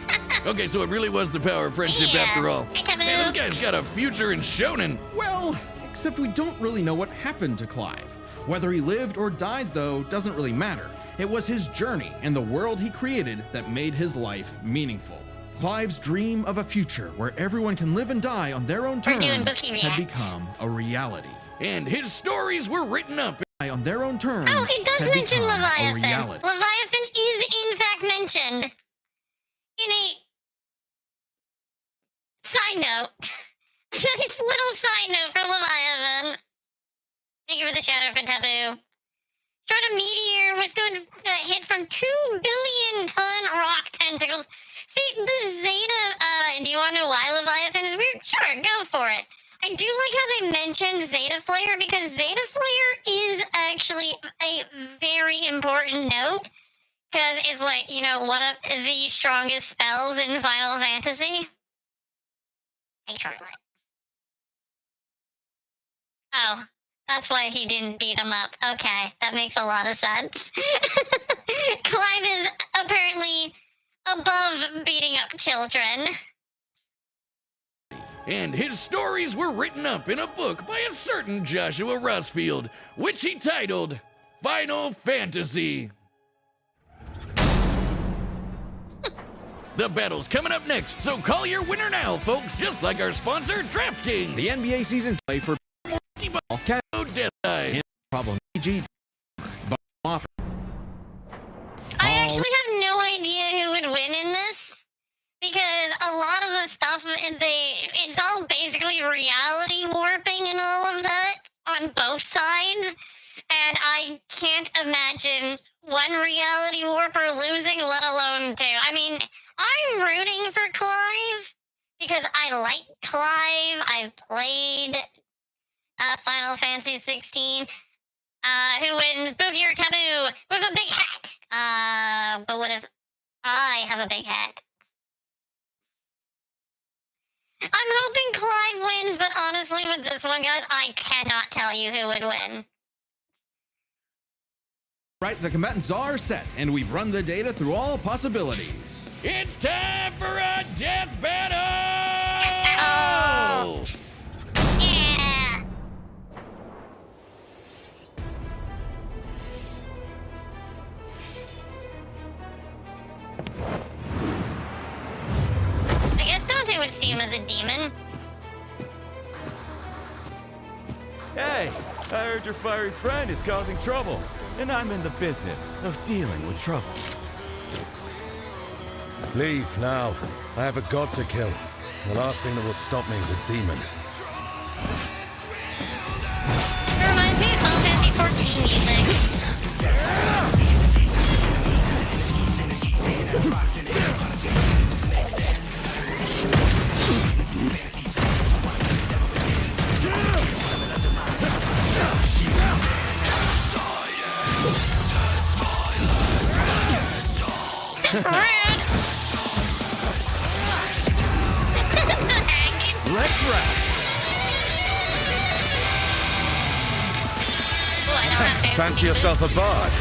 B: Okay, so it really was the power of friendship after all. Man, this guy's got a future in shonen.
F: Well, except we don't really know what happened to Clive. Whether he lived or died, though, doesn't really matter. It was his journey and the world he created that made his life meaningful. Clive's dream of a future where everyone can live and die on their own terms had become a reality.
B: And his stories were written up
F: on their own terms.
C: Oh, it does
F: had
C: mention
F: become a
C: Leviathan.
F: reality.
C: Leviathan is in fact mentioned in a side note. Nice little side note for Leviathan. Thank you for the shout out for Taboo. Short a meteor was doing hit from 2 billion ton rock tentacles. See, the Zeta, do you want to know why Leviathan is weird? Sure, go for it. I do like how they mentioned Zeta Flare, because Zeta Flare is actually a very important note, because it's like, you know, one of the strongest spells in Final Fantasy. Hey, Charlotte. Oh. That's why he didn't beat him up. Okay, that makes a lot of sense. Clive is apparently above beating up children.
B: and his stories were written up in a book by a certain Joshua Rossfield, which he titled Final Fantasy. The battle's coming up next, so call your winner now, folks, just like our sponsor, DraftKings.
F: The NBA season play for
B: Death Eye.
F: Problem PG offer.
C: I actually have no idea who would win in this, because a lot of the stuff, it's all basically reality warping and all of that on both sides, and I can't imagine one reality warper losing, let alone two. I mean, I'm rooting for Clive because I like Clive. I've played Final Fantasy 16. Who wins? Boogie or Taboo with a big hat. But what if I have a big hat? I'm hoping Clive wins, but honestly, with this one, guys, I cannot tell you who would win.
F: Right, the combatants are set, and we've run the data through all possibilities.
B: It's time for a death battle!
C: Oh! Yeah! I guess Dante would see him as a demon.
E: Hey, I heard your fiery friend is causing trouble, and I'm in the business of dealing with trouble.
I: Leave now. I have a god to kill. The last thing that will stop me is a demon.
C: It reminds me of Final Fantasy 14 music. Rude!
E: Let's rock!
I: Fancy yourself a bard?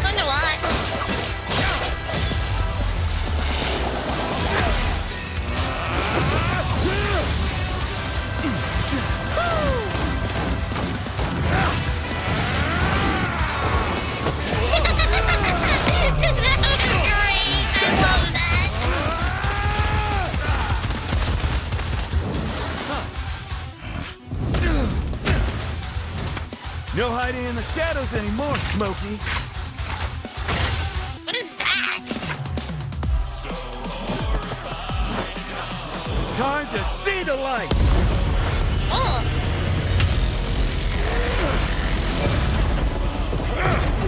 C: Fun to watch.
E: No hiding in the shadows anymore, Smokey.
C: What is that?
E: Time to see the light.
C: Oh.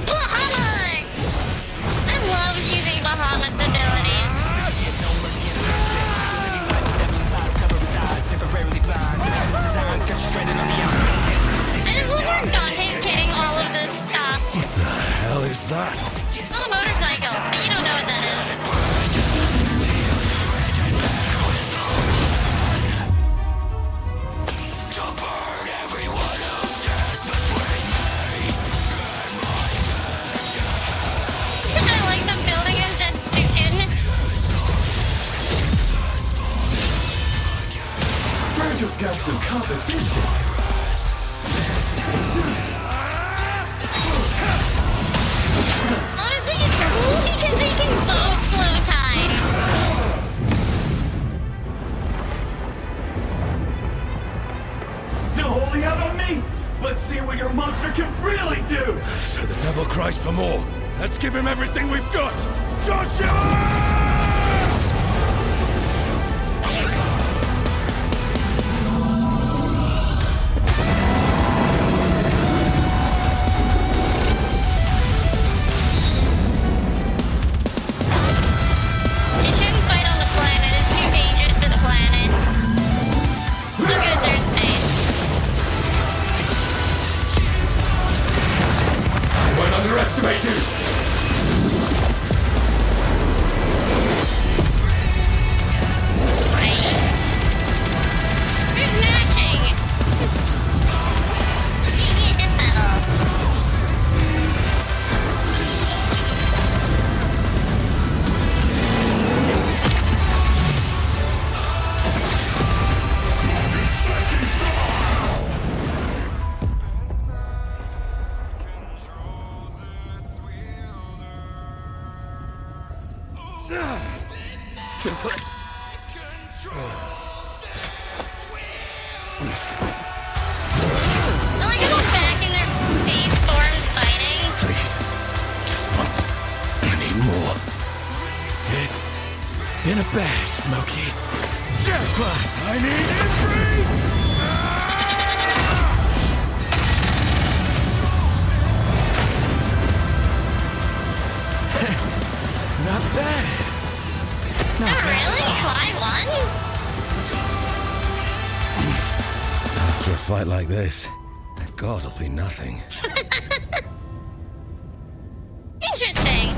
C: Bahamut! I love using Bahamut's abilities. I just love where Dante's getting all of this stuff.
I: What the hell is that?
C: It's not a motorcycle, but you don't know what that is. I like the building is dead stupid.
E: Virgil's got some competition.
C: Honestly, it's cool because they can both slow time.
E: Still holding out on me? Let's see what your monster can really do!
I: So the devil cries for more. Let's give him everything we've got! Joshua!
C: They shouldn't fight on the planet. It's too dangerous for the planet. No good, they're in space.
E: I won't underestimate you!
F: in a bash, Smokey.
B: Jackpot! I need Ifrit!
F: Not bad. Not bad.
C: Really? Clive won?
I: After a fight like this, a god will be nothing.
C: Interesting.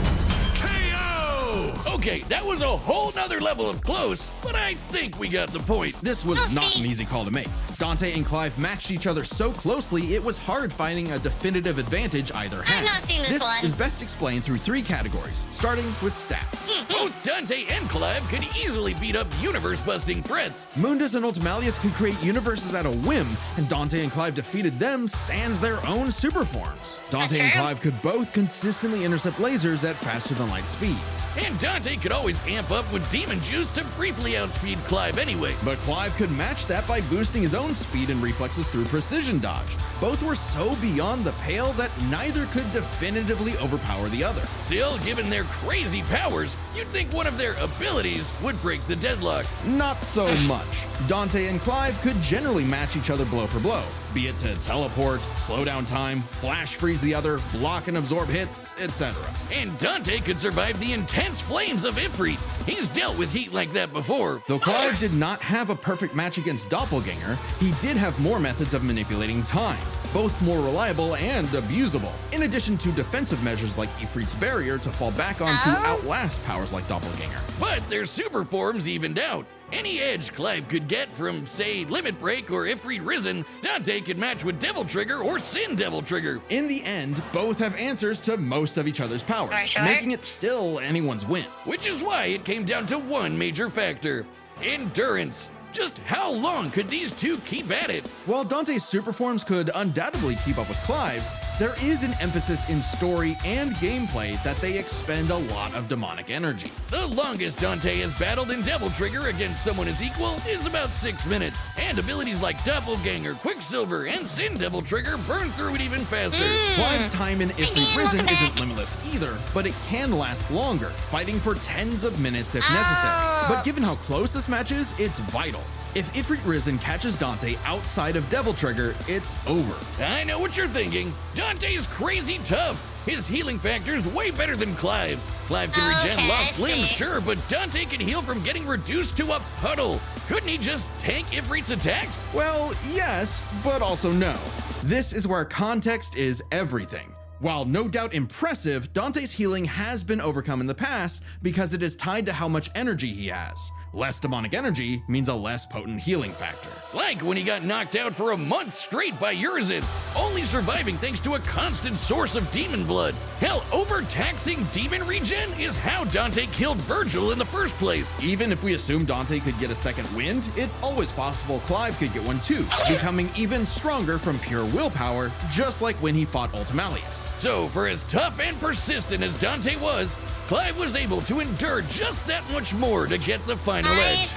B: KO! Okay, that was a whole nother level of close, but I think we got the point.
F: This was not an easy call to make. Dante and Clive matched each other so closely, it was hard finding a definitive advantage either had.
C: I've not seen this one.
F: This is best explained through 3 categories, starting with stats.
B: Both Dante and Clive could easily beat up universe-busting threats.
F: Mundus and Ultimalius could create universes at a whim, and Dante and Clive defeated them sans their own super forms. Dante and Clive could both consistently intercept lasers at faster-than-light speeds.
B: And Dante could always amp up with demon juice to briefly outspeed Clive anyway.
F: But Clive could match that by boosting his own speed and reflexes through precision dodge. Both were so beyond the pale that neither could definitively overpower the other.
B: Still, given their crazy powers, you'd think one of their abilities would break the deadlock.
F: Not so much. Dante and Clive could generally match each other blow for blow, be it to teleport, slow down time, flash freeze the other, block and absorb hits, etc.
B: And Dante could survive the intense flames of Ifrit. He's dealt with heat like that before.
F: Though Clive did not have a perfect match against Doppelganger, he did have more methods of manipulating time, both more reliable and abusable, in addition to defensive measures like Ifrit's barrier to fall back on to outlast powers like Doppelganger.
B: But their super forms evened out. Any edge Clive could get from, say, Limit Break or Ifrit Risen, Dante could match with Devil Trigger or Sin Devil Trigger.
F: In the end, both have answers to most of each other's powers, making it still anyone's win.
B: Which is why it came down to one major factor: endurance. Just how long could these two keep at it?
F: While Dante's super forms could undoubtedly keep up with Clive's, there is an emphasis in story and gameplay that they expend a lot of demonic energy.
B: The longest Dante has battled in Devil Trigger against someone his equal is about 6 minutes, and abilities like Doppelganger, Quicksilver, and Sin Devil Trigger burn through it even faster.
F: Clive's time in Ifrit Risen isn't limitless either, but it can last longer, fighting for tens of minutes if necessary. But given how close this match is, it's vital. If Ifrit Risen catches Dante outside of Devil Trigger, it's over.
B: I know what you're thinking. Dante's crazy tough. His healing factor's way better than Clive's. Clive can regen lost limbs, sure, but Dante can heal from getting reduced to a puddle. Couldn't he just tank Ifrit's attacks?
F: Well, yes, but also no. This is where context is everything. While no doubt impressive, Dante's healing has been overcome in the past because it is tied to how much energy he has. Less demonic energy means a less potent healing factor.
B: Like when he got knocked out for a month straight by Urizen, only surviving thanks to a constant source of demon blood. Hell, overtaxing demon regen is how Dante killed Virgil in the first place.
F: Even if we assume Dante could get a second wind, it's always possible Clive could get one too, becoming even stronger from pure willpower, just like when he fought Ultimalius.
B: So, for as tough and persistent as Dante was, Clive was able to endure just that much more to get the final edge.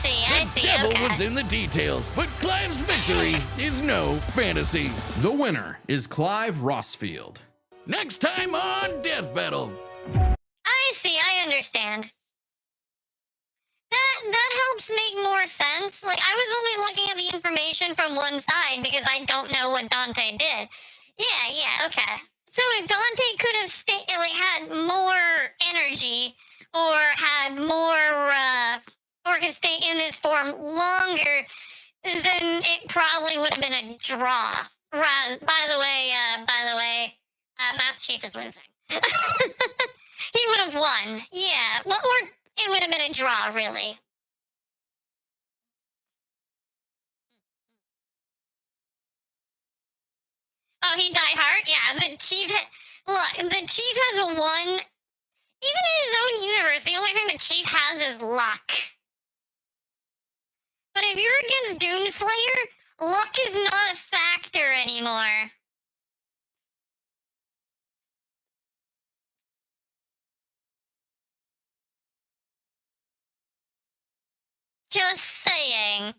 B: The devil was in the details, but Clive's victory is no fantasy.
F: The winner is Clive Rossfield.
B: Next time on Death Battle.
C: I see, I understand. That helps make more sense. Like, I was only looking at the information from one side because I don't know what Dante did. Yeah, okay. So if Dante could have had more energy, or had more, or could stay in this form longer, then it probably would have been a draw. By the way, Master Chief is losing. He would have won. Yeah, well, or it would have been a draw, really. Oh, he die hard? Yeah, the Chief has a 1. Even in his own universe, the only thing the Chief has is luck. But if you're against Doomslayer, luck is not a factor anymore. Just saying.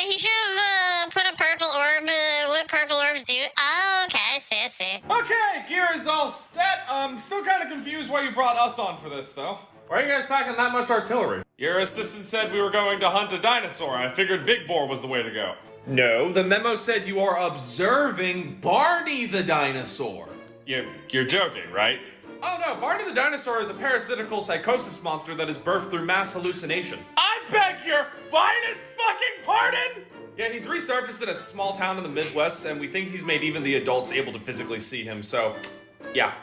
C: He should have put a purple orb. What purple orbs do? Oh, okay, I see.
A: Okay, gear is all set. Still kind of confused why you brought us on for this, though. Why are you guys packing that much artillery? Your assistant said we were going to hunt a dinosaur. I figured Big Boar was the way to go. No, the memo said you are observing Barney the dinosaur. You're joking, right? Oh no, Barney the dinosaur is a parasitical psychosis monster that is birthed through mass hallucination. I beg your finest fucking pardon? Yeah, he's resurfaced in a small town in the Midwest, and we think he's made even the adults able to physically see him, so, yeah.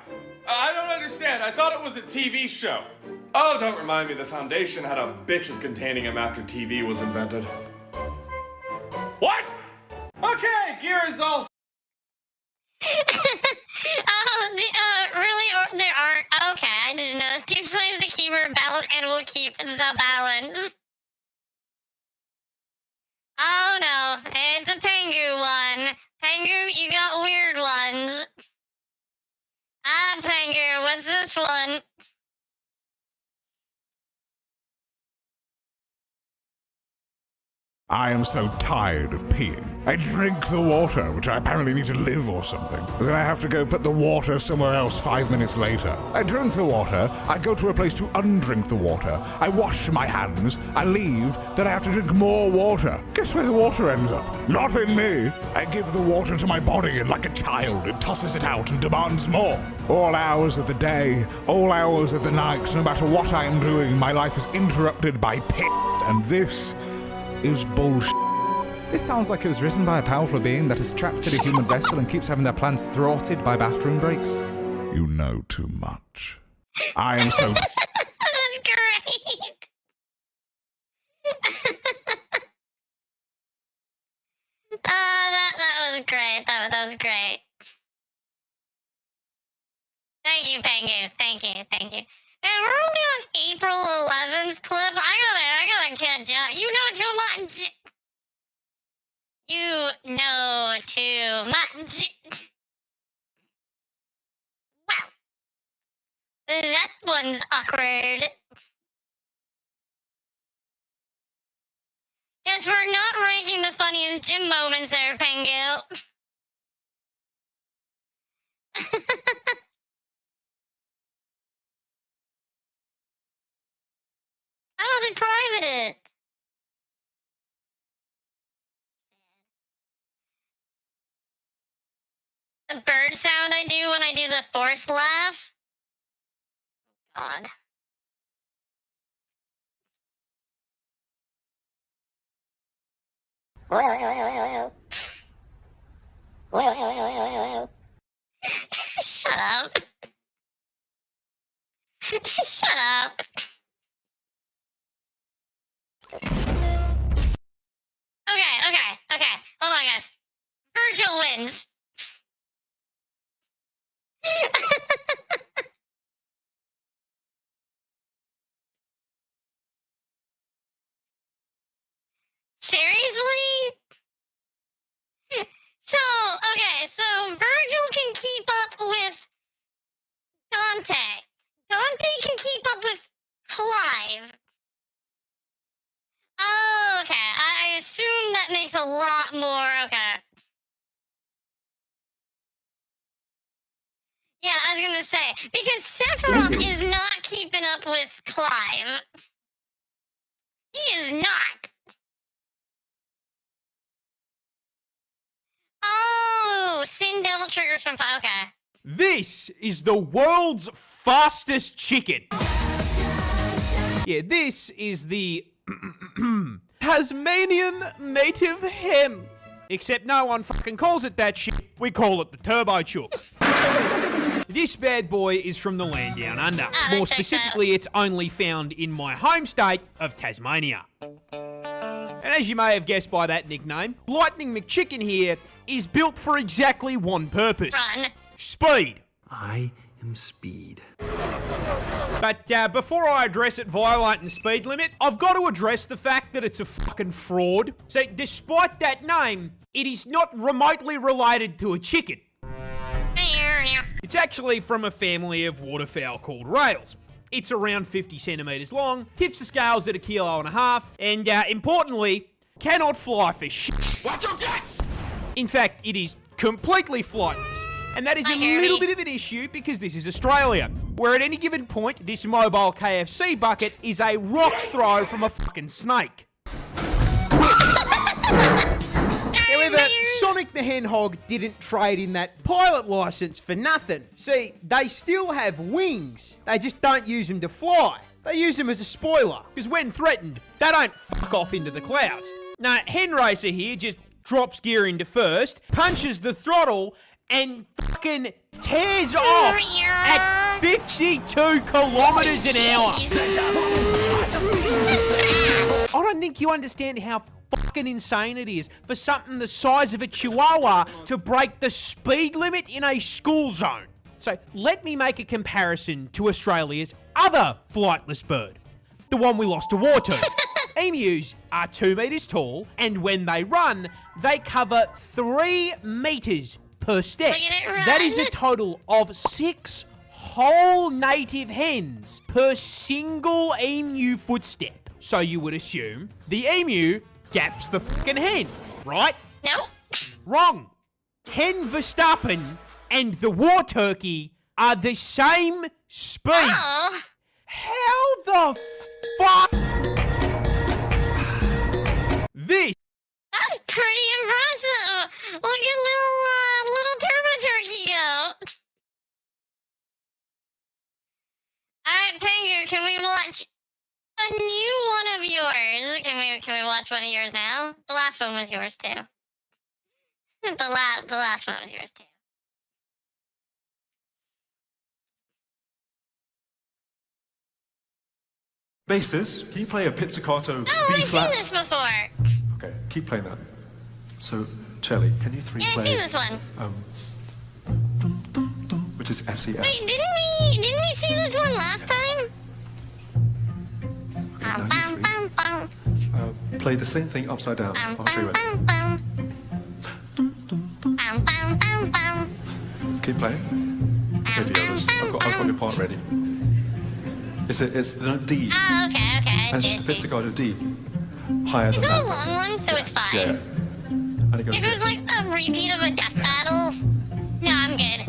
A: I don't understand. I thought it was a TV show. Oh, don't remind me. The Foundation had a bitch of containing him after TV was invented. What? Okay, gear is all...
C: Really? Or there aren't? Okay, I didn't know. Team slays the keeper, balance, and will keep the balance. Oh no, it's a Pengu one. Pengu, you got weird ones. Ah, Pengu, what's this one?
H: I am so tired of peeing. I drink the water, which I apparently need to live or something. Then I have to go put the water somewhere else 5 minutes later. I drink the water, I go to a place to undrink the water, I wash my hands, I leave, then I have to drink more water. Guess where the water ends up? Not in me. I give the water to my body and like a child, it tosses it out and demands more. All hours of the day, all hours of the night, no matter what I am doing, my life is interrupted by piss, and this is bullshit.
V: This sounds like it was written by a powerful being that is trapped in a human vessel and keeps having their plans thwarted by bathroom breaks.
H: You know too much. I am so...
C: That's great! that was great. That was great. Thank you, Pengu. Thank you. And we're only on April 11th clips. I gotta catch up. You know too much. You know too much. Wow. That one's awkward. Guess we're not ranking the funniest gym moments there, Pengu. Oh, they private it. The bird sound I do when I do the forced laugh. God. Shut up. Shut up. Okay. Oh my gosh. Virgil wins. Seriously? So Virgil can keep up with Dante. Dante can keep up with Clive. Oh, okay. I assume that makes a lot more. Okay. Yeah, I was gonna say, because Sephiroth is not keeping up with Clive. He is not. Oh, Sin Devil triggers from 5. Okay.
W: This is the world's fastest chicken. Yeah, this is the Tasmanian native hen. Except no one fucking calls it that shit. We call it the Turbo Chook. This bad boy is from the land down under. More specifically, it's only found in my home state of Tasmania. And as you may have guessed by that nickname, Lightning McChicken here is built for exactly one purpose.
C: Run.
W: Speed.
X: I am speed.
W: But before I address it violating the speed limit, I've got to address the fact that it's a fucking fraud. So despite that name, it is not remotely related to a chicken. It's actually from a family of waterfowl called rails. It's around 50 centimeters long, tips the scales at 1.5 kilos, and importantly, cannot fly for shit. Watch your jet! In fact, it is completely flightless. And that is a little bit of an issue because this is Australia, where at any given point, this mobile KFC bucket is a rock's throw from a fucking snake. However, Sonic the Hedgehog didn't trade in that pilot license for nothing. See, they still have wings. They just don't use them to fly. They use them as a spoiler, because when threatened, they don't fuck off into the clouds. No, Hen Racer here just drops gear into first, punches the throttle, and fucking tears off at 52 kilometers an hour. I don't think you understand how fucking insane it is for something the size of a chihuahua to break the speed limit in a school zone. So let me make a comparison to Australia's other flightless bird, the one we lost to war to. Emus are 2 meters tall, and when they run, they cover 3 meters per step. That is a total of 6 whole native hens per single emu footstep. So you would assume the emu gaps the fucking hen, right?
C: No.
W: Wrong. Ken Verstappen and the war turkey are the same speed.
C: Oh.
W: How the fuck? This.
C: That's pretty impressive. Look at little turbo turkey go. All right, Pengu, can we watch a new one of yours? Can we watch one of yours now? The last one was yours too. The last one was yours too.
K: Basis, can you play a pizzicato
C: Oh,
K: B
C: I've
K: flat?
C: seen this before.
K: Okay, keep playing that. So, Chelly, can you
C: Yeah,
K: play?
C: I've seen this one.
K: Which is FCF.
C: Wait, didn't we see this one last time?
K: Okay, now you play the same thing upside down. I'll show you it. Keep playing. Okay, the others. I've got your part ready. It's the note D.
C: Oh, okay, I
K: And
C: see.
K: it's the pizzicato D. Higher than
C: It's not
K: that.
C: a long one, so it's fine.
K: Yeah. And it goes
C: If it was like a repeat of a death battle, no, I'm good.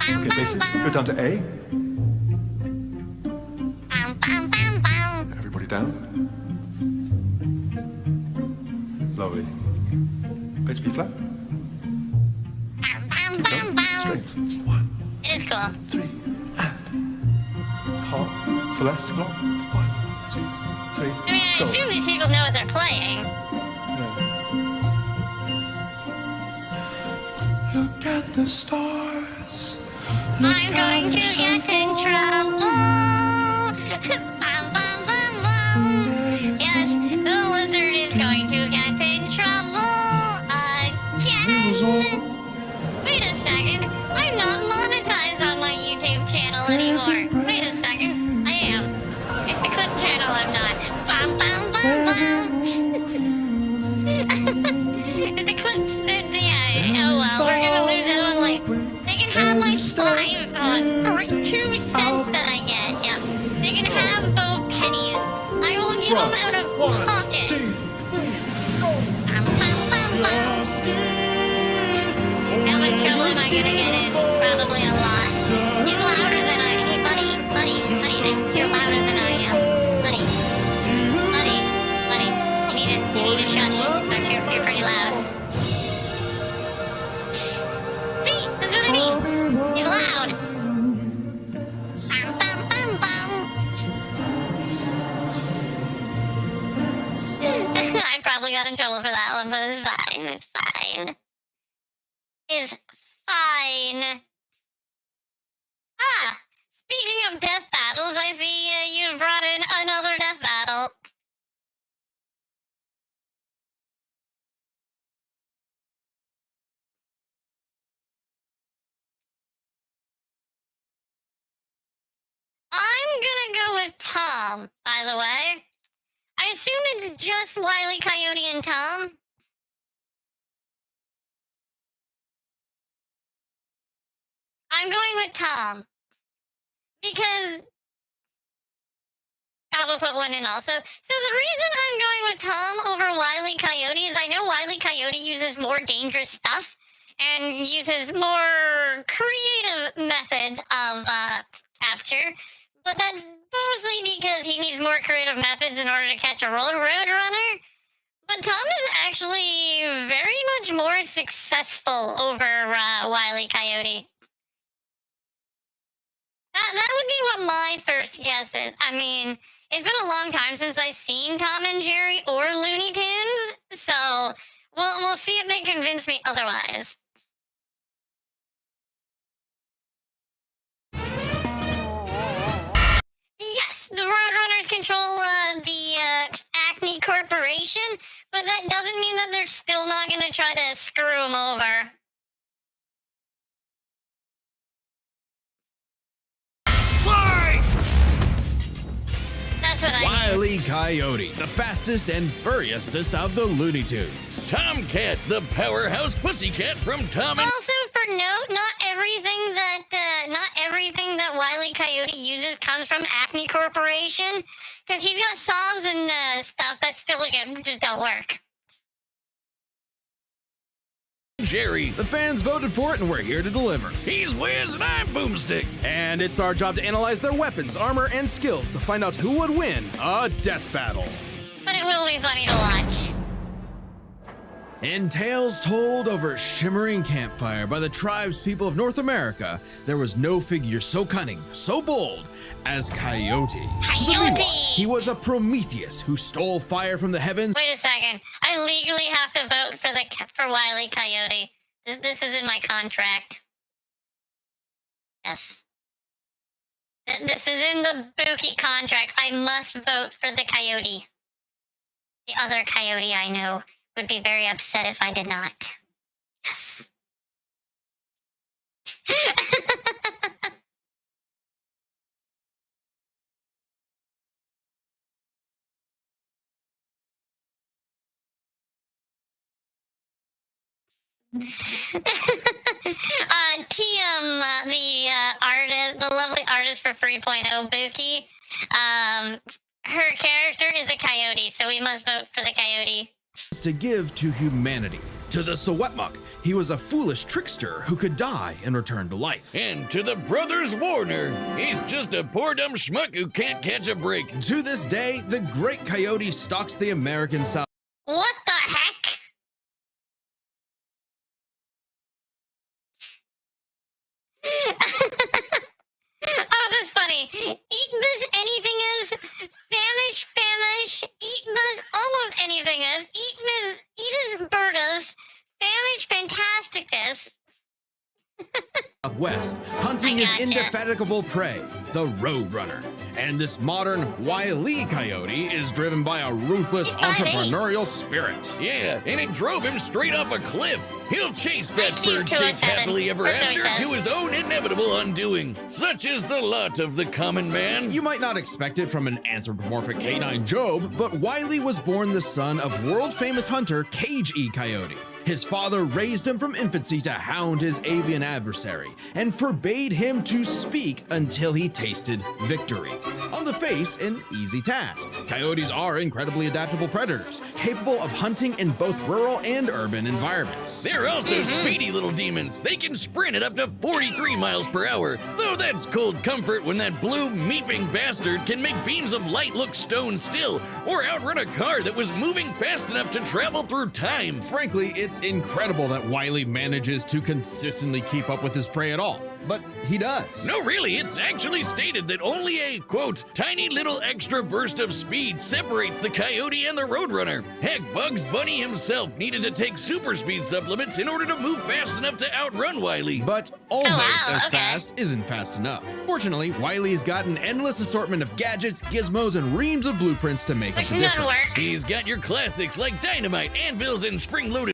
K: Okay, basis, go down to A. Everybody down. Lovely. Pitch B flat. Keep going. Strings. 1,
C: It is cool.
K: 3, and heart. Celeste block. 1, 2, 3.
C: I mean, I
K: go.
C: assume these people know what they're playing.
K: Look at the stars.
C: I'm going to get in trouble. Yes, the lizard is going to get in trouble again. Wait a second. I'm not monetized on my YouTube channel anymore. Wait a second. I am. It's the Clip channel I'm not. The Clip, oh well, we're gonna lose that one. Like, they can have like 2 cents that I get. Yeah, they can have both pennies. I will give them out of pocket. How much trouble am I gonna get in? Probably a lot. He's louder than I am. Hey, buddy, you're louder than I am. Buddy, you need to shush. You're pretty loud. See, that's what I mean. He's loud. I probably got in trouble for that one, but it's fine. It's fine. It's fine. Ah, speaking of death battles, I see you brought in another death battle. I'm gonna go with Tom, by the way. I assume it's just Wile E. Coyote and Tom. I'm going with Tom. Because I will put one in also. So the reason I'm going with Tom over Wile E. Coyote is I know Wile E. Coyote uses more dangerous stuff and uses more creative methods of capture, but that's mostly because he needs more creative methods in order to catch a roadrunner. But Tom is actually very much more successful over Wile E. Coyote. That would be what my first guess is. I mean, it's been a long time since I've seen Tom and Jerry or Looney Tunes, so we'll see if they convince me otherwise. Yes, the Roadrunners control the Acme Corporation, but that doesn't mean that they're still not going to try to screw them over. That's what I mean.
F: Wile E. Coyote, the fastest and furriestest of the Looney Tunes.
B: Tomcat, the powerhouse pussycat from Tom and...
C: Also, for note, not everything that Wile E. Coyote uses comes from Acme Corporation, because he's got saws and stuff that still just don't work.
B: Jerry.
F: The fans voted for it, and we're here to deliver.
B: He's Wiz, and I'm Boomstick.
T: And it's our job to analyze their weapons, armor, and skills to find out who would win a death battle.
C: But it will be funny to watch.
F: In tales told over shimmering campfire by the tribespeople of North America, there was no figure so cunning, so bold as Coyote.
C: Coyote!
F: He was a Prometheus who stole fire from the heavens.
C: Wait a second. I legally have to vote for Wile E. Coyote. This is in my contract. Yes. This is in the Buki contract. I must vote for the Coyote. The other Coyote I know would be very upset if I did not. Yes. The lovely artist for 3.0 Buki, her character is a coyote, so we must vote for the coyote.
F: To give to humanity. To the Sewetmuk, he was a foolish trickster who could die and return to life.
B: And to the Brothers Warner, he's just a poor dumb schmuck who can't catch a break.
F: To this day, the Great Coyote stalks the American South.
C: What the heck? Oh, that's funny. Eat bus anything is famish, eat bus almost anything is, eat is birdas, famish fantasticus.
F: Southwest, hunting his indefatigable prey, the Roadrunner. And this modern Wile E. Coyote is driven by a ruthless entrepreneurial spirit.
B: Yeah, and it drove him straight off a cliff. He'll chase that bird chase happily ever after to his own inevitable undoing. Such is the lot of the common man.
F: You might not expect it from an anthropomorphic canine Job, but Wile E. was born the son of world-famous hunter Cage E. Coyote. His father raised him from infancy to hound his avian adversary and forbade him to speak until he tasted victory. On the face, an easy task. Coyotes are incredibly adaptable predators, capable of hunting in both rural and urban environments.
B: They're also speedy little demons. They can sprint at up to 43 miles per hour, though that's cold comfort when that blue meeping bastard can make beams of light look stone still or outrun a car that was moving fast enough to travel through time.
F: Frankly, it's incredible that Wile E. manages to consistently keep up with his prey at all, but he does.
B: No, really, it's actually stated that only a, quote, tiny little extra burst of speed separates the coyote and the Roadrunner. Heck, Bugs Bunny himself needed to take super speed supplements in order to move fast enough to outrun Wile E.
F: But almost as fast isn't fast enough. Fortunately, Wile E's got an endless assortment of gadgets, gizmos, and reams of blueprints to make up the difference.
B: He's got your classics like dynamite, anvils, and spring-loaded.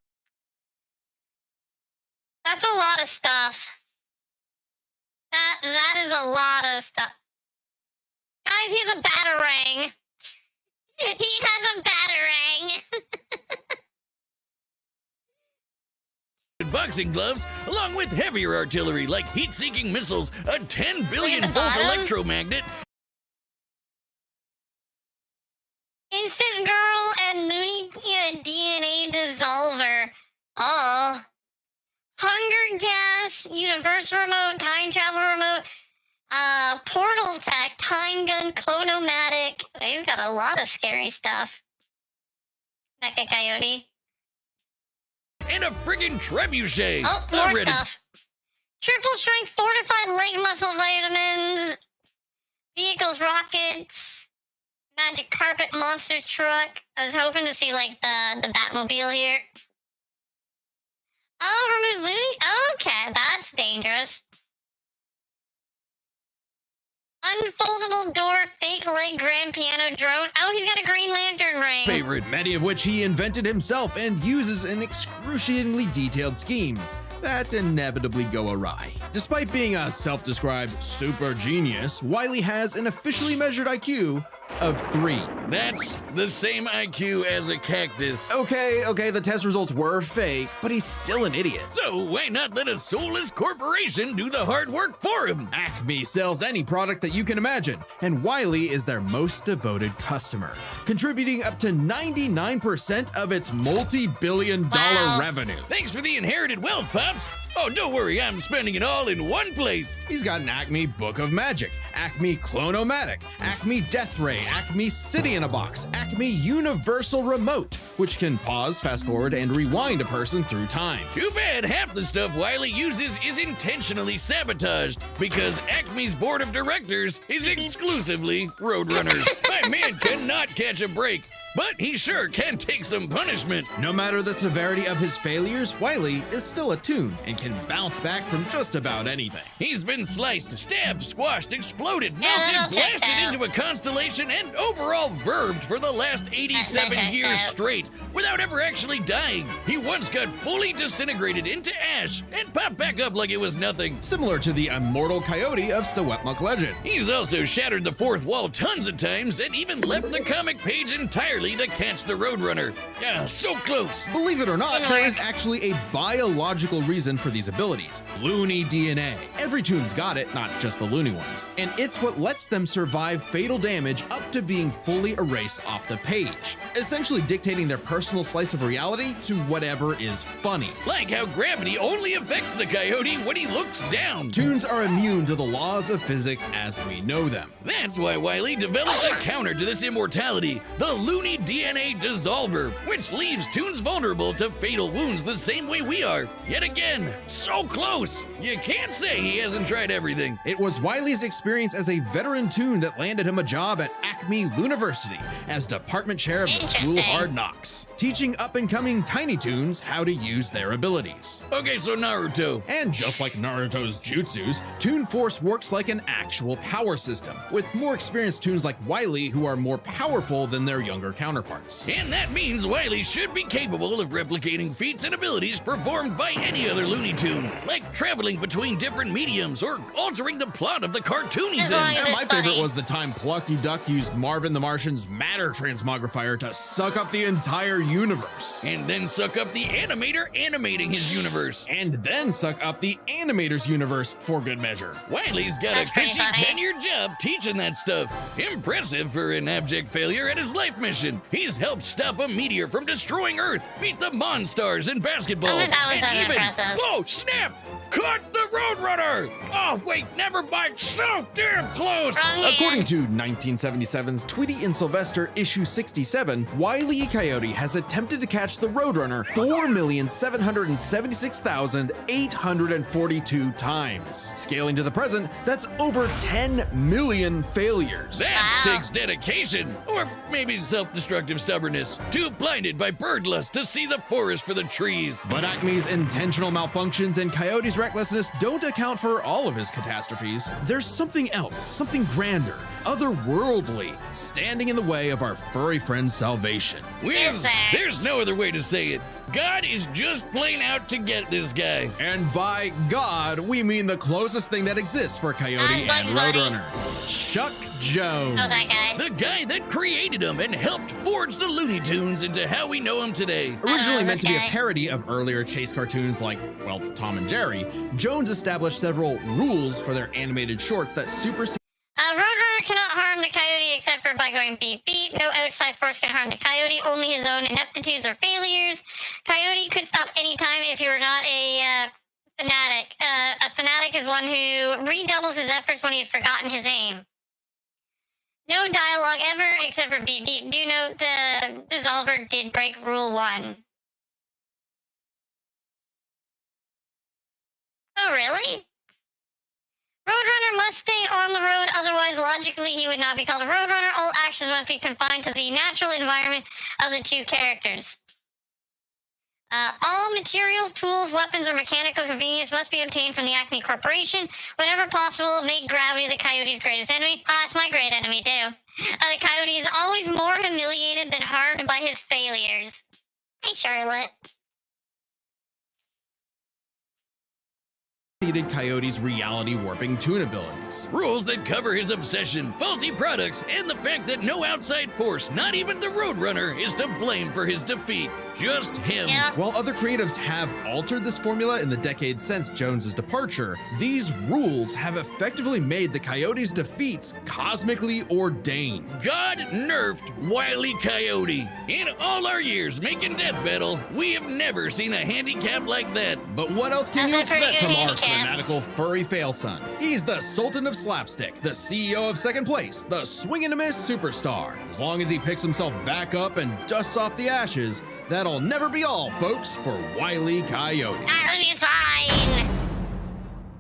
C: That's a lot of stuff. That is a lot of stuff. Guys, he has a batarang. He has a batarang.
B: Boxing gloves, along with heavier artillery like heat-seeking missiles, a 10 billion volt electromagnet,
C: Yeah, DNA dissolver. Oh. Hunger gas, universe remote, time travel remote, portal tech, time gun, clonomatic. They've got a lot of scary stuff. Mecha Coyote.
B: And a friggin' trebuchet.
C: Oh, more stuff. Triple strength fortified leg muscle vitamins. Vehicles, rockets. Magic carpet monster truck. I was hoping to see like the Batmobile here. Oh, removes Looney? Okay, that's dangerous. Unfoldable door, fake leg, grand piano drone. Oh, he's got a Green Lantern ring.
F: Favorite, many of which he invented himself and uses in excruciatingly detailed schemes that inevitably go awry. Despite being a self-described super genius, Wily has an officially measured IQ of 3.
B: That's the same IQ as a cactus.
F: Okay, the test results were fake, but he's still an idiot.
B: So why not let a soulless corporation do the hard work for him?
F: Acme sells any product that you can imagine, and Wily is their most devoted customer, contributing up to 99% of its multi-billion-dollar revenue.
B: Thanks for the inherited wealth, Pops. Oh, don't worry, I'm spending it all in one place.
F: He's got an Acme Book of Magic, Acme Clonomatic, Acme Death Ray, Acme City in a Box, Acme Universal Remote, which can pause, fast forward, and rewind a person through time.
B: Too bad half the stuff Wily uses is intentionally sabotaged, because Acme's board of directors is exclusively Roadrunners. My man cannot catch a break, but he sure can take some punishment.
F: No matter the severity of his failures, Wily is still a toon and can bounce back from just about anything.
B: He's been sliced, stabbed, squashed, exploded, melted, blasted into a constellation, and overall verbed for the last 87 years straight, without ever actually dying. He once got fully disintegrated into ash and popped back up like it was nothing.
F: Similar to the immortal coyote of Sewetmuk legend.
B: He's also shattered the fourth wall tons of times and even left the comic page entirely to catch the Roadrunner. Ah, so close.
F: Believe it or not, there is actually a biological reason for these abilities. Looney DNA. Every toon's got it, not just the loony ones. And it's what lets them survive fatal damage up to being fully erased off the page, essentially dictating their personal slice of reality to whatever is funny.
B: Like how gravity only affects the coyote when he looks down.
F: Toons are immune to the laws of physics as we know them.
B: That's why Wily developed a counter to this immortality, the Looney DNA Dissolver, which leaves toons vulnerable to fatal wounds the same way we are. Yet again, so close. You can't say he hasn't tried everything.
F: It was Wily's experience as a veteran toon that landed him a job at Acme University as department chair of the School of Hard Knocks, teaching up-and-coming tiny toons how to use their abilities.
B: Okay, so Naruto.
F: And just like Naruto's jutsus, Toon Force works like an actual power system, with more experienced toons like Wily who are more powerful than their younger counterparts.
B: And that means Wily should be capable of replicating feats and abilities performed by any other Looney Tune, like traveling between different mediums or altering the plot of the cartoon he's in.
F: And my favorite was the time Plucky Duck used Marvin the Martian's matter transmogrifier to suck up the entire universe.
B: And then suck up the animator animating his universe.
F: And then suck up the animator's universe for good measure.
B: Wily's got a cushy 10-year job teaching that stuff. Impressive for an abject failure at his life mission. He's helped stop a meteor from destroying Earth, beat the Monstars in basketball,
C: that was impressive.
B: Whoa, snap! Caught the Roadrunner! Oh, wait, never mind. So damn close!
F: According to 1977's Tweety and Sylvester issue 67, Wile E. Coyote has attempted to catch the Roadrunner 4,766,842 times. Scaling to the present, that's over 10 million failures.
B: That takes dedication, or maybe self-destructive stubbornness. Too blinded by bird lust to see the forest for the trees.
F: But Acme's intentional malfunctions and Coyote's recklessness don't account for all of his catastrophes. There's something else, something grander, otherworldly, standing in the way of our furry friend's salvation.
B: Whiz, there's no other way to say it. God is just plain out to get this guy.
F: And by God, we mean the closest thing that exists for Coyote and Roadrunner. Chuck Jones.
C: Oh, that guy.
B: The guy that created him and helped forge the Looney Tunes into how we know him today.
F: Originally meant to be a parody of earlier chase cartoons like, well, Tom and Jerry, Jones established several rules for their animated shorts that supersede
C: Roadrunner cannot harm the Coyote except for by going beep beep. No outside force can harm the coyote, only his own ineptitudes or failures. Coyote could stop anytime if you were not a fanatic. A fanatic is one who redoubles his efforts when he has forgotten his aim. No dialogue ever, except for beep beep. Do note the Dissolver did break Rule 1. Oh, really? Roadrunner must stay on the road, otherwise logically he would not be called a Roadrunner. All actions must be confined to the natural environment of the two characters. All materials, tools, weapons, or mechanical convenience must be obtained from the Acme Corporation. Whenever possible, make gravity the coyote's greatest enemy. It's my great enemy, too. The coyote is always more humiliated than harmed by his failures. Hey, Charlotte.
F: Coyote's reality warping tune abilities.
B: Rules that cover his obsession, faulty products, and the fact that no outside force, not even the Roadrunner, is to blame for his defeat. Just him.
C: Yeah.
F: While other creatives have altered this formula in the decades since Jones's departure, these rules have effectively made the Coyote's defeats cosmically ordained.
B: God nerfed Wile E. Coyote. In all our years making Death Battle, we have never seen a handicap like that.
F: But what else can you
C: That's a pretty
F: expect
C: good
F: from our
C: handicap.
F: fanatical furry failson? He's the Sultan of Slapstick, the CEO of Second Place, the swing and a miss superstar. As long as he picks himself back up and dusts off the ashes, that'll never be all, folks, for Wile E. Coyote.
C: It'll be fine.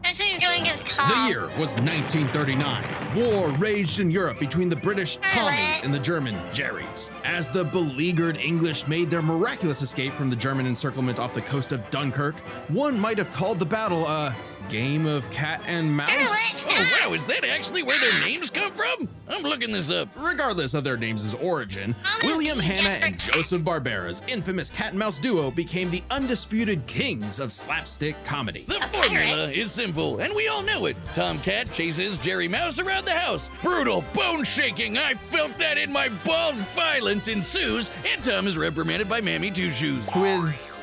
C: Especially going against Tom.
F: The year was 1939. War raged in Europe between the British Tommies and the German Jerrys. As the beleaguered English made their miraculous escape from the German encirclement off the coast of Dunkirk, one might have called the battle a game of cat and mouse.
B: Oh wow, is that actually where their names come from? I'm looking this up.
F: Regardless of their names' origin, William Hanna and Joseph Barbera's infamous cat and mouse duo became the undisputed kings of slapstick comedy.
B: The formula is simple, and we all know it. Tom Cat chases Jerry Mouse around the house. Brutal, bone-shaking, I felt that in my balls. Violence ensues, and Tom is reprimanded by Mammy Two Shoes.
F: Who is,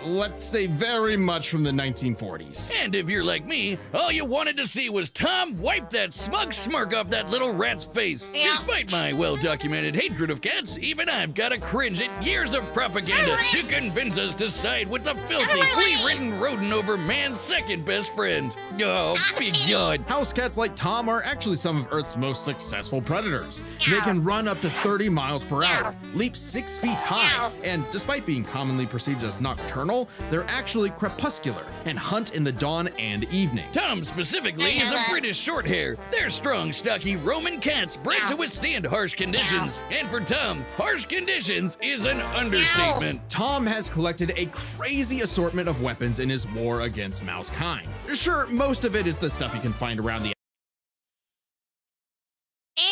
F: let's say, very much from the 1940s.
B: And if you're like me, all you wanted to see was Tom wipe that smug smirk off that little rat's face.
C: Yeah.
B: Despite my well-documented hatred of cats, even I've got to cringe at years of propaganda to convince us to side with the filthy, flea-ridden rodent over man's second best friend. Oh, be God.
F: House cats like Tom are actually some of Earth's most successful predators. They can run up to 30 miles per hour, leap 6 feet high, and despite being commonly perceived as nocturnal, they're actually crepuscular and hunt in the dawn and evening.
B: Tom specifically is a British shorthair. They're strong, stocky Roman cats bred to withstand harsh conditions. And for Tom, harsh conditions is an understatement.
F: Tom has collected a crazy assortment of weapons in his war against mousekind. Sure, most of it is the stuff you can find around the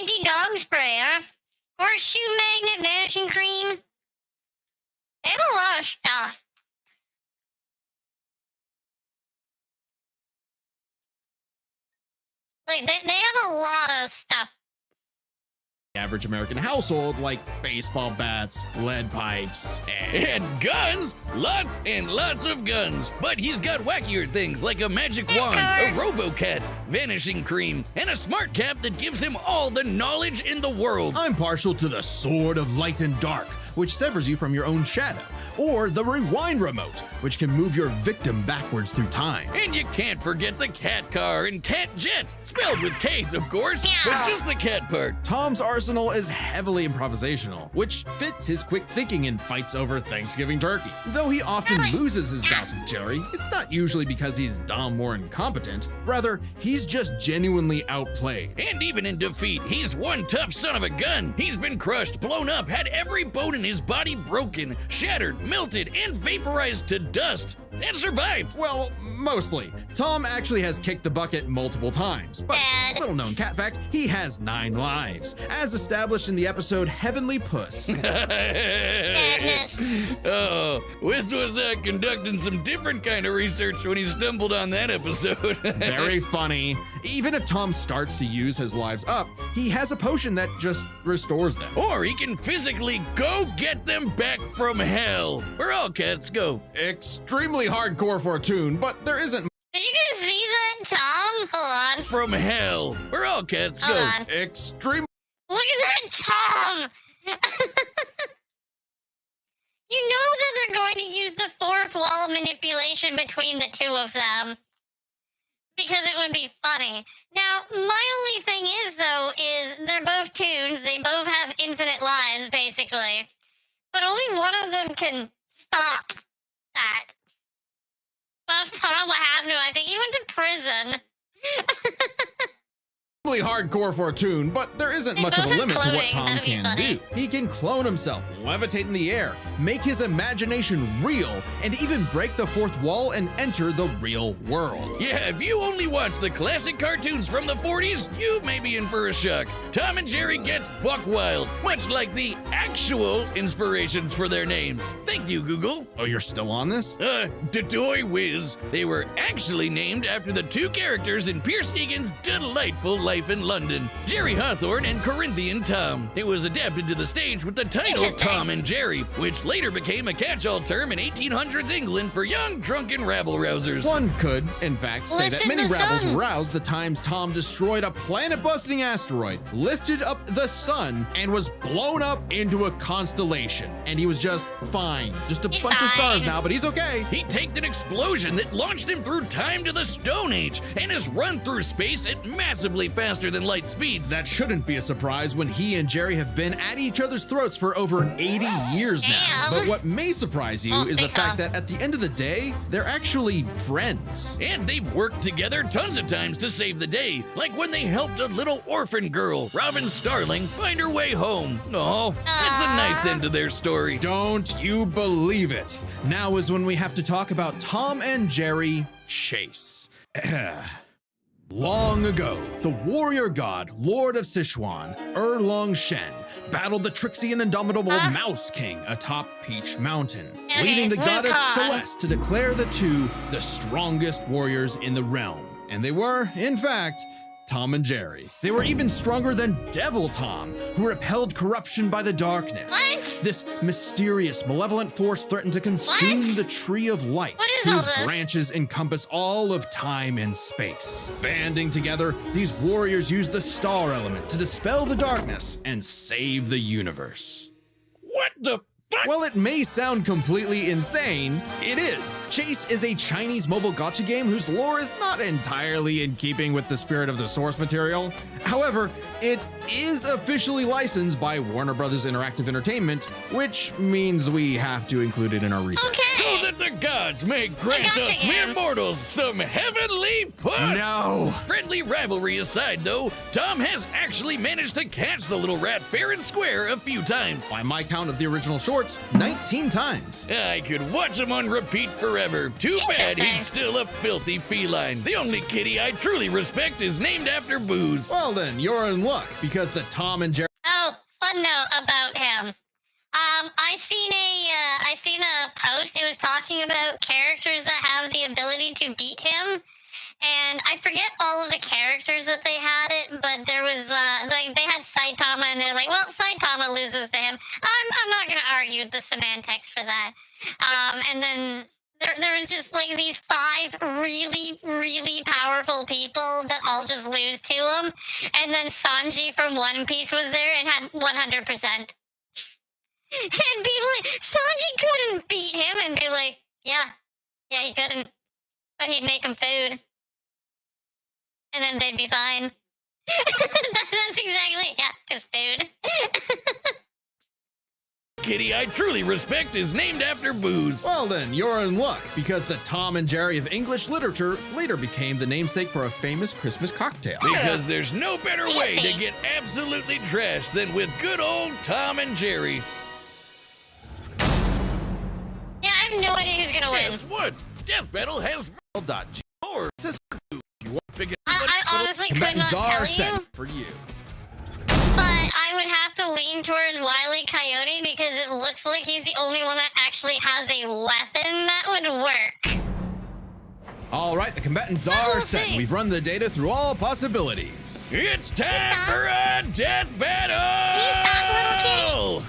C: Anti-dog sprayer, horseshoe magnet vanishing cream. They have a lot of stuff. Like, they have a lot of stuff.
F: average American household, like baseball bats, lead pipes,
B: and guns. Lots and lots of guns. But he's got wackier things like a magic wand, a robo-cat, vanishing cream, and a smart cap that gives him all the knowledge in the world.
F: I'm partial to the Sword of Light and Dark, which severs you from your own shadow, or the Rewind Remote, which can move your victim backwards through time.
B: And you can't forget the Cat Car and Cat Jet, spelled with K's, of course, but just the cat part.
F: Tom's arsenal is heavily improvisational, which fits his quick thinking in fights over Thanksgiving turkey. Though he often loses his bouts with Jerry, it's not usually because he's dumb or incompetent. Rather, he's just genuinely outplayed.
B: And even in defeat, he's one tough son of a gun. He's been crushed, blown up, had every bone in his body broken, shattered, melted, and vaporized to dust, and survived.
F: Well, mostly. Tom actually has kicked the bucket multiple times, but little known cat fact, he has 9 lives, as established in the episode Heavenly Puss.
B: Oh, Wiz was conducting some different kind of research when he stumbled on that episode.
F: Very funny. Even if Tom starts to use his lives up, he has a potion that just restores them.
B: Or he can physically go get them back from hell, where all cats go.
F: Extremely hardcore for a tune, but there isn't.
C: Did you guys see that, Tom? Hold on.
B: From hell, where all cats
C: Hold
B: go.
C: on.
F: Extreme.
C: Look Look at that, Tom! You know that they're going to use the fourth wall manipulation between the two of them. Because it would be funny. Now, my only thing is, though, is they're both toons. They both have infinite lives, basically. But only one of them can stop that. Both Tom, what happened to him? I think he went to prison.
F: Really hardcore for a toon, but there isn't much of a limit to what Tom can do. He can clone himself, levitate in the air, make his imagination real, and even break the fourth wall and enter the real world.
B: Yeah, if you only watch the classic cartoons from the 40s, you may be in for a shock. Tom and Jerry gets buck wild, much like the actual inspirations for their names. Thank you, Google.
F: Oh, you're still on this?
B: Dodoy Whiz. They were actually named after the two characters in Pierce Egan's delightful Life in London, Jerry Hawthorne and Corinthian Tom. It was adapted to the stage with the title Tom and Jerry, which later became a catch-all term in 1800s England for young, drunken rabble-rousers.
F: One could, in fact, say that many rabbles were roused the times Tom destroyed a planet-busting asteroid, lifted up the sun, and was blown up into a constellation. And he was just fine. Just a bunch of stars now, but he's okay.
B: He taked an explosion that launched him through time to the Stone Age and has run through space at massively faster than light speeds.
F: That shouldn't be a surprise when he and Jerry have been at each other's throats for over 80 years now. But what may surprise you is the fact that at the end of the day, they're actually friends.
B: And they've worked together tons of times to save the day, like when they helped a little orphan girl, Robin Starling, find her way home. Oh, it's a nice end to their story.
F: Don't you believe it? Now is when we have to talk about Tom and Jerry Chase. Long ago, the warrior god, Lord of Sichuan, Erlong Shen, battled the tricksy and indomitable Mouse King atop Peach Mountain, leading the goddess Celeste to declare the two the strongest warriors in the realm. And they were, in fact, Tom and Jerry. They were even stronger than Devil Tom, who repelled corruption by the darkness.
C: What?
F: This mysterious, malevolent force threatened to consume the Tree of Light, whose branches encompass all of time and space. Banding together, these warriors used the star element to dispel the darkness and save the universe.
B: What the fuck?
F: Well, it may sound completely insane, it is. Chase is a Chinese mobile gacha game whose lore is not entirely in keeping with the spirit of the source material. However, it is officially licensed by Warner Brothers Interactive Entertainment, which means we have to include it in our research.
B: So that the gods may grant us mere mortals some heavenly push.
F: No.
B: Friendly rivalry aside, though, Tom has actually managed to catch the little rat fair and square a few times.
F: By my count of the original shorts, 19 times.
B: I could watch him on repeat forever. Too bad he's still a filthy feline. The only kitty I truly respect is named after booze.
F: Well then, you're in luck, because the Tom and Jerry...
C: Oh, fun note about him. I seen a post. It was talking about characters that have the ability to beat him. And I forget all of the characters that they had it, but there was, like, they had Saitama, and they're like, well, Saitama loses to him. I'm not gonna argue the semantics for that. And then there was just, like, these 5 really, really powerful people that all just lose to him. And then Sanji from One Piece was there and had 100%. And people like, Sanji couldn't beat him, and be like, yeah, he couldn't. But he'd make him food. And then they'd be fine. That's exactly, just food.
B: Kitty I truly respect is named after booze.
F: Well then, you're in luck, because the Tom and Jerry of English literature later became the namesake for a famous Christmas cocktail.
B: Because there's no better way to get absolutely trashed than with good old Tom and Jerry.
C: Yeah, I have no idea who's gonna win.
B: Guess what? Death Battle has or
C: I honestly could not tell you.
F: For you.
C: But I would have to lean towards Wile E. Coyote because it looks like he's the only one that actually has a weapon that would work.
F: All right, the combatants are set. We've run the data through all possibilities.
B: It's time for a death battle!
C: Can you stop, little kitty?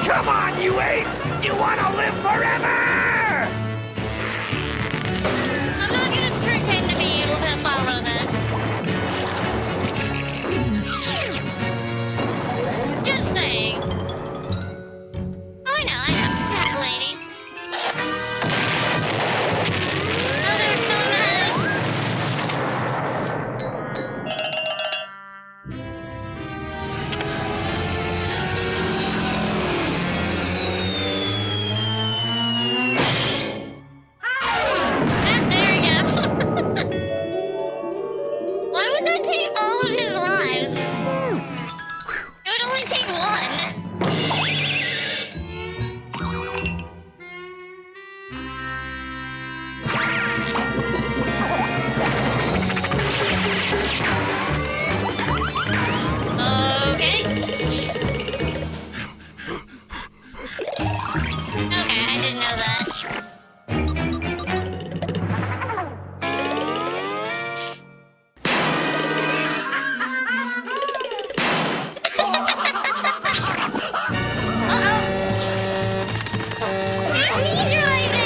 B: Come on, you apes! You wanna live forever!
C: I'm not gonna pretend to be able to follow this. Just saying. Oh, I know, cat lady. Oh, they were still in the house. Why would that take all of his lives? It would only take one. Okay. Okay, I didn't know that. It's me driving!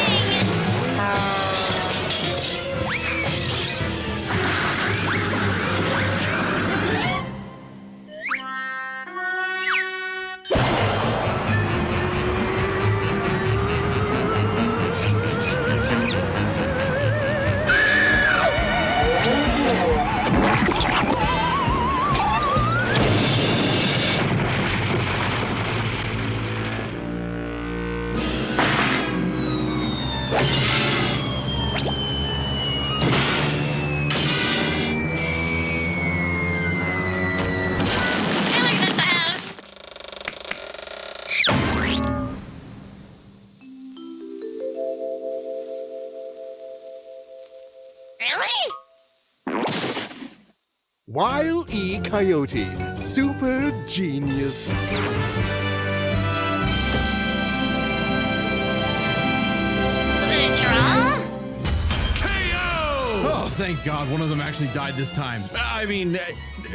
C: I like that house. Really?
M: Wile E. Coyote, super genius.
C: Was it a draw?
F: Oh, thank God one of them actually died this time. I mean,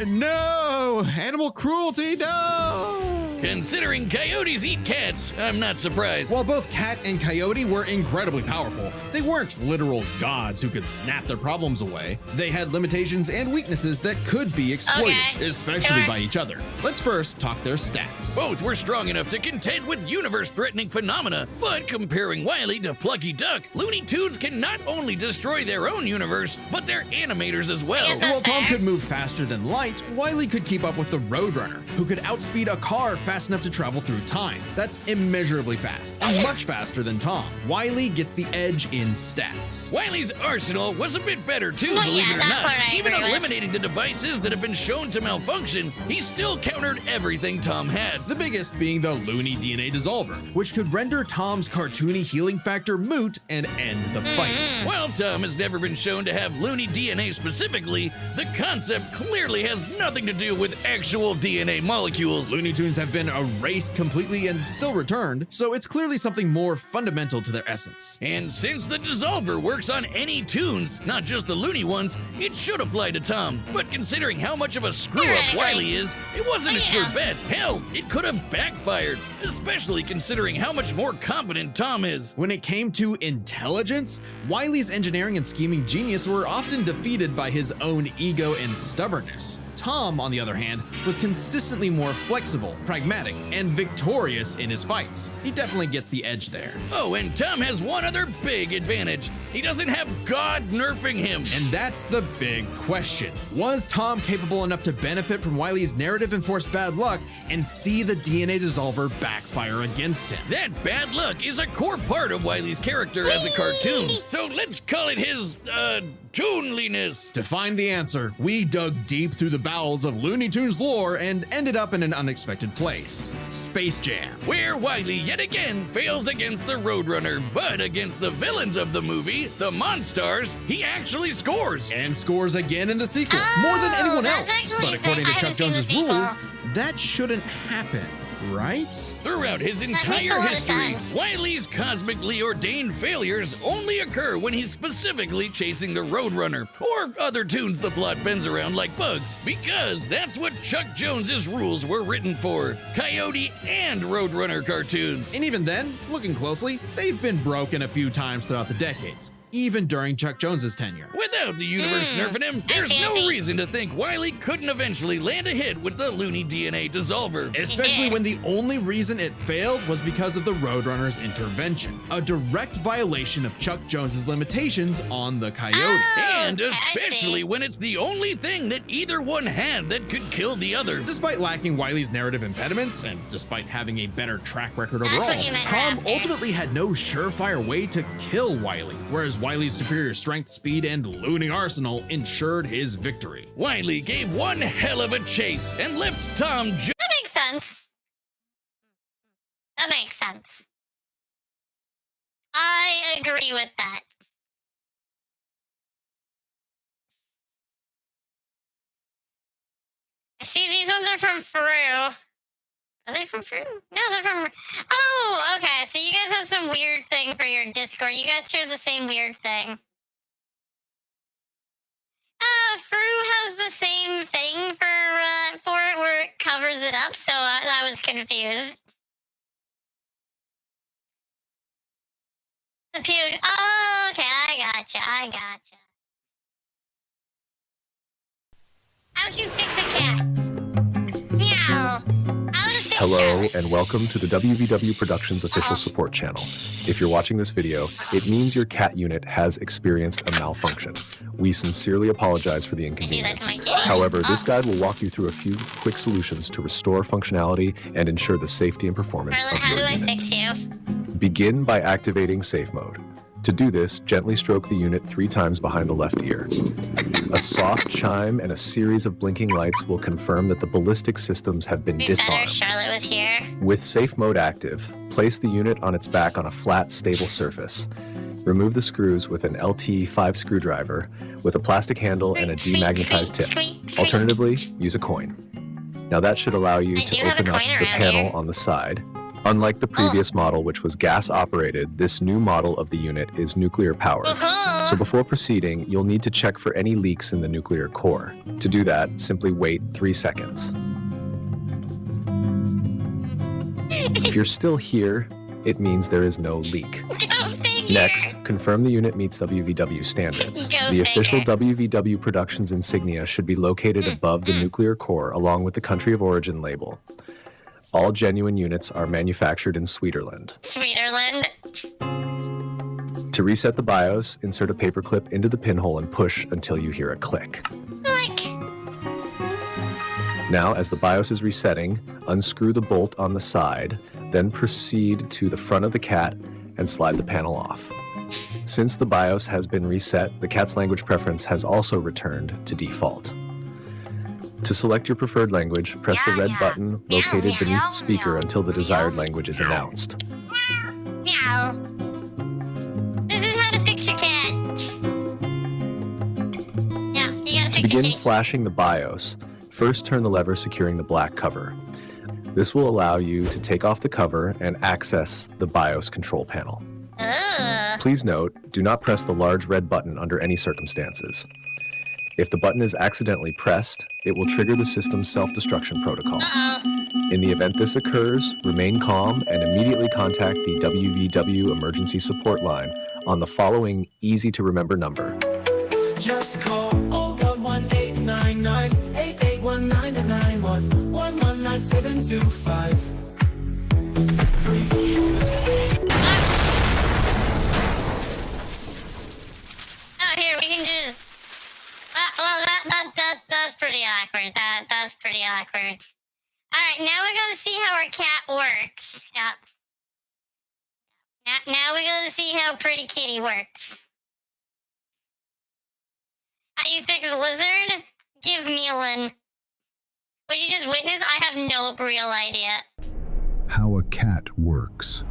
F: no! Animal cruelty, no!
B: Considering coyotes eat cats, I'm not surprised.
F: While both Cat and Coyote were incredibly powerful, they weren't literal gods who could snap their problems away. They had limitations and weaknesses that could be exploited, especially by each other. Let's first talk their stats.
B: Both were strong enough to contend with universe-threatening phenomena, but comparing Wily to Plucky Duck, Looney Tunes can not only destroy their own universe, but their animators as well.
F: While Tom could move faster than light, Wily could keep up with the Roadrunner, who could outspeed a car fast enough to travel through time. That's immeasurably fast, and much faster than Tom. Wily gets the edge in stats.
B: Wily's arsenal was a bit better too, believe it or not. Even eliminating the devices that have been shown to malfunction, he still countered everything Tom had.
F: The biggest being the Looney DNA Dissolver, which could render Tom's cartoony healing factor moot and end the fight.
B: While Tom has never been shown to have Looney DNA specifically, the concept clearly has nothing to do with actual DNA molecules.
F: Looney Tunes have been erased completely and still returned, so it's clearly something more fundamental to their essence.
B: And since the Dissolver works on any tunes, not just the Looney ones, it should apply to Tom. But considering how much of a screw-up Wily is, it wasn't a sure bet. Hell, it could have backfired, especially considering how much more competent Tom is.
F: When it came to intelligence, Wily's engineering and scheming genius were often defeated by his own ego and stubbornness. Tom, on the other hand, was consistently more flexible, pragmatic, and victorious in his fights. He definitely gets the edge there.
B: Oh, and Tom has one other big advantage. He doesn't have God nerfing him.
F: And that's the big question. Was Tom capable enough to benefit from Wily's narrative-enforced bad luck and see the DNA Dissolver backfire against him?
B: That bad luck is a core part of Wily's character as a cartoon. So let's call it his, toonliness.
F: To find the answer, we dug deep through the bowels of Looney Tunes lore and ended up in an unexpected place, Space Jam.
B: Where Wily yet again fails against the Roadrunner, but against the villains of the movie, the Monstars, he actually scores.
F: And scores again in the sequel, more than anyone else. But according to Chuck Jones's rules, that shouldn't happen, right?
B: Throughout his entire history, Wily's cosmically ordained failures only occur when he's specifically chasing the Roadrunner, or other tunes the plot bends around like bugs, because that's what Chuck Jones's rules were written for, Coyote and Roadrunner cartoons.
F: And even then, looking closely, they've been broken a few times throughout the decades, even during Chuck Jones's tenure.
B: Without the universe nerfing him, there's no reason to think Wily couldn't eventually land a hit with the Looney DNA Dissolver.
F: Especially when the only reason it failed was because of the Roadrunner's intervention, a direct violation of Chuck Jones's limitations on the Coyote.
B: And especially when it's the only thing that either one had that could kill the other.
F: Despite lacking Wily's narrative impediments, and despite having a better track record overall, Tom ultimately had no surefire way to kill Wily, whereas Wily's superior strength, speed, and looting arsenal ensured his victory.
B: Wily gave one hell of a chase and left Tom
C: That makes sense. That makes sense. I agree with that. I see these ones are from Frew. Are they from Frew? No, they're from... Oh, okay. So you guys have some weird thing for your Discord. You guys share the same weird thing. Frew has the same thing for it where it covers it up, so I was confused. The pewd. Oh, okay. I gotcha. How'd you fix a cat? Meow.
Y: Hello and welcome to the WVW Productions official support channel. If you're watching this video, it means your cat unit has experienced a malfunction. We sincerely apologize for the inconvenience. However, this guide will walk you through a few quick solutions to restore functionality and ensure the safety and performance of your unit.
C: Fix you?
Y: Begin by activating safe mode. To do this, gently stroke the unit 3 times behind the left ear. A soft chime and a series of blinking lights will confirm that the ballistic systems have been disarmed.
C: Charlotte was here.
Y: With safe mode active, place the unit on its back on a flat, stable surface. Remove the screws with an LT5 screwdriver with a plastic handle and a demagnetized tip. Alternatively, use a coin. Now that should allow you to open up the panel on the side. Unlike the previous model, which was gas-operated, this new model of the unit is nuclear-powered. So before proceeding, you'll need to check for any leaks in the nuclear core. To do that, simply wait 3 seconds. If you're still here, it means there is no leak. Next, confirm the unit meets WVW standards. The official WVW Productions insignia should be located above the nuclear core along with the country of origin label. All genuine units are manufactured in Sweeterland. To reset the BIOS, insert a paperclip into the pinhole and push until you hear a click. Now, as the BIOS is resetting, unscrew the bolt on the side, then proceed to the front of the cat and slide the panel off. Since the BIOS has been reset, the cat's language preference has also returned to default. To select your preferred language, press the red button located beneath the speaker until the desired language is announced.
C: Meow. This is how to fix your cat. Yeah, you gotta fix
Y: To begin flashing the BIOS, first turn the lever securing the black cover. This will allow you to take off the cover and access the BIOS control panel. Please note, do not press the large red button under any circumstances. If the button is accidentally pressed, it will trigger the system's self-destruction protocol. In the event this occurs, remain calm and immediately contact the WVW emergency support line on the following easy-to-remember number.
O: Just call Olga 1-899-881-991-119-725.
C: Oh, here, we can just... Well, that's pretty awkward. That's pretty awkward. Alright, now we're gonna see how our cat works. Yep. Now we're gonna see how Pretty Kitty works. How you fix Lizard? Give Mealin. What you just witnessed, I have no real idea.
P: How a cat works.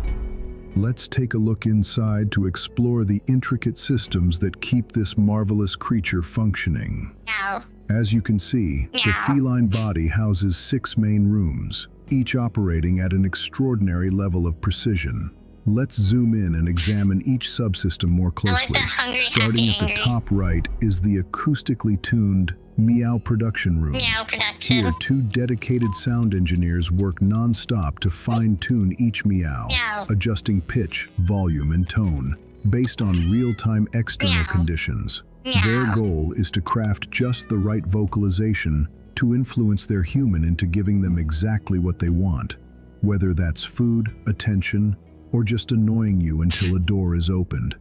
P: Let's take a look inside to explore the intricate systems that keep this marvelous creature functioning.
C: Meow.
P: As you can see, the feline body houses 6 main rooms, each operating at an extraordinary level of precision. Let's zoom in and examine each subsystem more closely. Starting at the top right is the acoustically tuned Meow Production Room.
C: Meow Production.
P: Here, 2 dedicated sound engineers work non-stop to fine-tune each meow, adjusting pitch, volume, and tone based on real-time external conditions. Their goal is to craft just the right vocalization to influence their human into giving them exactly what they want, whether that's food, attention, or just annoying you until a door is opened.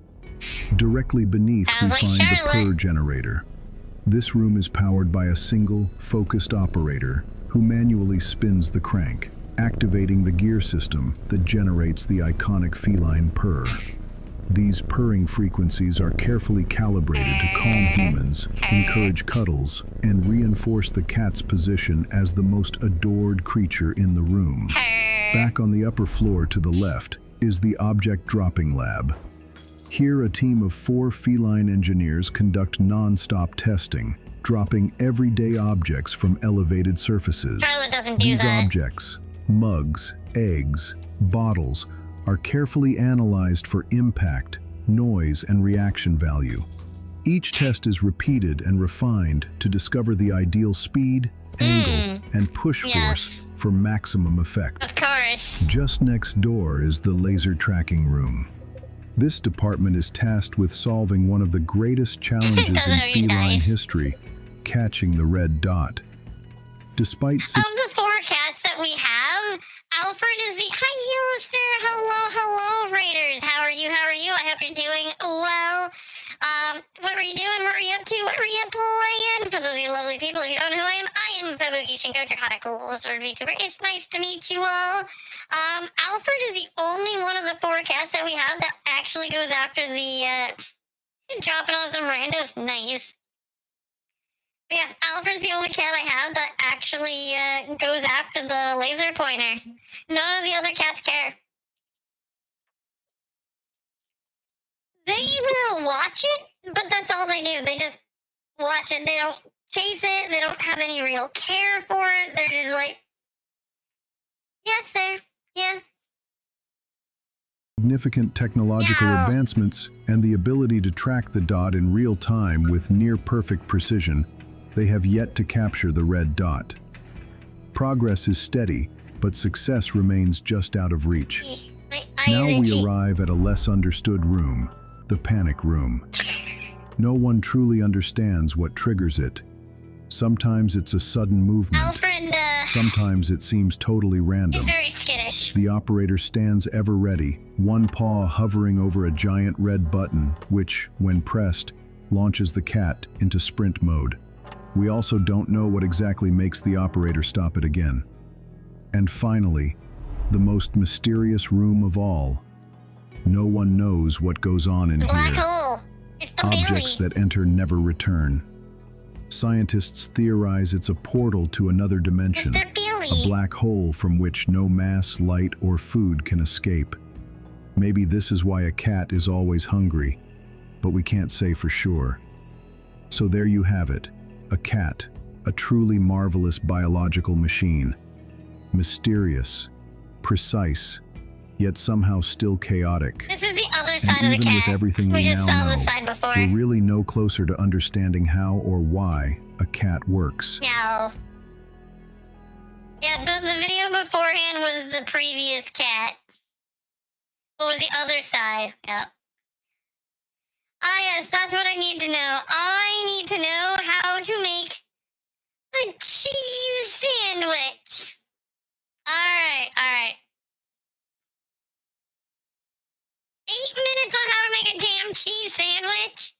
P: Directly beneath, we find the purr generator. This room is powered by a single, focused operator who manually spins the crank, activating the gear system that generates the iconic feline purr. These purring frequencies are carefully calibrated to calm humans, encourage cuddles, and reinforce the cat's position as the most adored creature in the room. Back on the upper floor to the left is the Object Dropping Lab. Here, a team of 4 feline engineers conduct non-stop testing, dropping everyday objects from elevated surfaces. These objects, mugs, eggs, bottles, are carefully analyzed for impact, noise, and reaction value. Each test is repeated and refined to discover the ideal speed, angle, and push force for maximum effect.
C: Of course.
P: Just next door is the laser tracking room. This department is tasked with solving one of the greatest challenges in feline history, catching the red dot. Despite
C: of the 4 cats that we have, Alfred is the hi, sir. Hello, Raiders. How are you? I hope you're doing well. What were you doing? What were you up to? What were you playing? For those of you lovely people, if you don't know who I am Fabuki Shinko, Draconical Lizard VTuber. It's nice to meet you all. Alfred is the only one of the 4 cats that we have that actually goes after the, dropping on some randos. Nice. But yeah, Alfred's the only cat I have that actually, goes after the laser pointer. None of the other cats care. They will watch it, but that's all they do. They just watch it. They don't chase it. They don't have any real care for it. They're just like, yes, sir. Yeah.
P: Significant technological advancements and the ability to track the dot in real time with near-perfect precision, they have yet to capture the red dot. Progress is steady, but success remains just out of reach. Now we arrive at a less understood room, the panic room. No one truly understands what triggers it. Sometimes it's a sudden movement.
C: Alfred,
P: sometimes it seems totally random.
C: He's very skittish.
P: The operator stands ever ready, one paw hovering over a giant red button, which, when pressed, launches the cat into sprint mode. We also don't know what exactly makes the operator stop it again. And finally, the most mysterious room of all. No one knows what goes on in here.
C: Black hole. It's the
P: Objects that enter never return. Scientists theorize it's a portal to another dimension, a black hole from which no mass, light, or food can escape. Maybe this is why a cat is always hungry, but we can't say for sure. So there you have it, a cat, a truly marvelous biological machine. Mysterious, precise, yet somehow still chaotic.
C: This is the other side of the
P: even
C: cat.
P: with everything we
C: just
P: now
C: saw
P: know,
C: this side before.
P: we're really no closer to understanding how or why a cat works.
C: Meow. Yeah, the video beforehand was the previous cat. What was the other side? Yep. Ah, yes, that's what I need to know. I need to know how to make a cheese sandwich. Alright. 8 minutes on how to make a damn cheese sandwich?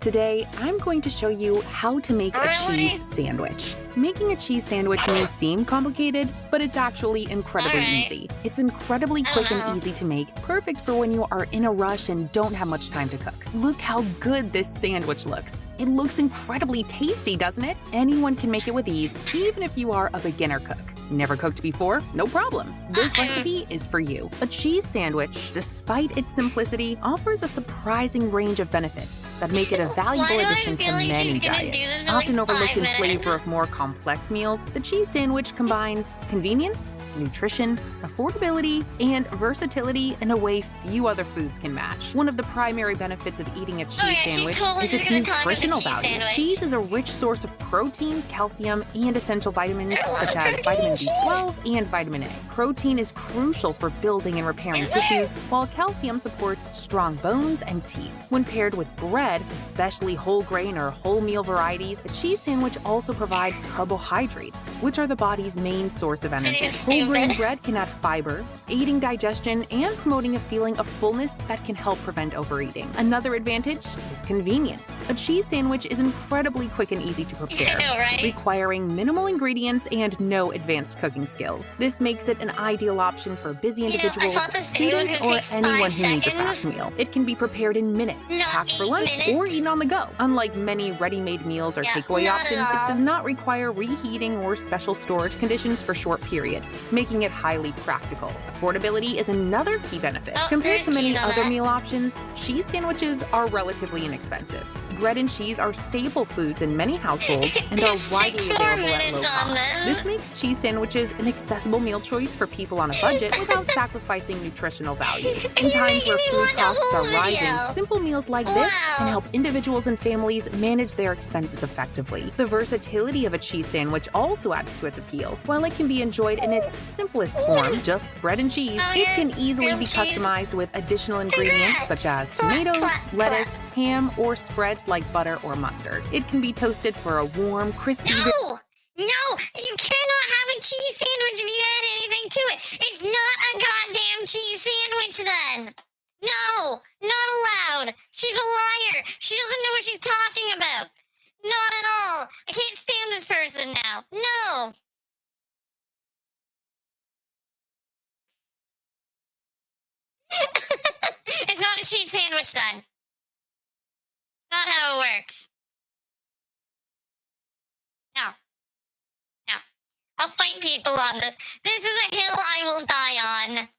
J: Today, I'm going to show you how to make a cheese sandwich. Making a cheese sandwich may seem complicated, but it's actually incredibly easy. It's incredibly quick and easy to make, perfect for when you are in a rush and don't have much time to cook. Look how good this sandwich looks. It looks incredibly tasty, doesn't it? Anyone can make it with ease, even if you are a beginner cook. Never cooked before? No problem. This recipe is for you. A cheese sandwich, despite its simplicity, offers a surprising range of benefits that make it a valuable addition to many diets. Often overlooked in flavor of more complex meals, the cheese sandwich combines convenience, nutrition, affordability, and versatility in a way few other foods can match. One of the primary benefits of eating a cheese sandwich is its nutritional value. Cheese is a rich source of protein, calcium, and essential vitamins such as vitamin B12 and vitamin A. Protein is crucial for building and repairing tissues, while calcium supports strong bones and teeth. When paired with bread, especially whole grain or wholemeal varieties, a cheese sandwich also provides carbohydrates, which are the body's main source of energy. Whole grain bread can add fiber, aiding digestion and promoting a feeling of fullness that can help prevent overeating. Another advantage is convenience. A cheese sandwich is incredibly quick and easy to prepare, requiring minimal ingredients and no advanced cooking skills. This makes it an ideal option for busy individuals, students, or anyone who needs a fast meal. It can be prepared in minutes, packed for lunch, or eaten on the go. Unlike many ready-made meals or takeaway options, it does not require reheating or special storage conditions for short periods, making it highly practical. Affordability is another key benefit. Compared to many other meal options, cheese sandwiches are relatively inexpensive. Bread and cheese are staple foods in many households and are widely available at low cost. This makes cheese sandwiches an accessible meal choice for people on a budget without sacrificing nutritional value. In times where food costs are rising, simple meals like this can help individuals and families manage their expenses effectively. The versatility of a cheese sandwich also adds to its appeal. While it can be enjoyed in its simplest form, just bread and cheese, it can easily be customized with additional ingredients such as tomatoes, lettuce, ham, or spreads like butter or mustard. It can be toasted for a warm, crispy...
C: No! You cannot have a cheese sandwich if you add anything to it. It's not a goddamn cheese sandwich then. No, not allowed. She's a liar. She doesn't know what she's talking about. Not at all. I can't stand this person now. No. It's not a cheese sandwich then. Not how it works. No. I'll fight people on this. This is a hill I will die on.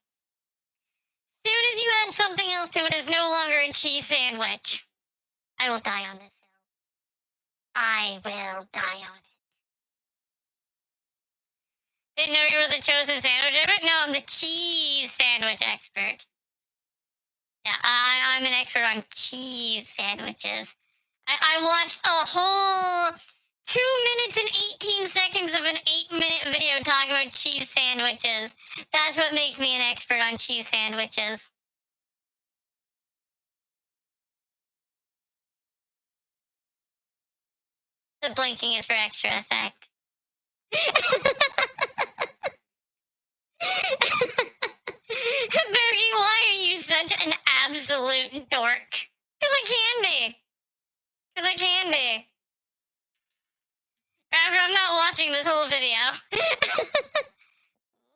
C: Soon as you add something else to it, it's no longer a cheese sandwich. I will die on this hill. I will die on it. Didn't know you were the chosen sandwich expert? No, I'm the cheese sandwich expert. Yeah, I'm an expert on cheese sandwiches. I watched a whole 2 minutes and 18 seconds of an 8-minute video talking about cheese sandwiches. That's what makes me an expert on cheese sandwiches. The blinking is for extra effect. Bergie, why are you such an absolute dork? Because I can be. I'm not watching this whole video.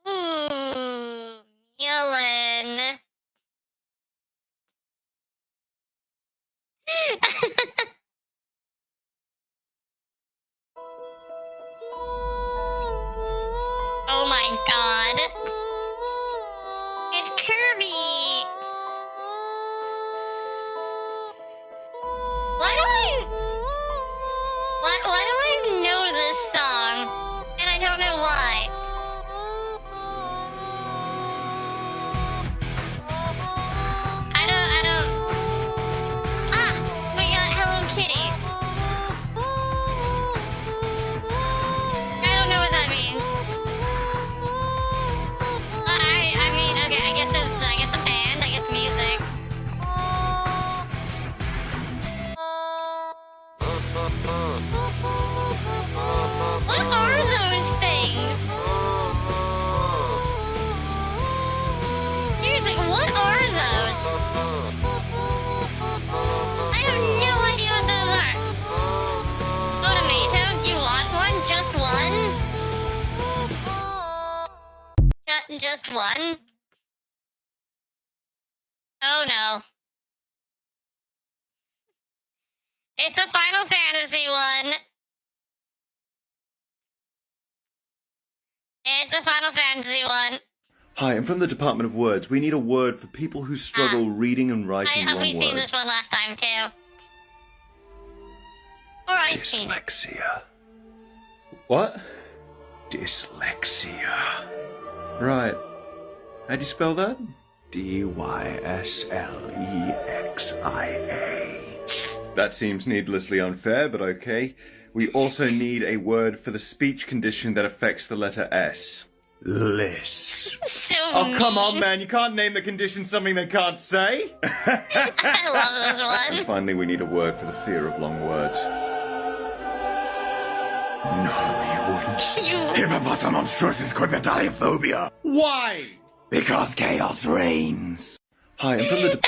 C: Ooh, Yellen. Oh my god. It's Kirby. Why do I know this song? And I don't know why. I don't. Ah! We got Hello Kitty. I don't know what that means. I mean, okay, I get this, I get the band, I get the music. What are those things? Seriously, what are those? I have no idea what those It's a Final Fantasy one. It's a Final Fantasy one.
K: Hi, I'm from the Department of Words. We need a word for people who struggle reading and writing long words.
C: We've seen this one last time, too. Or I've seen it.
K: Dyslexia. What? Dyslexia. Right. How do you spell that? Dyslexia. That seems needlessly unfair, but okay. We also need a word for the speech condition that affects the letter S. Lisp.
C: So
K: oh, come on, man. You can't name the condition something they can't say.
C: I love this one.
K: And finally, we need a word for the fear of long words. No, you wouldn't. Hippopotamonstros's quipedaliophobia. Why? Because chaos reigns. Hi, I'm from the...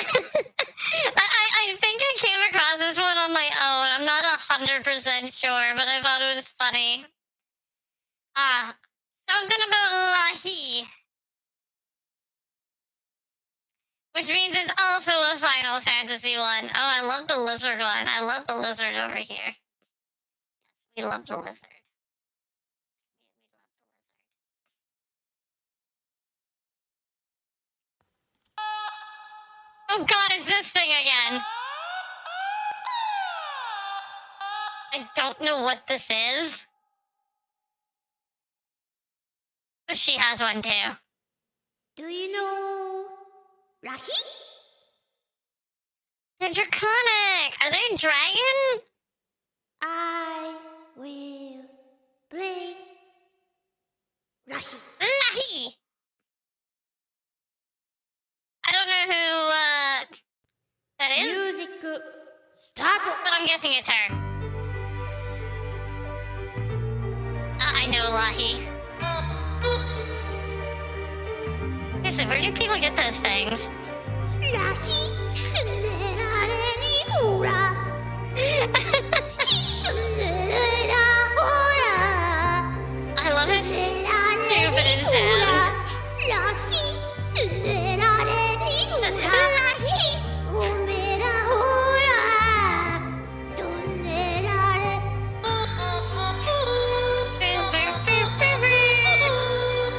C: I think I came across this one on my own. I'm not 100% sure, but I thought it was funny. Something about Lahi. Which means it's also a Final Fantasy one. Oh, I love the lizard one. I love the lizard over here. We love the lizard. Oh god, it's this thing again. I don't know what this is. But she has one too.
G: Do you know Rahi?
C: They're draconic. Are they a dragon?
G: I will play Rahi.
C: Lahi! I don't know who, that is.
G: Music start.
C: But I'm guessing it's her. I know Lahi. Seriously, where do people get those things?
G: Lahi.
C: I love his stupid sound.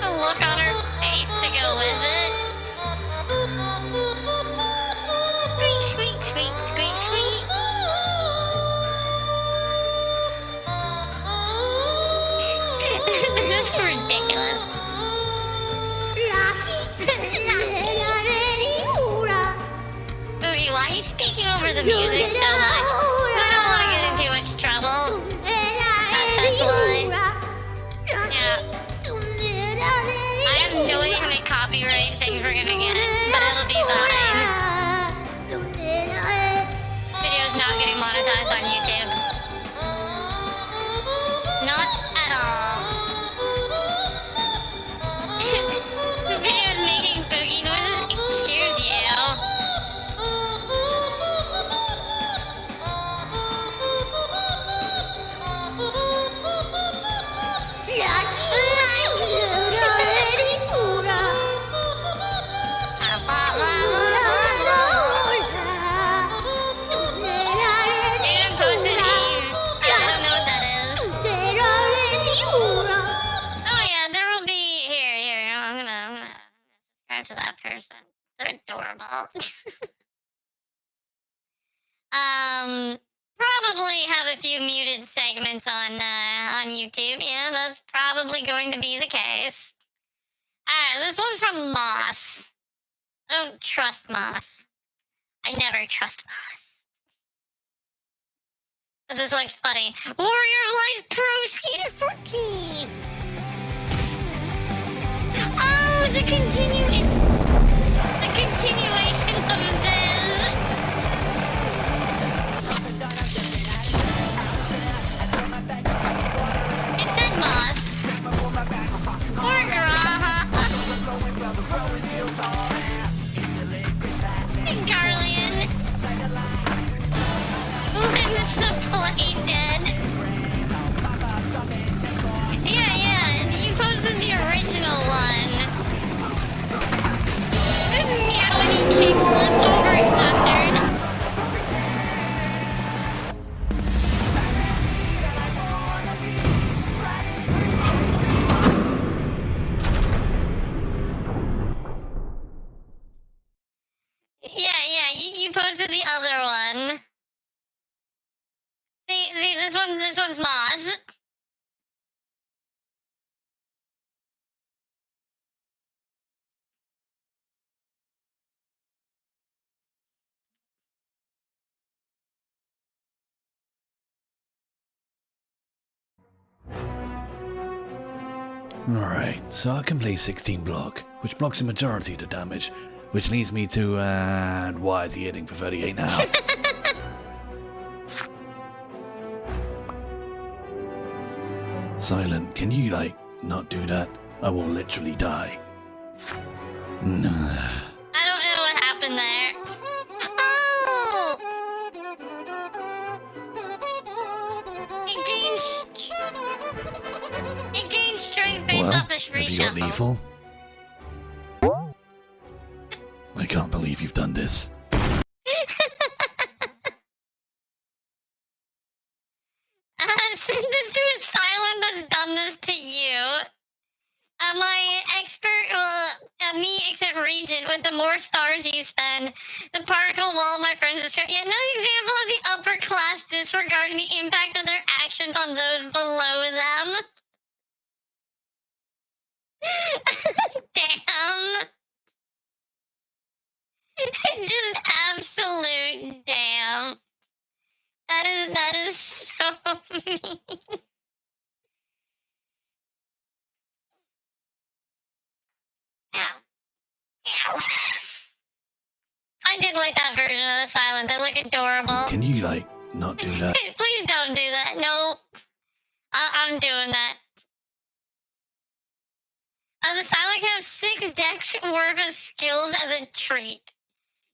C: The look on her face to go with it. Squeak, squeak, squeak, squeak, squeak. This is ridiculous. Ooh, why are you speaking over the music so much? I don't want to get in too much trouble. That's why. Yeah. I have no idea how many copyright things we're gonna get, but it'll be fine. Video's not getting monetized on YouTube. Not at all. The video is making boogie noises. Excuse you. To that person. They're adorable. Probably have a few muted segments on YouTube. Yeah, that's probably going to be the case. This one's from Moss. I don't trust Moss. I never trust Moss. But this looks funny. Warrior Life Pro Skater 14! Oh, the continuation of this. It said Moss. Or Garaha. Garlian. Limbs supplanted. Yeah, you posted the original one. This one's Moz.
L: Alright, so I complete 16 block, which blocks the majority of the damage, which leads me to, and why is he hitting for 38 now? Silent, can you, like, not do that? I will literally die. Nah.
C: I don't know what happened there. Oh! It gains strength based off his
L: Have you got
C: reshuffle.
L: lethal? I can't believe you've done this.
C: This dude is silent that's done this to you. My expert, me except Regent, with the more stars you spend, the particle wall my friends describe. Yeah, another example of the upper class disregarding the impact of their actions on those below them. Damn. Just absolute damn. That is so mean. I did like that version of the silent. They look adorable.
L: Can you, like, not do that?
C: Please don't do that. No. I'm doing that. The silent can have 6 deck worth of skills as a treat.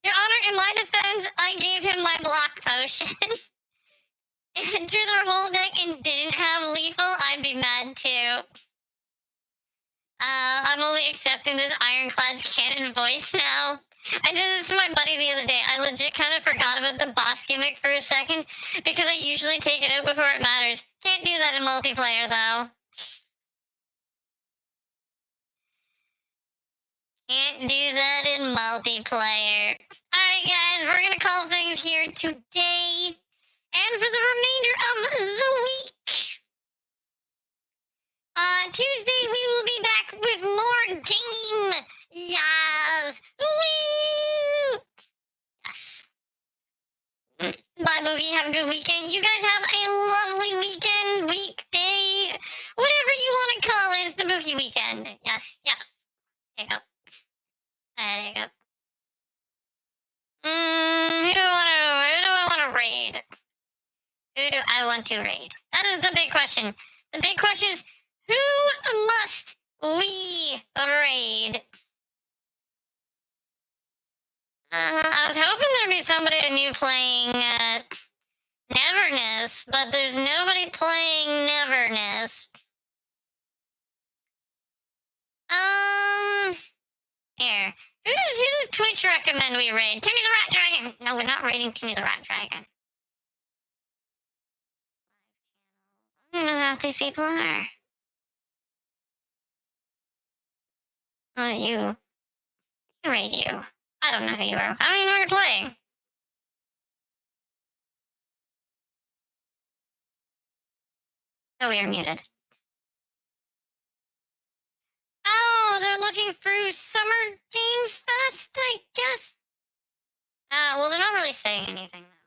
C: Your Honor, in my defense, I gave him my block potion. If it drew their whole deck and didn't have lethal, I'd be mad too. I'm only accepting this ironclad cannon voice now. I did this to my buddy the other day. I legit kind of forgot about the boss gimmick for a second because I usually take it out before it matters. Can't do that in multiplayer though. Can't do that in multiplayer. Alright guys, we're gonna call things here today. And for the remainder of the week. Tuesday we will be back with more game. Yes. Woo! Yes. Bye, Boogie. Have a good weekend. You guys have a lovely weekend, weekday, whatever you want to call it. It's the Boogie weekend. Yes, yes. There you go. There you go. Who do I want to raid? Who do I want to raid? That is the big question. The big question is, who must we raid? I was hoping there'd be somebody new playing Neverness, but there's nobody playing Neverness. Here. Who does Twitch recommend we raid? Timmy the Rat Dragon! No, we're not raiding Timmy the Rat Dragon. I don't know who these people are. Oh, you. I raid you. I don't know who you are. I don't even know you're playing. Oh, we are muted. Oh, they're looking through Summer Game Fest, I guess. Well, they're not really saying anything, though.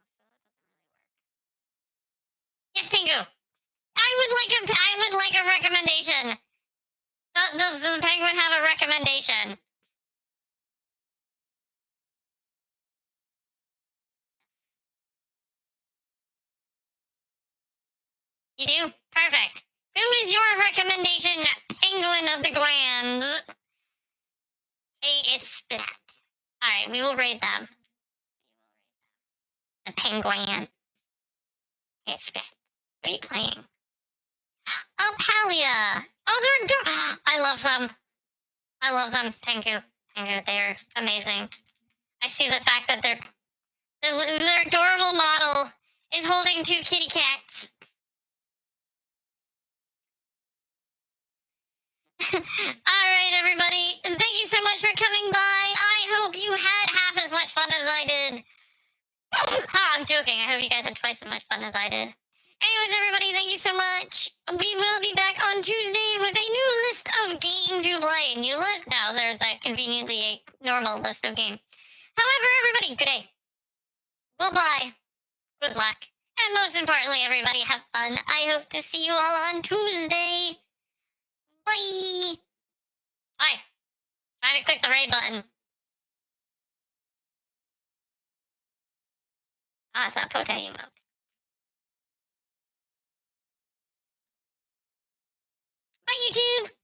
C: Yes, Pingu. I would like a recommendation. Does the penguin have a recommendation? You do? Perfect. Who is your recommendation, Penguin of the Glands? Hey, it's Splat. Alright, we will raid them. The Penguin. Hey, it's Splat. What are you playing? Oh, Palia! Oh, they're I love them. I love them. Thank you. They're amazing. I see the fact that their adorable model is holding 2 kitty cats. Alright, everybody. Thank you so much for coming by. I hope you had half as much fun as I did. I'm joking. I hope you guys had twice as much fun as I did. Anyways, everybody, thank you so much. We will be back on Tuesday with a new list of game to play. New list? No, there's a conveniently a normal list of game. However, everybody, good day. Goodbye. Good luck. And most importantly, everybody, have fun. I hope to see you all on Tuesday. Bye. Bye. Try to click the raid button. Ah, it's a Pote emote. Bye, YouTube!